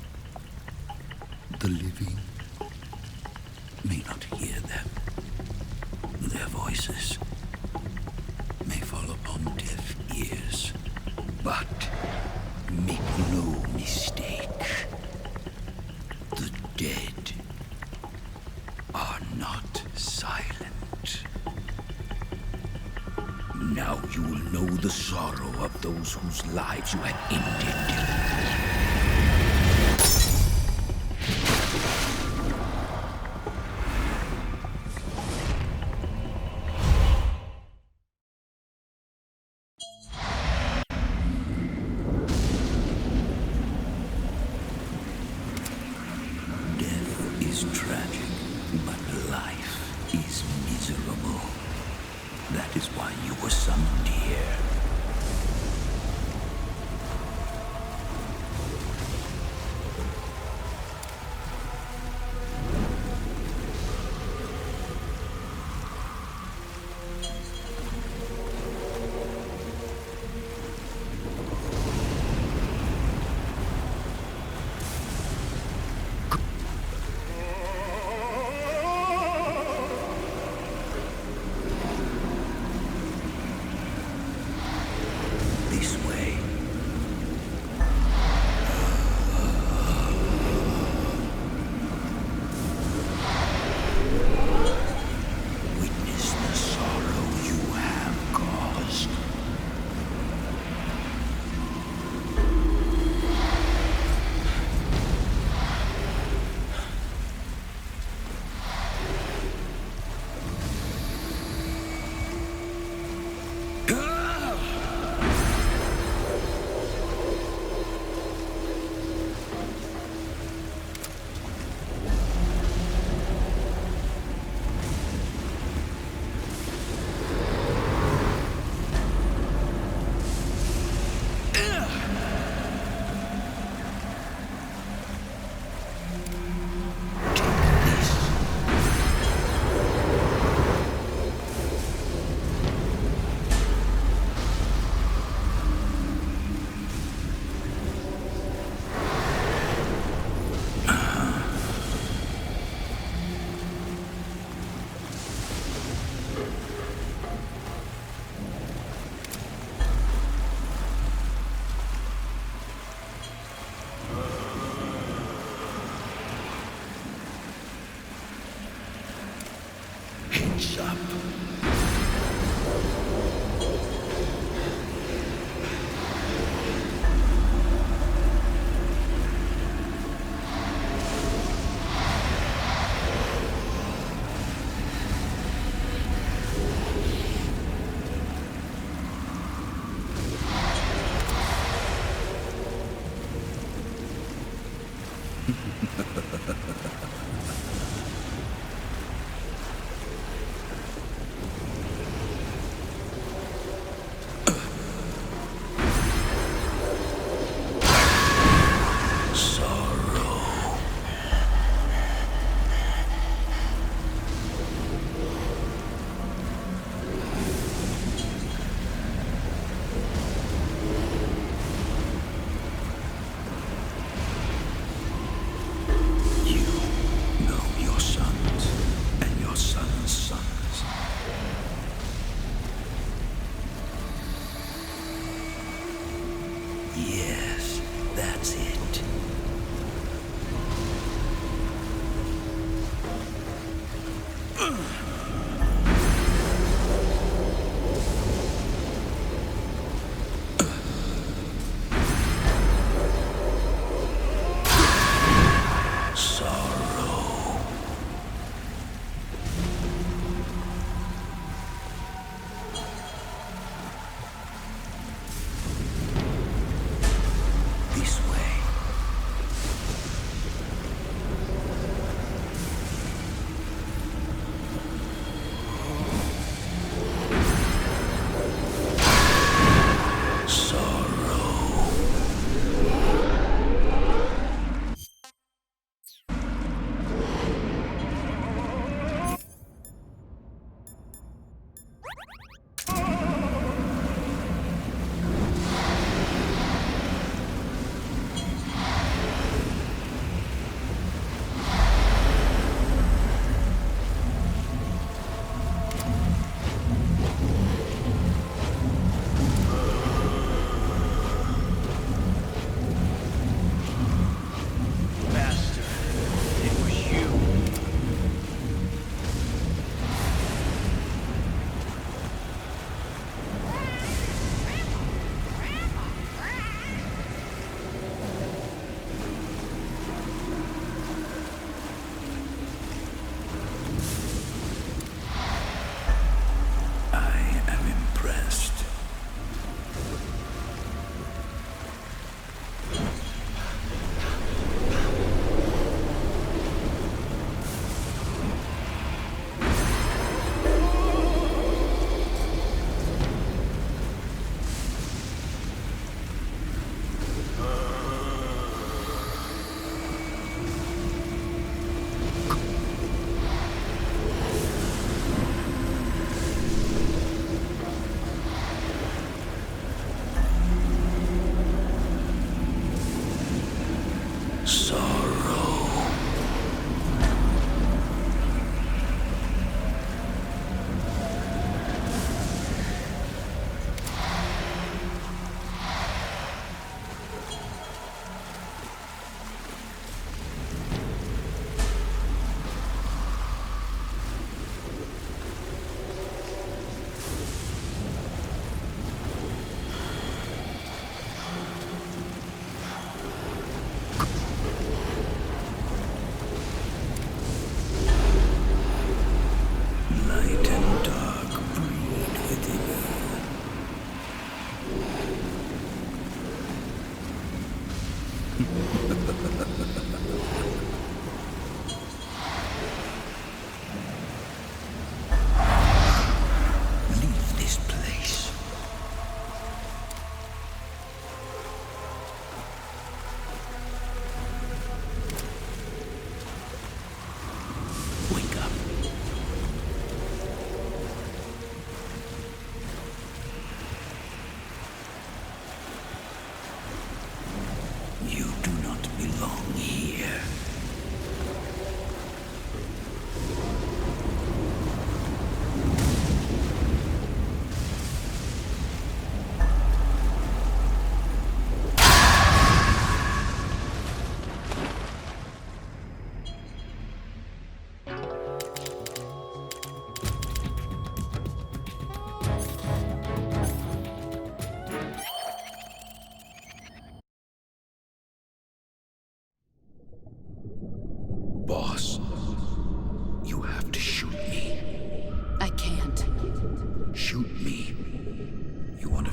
The living may not hear them. Their voices may fall upon deaf ears. But make no mistake, the dead are not silent. Now you will know the sorrow of those whose lives you have ended. That is why you were summoned here. workshop. Yes, that's it. Sorrow. This way.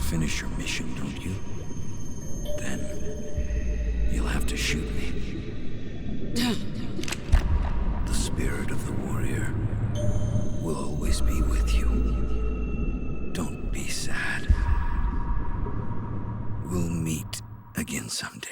finish your mission, don't you? Then you'll have to shoot me. The spirit of the warrior will always be with you. Don't be sad. We'll meet again someday.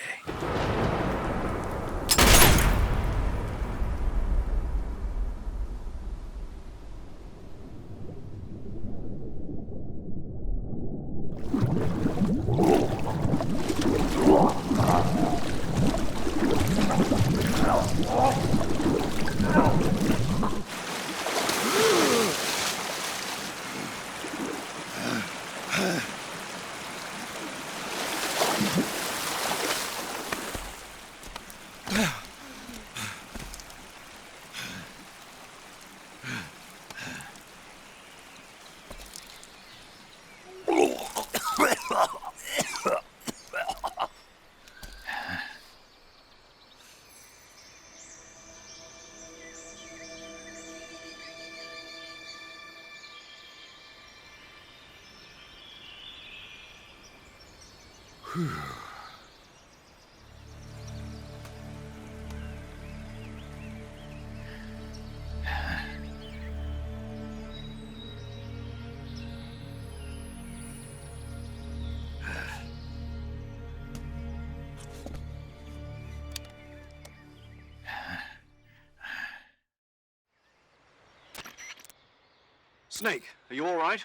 Snake, are you all right?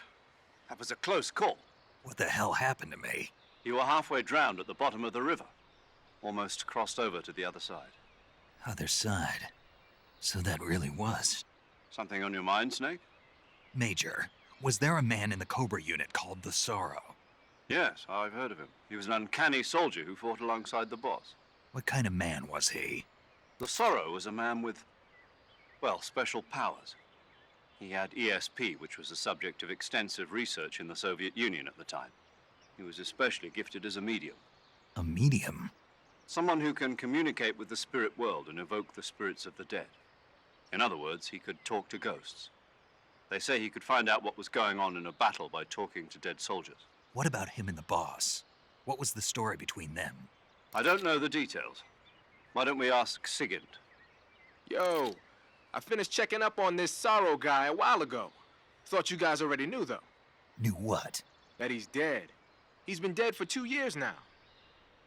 That was a close call. What the hell happened to me? You were halfway drowned at the bottom of the river. Almost crossed over to the other side. Other side? So that really was. Something on your mind, Snake? Major, was there a man in the Cobra unit called the Sorrow? Yes, I've heard of him. He was an uncanny soldier who fought alongside the boss. What kind of man was he? The Sorrow was a man with, well, special powers. He had ESP, which was the subject of extensive research in the Soviet Union at the time. He was especially gifted as a medium. A medium? Someone who can communicate with the spirit world and evoke the spirits of the dead. In other words, he could talk to ghosts. They say he could find out what was going on in a battle by talking to dead soldiers. What about him and the boss? What was the story between them? I don't know the details. Why don't we ask Sigint? Yo, I finished checking up on this Sorrow guy a while ago. Thought you guys already knew, though. Knew what? That he's dead. He's been dead for 2 years now.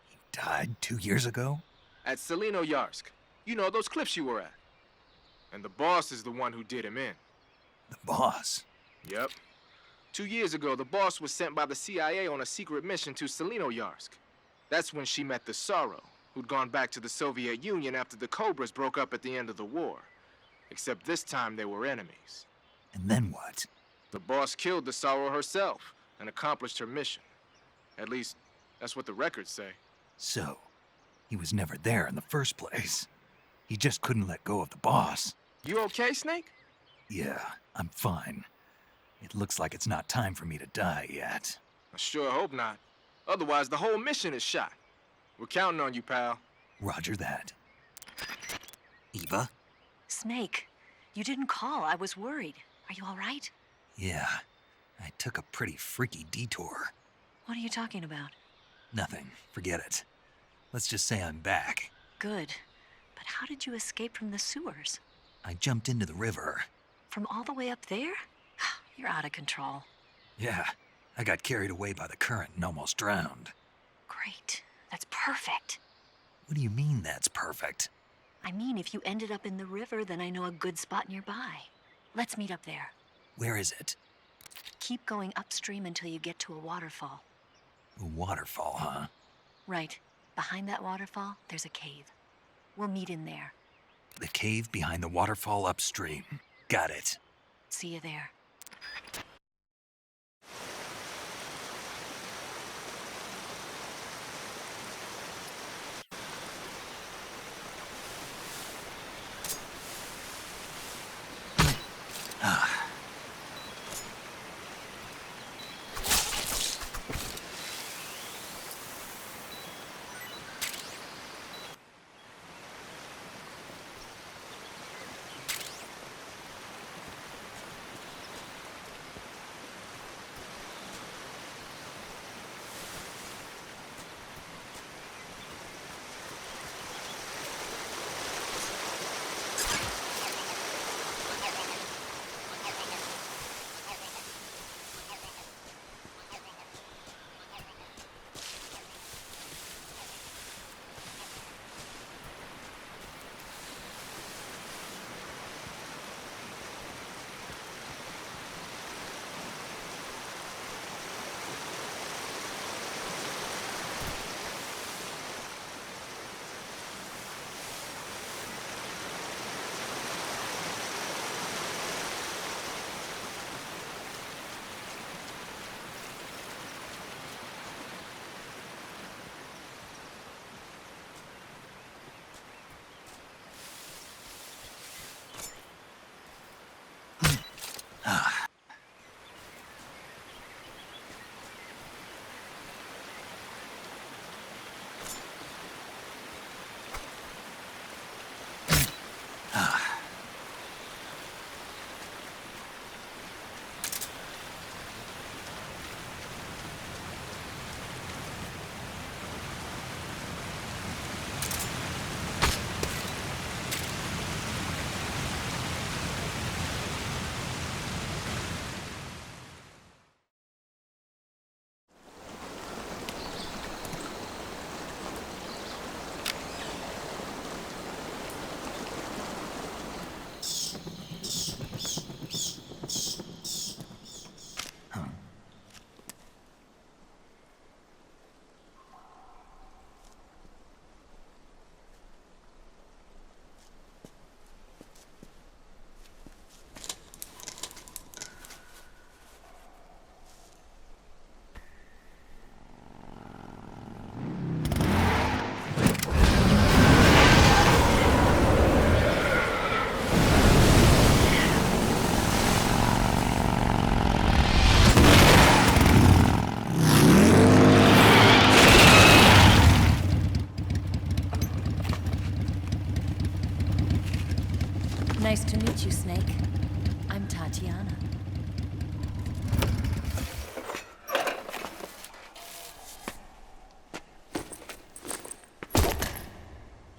He died 2 years ago? At Selino-Yarsk. You know, those cliffs you were at. And the boss is the one who did him in. The boss? Yep. 2 years ago, the boss was sent by the CIA on a secret mission to Selino-Yarsk. That's when she met the Sorrow, who'd gone back to the Soviet Union after the Cobras broke up at the end of the war. Except this time they were enemies. And then what? The boss killed the Sorrow herself and accomplished her mission. At least, that's what the records say. So, he was never there in the first place. He just couldn't let go of the boss. You okay, Snake? Yeah, I'm fine. It looks like it's not time for me to die yet. I sure hope not. Otherwise, the whole mission is shot. We're counting on you, pal. Roger that. Eva? Snake, you didn't call. I was worried. Are you all right? Yeah, I took a pretty freaky detour. What are you talking about? Nothing. Forget it. Let's just say I'm back. Good. But how did you escape from the sewers? I jumped into the river. From all the way up there? You're out of control. Yeah, I got carried away by the current and almost drowned. Great. That's perfect. What do you mean that's perfect? I mean, if you ended up in the river, then I know a good spot nearby. Let's meet up there. Where is it? Keep going upstream until you get to a waterfall. A waterfall, huh? Right. Behind that waterfall, there's a cave. We'll meet in there. The cave behind the waterfall upstream. Got it. See you there.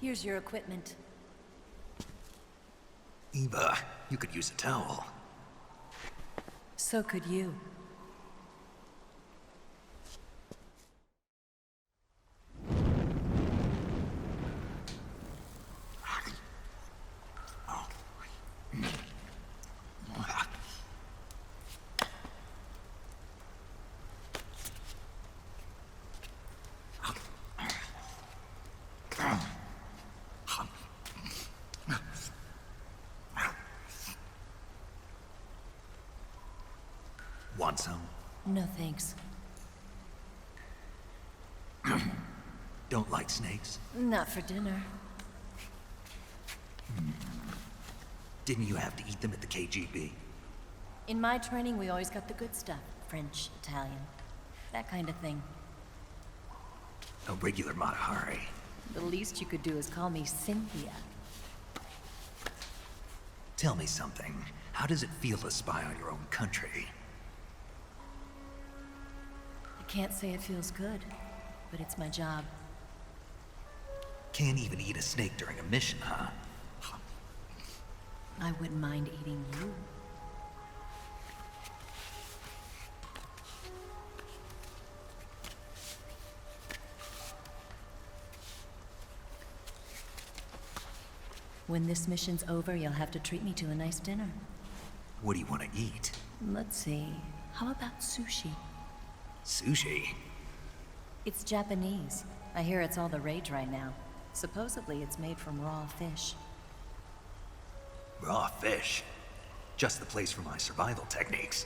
Here's your equipment. Eva, you could use a towel. So could you. Want some? No thanks. Don't like snakes? Not for dinner. Didn't you have to eat them at the KGB? In my training, we always got the good stuff. French, Italian, that kind of thing. A regular Matahari. The least you could do is call me Cynthia. Tell me something. How does it feel to spy on your own country? I can't say it feels good, but it's my job. Can't even eat a snake during a mission, huh? I wouldn't mind eating you. When this mission's over, you'll have to treat me to a nice dinner. What do you want to eat? Let's see. How about sushi? Sushi? It's Japanese. I hear it's all the rage right now. Supposedly, it's made from raw fish. Raw fish? Just the place for my survival techniques.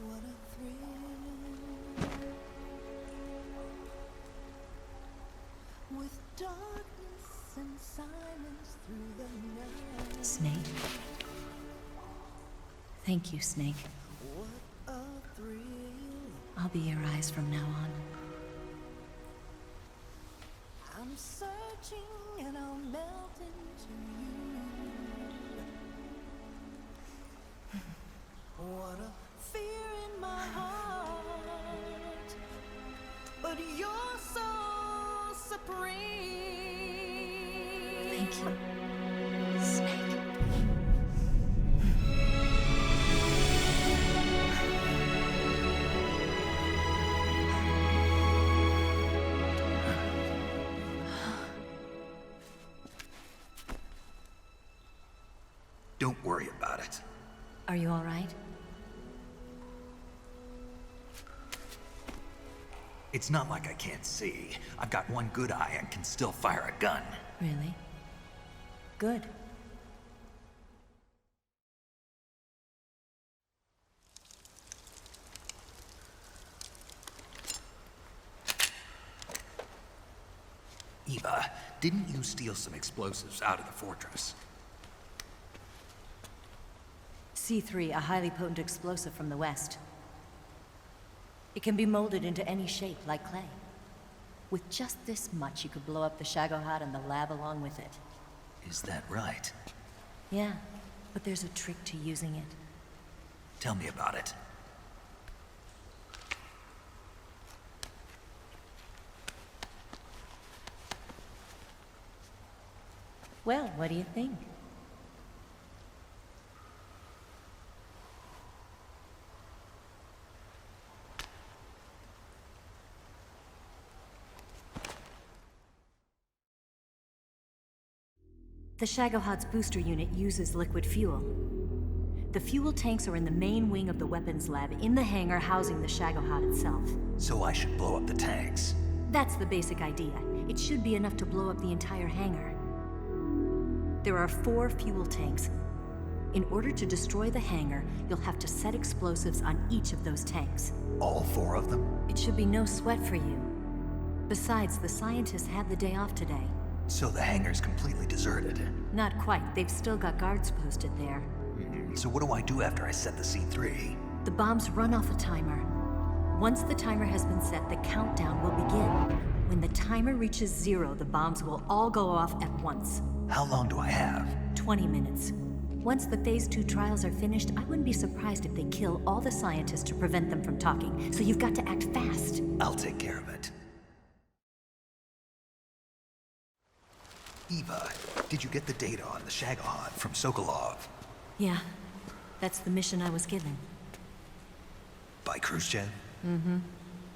What a thrill. With darkness and silence through the night. Snake. Thank you, Snake. What a thrill. I'll be your eyes from now on. I'm searching and I'll melt into you. What a fear in my heart, but you're so supreme. Thank you, Snake. Don't worry about it. Are you all right? It's not like I can't see. I've got one good eye and can still fire a gun. Really? Good. Eva, didn't you steal some explosives out of the fortress? C3, a highly potent explosive from the west. It can be molded into any shape, like clay. With just this much, you could blow up the Shagohod and the lab along with it. Is that right? Yeah, but there's a trick to using it. Tell me about it. Well, what do you think? The Shagohod's booster unit uses liquid fuel. The fuel tanks are in the main wing of the weapons lab in the hangar housing the Shagohod itself. So I should blow up the tanks. That's the basic idea. It should be enough to blow up the entire hangar. There are 4 fuel tanks. In order to destroy the hangar, you'll have to set explosives on each of those tanks. All 4 of them? It should be no sweat for you. Besides, the scientists had the day off today. So the hangar's completely deserted. Not quite. They've still got guards posted there. So what do I do after I set the C3? The bombs run off a timer. Once the timer has been set, the countdown will begin. When the timer reaches 0, the bombs will all go off at once. How long do I have? 20 minutes. Once the Phase 2 trials are finished, I wouldn't be surprised if they kill all the scientists to prevent them from talking. So you've got to act fast. I'll take care of it. Eva, did you get the data on the Shagohod from Sokolov? Yeah, that's the mission I was given. By Khrushchev? Mm-hmm.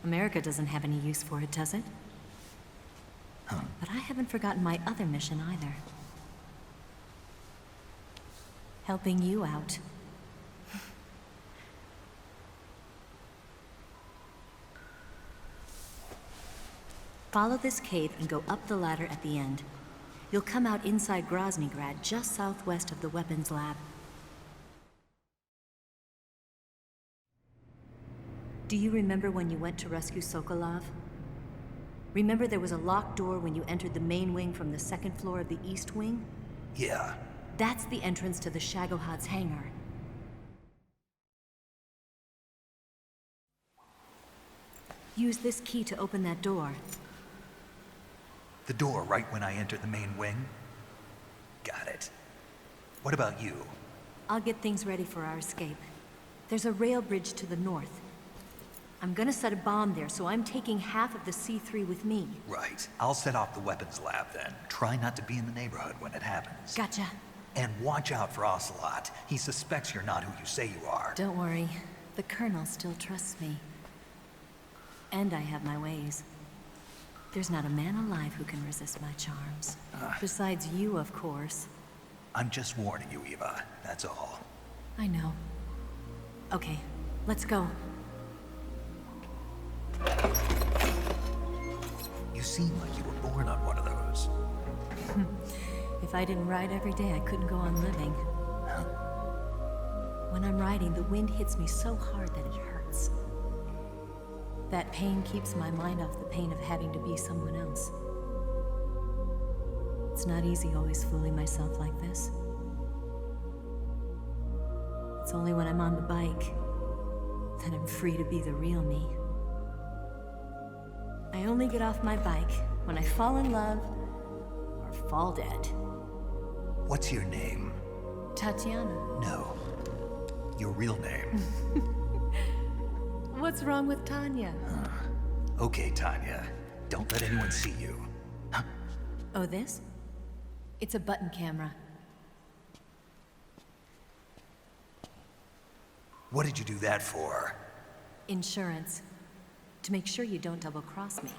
America doesn't have any use for it, does it? Huh. But I haven't forgotten my other mission either. Helping you out. Follow this cave and go up the ladder at the end. You'll come out inside Groznygrad, just southwest of the weapons lab. Do you remember when you went to rescue Sokolov? Remember there was a locked door when you entered the main wing from the second floor of the east wing? Yeah. That's the entrance to the Shagohod's hangar. Use this key to open that door. The door right when I entered the main wing? Got it. What about you? I'll get things ready for our escape. There's a rail bridge to the north. I'm gonna set a bomb there, so I'm taking half of the C3 with me. Right. I'll set off the weapons lab then. Try not to be in the neighborhood when it happens. Gotcha. And watch out for Ocelot. He suspects you're not who you say you are. Don't worry. The Colonel still trusts me. And I have my ways. There's not a man alive who can resist my charms. Besides you, of course. I'm just warning you, Eva. That's all. I know. Okay, let's go. You seem like you were born on one of those. If I didn't ride every day, I couldn't go on living. Huh? When I'm riding, the wind hits me so hard that it hurts. That pain keeps my mind off the pain of having to be someone else. It's not easy always fooling myself like this. It's only when I'm on the bike that I'm free to be the real me. I only get off my bike when I fall in love or fall dead. What's your name? Tatiana. No. Your real name. What's wrong with Tanya? Okay, Tanya. Don't let anyone see you. Huh? Oh, this? It's a button camera. What did you do that for? Insurance. To make sure you don't double-cross me.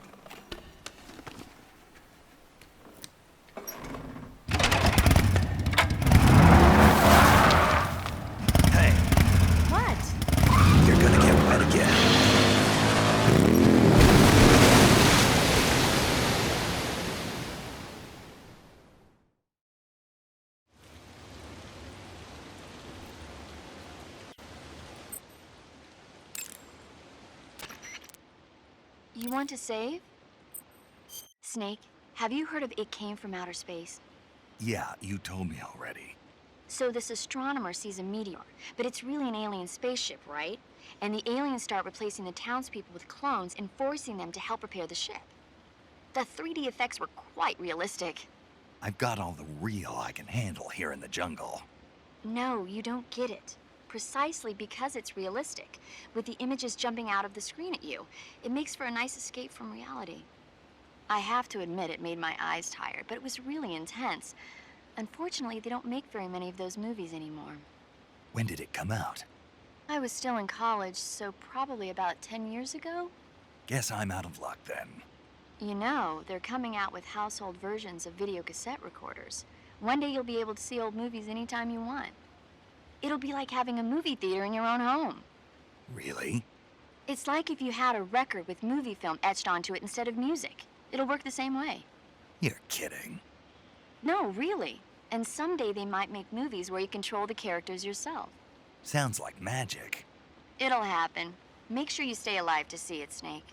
Hey. What? You're gonna get wet again. You want to save? Snake, have you heard of It Came from Outer Space? Yeah, you told me already. So this astronomer sees a meteor, but it's really an alien spaceship, right? And the aliens start replacing the townspeople with clones and forcing them to help repair the ship. The 3D effects were quite realistic. I've got all the real I can handle here in the jungle. No, you don't get it. Precisely because it's realistic, with the images jumping out of the screen at you. It makes for a nice escape from reality. I have to admit it made my eyes tired, but it was really intense. Unfortunately, they don't make very many of those movies anymore. When did it come out? I was still in college, so probably about 10 years ago. Guess I'm out of luck then. You know, they're coming out with household versions of video cassette recorders. One day you'll be able to see old movies anytime you want. It'll be like having a movie theater in your own home. Really? It's like if you had a record with movie film etched onto it instead of music. It'll work the same way. You're kidding. No, really. And someday they might make movies where you control the characters yourself. Sounds like magic. It'll happen. Make sure you stay alive to see it, Snake.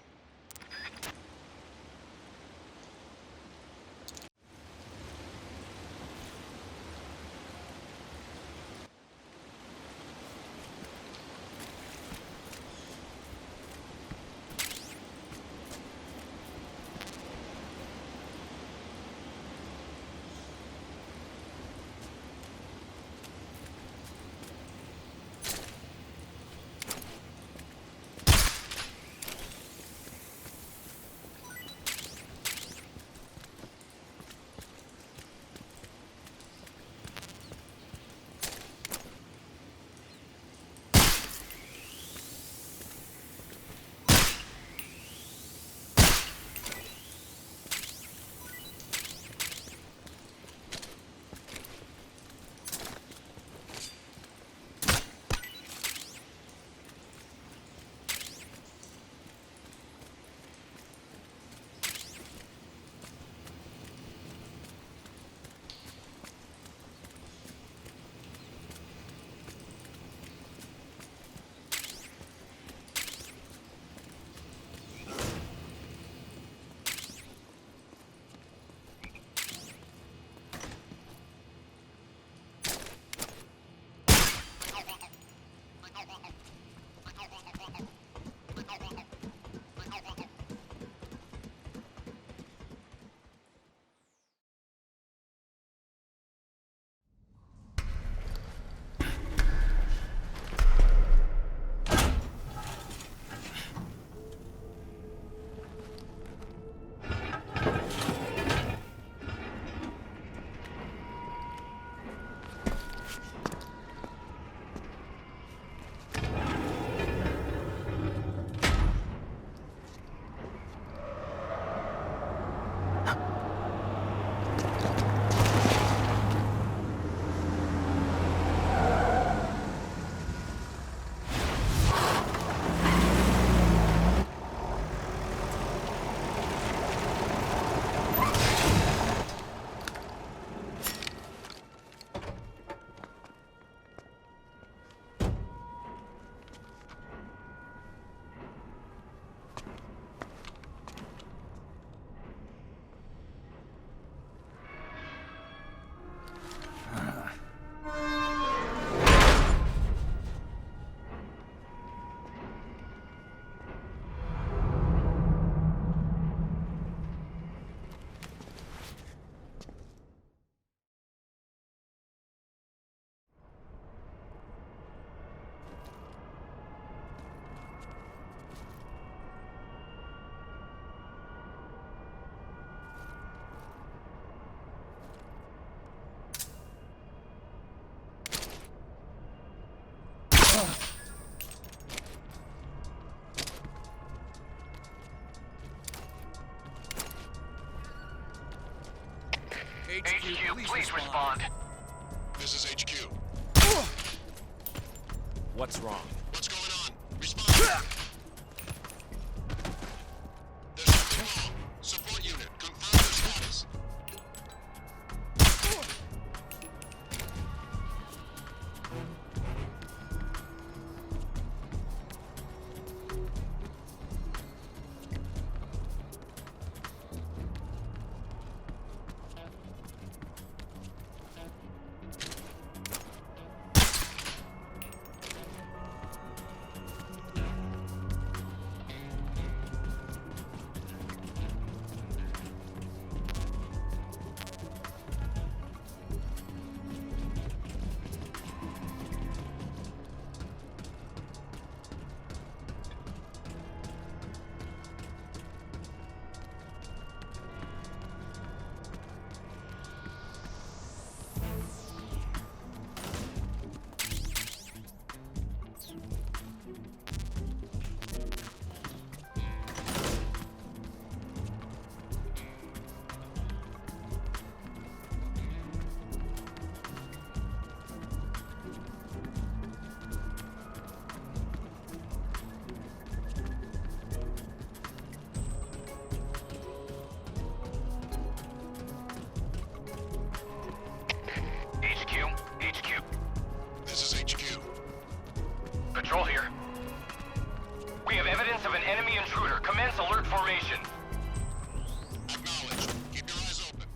HQ, please respond. This is HQ. What's wrong? What's going on? Respond. There's something wrong. Support unit, confirm the status. HQ. This is HQ. Patrol here. We have evidence of an enemy intruder. Commence alert formation. Acknowledged. Keep your eyes open.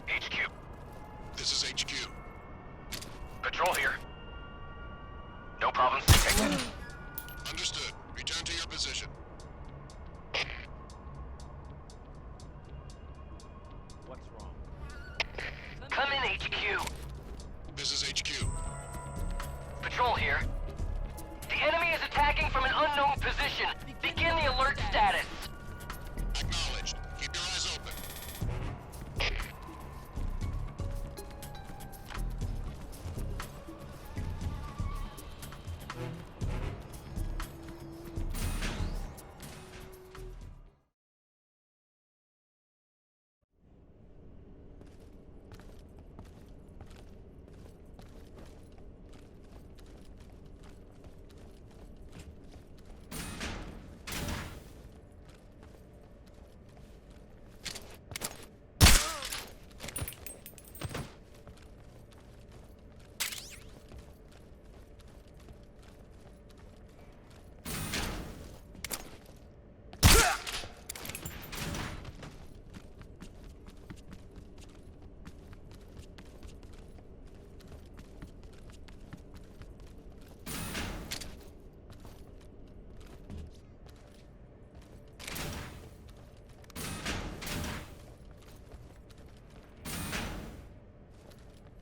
HQ. This is HQ. Patrol here. No problems detected. Understood. Return to your position. What's wrong? Come in, HQ. This is HQ. Patrol here. The enemy is attacking from an unknown position. Begin the alert status. Acknowledged. Keep your eyes open.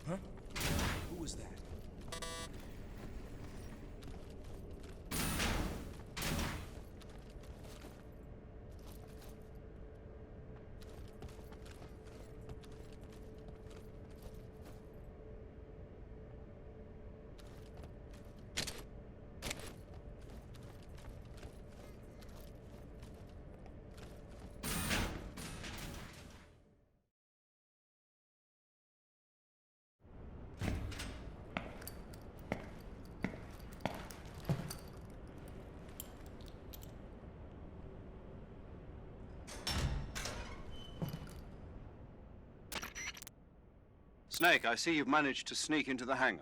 Huh? Who was that? Snake, I see you've managed to sneak into the hangar.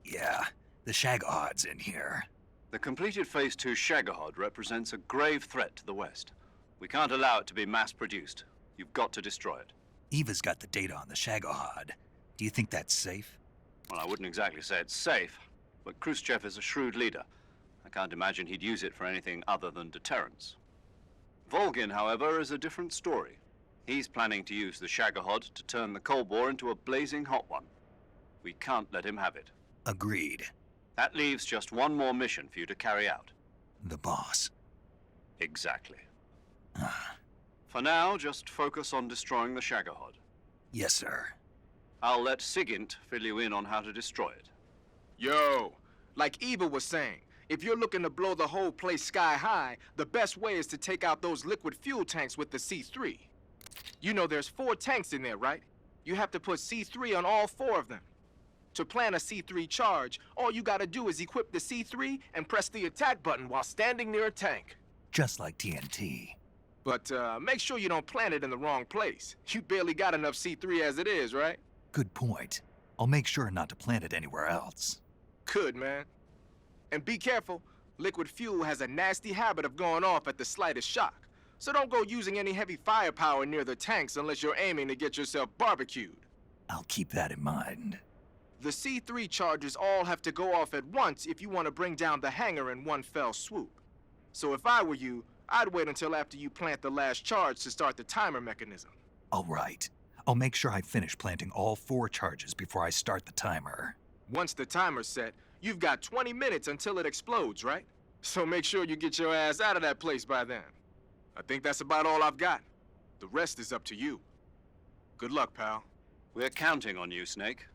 Yeah, the shag odds in here. The completed Phase 2 Shagohod represents a grave threat to the West. We can't allow it to be mass-produced. You've got to destroy it. Eva's got the data on the Shagohod. Do you think that's safe? Well, I wouldn't exactly say it's safe, but Khrushchev is a shrewd leader. I can't imagine he'd use it for anything other than deterrence. Volgin, however, is a different story. He's planning to use the Shagohod to turn the Cold War into a blazing hot one. We can't let him have it. Agreed. That leaves just one more mission for you to carry out. The boss. Exactly. For now, just focus on destroying the Shagohod. Yes, sir. I'll let Sigint fill you in on how to destroy it. Yo, like Eva was saying, if you're looking to blow the whole place sky high, the best way is to take out those liquid fuel tanks with the C3. You know there's 4 tanks in there, right? You have to put C3 on all 4 of them. To plan a C3 charge, all you gotta do is equip the C3 and press the attack button while standing near a tank. Just like TNT. But make sure you don't plant it in the wrong place. You barely got enough C3 as it is, right? Good point. I'll make sure not to plant it anywhere else. Good, man. And be careful. Liquid fuel has a nasty habit of going off at the slightest shock. So don't go using any heavy firepower near the tanks unless you're aiming to get yourself barbecued. I'll keep that in mind. The C3 charges all have to go off at once if you want to bring down the hangar in one fell swoop. So if I were you, I'd wait until after you plant the last charge to start the timer mechanism. All right. I'll make sure I finish planting all 4 charges before I start the timer. Once the timer's set, you've got 20 minutes until it explodes, right? So make sure you get your ass out of that place by then. I think that's about all I've got. The rest is up to you. Good luck, pal. We're counting on you, Snake.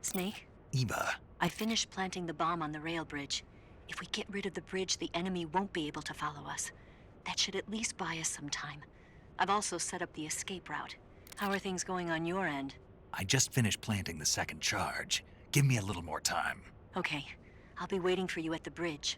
Snake? Eva. I finished planting the bomb on the rail bridge. If we get rid of the bridge, the enemy won't be able to follow us. That should at least buy us some time. I've also set up the escape route. How are things going on your end? I just finished planting the 2nd charge. Give me a little more time. Okay. I'll be waiting for you at the bridge.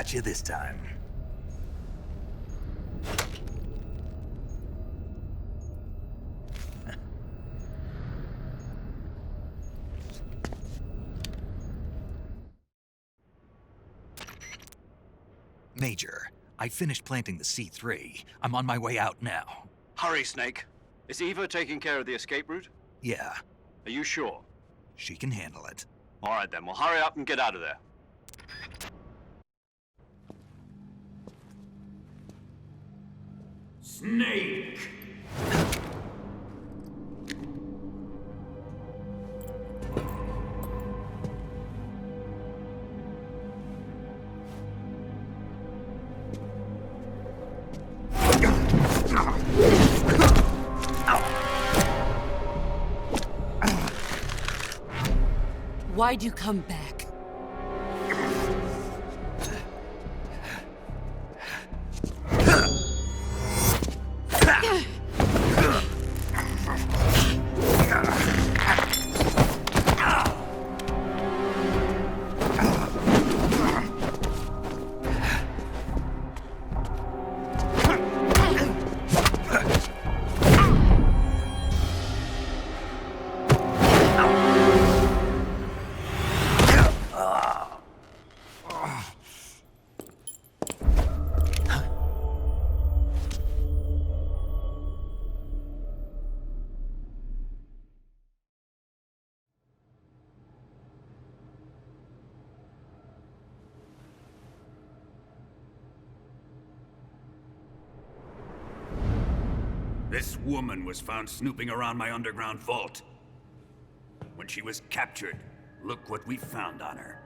got you this time. Major, I finished planting the C3. I'm on my way out now. Hurry, Snake. Is Eva taking care of the escape route? Yeah, Are you sure? she can handle it. All right then, well hurry up and get out of there. Snake! Why'd you come back? This woman was found snooping around my underground vault. When she was captured, look what we found on her.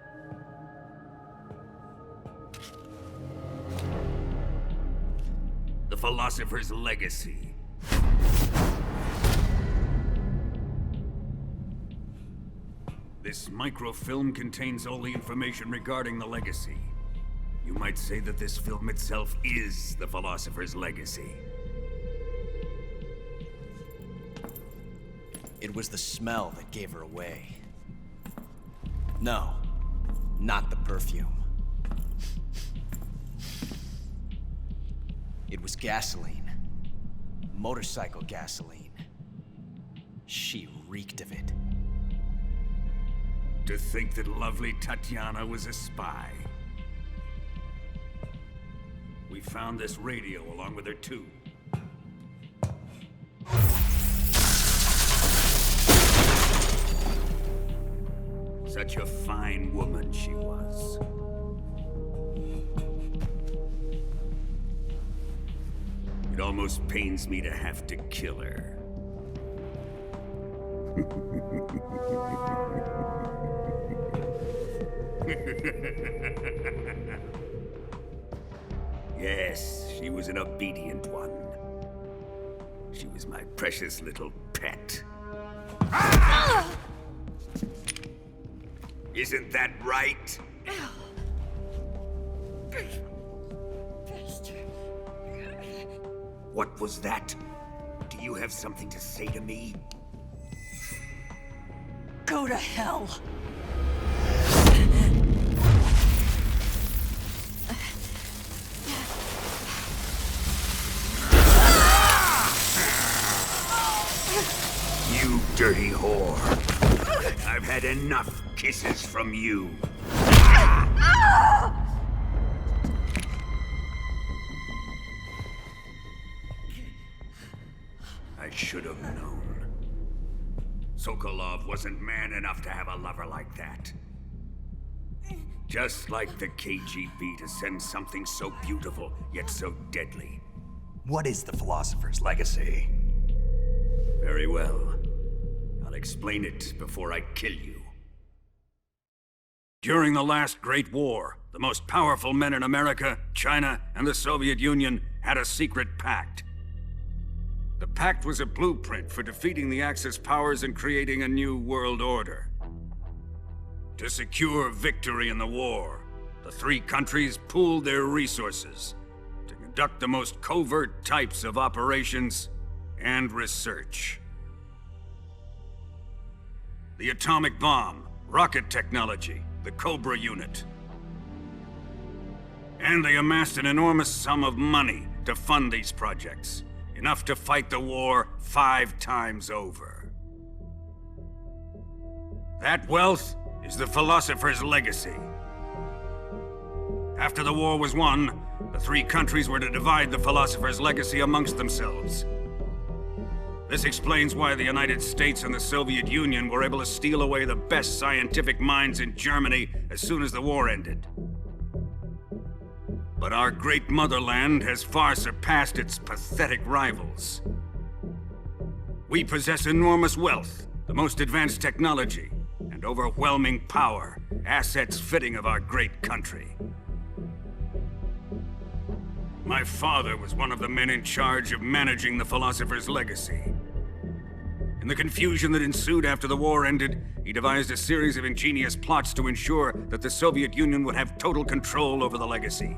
The Philosopher's Legacy. This microfilm contains all the information regarding the Legacy. You might say that this film itself is the Philosopher's Legacy. It was the smell that gave her away. No, not the perfume. It was gasoline. Motorcycle gasoline. She reeked of it. To think that lovely Tatiana was a spy. We found this radio along with her too. Such a fine woman she was. It almost pains me to have to kill her. Yes, she was an obedient one. She was my precious little pet. Isn't that right? What was that? Do you have something to say to me? Go to hell. You dirty whore. I've had enough kisses from you. I should have known. Sokolov wasn't man enough to have a lover like that. Just like the KGB to send something so beautiful, yet so deadly. What is the Philosopher's Legacy? Very well. I'll explain it before I kill you. During the last Great War, the most powerful men in America, China, and the Soviet Union had a secret pact. The pact was a blueprint for defeating the Axis powers and creating a new world order. To secure victory in the war, the three countries pooled their resources to conduct the most covert types of operations and research. The atomic bomb, rocket technology, the Cobra unit. And they amassed an enormous sum of money to fund these projects. Enough to fight the war 5 times over. That wealth is the philosopher's legacy. After the war was won, the 3 countries were to divide the philosopher's legacy amongst themselves. This explains why the United States and the Soviet Union were able to steal away the best scientific minds in Germany as soon as the war ended. But our great motherland has far surpassed its pathetic rivals. We possess enormous wealth, the most advanced technology, and overwhelming power, assets fitting of our great country. My father was one of the men in charge of managing the philosopher's legacy. In the confusion that ensued after the war ended, he devised a series of ingenious plots to ensure that the Soviet Union would have total control over the legacy.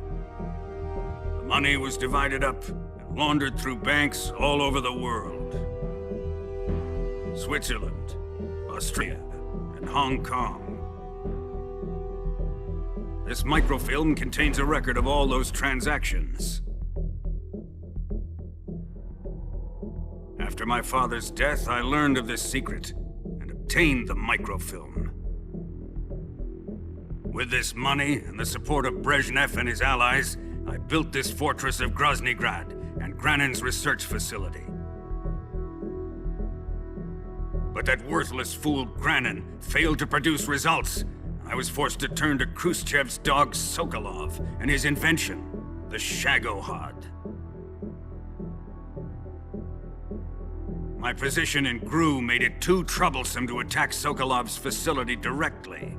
The money was divided up and laundered through banks all over the world. Switzerland, Australia, and Hong Kong. This microfilm contains a record of all those transactions. After my father's death, I learned of this secret and obtained the microfilm. With this money and the support of Brezhnev and his allies, I built this fortress of Groznygrad and Granin's research facility. But that worthless fool Granin failed to produce results. I was forced to turn to Khrushchev's dog Sokolov and his invention, the Shagohod. My position in GRU made it too troublesome to attack Sokolov's facility directly.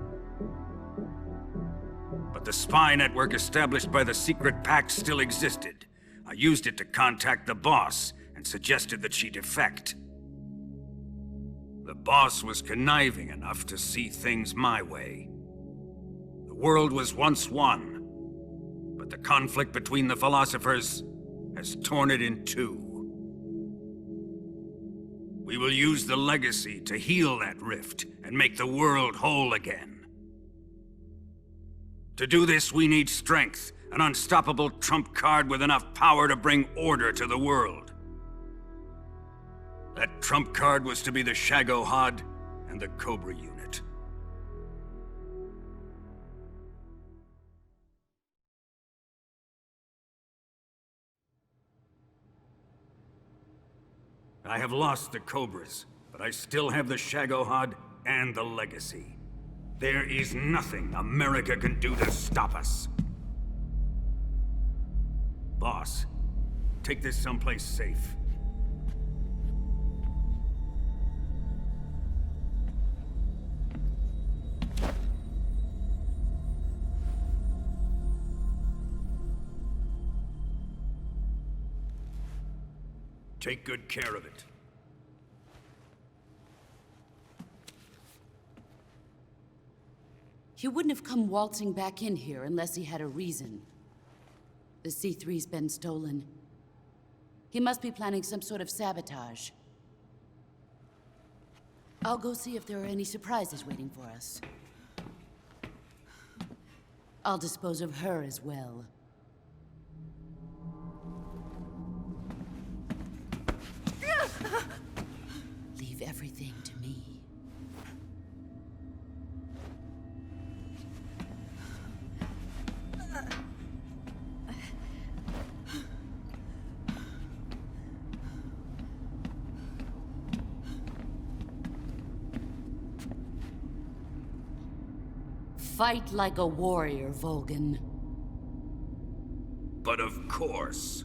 But the spy network established by the secret pact still existed. I used it to contact the boss and suggested that she defect. The boss was conniving enough to see things my way. The world was once one, but the conflict between the philosophers has torn it in two. We will use the legacy to heal that rift and make the world whole again. To do this, we need strength, an unstoppable trump card with enough power to bring order to the world. That trump card was to be the Shagohod and the Cobra unit. I have lost the Cobras, but I still have the Shagohod and the legacy. There is nothing America can do to stop us. Boss, take this someplace safe. Take good care of it. He wouldn't have come waltzing back in here unless he had a reason. The C3's been stolen. He must be planning some sort of sabotage. I'll go see if there are any surprises waiting for us. I'll dispose of her as well. Leave everything to me. Fight like a warrior, Volgin. But of course.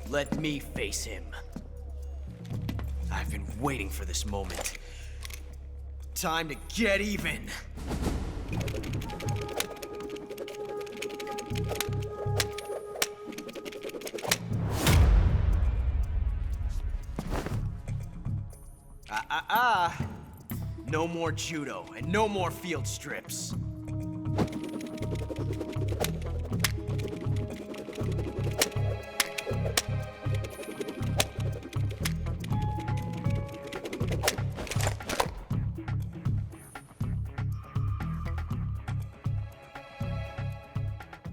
Let me face him. I've been waiting for this moment. Time to get even. No more judo, and no more field strips.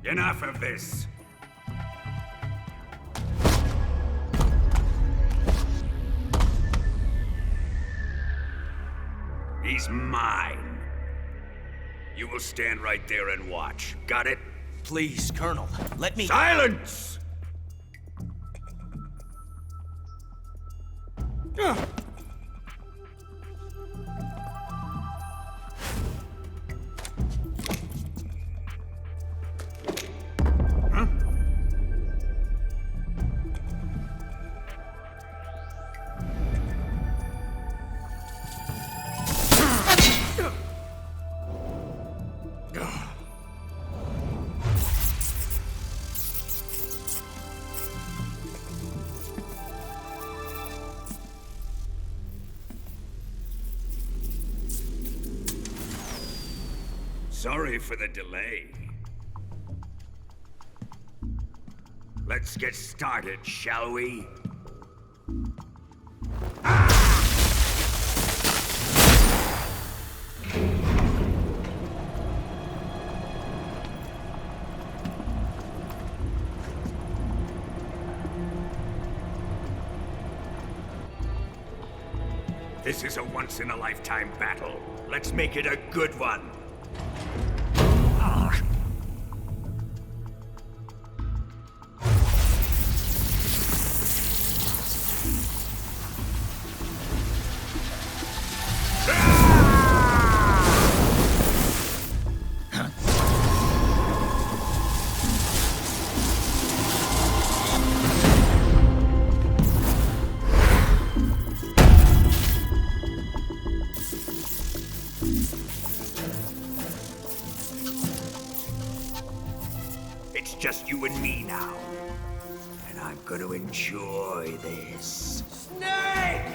Enough of this. He's mine. You will stand right there and watch. Got it? Please, Colonel, let me— Silence! Sorry for the delay. Let's get started, shall we? This is a once-in-a-lifetime battle. Let's make it a good one. It's just you and me now. And I'm gonna enjoy this. Snake!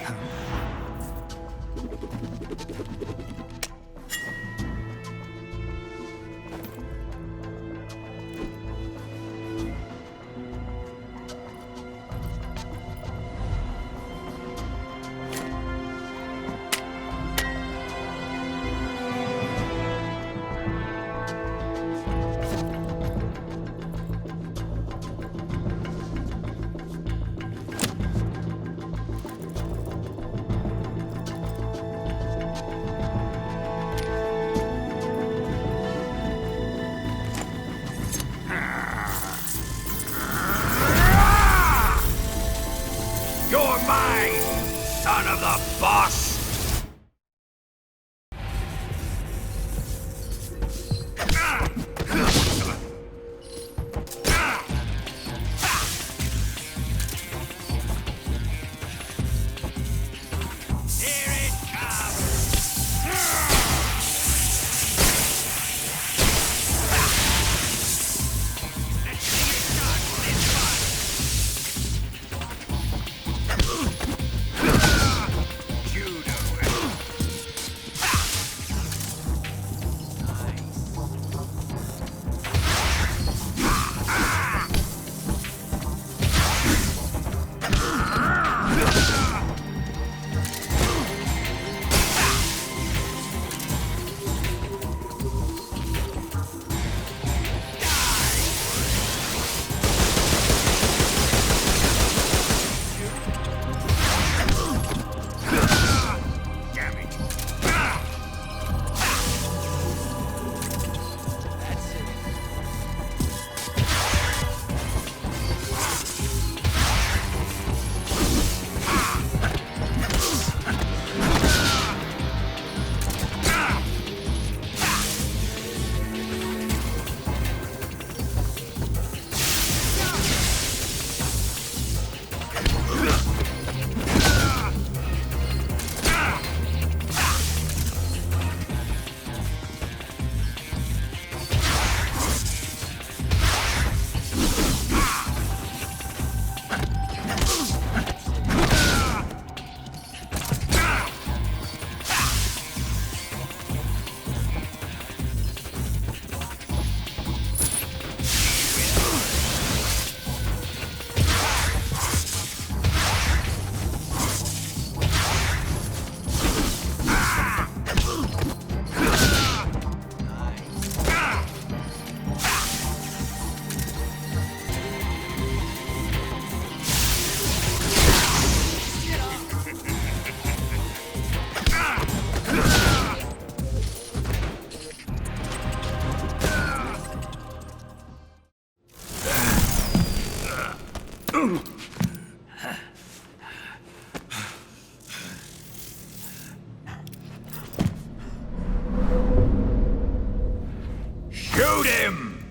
Shoot him!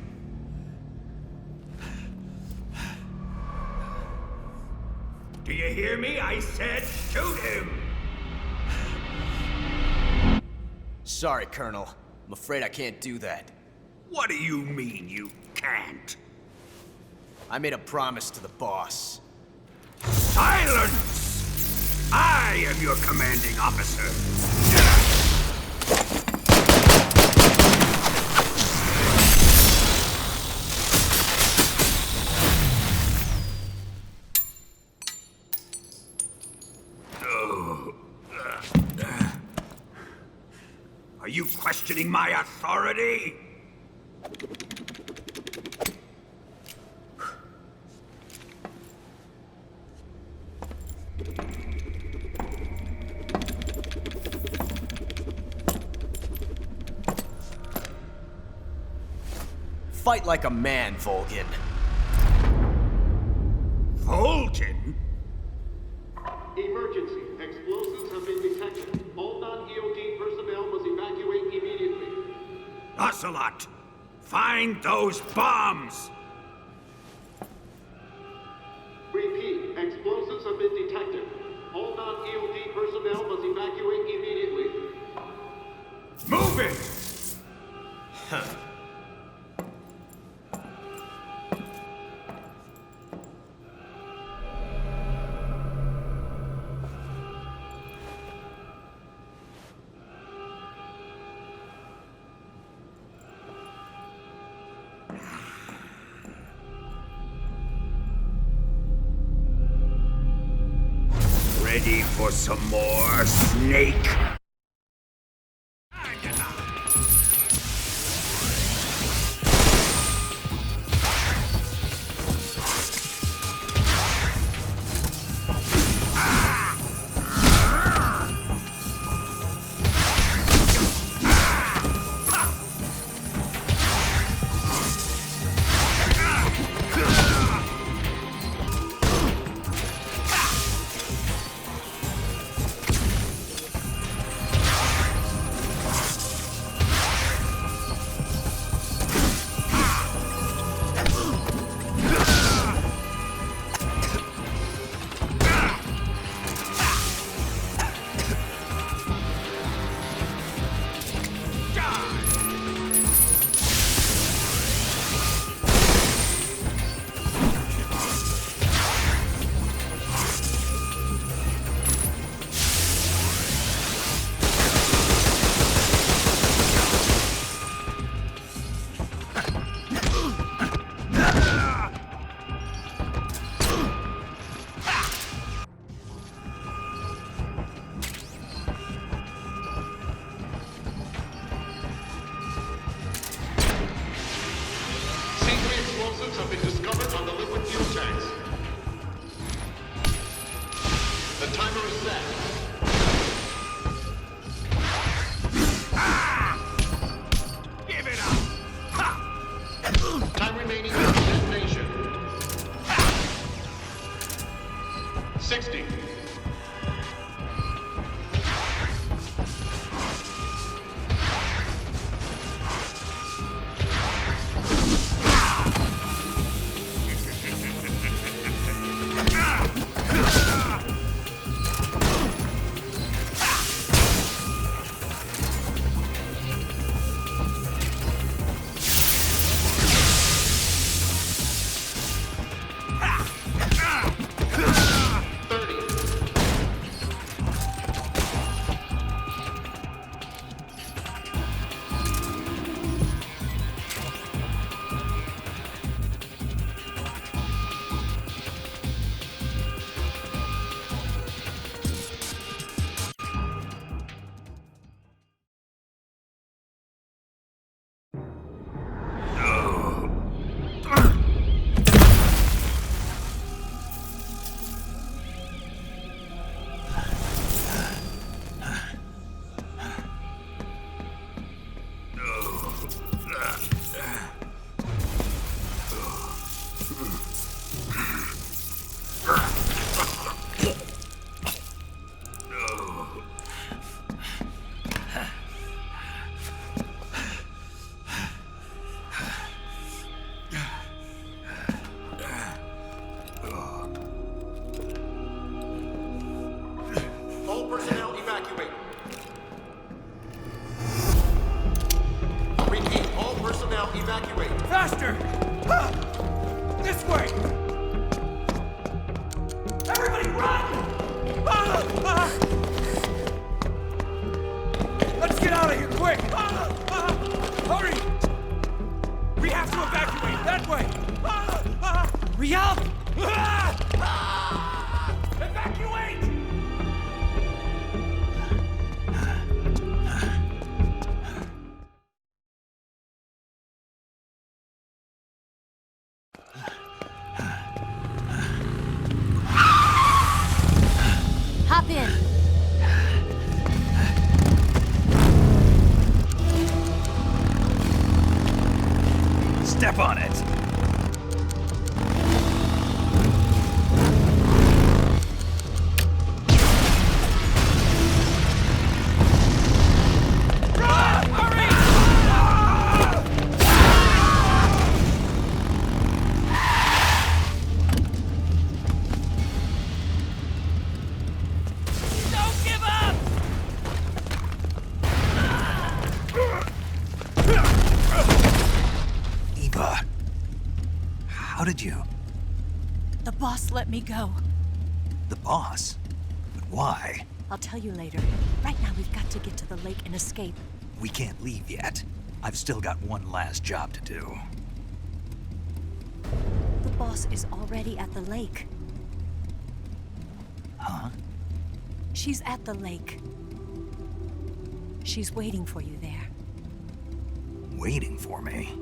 Do you hear me? I said shoot him! Sorry, Colonel. I'm afraid I can't do that. What do you mean you can't? I made a promise to the boss. Silence! I am your commanding officer. Are you questioning my authority? Fight like a man, Volgin. Volgin? Emergency. Explosives have been detected. All non-EOD personnel must evacuate immediately. Ocelot, find those bombs! Repeat. Explosives have been detected. All non-EOD personnel must evacuate immediately. Move it! Huh. Ready for some more, Snake? Explosives have been discovered on the liquid fuel tanks. The timer is set. Give it up! Time remaining for detonation. 60. Evacuate. Faster! This way! Everybody run! Let's get out of here, quick! Hurry! We have to evacuate that way! Hurry up! Evacuate! Hop in. Step on it. How did you? The boss let me go. The boss? But why? I'll tell you later. Right now, we've got to get to the lake and escape. We can't leave yet. I've still got one last job to do. The boss is already at the lake. Huh? She's at the lake. She's waiting for you there. Waiting for me?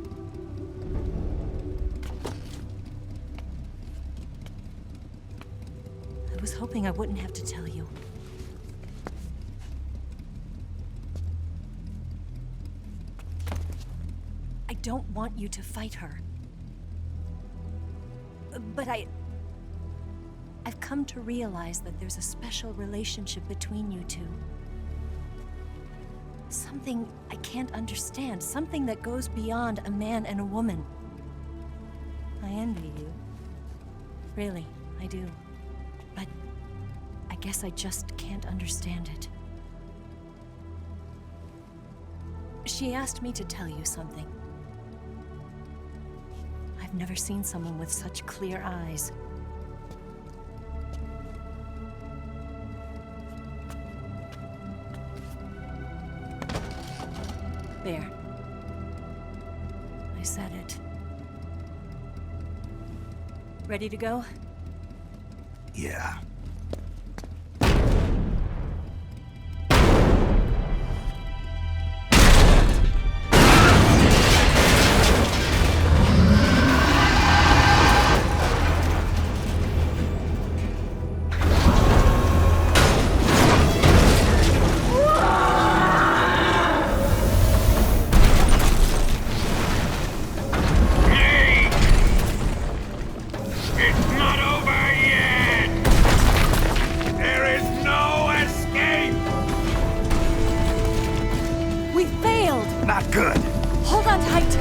I was hoping I wouldn't have to tell you. I don't want you to fight her. But I've come to realize that there's a special relationship between you two. Something I can't understand. Something that goes beyond a man and a woman. I envy you. Really, I do. But I guess I just can't understand it. She asked me to tell you something. I've never seen someone with such clear eyes. There. I said it. Ready to go? Yeah. Not good. Hold on tight.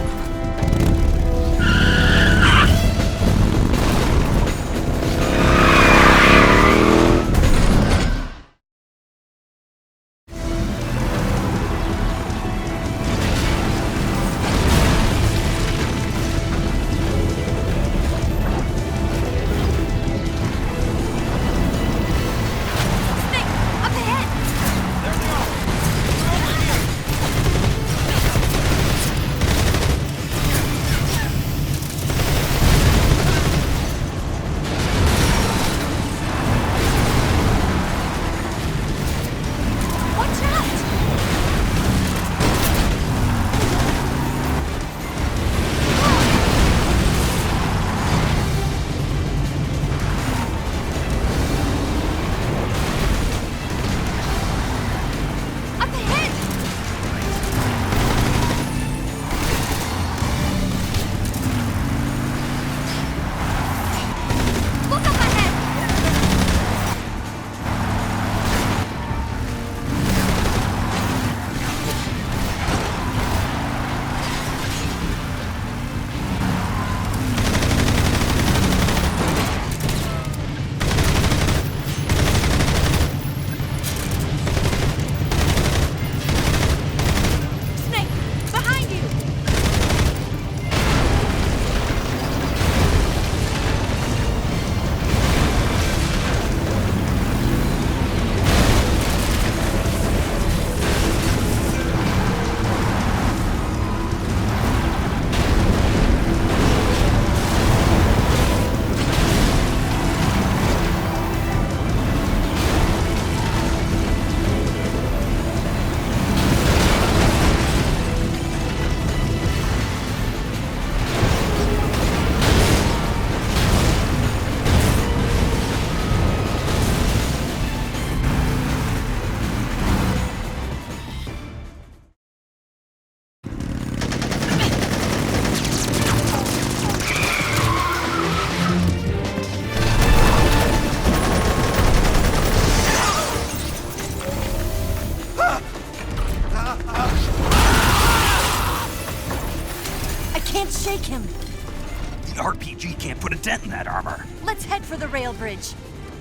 can't shake him. The RPG can't put a dent in that armor. Let's head for the rail bridge.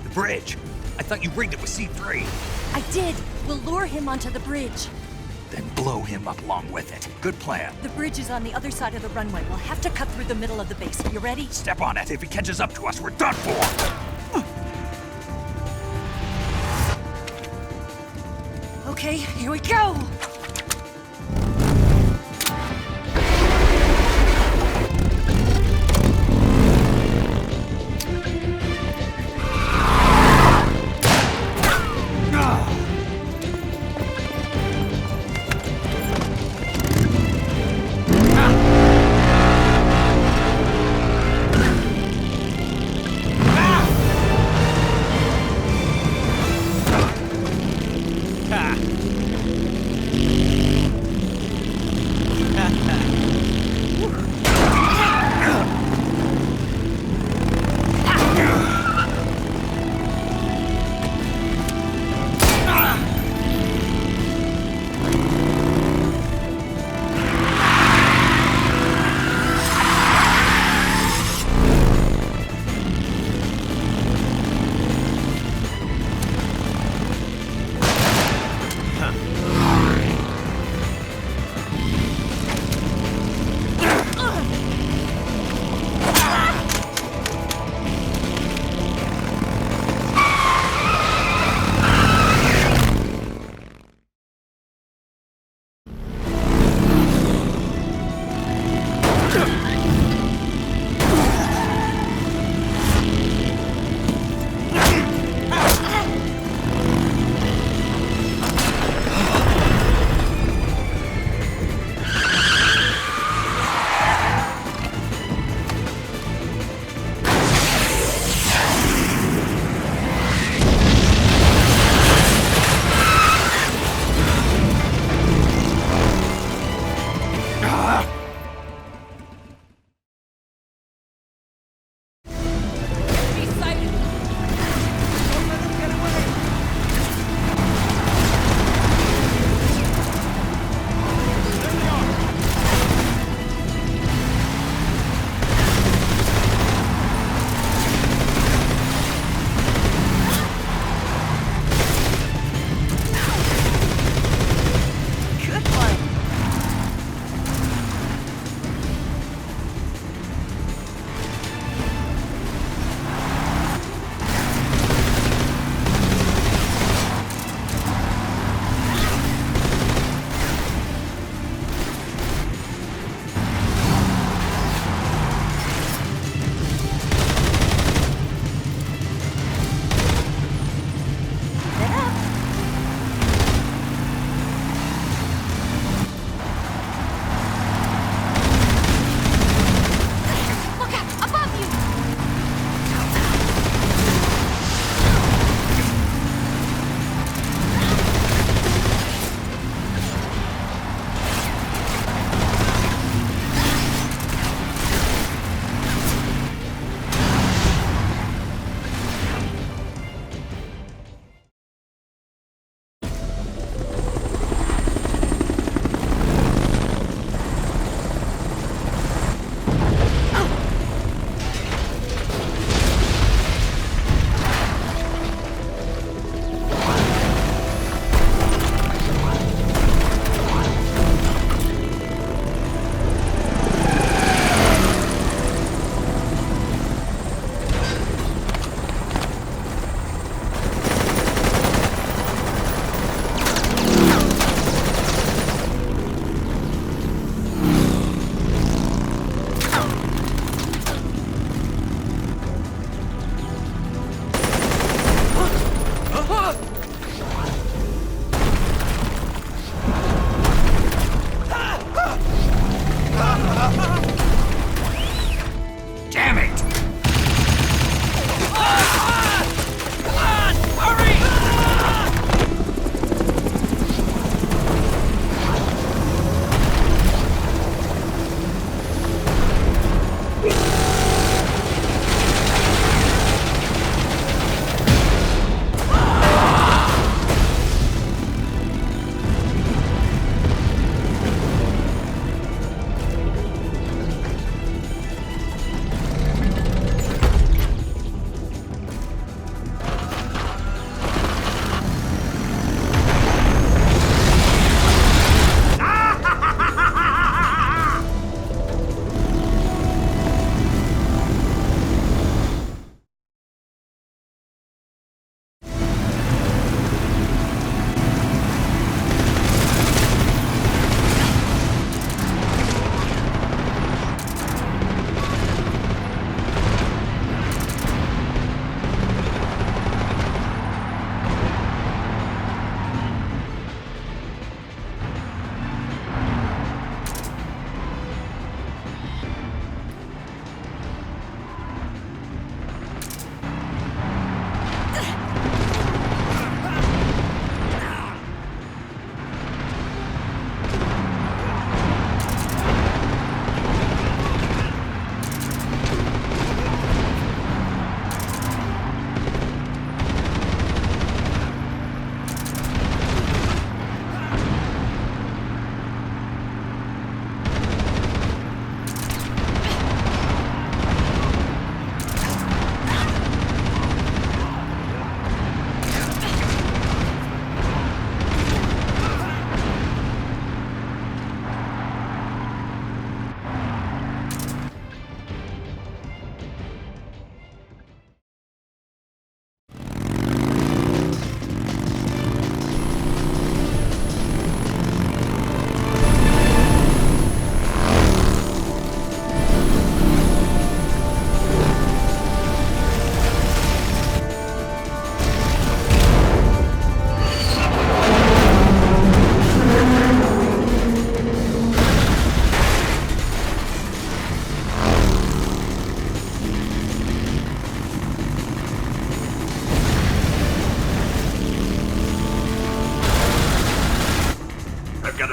The bridge? I thought you rigged it with C3. I did. We'll lure him onto the bridge. Then blow him up along with it. Good plan. The bridge is on the other side of the runway. We'll have to cut through the middle of the base. You ready? Step on it. If he catches up to us, we're done for. Okay, here we go!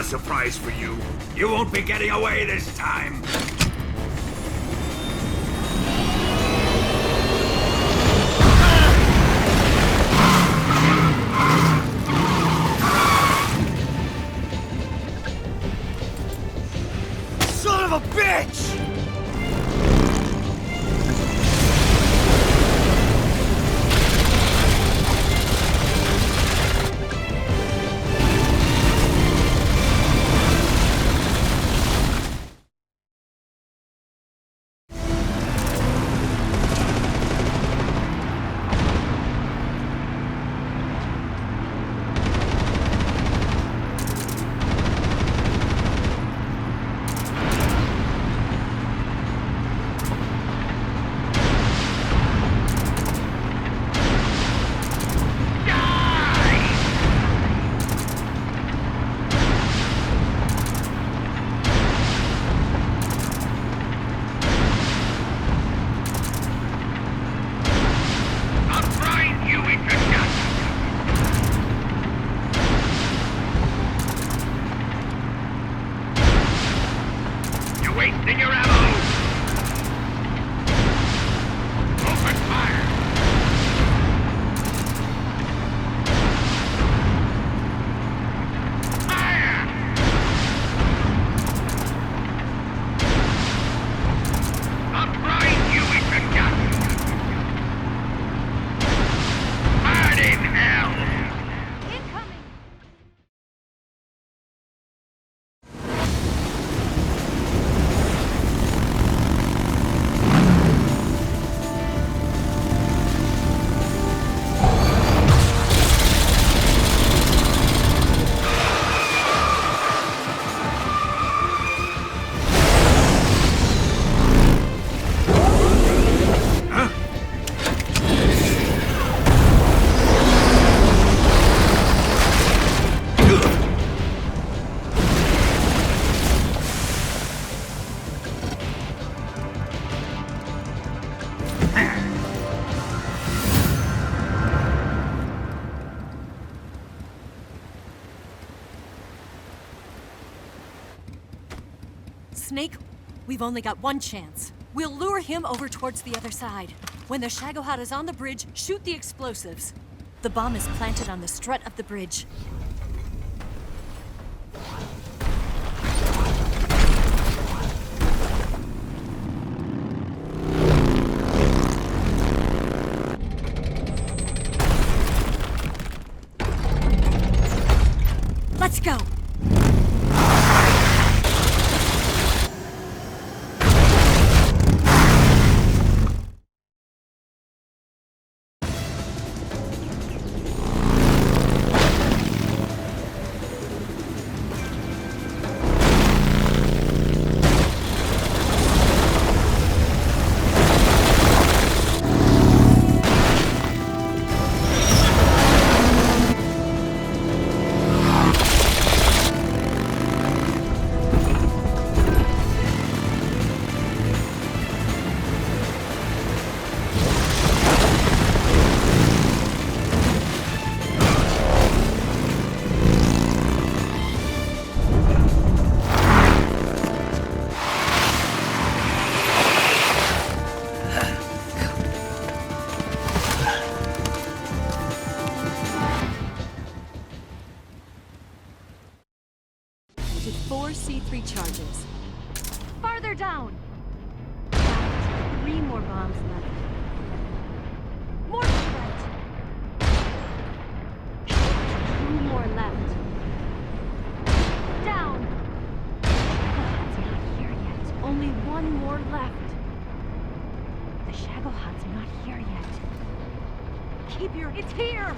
surprise for you. You won't be getting away this time. Son of a bitch! Snake, we've only got one chance. We'll lure him over towards the other side. When the Shagohod is on the bridge, shoot the explosives. The bomb is planted on the strut of the bridge. Let's go! Did 4 C3 charges. Farther down! 3 more bombs left. More to the right. 2 more left. Down! Shagohod's not here yet. Only 1 more left. The Shagohod's not here yet. Keep your... It's here!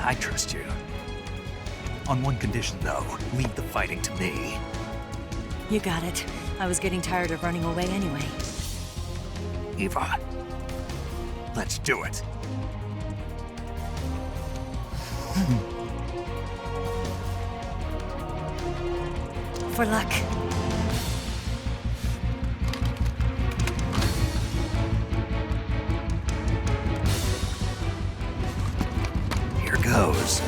I trust you. On one condition, though. Leave the fighting to me. You got it. I was getting tired of running away anyway. Eva, let's do it. For luck. Here goes.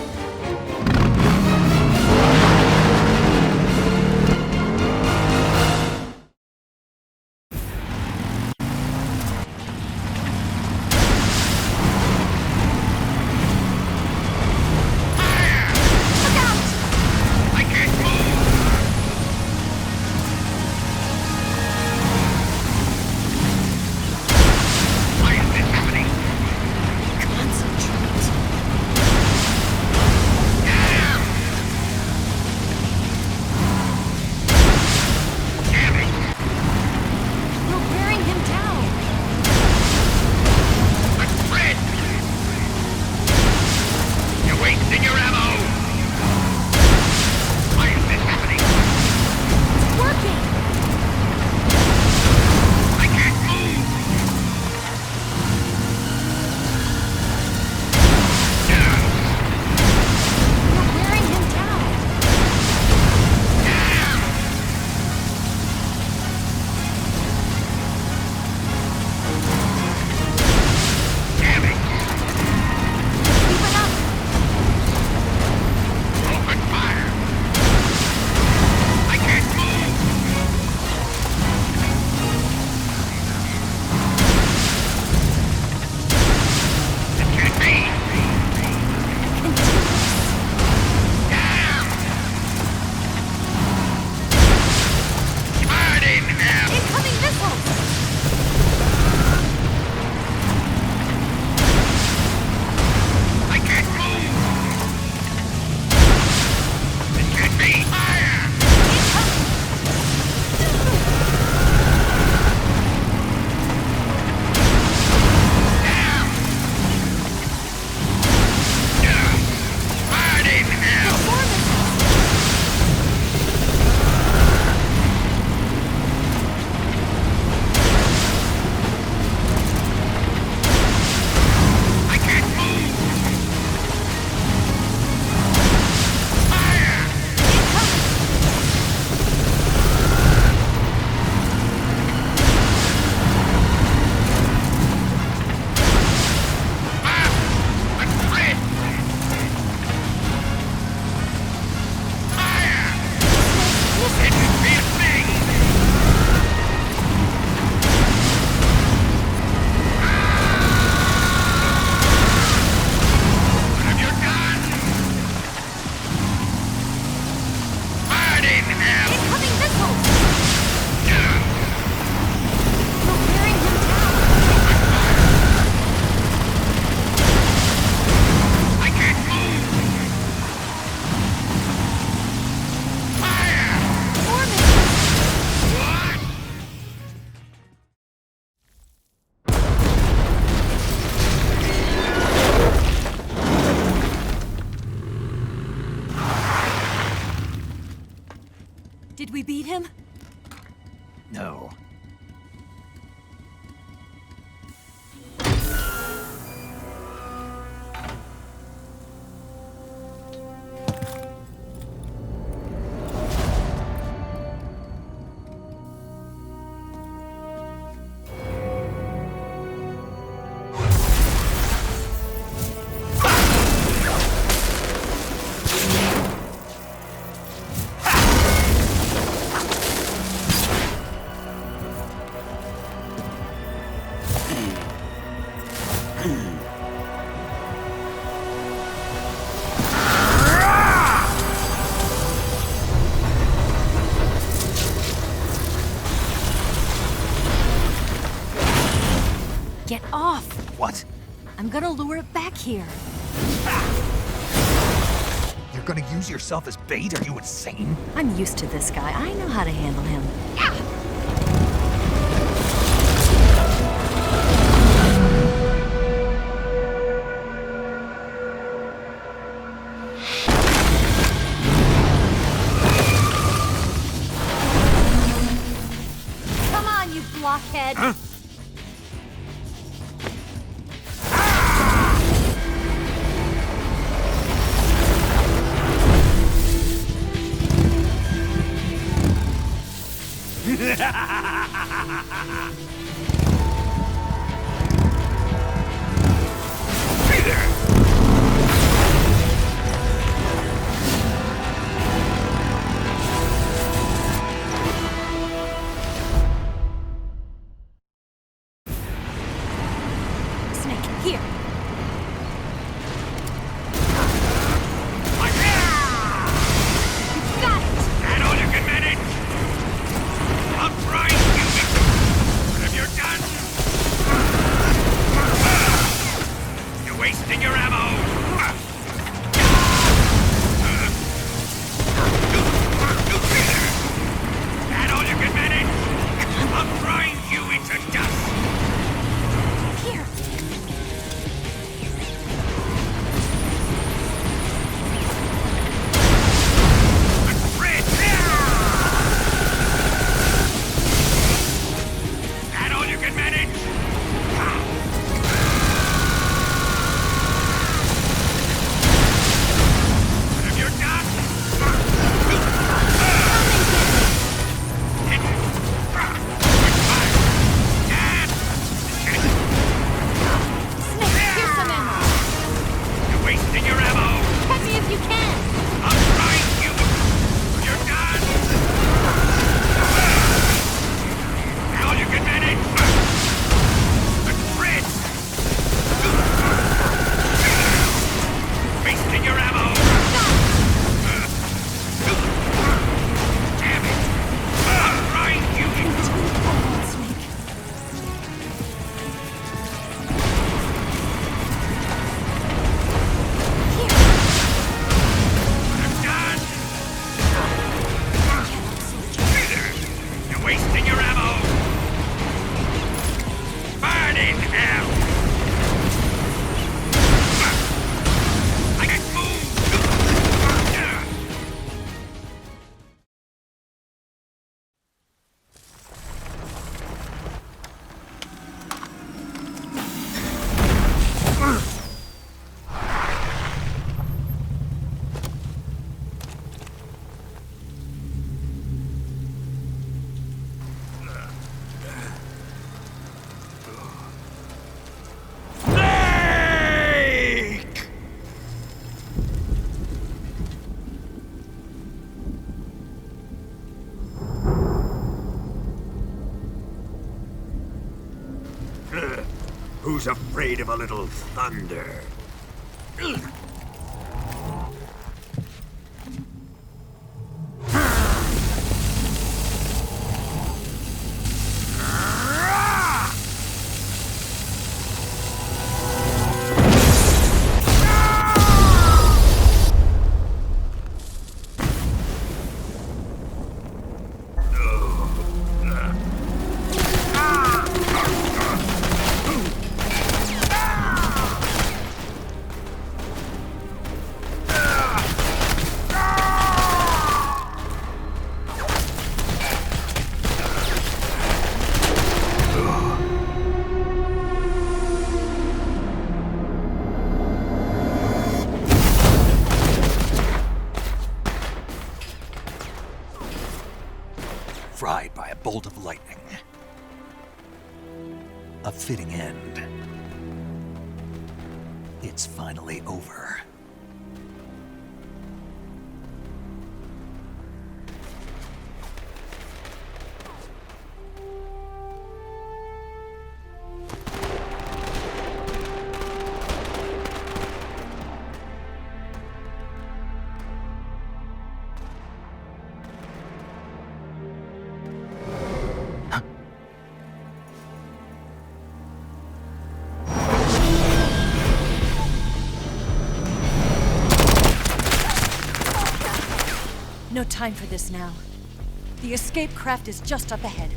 Did we beat him? No. Get off! What? I'm gonna lure it back here. You're gonna use yourself as bait? Are you insane? I'm used to this guy. I know how to handle him. Come on, you blockhead! Huh? Snake, here! Got it! That all you can manage? I'll try you, but if you're done, you're wasting your ammo. That all you can manage? I'll grind you into dust. Here! That all you can manage? If you're done, Snake, here's some ammo! you're wasting your ammo. Catch me if you can! I'll grind you. You're done. Now you can manage. The grid. Wasting your ammo. Damn it. I'll grind you. Snake. I'm done. You're wasting your ammo. Burn in hell. I can move. Who's afraid of a little thunder? Fried by a bolt of lightning. A fitting end. It's finally over. No time for this now. The escape craft is just up ahead.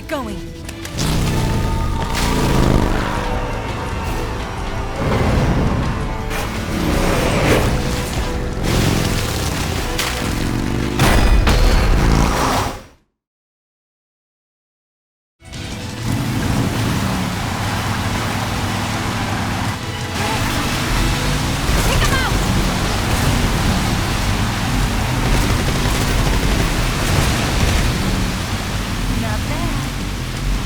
Get going. Not bad.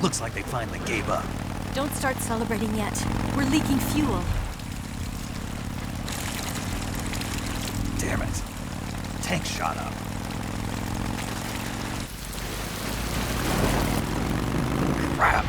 Looks like they finally gave up. Don't start celebrating yet. We're leaking fuel. Damn it. Tank shot up. Crap.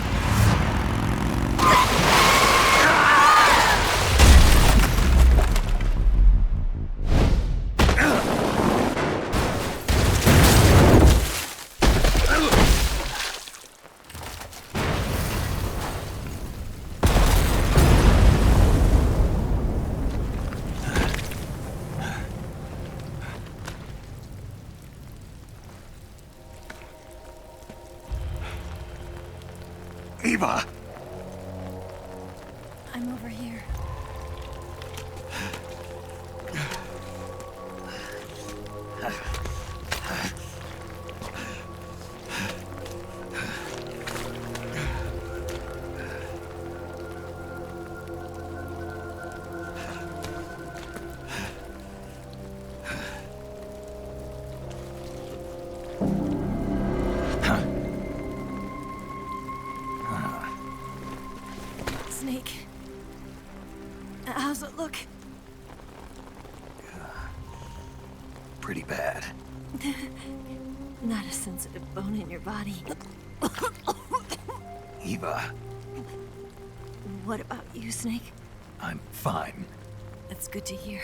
Eva! I'm over here. Snake. How's it look? Pretty bad. Not a sensitive bone in your body. Eva, What about you, Snake? I'm fine. That's good to hear.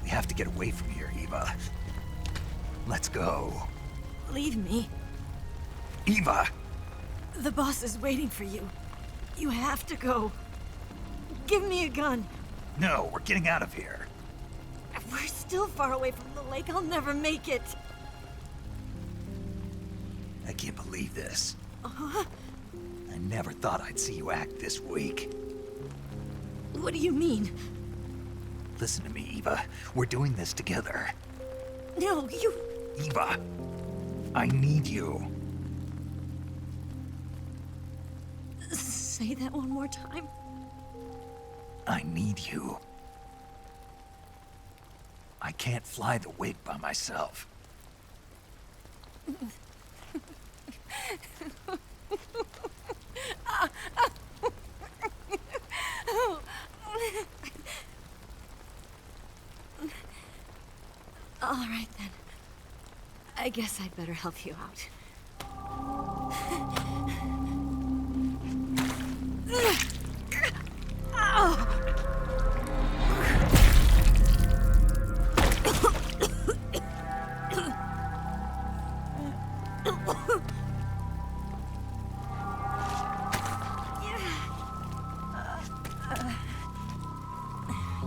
We have to get away from here, Eva. Let's go. Leave me. Eva! The boss is waiting for you. You have to go. Give me a gun. No, we're getting out of here. We're still far away from the lake. I'll never make it. I can't believe this. Uh-huh. I never thought I'd see you act this weak. What do you mean? Listen to me, Eva. We're doing this together. No, you... Eva, I need you. Say that one more time. I need you. I can't fly the wig by myself. All right, then. I guess I'd better help you out.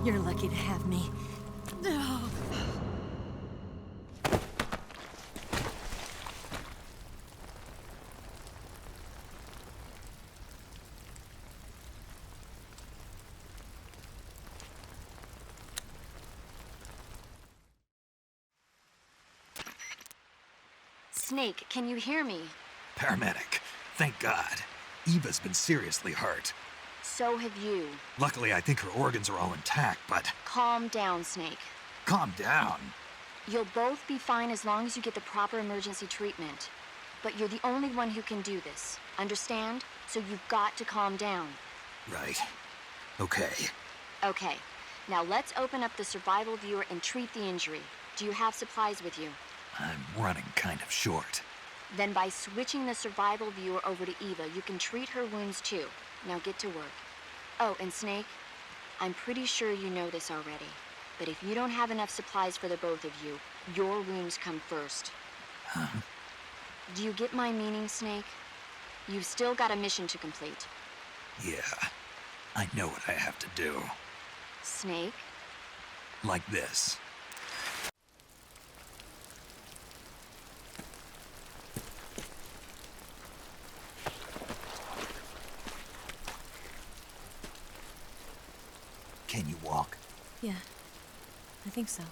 You're lucky to have me. Snake, can you hear me? Paramedic, thank God. Eva's been seriously hurt. So have you. Luckily, I think her organs are all intact, but... Calm down, Snake. Calm down. You'll both be fine as long as you get the proper emergency treatment. But you're the only one who can do this. Understand? So you've got to calm down. Right. Okay. Okay. Now let's open up the survival viewer and treat the injury. Do you have supplies with you? I'm running kind of short. Then by switching the survival viewer over to Eva, you can treat her wounds too. Now get to work. Oh, and Snake, I'm pretty sure you know this already, but if you don't have enough supplies for the both of you, your wounds come first. Huh? Do you get my meaning, Snake? You've still got a mission to complete. Yeah, I know what I have to do. Snake? Like this. Can you walk? Yeah, I think so.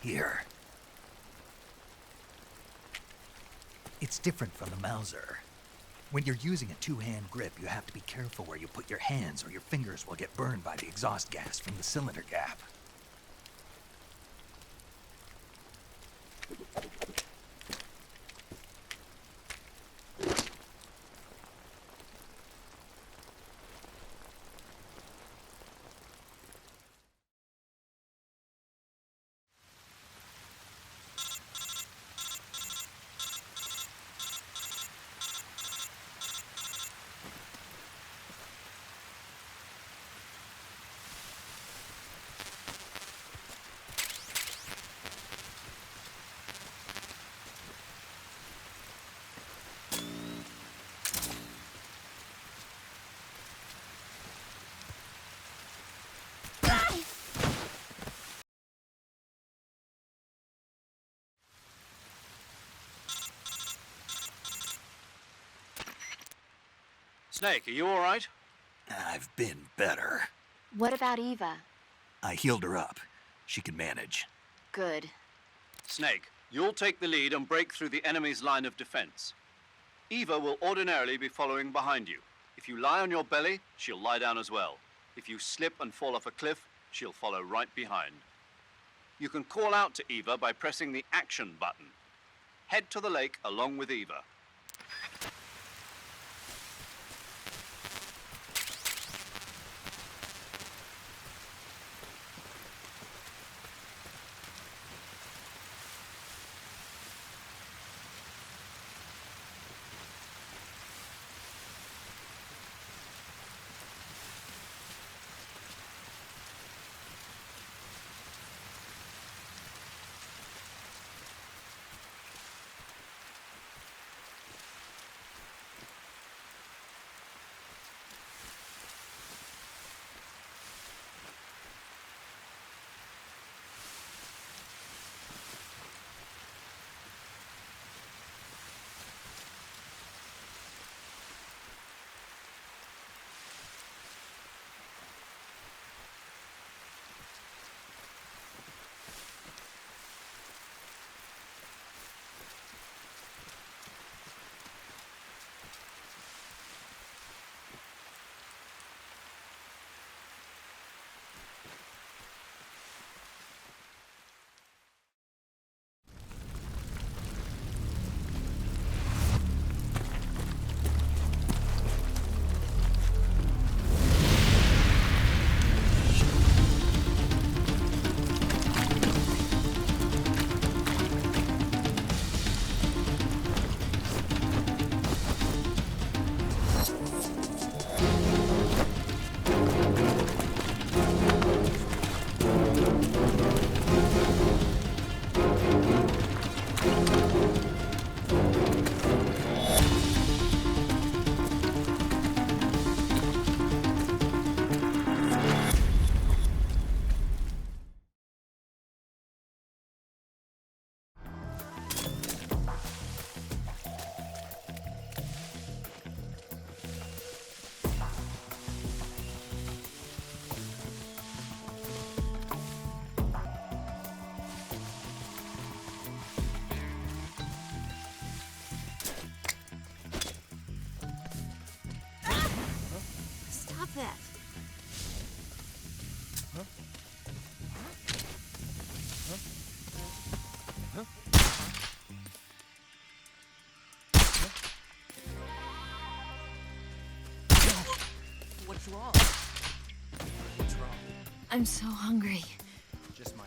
Here. It's different from the Mauser. When you're using a two-hand grip, you have to be careful where you put your hands or your fingers will get burned by the exhaust gas from the cylinder gap. Snake, are you all right? I've been better. What about Eva? I healed her up. She can manage. Good. Snake, you'll take the lead and break through the enemy's line of defense. Eva will ordinarily be following behind you. If you lie on your belly, she'll lie down as well. If you slip and fall off a cliff, she'll follow right behind. You can call out to Eva by pressing the action button. Head to the lake along with Eva. Stop that. What's wrong? What's wrong? I'm so hungry. Just my...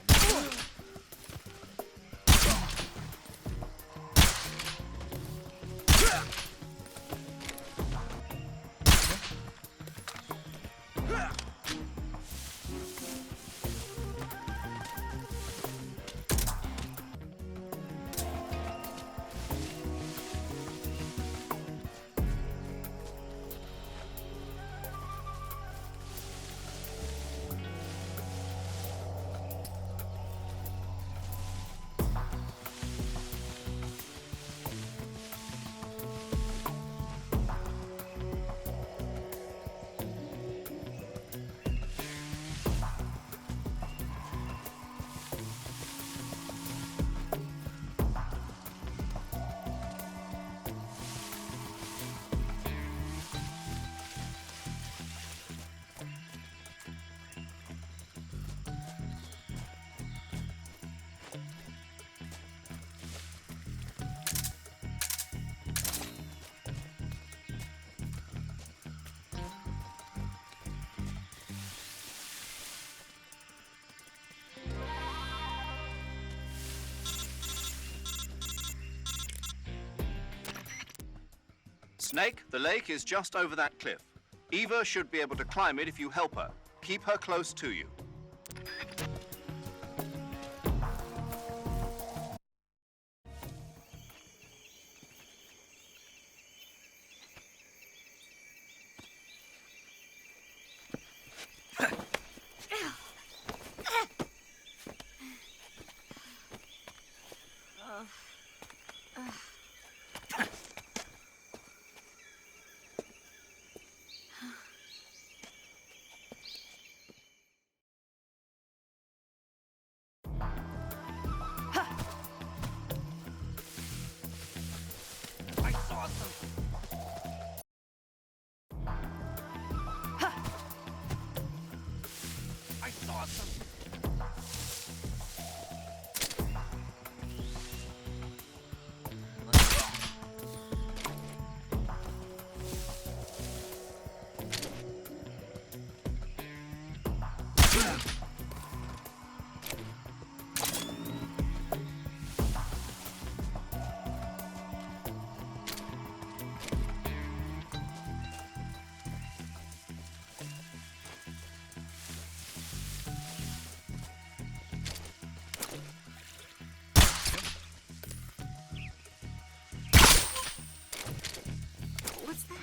Snake, the lake is just over that cliff. Eva should be able to climb it if you help her. Keep her close to you. What's that?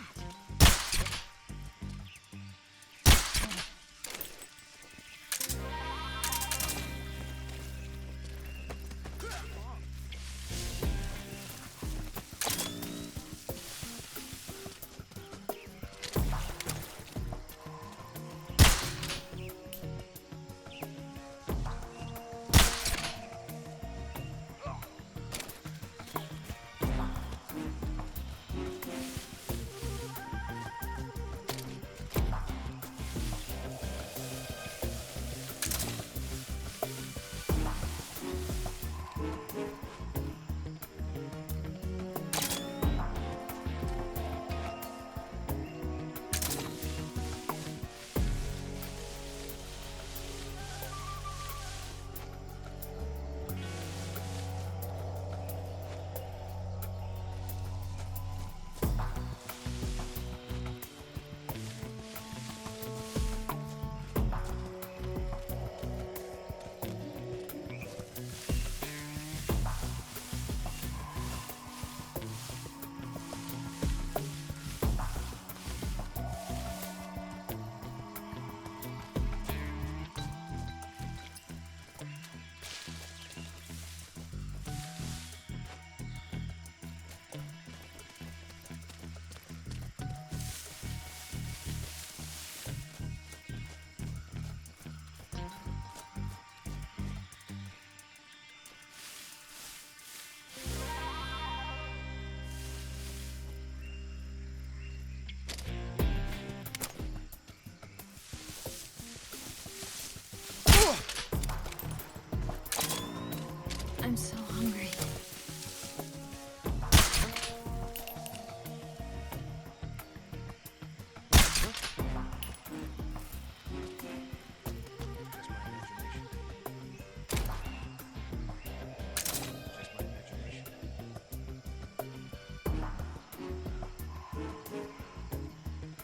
I'm so hungry.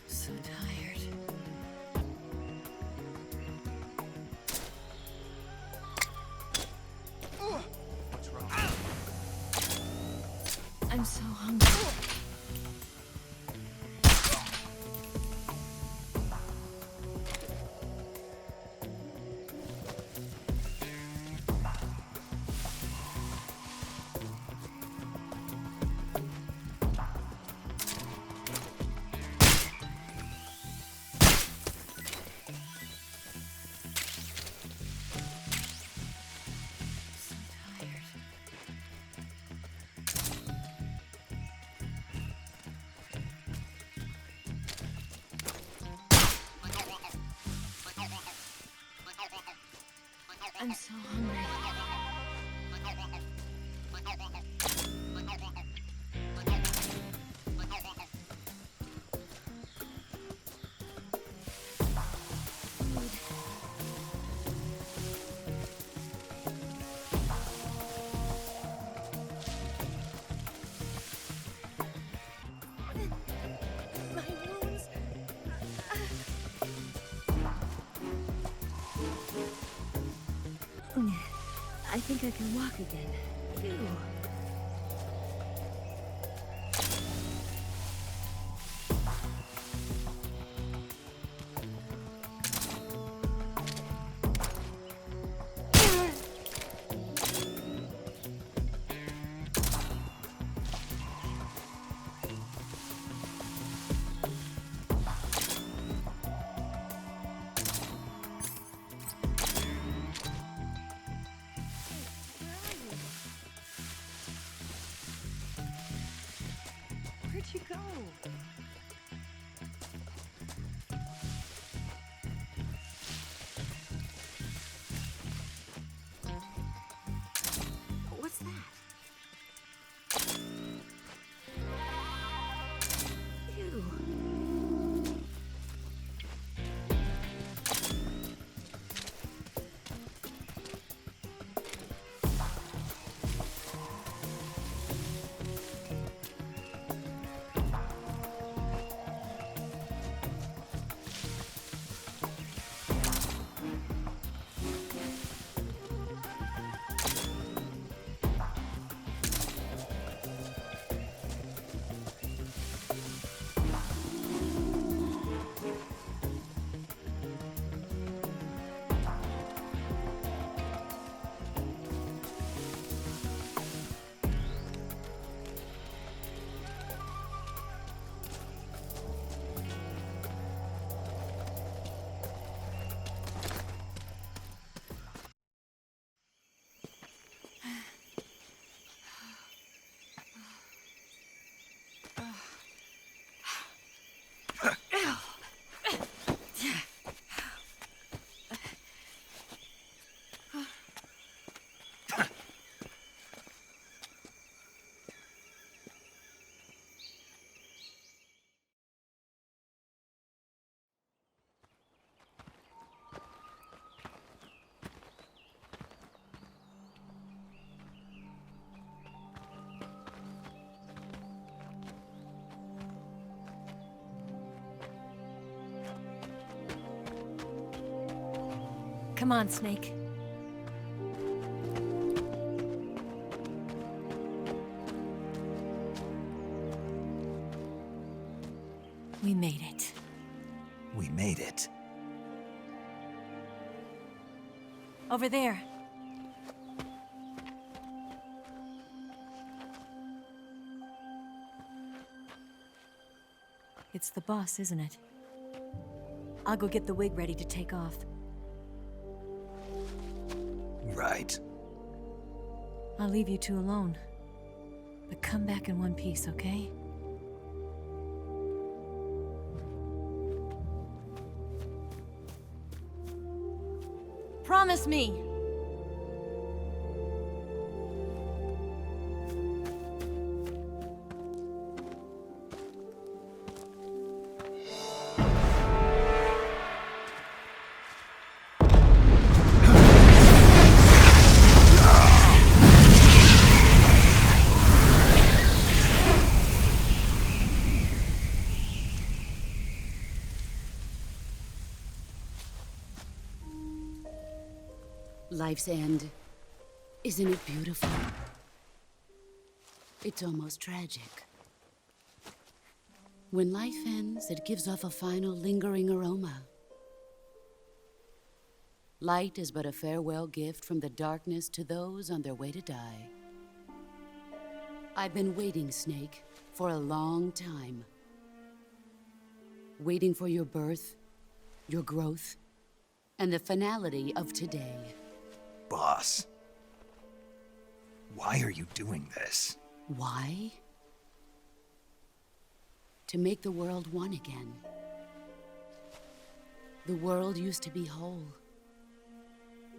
So tired. What's wrong? I'm so hungry. I'm so hungry. I think I can walk again. Phew. Where'd you go? What's that? Ew. Come on, Snake. We made it. We made it. Over there. It's the boss, isn't it? I'll go get the wig ready to take off. Right. I'll leave you two alone. But come back in one piece, okay? Promise me! Life's end. Isn't it beautiful? It's almost tragic. When life ends, it gives off a final lingering aroma. Light is but a farewell gift from the darkness to those on their way to die. I've been waiting, Snake, for a long time. Waiting for your birth, your growth, and the finality of today. Boss. Why are you doing this? Why? To make the world one again. The world used to be whole.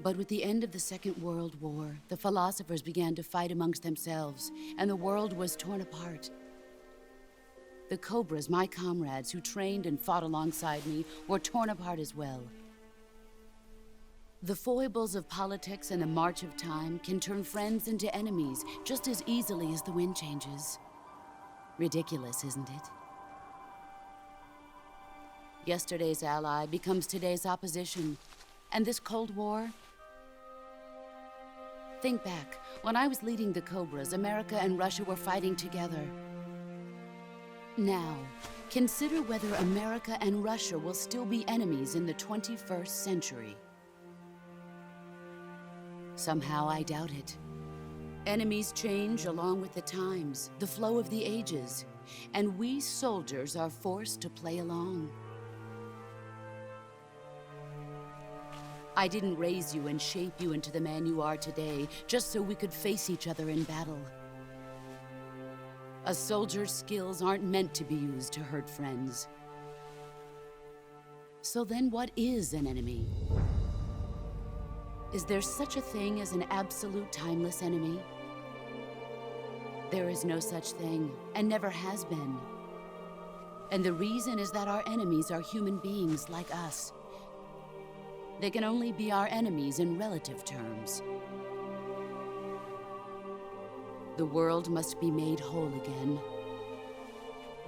But with the end of the Second World War, the philosophers began to fight amongst themselves, and the world was torn apart. The Cobras, my comrades who trained and fought alongside me, were torn apart as well. The foibles of politics and the march of time can turn friends into enemies just as easily as the wind changes. Ridiculous, isn't it? Yesterday's ally becomes today's opposition, and this Cold War, Think back. When I was leading the Cobras, America and Russia were fighting together. Now, consider whether America and Russia will still be enemies in the 21st century. Somehow I doubt it. Enemies change along with the times, the flow of the ages, and we soldiers are forced to play along. I didn't raise you and shape you into the man you are today just so we could face each other in battle. A soldier's skills aren't meant to be used to hurt friends. So then what is an enemy? Is there such a thing as an absolute timeless enemy? There is no such thing, and never has been. And the reason is that our enemies are human beings like us. They can only be our enemies in relative terms. The world must be made whole again.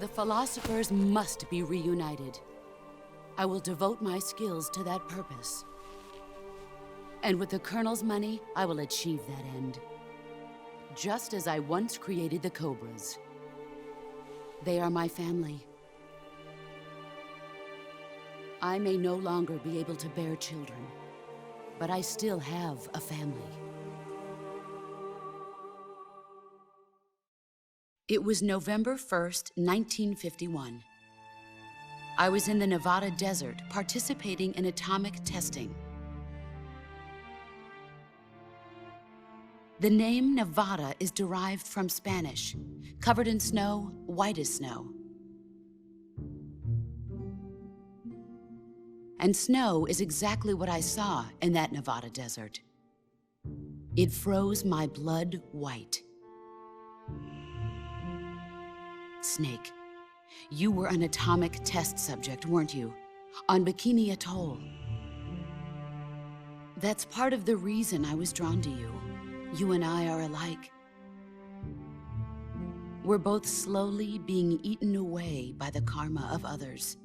The philosophers must be reunited. I will devote my skills to that purpose. And with the Colonel's money, I will achieve that end. Just as I once created the Cobras. They are my family. I may no longer be able to bear children, but I still have a family. It was November 1st, 1951. I was in the Nevada desert participating in atomic testing. The name Nevada is derived from Spanish, covered in snow, white as snow. And snow is exactly what I saw in that Nevada desert. It froze my blood white. Snake, you were an atomic test subject, weren't you? On Bikini Atoll. That's part of the reason I was drawn to you. You and I are alike. We're both slowly being eaten away by the karma of others.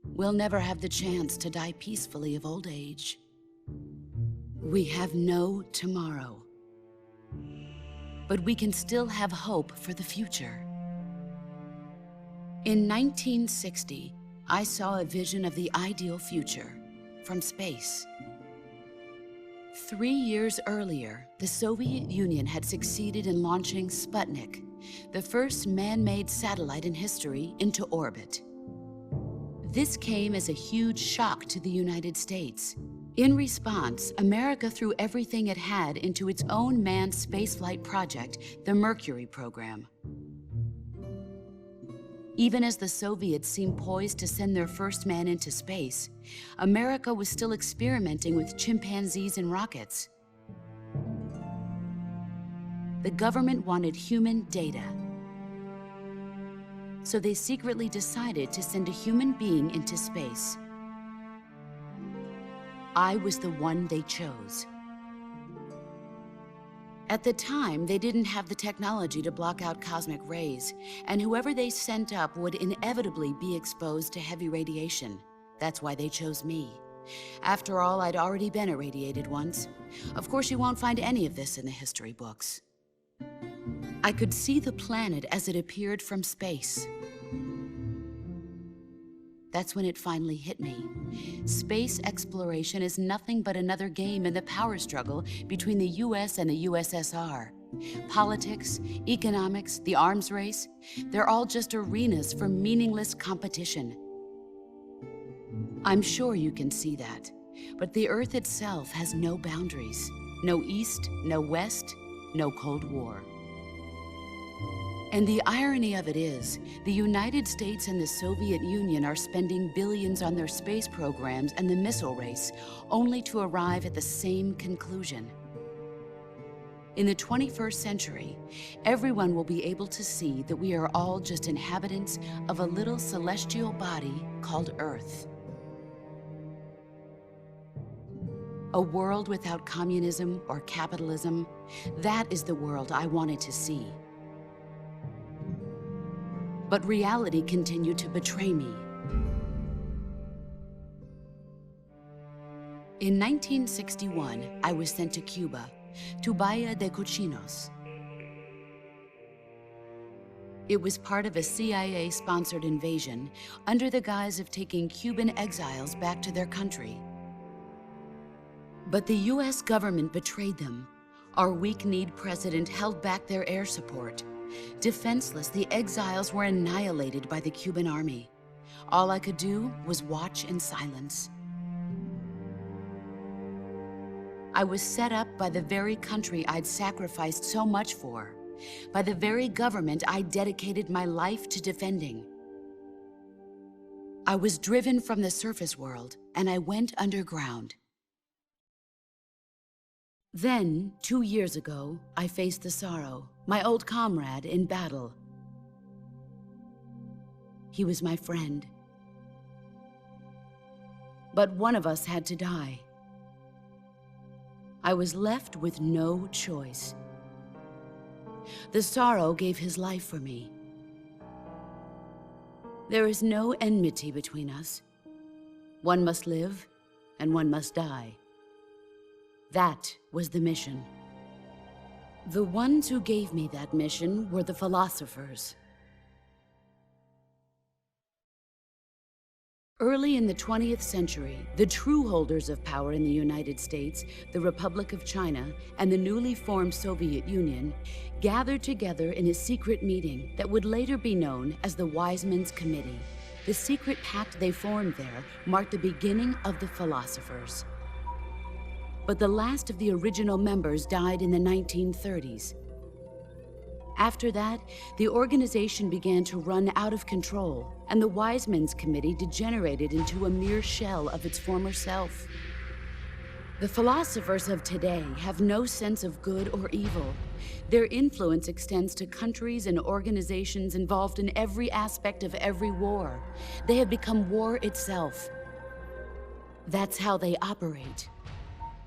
We'll never have the chance to die peacefully of old age. We have no tomorrow. But we can still have hope for the future. In 1960, I saw a vision of the ideal future from space. 3 years earlier, the Soviet Union had succeeded in launching Sputnik, the first man-made satellite in history, into orbit. This came as a huge shock to the United States. In response, America threw everything it had into its own manned spaceflight project, the Mercury program. Even as the Soviets seemed poised to send their first man into space, America was still experimenting with chimpanzees and rockets. The government wanted human data. So they secretly decided to send a human being into space. I was the one they chose. At the time, they didn't have the technology to block out cosmic rays, and whoever they sent up would inevitably be exposed to heavy radiation. That's why they chose me. After all, I'd already been irradiated once. Of course, you won't find any of this in the history books. I could see the planet as it appeared from space. That's when it finally hit me. Space exploration is nothing but another game in the power struggle between the US and the USSR. Politics, economics, the arms race, they're all just arenas for meaningless competition. I'm sure you can see that, but the Earth itself has no boundaries. No East, no West, no Cold War. And the irony of it is, the United States and the Soviet Union are spending billions on their space programs and the missile race, only to arrive at the same conclusion. In the 21st century, everyone will be able to see that we are all just inhabitants of a little celestial body called Earth. A world without communism or capitalism, that is the world I wanted to see. But reality continued to betray me. In 1961, I was sent to Cuba, to Bahia de Cochinos. It was part of a CIA-sponsored invasion under the guise of taking Cuban exiles back to their country. But the US government betrayed them. Our weak-kneed president held back their air support. Defenseless, the exiles were annihilated by the Cuban army. All I could do was watch in silence. I was set up by the very country I'd sacrificed so much for, by the very government I dedicated my life to defending. I was driven from the surface world, and I went underground. Then, 2 years ago, I faced the Sorrow, my old comrade in battle. He was my friend. But one of us had to die. I was left with no choice. The Sorrow gave his life for me. There is no enmity between us. One must live, and one must die. That was the mission. The ones who gave me that mission were the philosophers. Early in the 20th century, the true holders of power in the United States, the Republic of China, and the newly formed Soviet Union gathered together in a secret meeting that would later be known as the Wise Men's Committee. The secret pact they formed there marked the beginning of the philosophers. But the last of the original members died in the 1930s. After that, the organization began to run out of control, and the Wise Men's Committee degenerated into a mere shell of its former self. The philosophers of today have no sense of good or evil. Their influence extends to countries and organizations involved in every aspect of every war. They have become war itself. That's how they operate.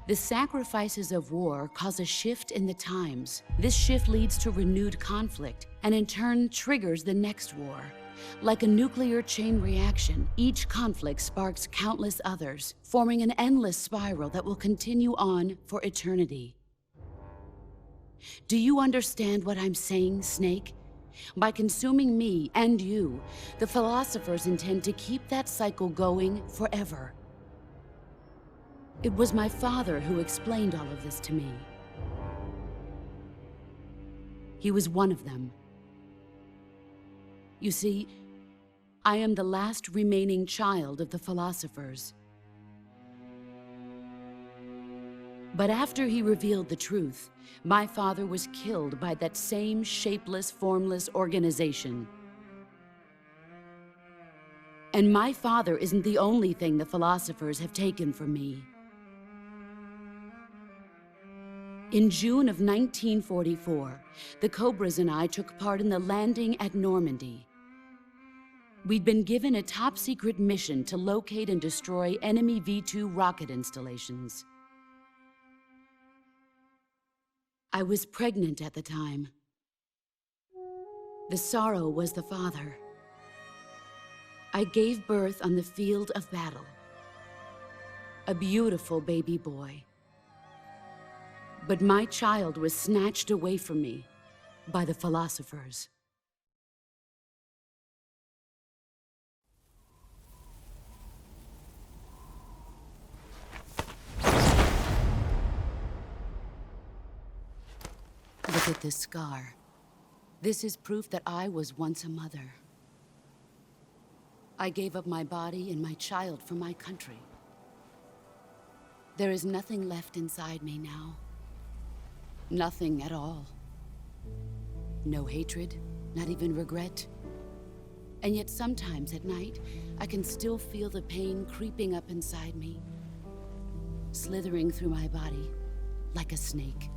The sacrifices of war cause a shift in the times. This shift leads to renewed conflict, and in turn triggers the next war. Like a nuclear chain reaction, each conflict sparks countless others, forming an endless spiral that will continue on for eternity. Do you understand what I'm saying, Snake? By consuming me and you, the philosophers intend to keep that cycle going forever. It was my father who explained all of this to me. He was one of them. You see, I am the last remaining child of the philosophers. But after he revealed the truth, my father was killed by that same shapeless, formless organization. And my father isn't the only thing the philosophers have taken from me. In June of 1944, the Cobras and I took part in the landing at Normandy. We'd been given a top-secret mission to locate and destroy enemy V-2 rocket installations. I was pregnant at the time. The Sorrow was the father. I gave birth on the field of battle. A beautiful baby boy. But my child was snatched away from me by the philosophers. Look at this scar. This is proof that I was once a mother. I gave up my body and my child for my country. There is nothing left inside me now. Nothing at all. No hatred, not even regret. And yet sometimes at night, I can still feel the pain creeping up inside me, slithering through my body like a snake.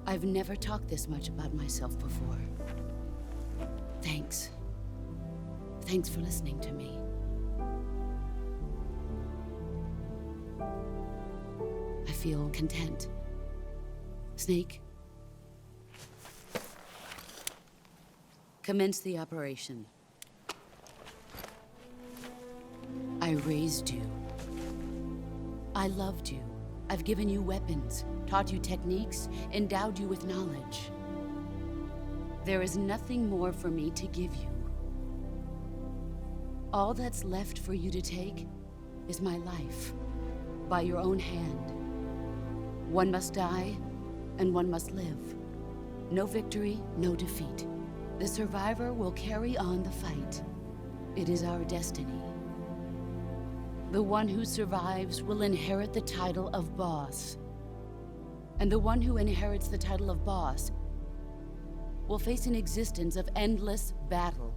I've never talked this much about myself before. Thanks. Thanks for listening to me. I feel content. Snake, commence the operation. I raised you. I loved you. I've given you weapons, taught you techniques, endowed you with knowledge. There is nothing more for me to give you. All that's left for you to take is my life, by your own hand. One must die, and one must live. No victory, no defeat. The survivor will carry on the fight. It is our destiny. The one who survives will inherit the title of boss. And the one who inherits the title of boss will face an existence of endless battle.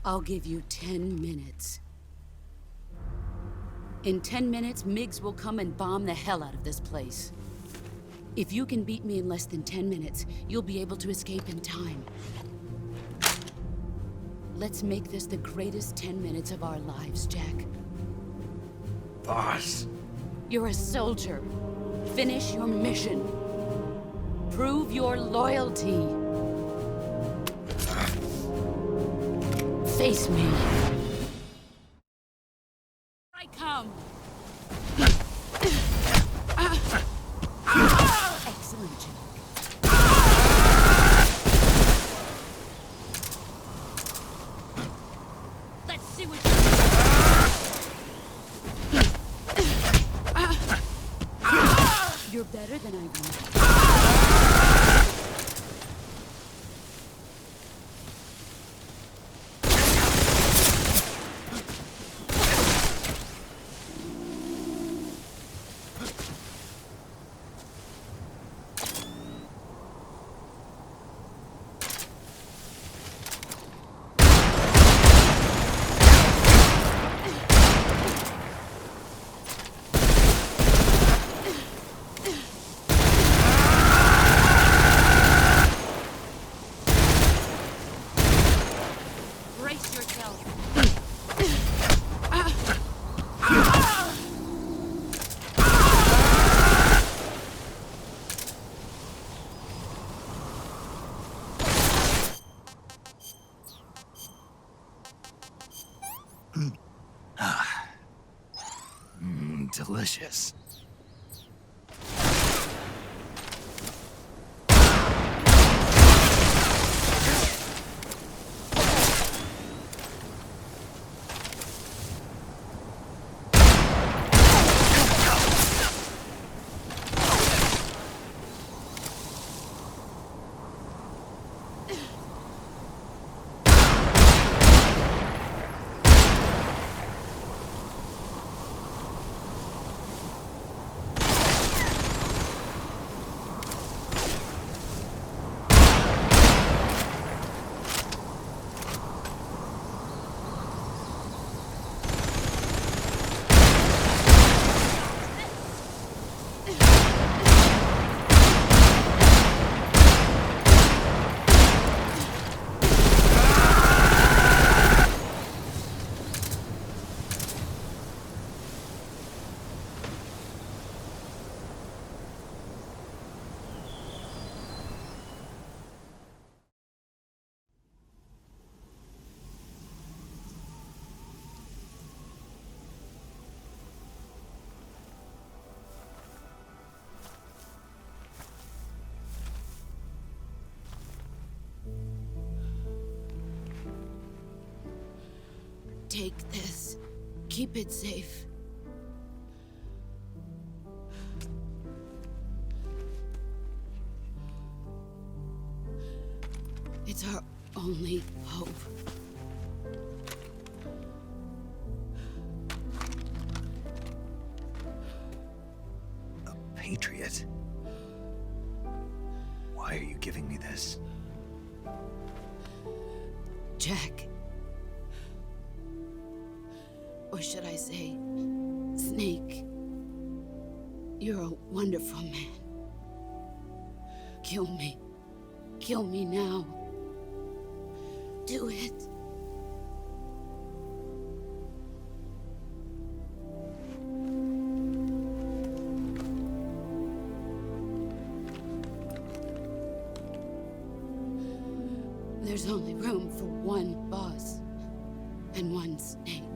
I'll give you 10 minutes. In 10 minutes, MiGs will come and bomb the hell out of this place. If you can beat me in less than 10 minutes, you'll be able to escape in time. Let's make this the greatest 10 minutes of our lives, Jack. Boss. You're a soldier. Finish your mission. Prove your loyalty. Face me. I come. Excellent, Jack. Let's see what you're better than I want. Brace yourself. Delicious. Take this. Keep it safe. It's our only hope. A patriot? Why are you giving me this? Jack. Or should I say, Snake? You're a wonderful man. Kill me. Kill me now. Do it. There's only room for one boss. than one, Snake.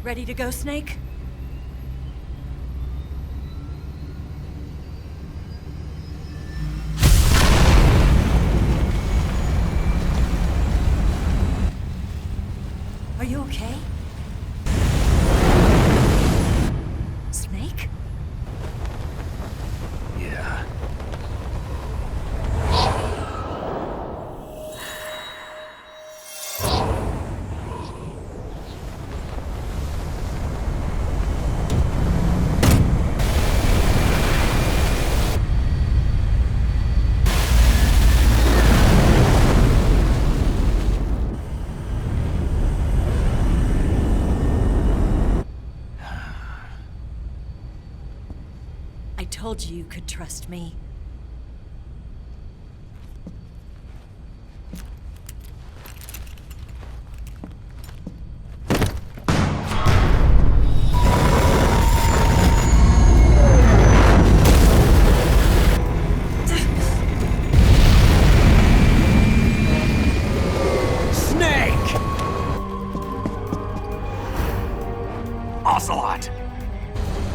Ready to go, Snake? Are you okay? Snake? Yeah. I told you you could trust me. Snake! Ocelot!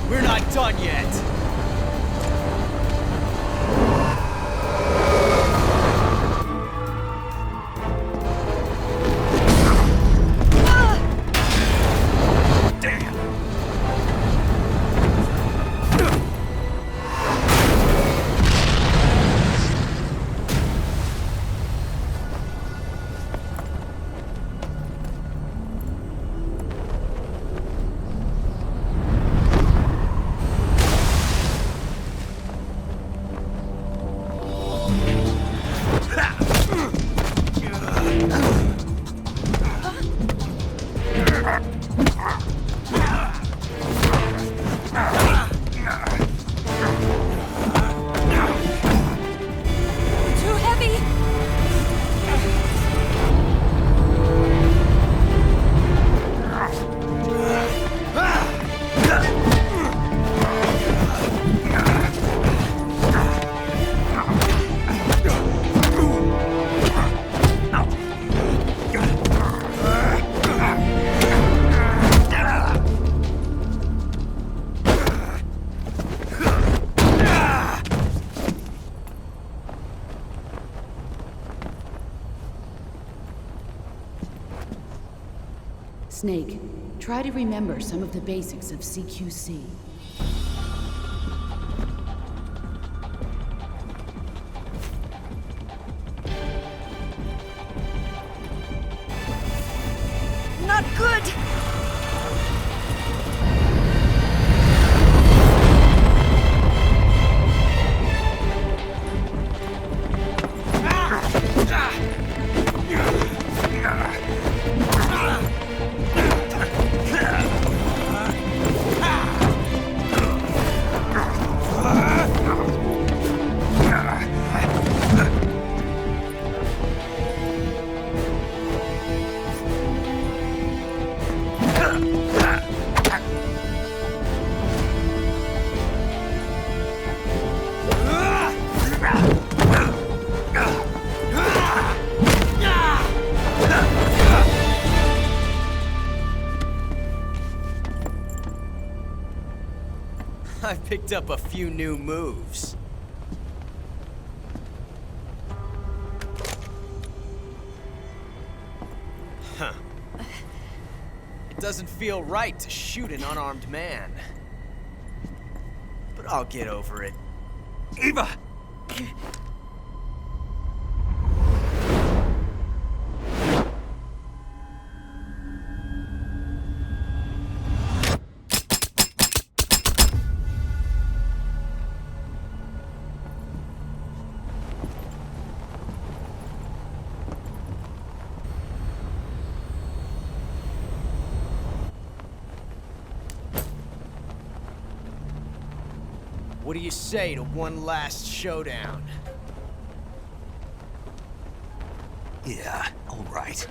We're not done yet! Snake, try to remember some of the basics of CQC. Not good! I've picked up a few new moves. Huh. It doesn't feel right to shoot an unarmed man. But I'll get over it. Eva! What do you say to one last showdown? Yeah, all right.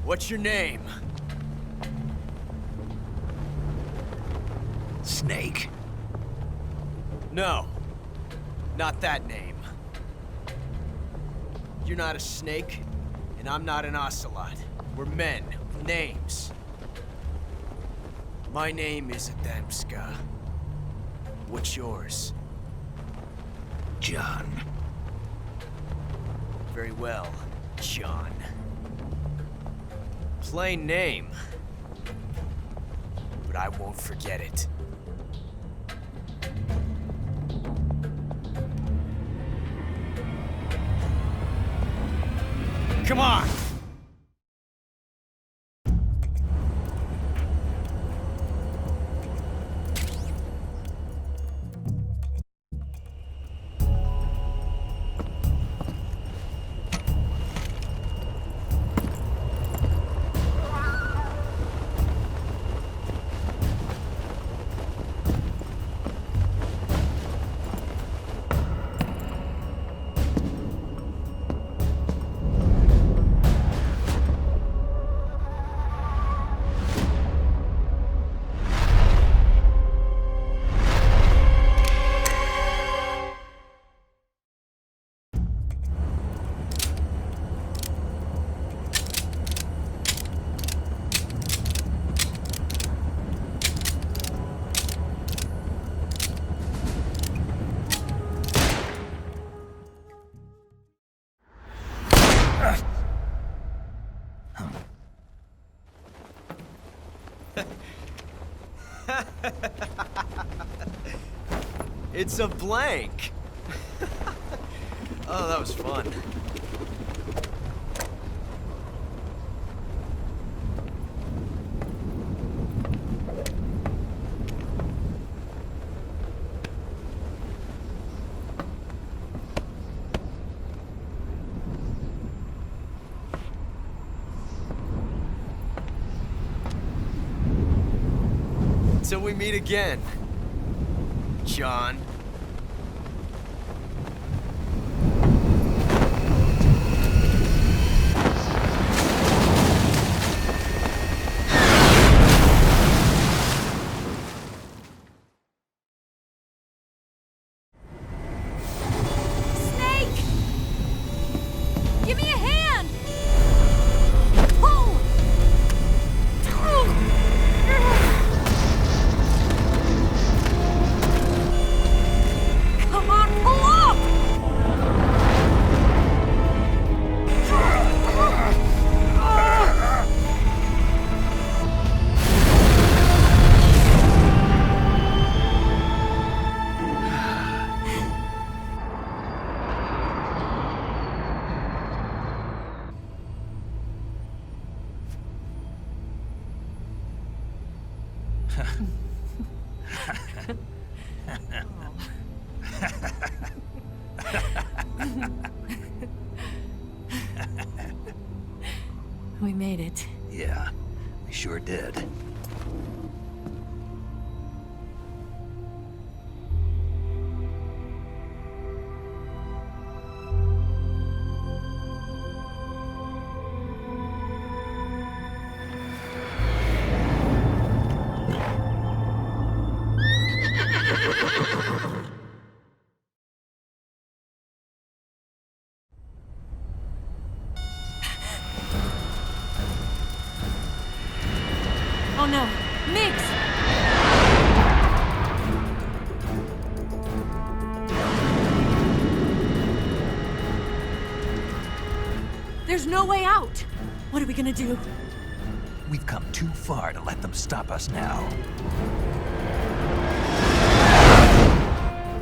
What's your name? Snake. No. Not that name. You're not a snake, and I'm not an ocelot. We're men with names. My name is Adamska. What's yours? John. Very well, John. Plain name. But I won't forget it. Come on! It's a blank. Oh, that was fun. Until we meet again, John. Give me a hand! Pull! Come on, pull up! We made it. Yeah, we sure did. Oh no, Mix! There's no way out! What are we gonna do? We've come too far to let them stop us now.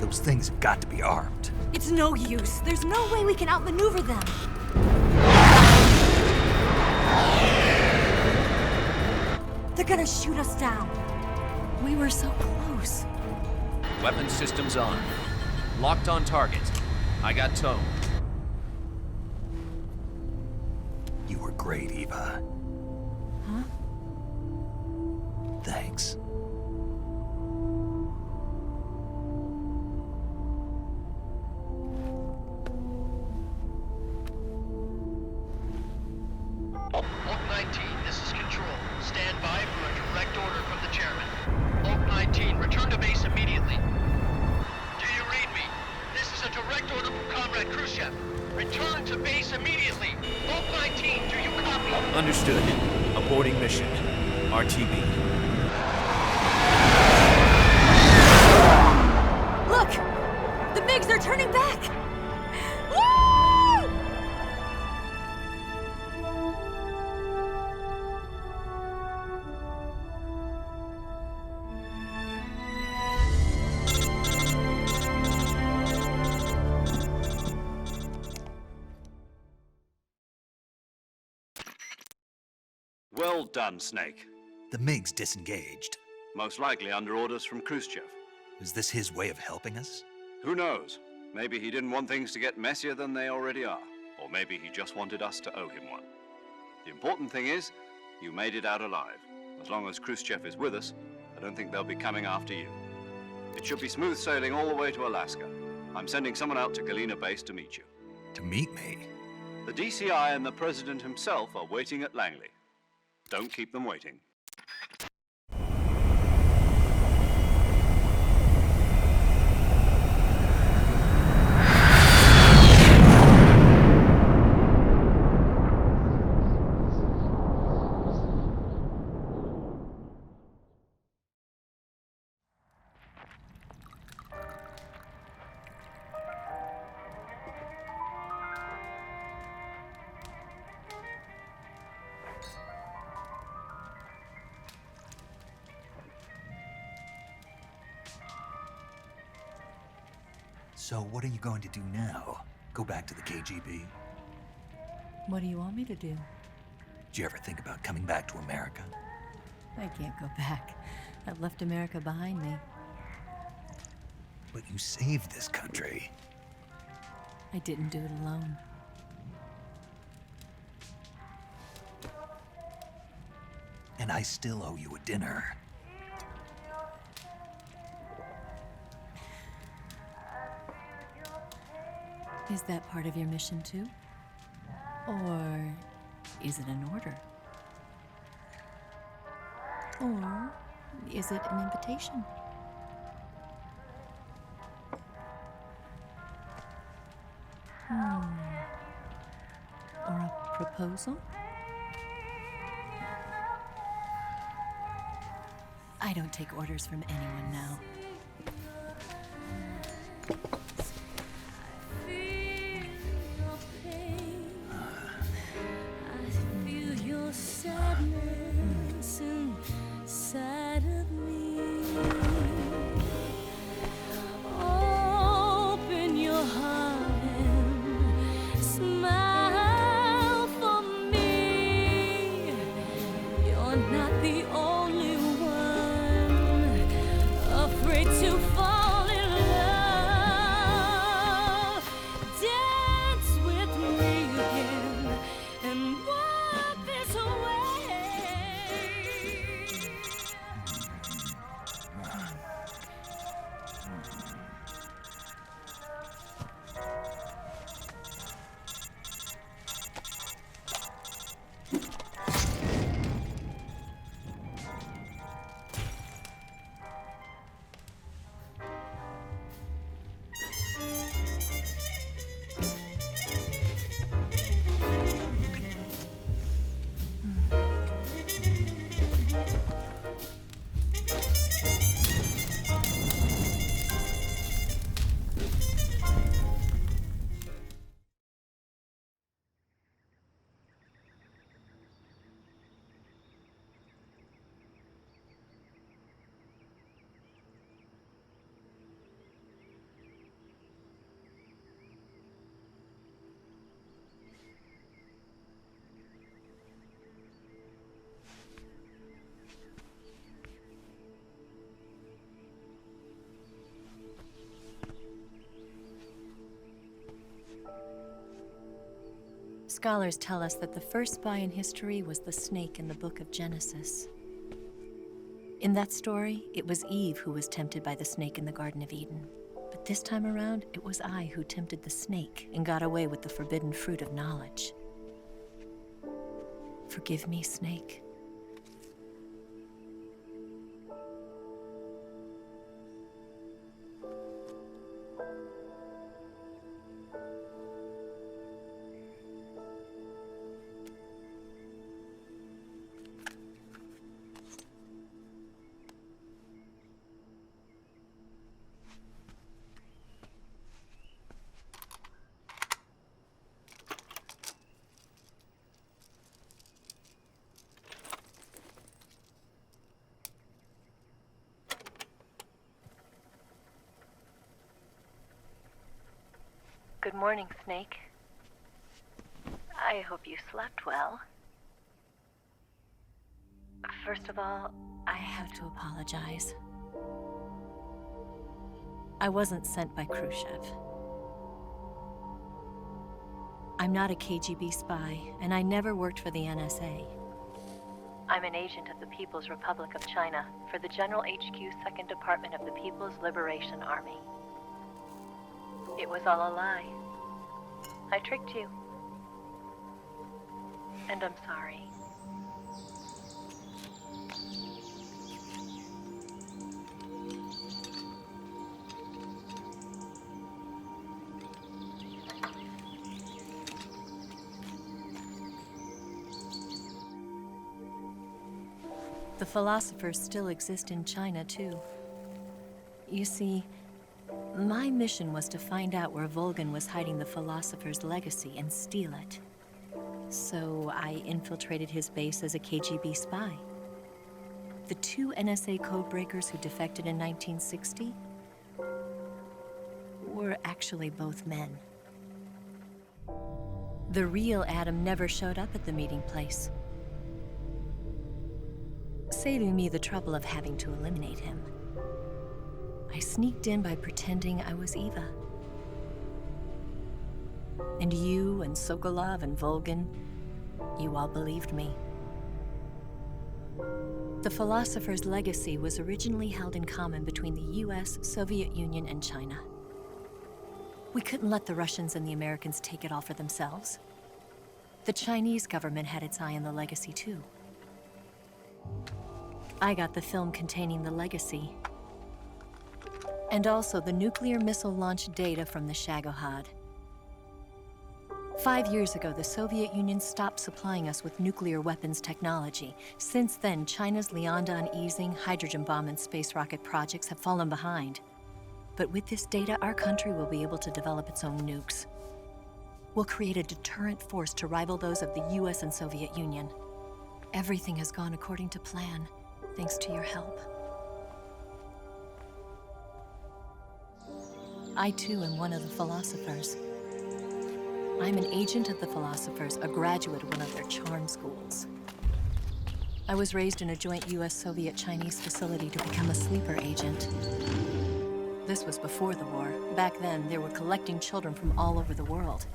Those things have got to be armed. It's no use. There's no way we can outmaneuver them. They're gonna shoot us down. We were so close. Weapon systems on. Locked on target. I got towed. You were great, Eva. Huh? Thanks. Oak 19, this is Control. Stand by for a direct order from the chairman. Oak 19, return to base immediately. Do you read me? This is a direct order from Comrade Khrushchev. Return to base immediately. Oak 19, do you copy? Understood. Aborting mission. RTB. Look! The MiGs are turning back! Woo! Well done, Snake. The MiG's disengaged. Most likely under orders from Khrushchev. Is this his way of helping us? Who knows? Maybe he didn't want things to get messier than they already are. Or maybe he just wanted us to owe him one. The important thing is, you made it out alive. As long as Khrushchev is with us, I don't think they'll be coming after you. It should be smooth sailing all the way to Alaska. I'm sending someone out to Galena Base to meet you. To meet me? The DCI and the President himself are waiting at Langley. Don't keep them waiting. So what are you going to do now? Go back to the KGB? What do you want me to do? Did you ever think about coming back to America? I can't go back. I've left America behind me. But you saved this country. I didn't do it alone. And I still owe you a dinner. Is that part of your mission too? Or is it an order? Or is it an invitation? Or a proposal? I don't take orders from anyone now. Sadness inside of me. Open your heart and smile for me. You're not the only one afraid to fall in love. Dance with me again and walk this way. Scholars tell us that the first spy in history was the snake in the book of Genesis. In that story, it was Eve who was tempted by the snake in the Garden of Eden. But this time around, it was I who tempted the snake and got away with the forbidden fruit of knowledge. Forgive me, snake. Good morning, Snake. I hope you slept well. First of all, I have to apologize. I wasn't sent by Khrushchev. I'm not a KGB spy, and I never worked for the NSA. I'm an agent of the People's Republic of China for the General HQ 2nd Department of the People's Liberation Army. It was all a lie. I tricked you. And I'm sorry. The philosophers still exist in China, too. You see, my mission was to find out where Volgin was hiding the philosopher's legacy and steal it. So I infiltrated his base as a KGB spy. The 2 NSA codebreakers who defected in 1960 were actually both men. The real Adam never showed up at the meeting place, saving me the trouble of having to eliminate him. I sneaked in by pretending I was Eva. And you and Sokolov and Volgin, you all believed me. The philosopher's legacy was originally held in common between the US, Soviet Union, and China. We couldn't let the Russians and the Americans take it all for themselves. The Chinese government had its eye on the legacy, too. I got the film containing the legacy, and also the nuclear missile launch data from the Shagohod. 5 years ago, the Soviet Union stopped supplying us with nuclear weapons technology. Since then, China's Liaodong easing, hydrogen bomb, and space rocket projects have fallen behind. But with this data, our country will be able to develop its own nukes. We'll create a deterrent force to rival those of the US and Soviet Union. Everything has gone according to plan, thanks to your help. I, too, am one of the philosophers. I'm an agent of the philosophers, a graduate of one of their charm schools. I was raised in a joint US-Soviet-Chinese facility to become a sleeper agent. This was before the war. Back then, they were collecting children from all over the world.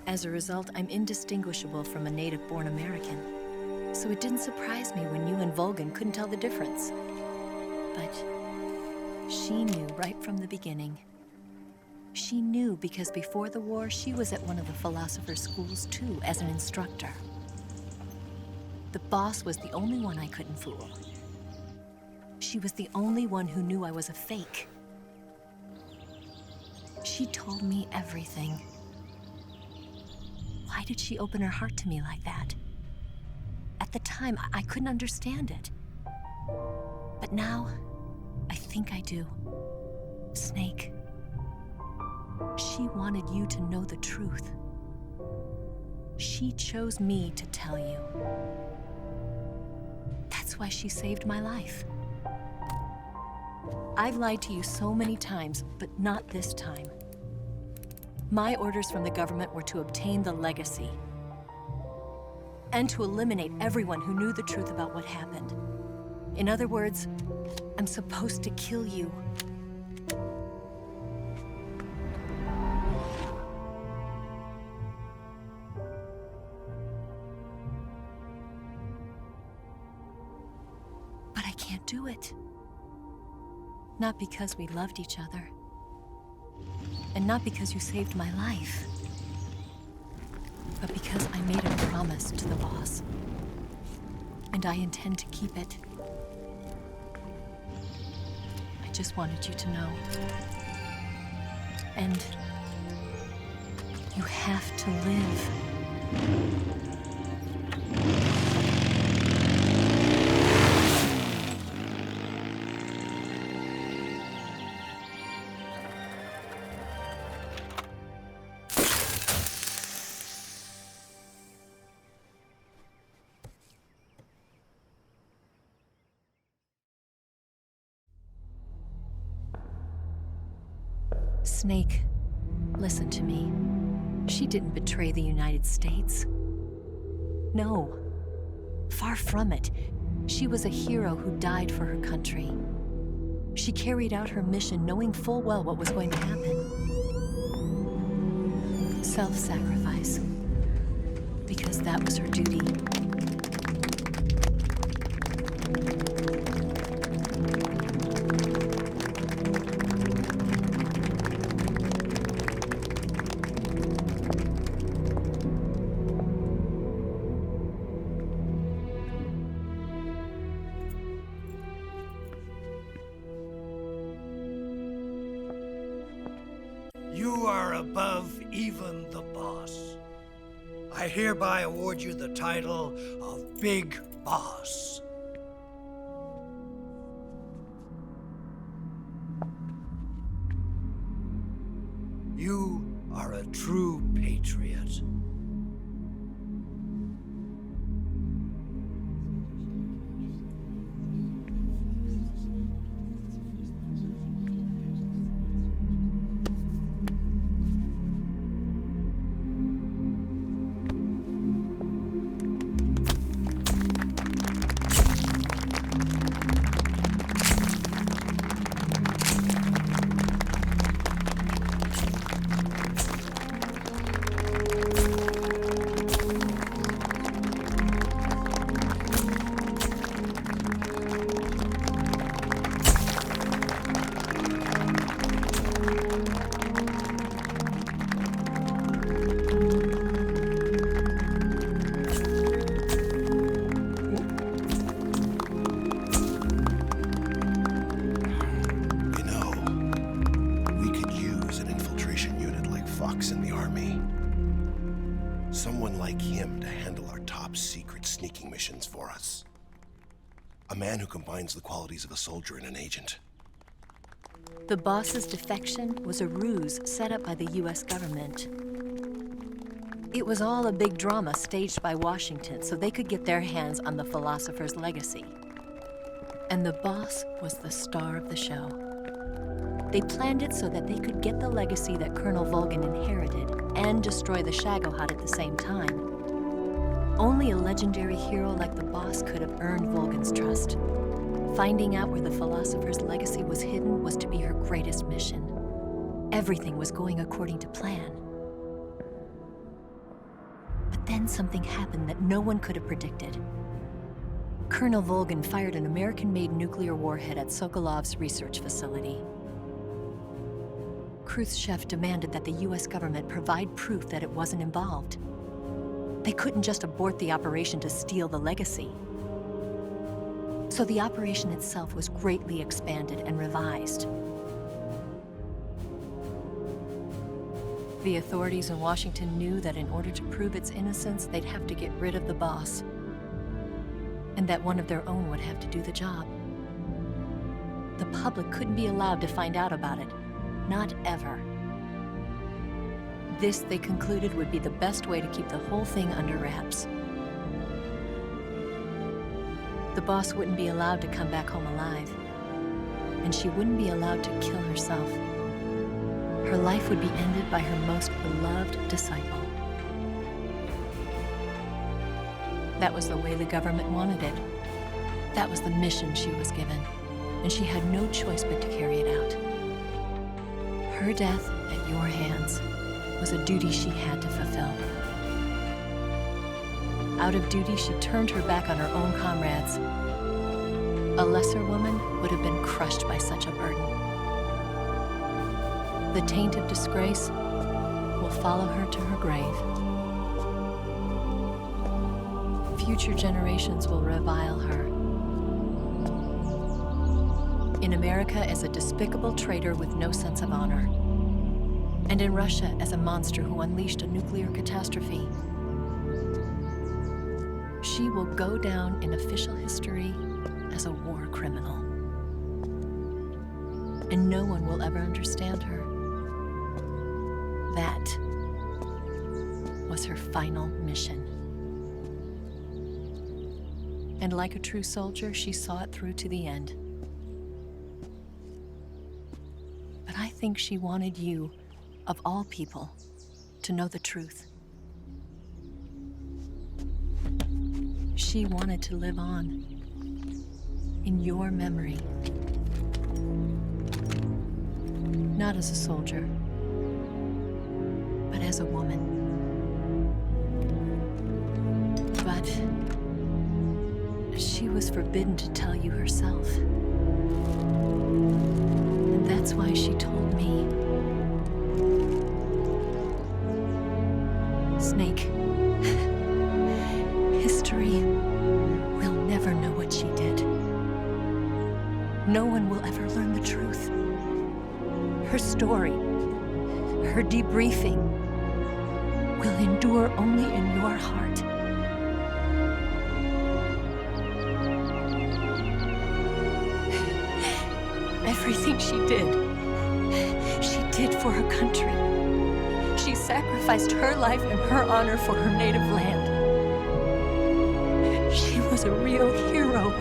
As a result, I'm indistinguishable from a native-born American. So it didn't surprise me when you and Volgin couldn't tell the difference. But she knew right from the beginning. She knew because before the war, she was at one of the philosopher's schools too, as an instructor. The boss was the only one I couldn't fool. She was the only one who knew I was a fake. She told me everything. Why did she open her heart to me like that? At the time, I couldn't understand it. But now, I think I do. Snake. She wanted you to know the truth. She chose me to tell you. That's why she saved my life. I've lied to you so many times, but not this time. My orders from the government were to obtain the legacy and to eliminate everyone who knew the truth about what happened. In other words, I'm supposed to kill you. But I can't do it. Not because we loved each other. And not because you saved my life. But because I made a promise to the boss. And I intend to keep it. I just wanted you to know. And you have to live. Snake, listen to me. She didn't betray the United States. No. Far from it. She was a hero who died for her country. She carried out her mission knowing full well what was going to happen. Self-sacrifice. Because that was her duty. You are above even the boss. I hereby award you the title of Big Boss. You are a true patriot. like him to handle our top secret sneaking missions for us. A man who combines the qualities of a soldier and an agent. The boss's defection was a ruse set up by the US government. It was all a big drama staged by Washington so they could get their hands on the philosopher's legacy. And the boss was the star of the show. They planned it so that they could get the legacy that Colonel Volgin inherited and destroy the Shagohod at the same time. Only a legendary hero like the boss could have earned Volgin's trust. Finding out where the philosopher's legacy was hidden was to be her greatest mission. Everything was going according to plan. But then something happened that no one could have predicted. Colonel Volgin fired an American-made nuclear warhead at Sokolov's research facility. Khrushchev demanded that the US government provide proof that it wasn't involved. They couldn't just abort the operation to steal the legacy. So the operation itself was greatly expanded and revised. The authorities in Washington knew that in order to prove its innocence, they'd have to get rid of the boss, and that one of their own would have to do the job. The public couldn't be allowed to find out about it, not ever. This, they concluded, would be the best way to keep the whole thing under wraps. The boss wouldn't be allowed to come back home alive, and she wouldn't be allowed to kill herself. Her life would be ended by her most beloved disciple. That was the way the government wanted it. That was the mission she was given, and she had no choice but to carry it out. Her death at your hands was a duty she had to fulfill. Out of duty, she turned her back on her own comrades. A lesser woman would have been crushed by such a burden. The taint of disgrace will follow her to her grave. Future generations will revile her. In America as a despicable traitor with no sense of honor. And in Russia as a monster who unleashed a nuclear catastrophe. She will go down in official history as a war criminal. And no one will ever understand her. That was her final mission. And like a true soldier, she saw it through to the end. But I think she wanted you, of all people, to know the truth. She wanted to live on in your memory. Not as a soldier, but as a woman. But she was forbidden to tell you herself. And that's why she told me. Snake, history will never know what she did. No one will ever learn the truth. Her story, her debriefing, will endure only in your heart. Everything she did for her country. She sacrificed her life and her honor for her native land. She was a real hero.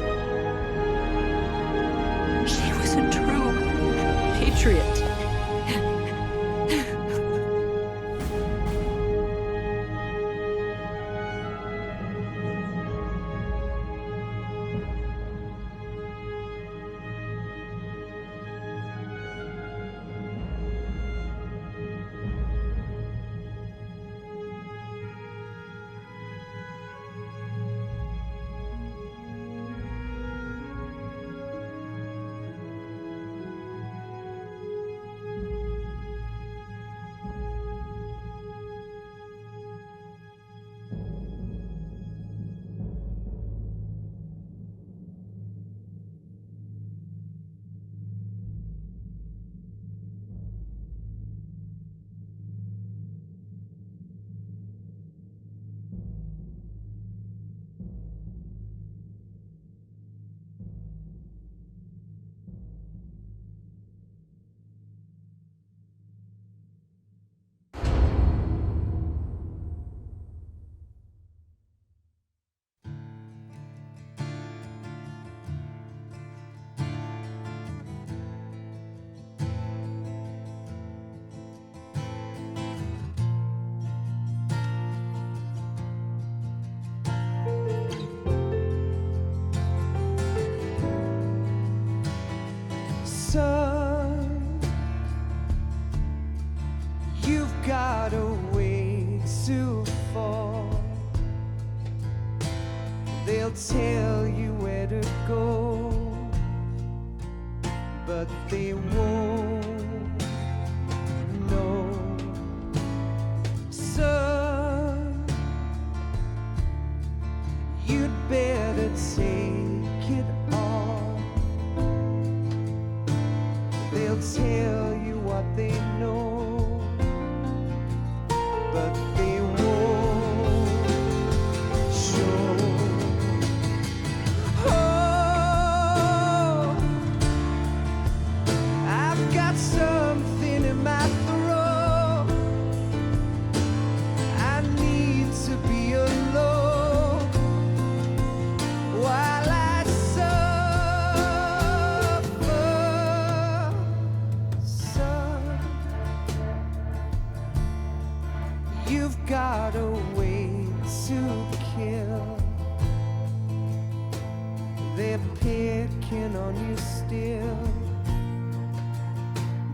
She was a true patriot. Son, you've got a way to fall. They'll tell you where to go, but they won't know. Son, you'd better take it all. They'll tell you what they know, but they won't show. Oh, I've got something in my throat. I need to be alone while I suffer. Son, you've got a way to kill. They're picking on you still,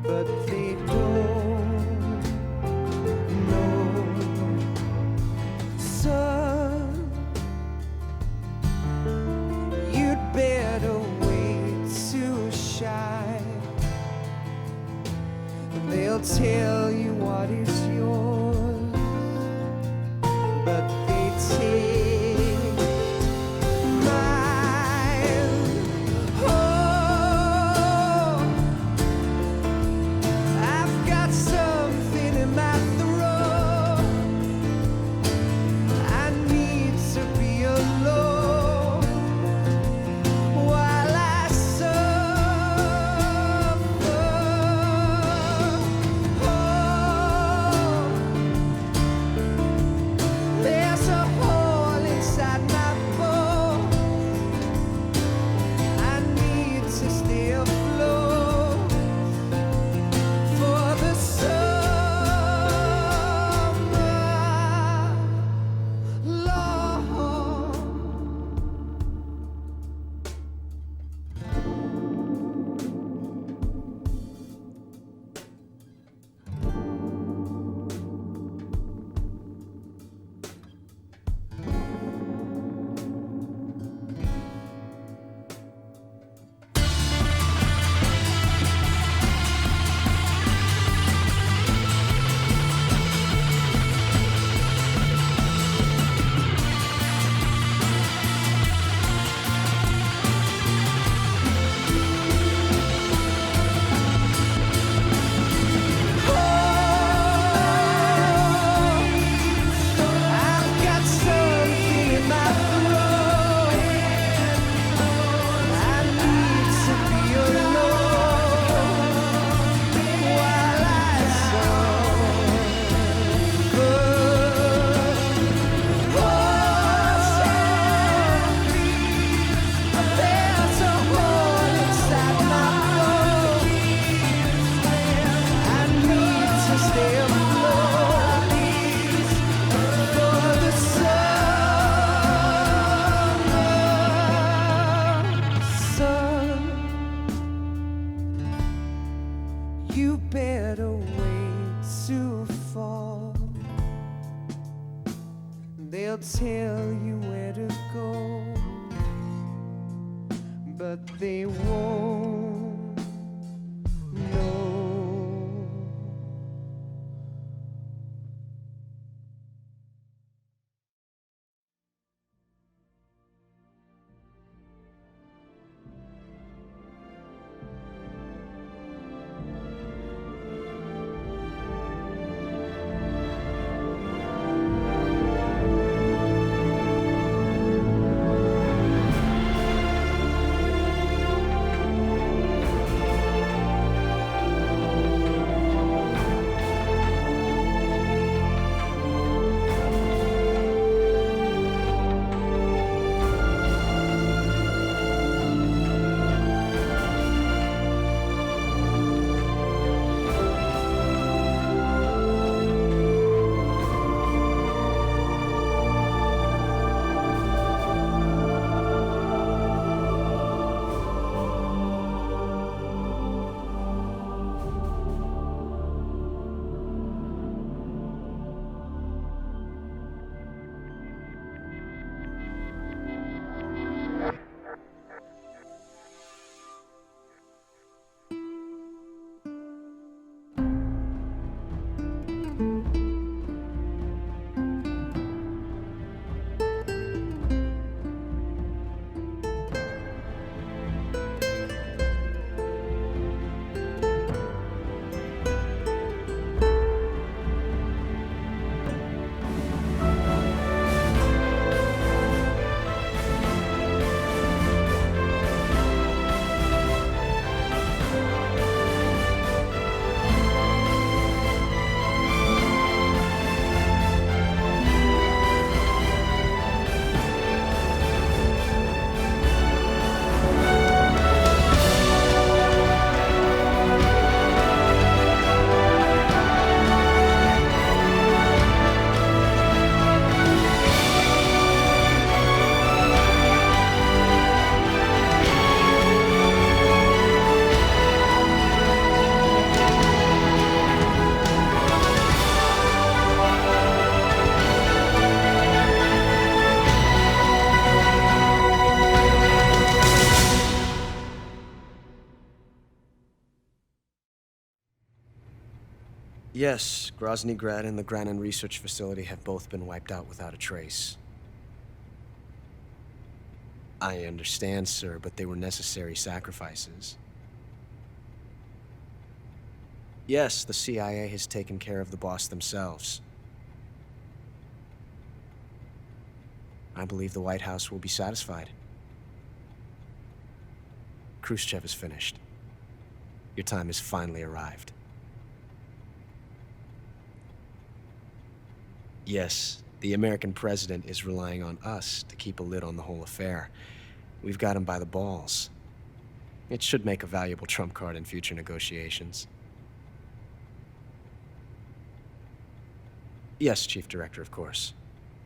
but they don't know. Son, you'd better wait to shine. They'll tell you what is yours, but they take mine. Oh, I've got something in my throat. I need to be alone while I suffer. Oh, there's a hole inside my bones. I need to stay afloat for the summer, Lord. I've got something in my throat. I need to be alone while I suffer. There's a hole inside my bones. I need to stay afloat for the summer. Son, you better wait to fall. They'll tell you where to go, but they won't know. Yes, Grozny Grad and the Granin Research Facility have both been wiped out without a trace. I understand, sir, but they were necessary sacrifices. Yes, the CIA has taken care of the boss themselves. I believe the White House will be satisfied. Khrushchev is finished. Your time has finally arrived. Yes, the American president is relying on us to keep a lid on the whole affair. We've got him by the balls. It should make a valuable trump card in future negotiations. Yes, Chief Director, of course.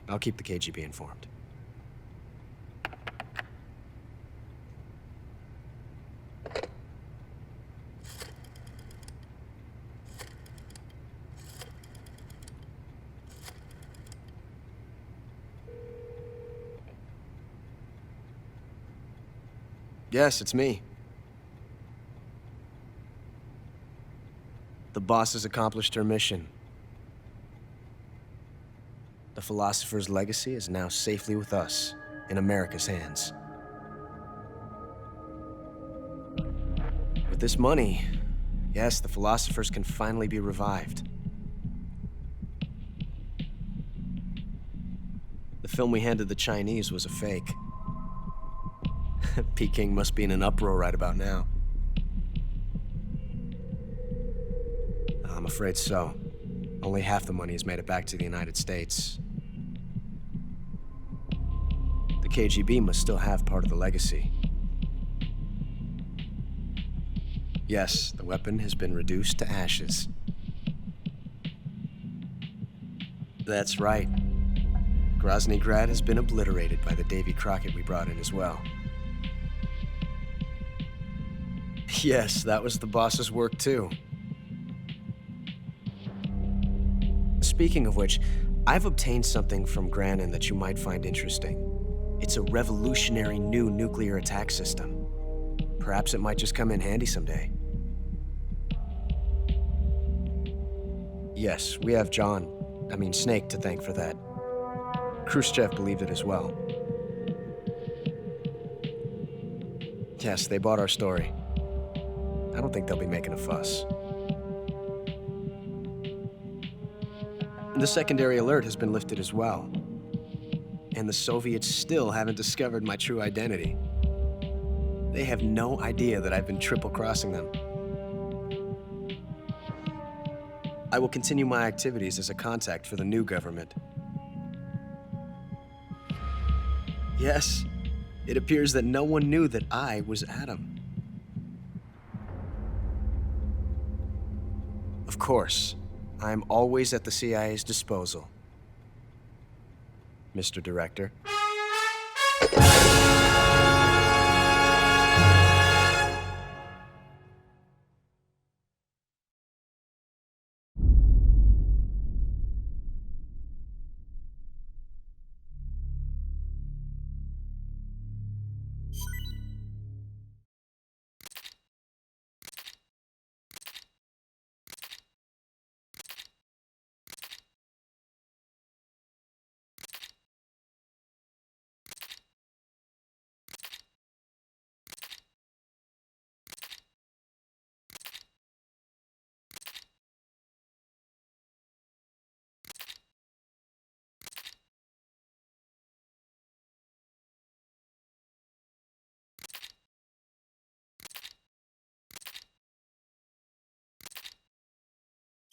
I'll keep the KGB informed. Yes, it's me. The boss has accomplished her mission. The philosopher's legacy is now safely with us, in America's hands. With this money, yes, the philosophers can finally be revived. The film we handed the Chinese was a fake. Peking must be in an uproar right about now. I'm afraid so. Only half the money has made it back to the United States. The KGB must still have part of the legacy. Yes, the weapon has been reduced to ashes. That's right. Grozny Grad has been obliterated by the Davy Crockett we brought in as well. Yes, that was the boss's work too. Speaking of which, I've obtained something from Granin that you might find interesting. It's a revolutionary new nuclear attack system. Perhaps it might just come in handy someday. Yes, we have Snake to thank for that. Khrushchev believed it as well. Yes, they bought our story. I don't think they'll be making a fuss. The secondary alert has been lifted as well. And the Soviets still haven't discovered my true identity. They have no idea that I've been triple-crossing them. I will continue my activities as a contact for the new government. Yes, it appears that no one knew that I was Adam. Of course, I'm always at the CIA's disposal, Mr. Director.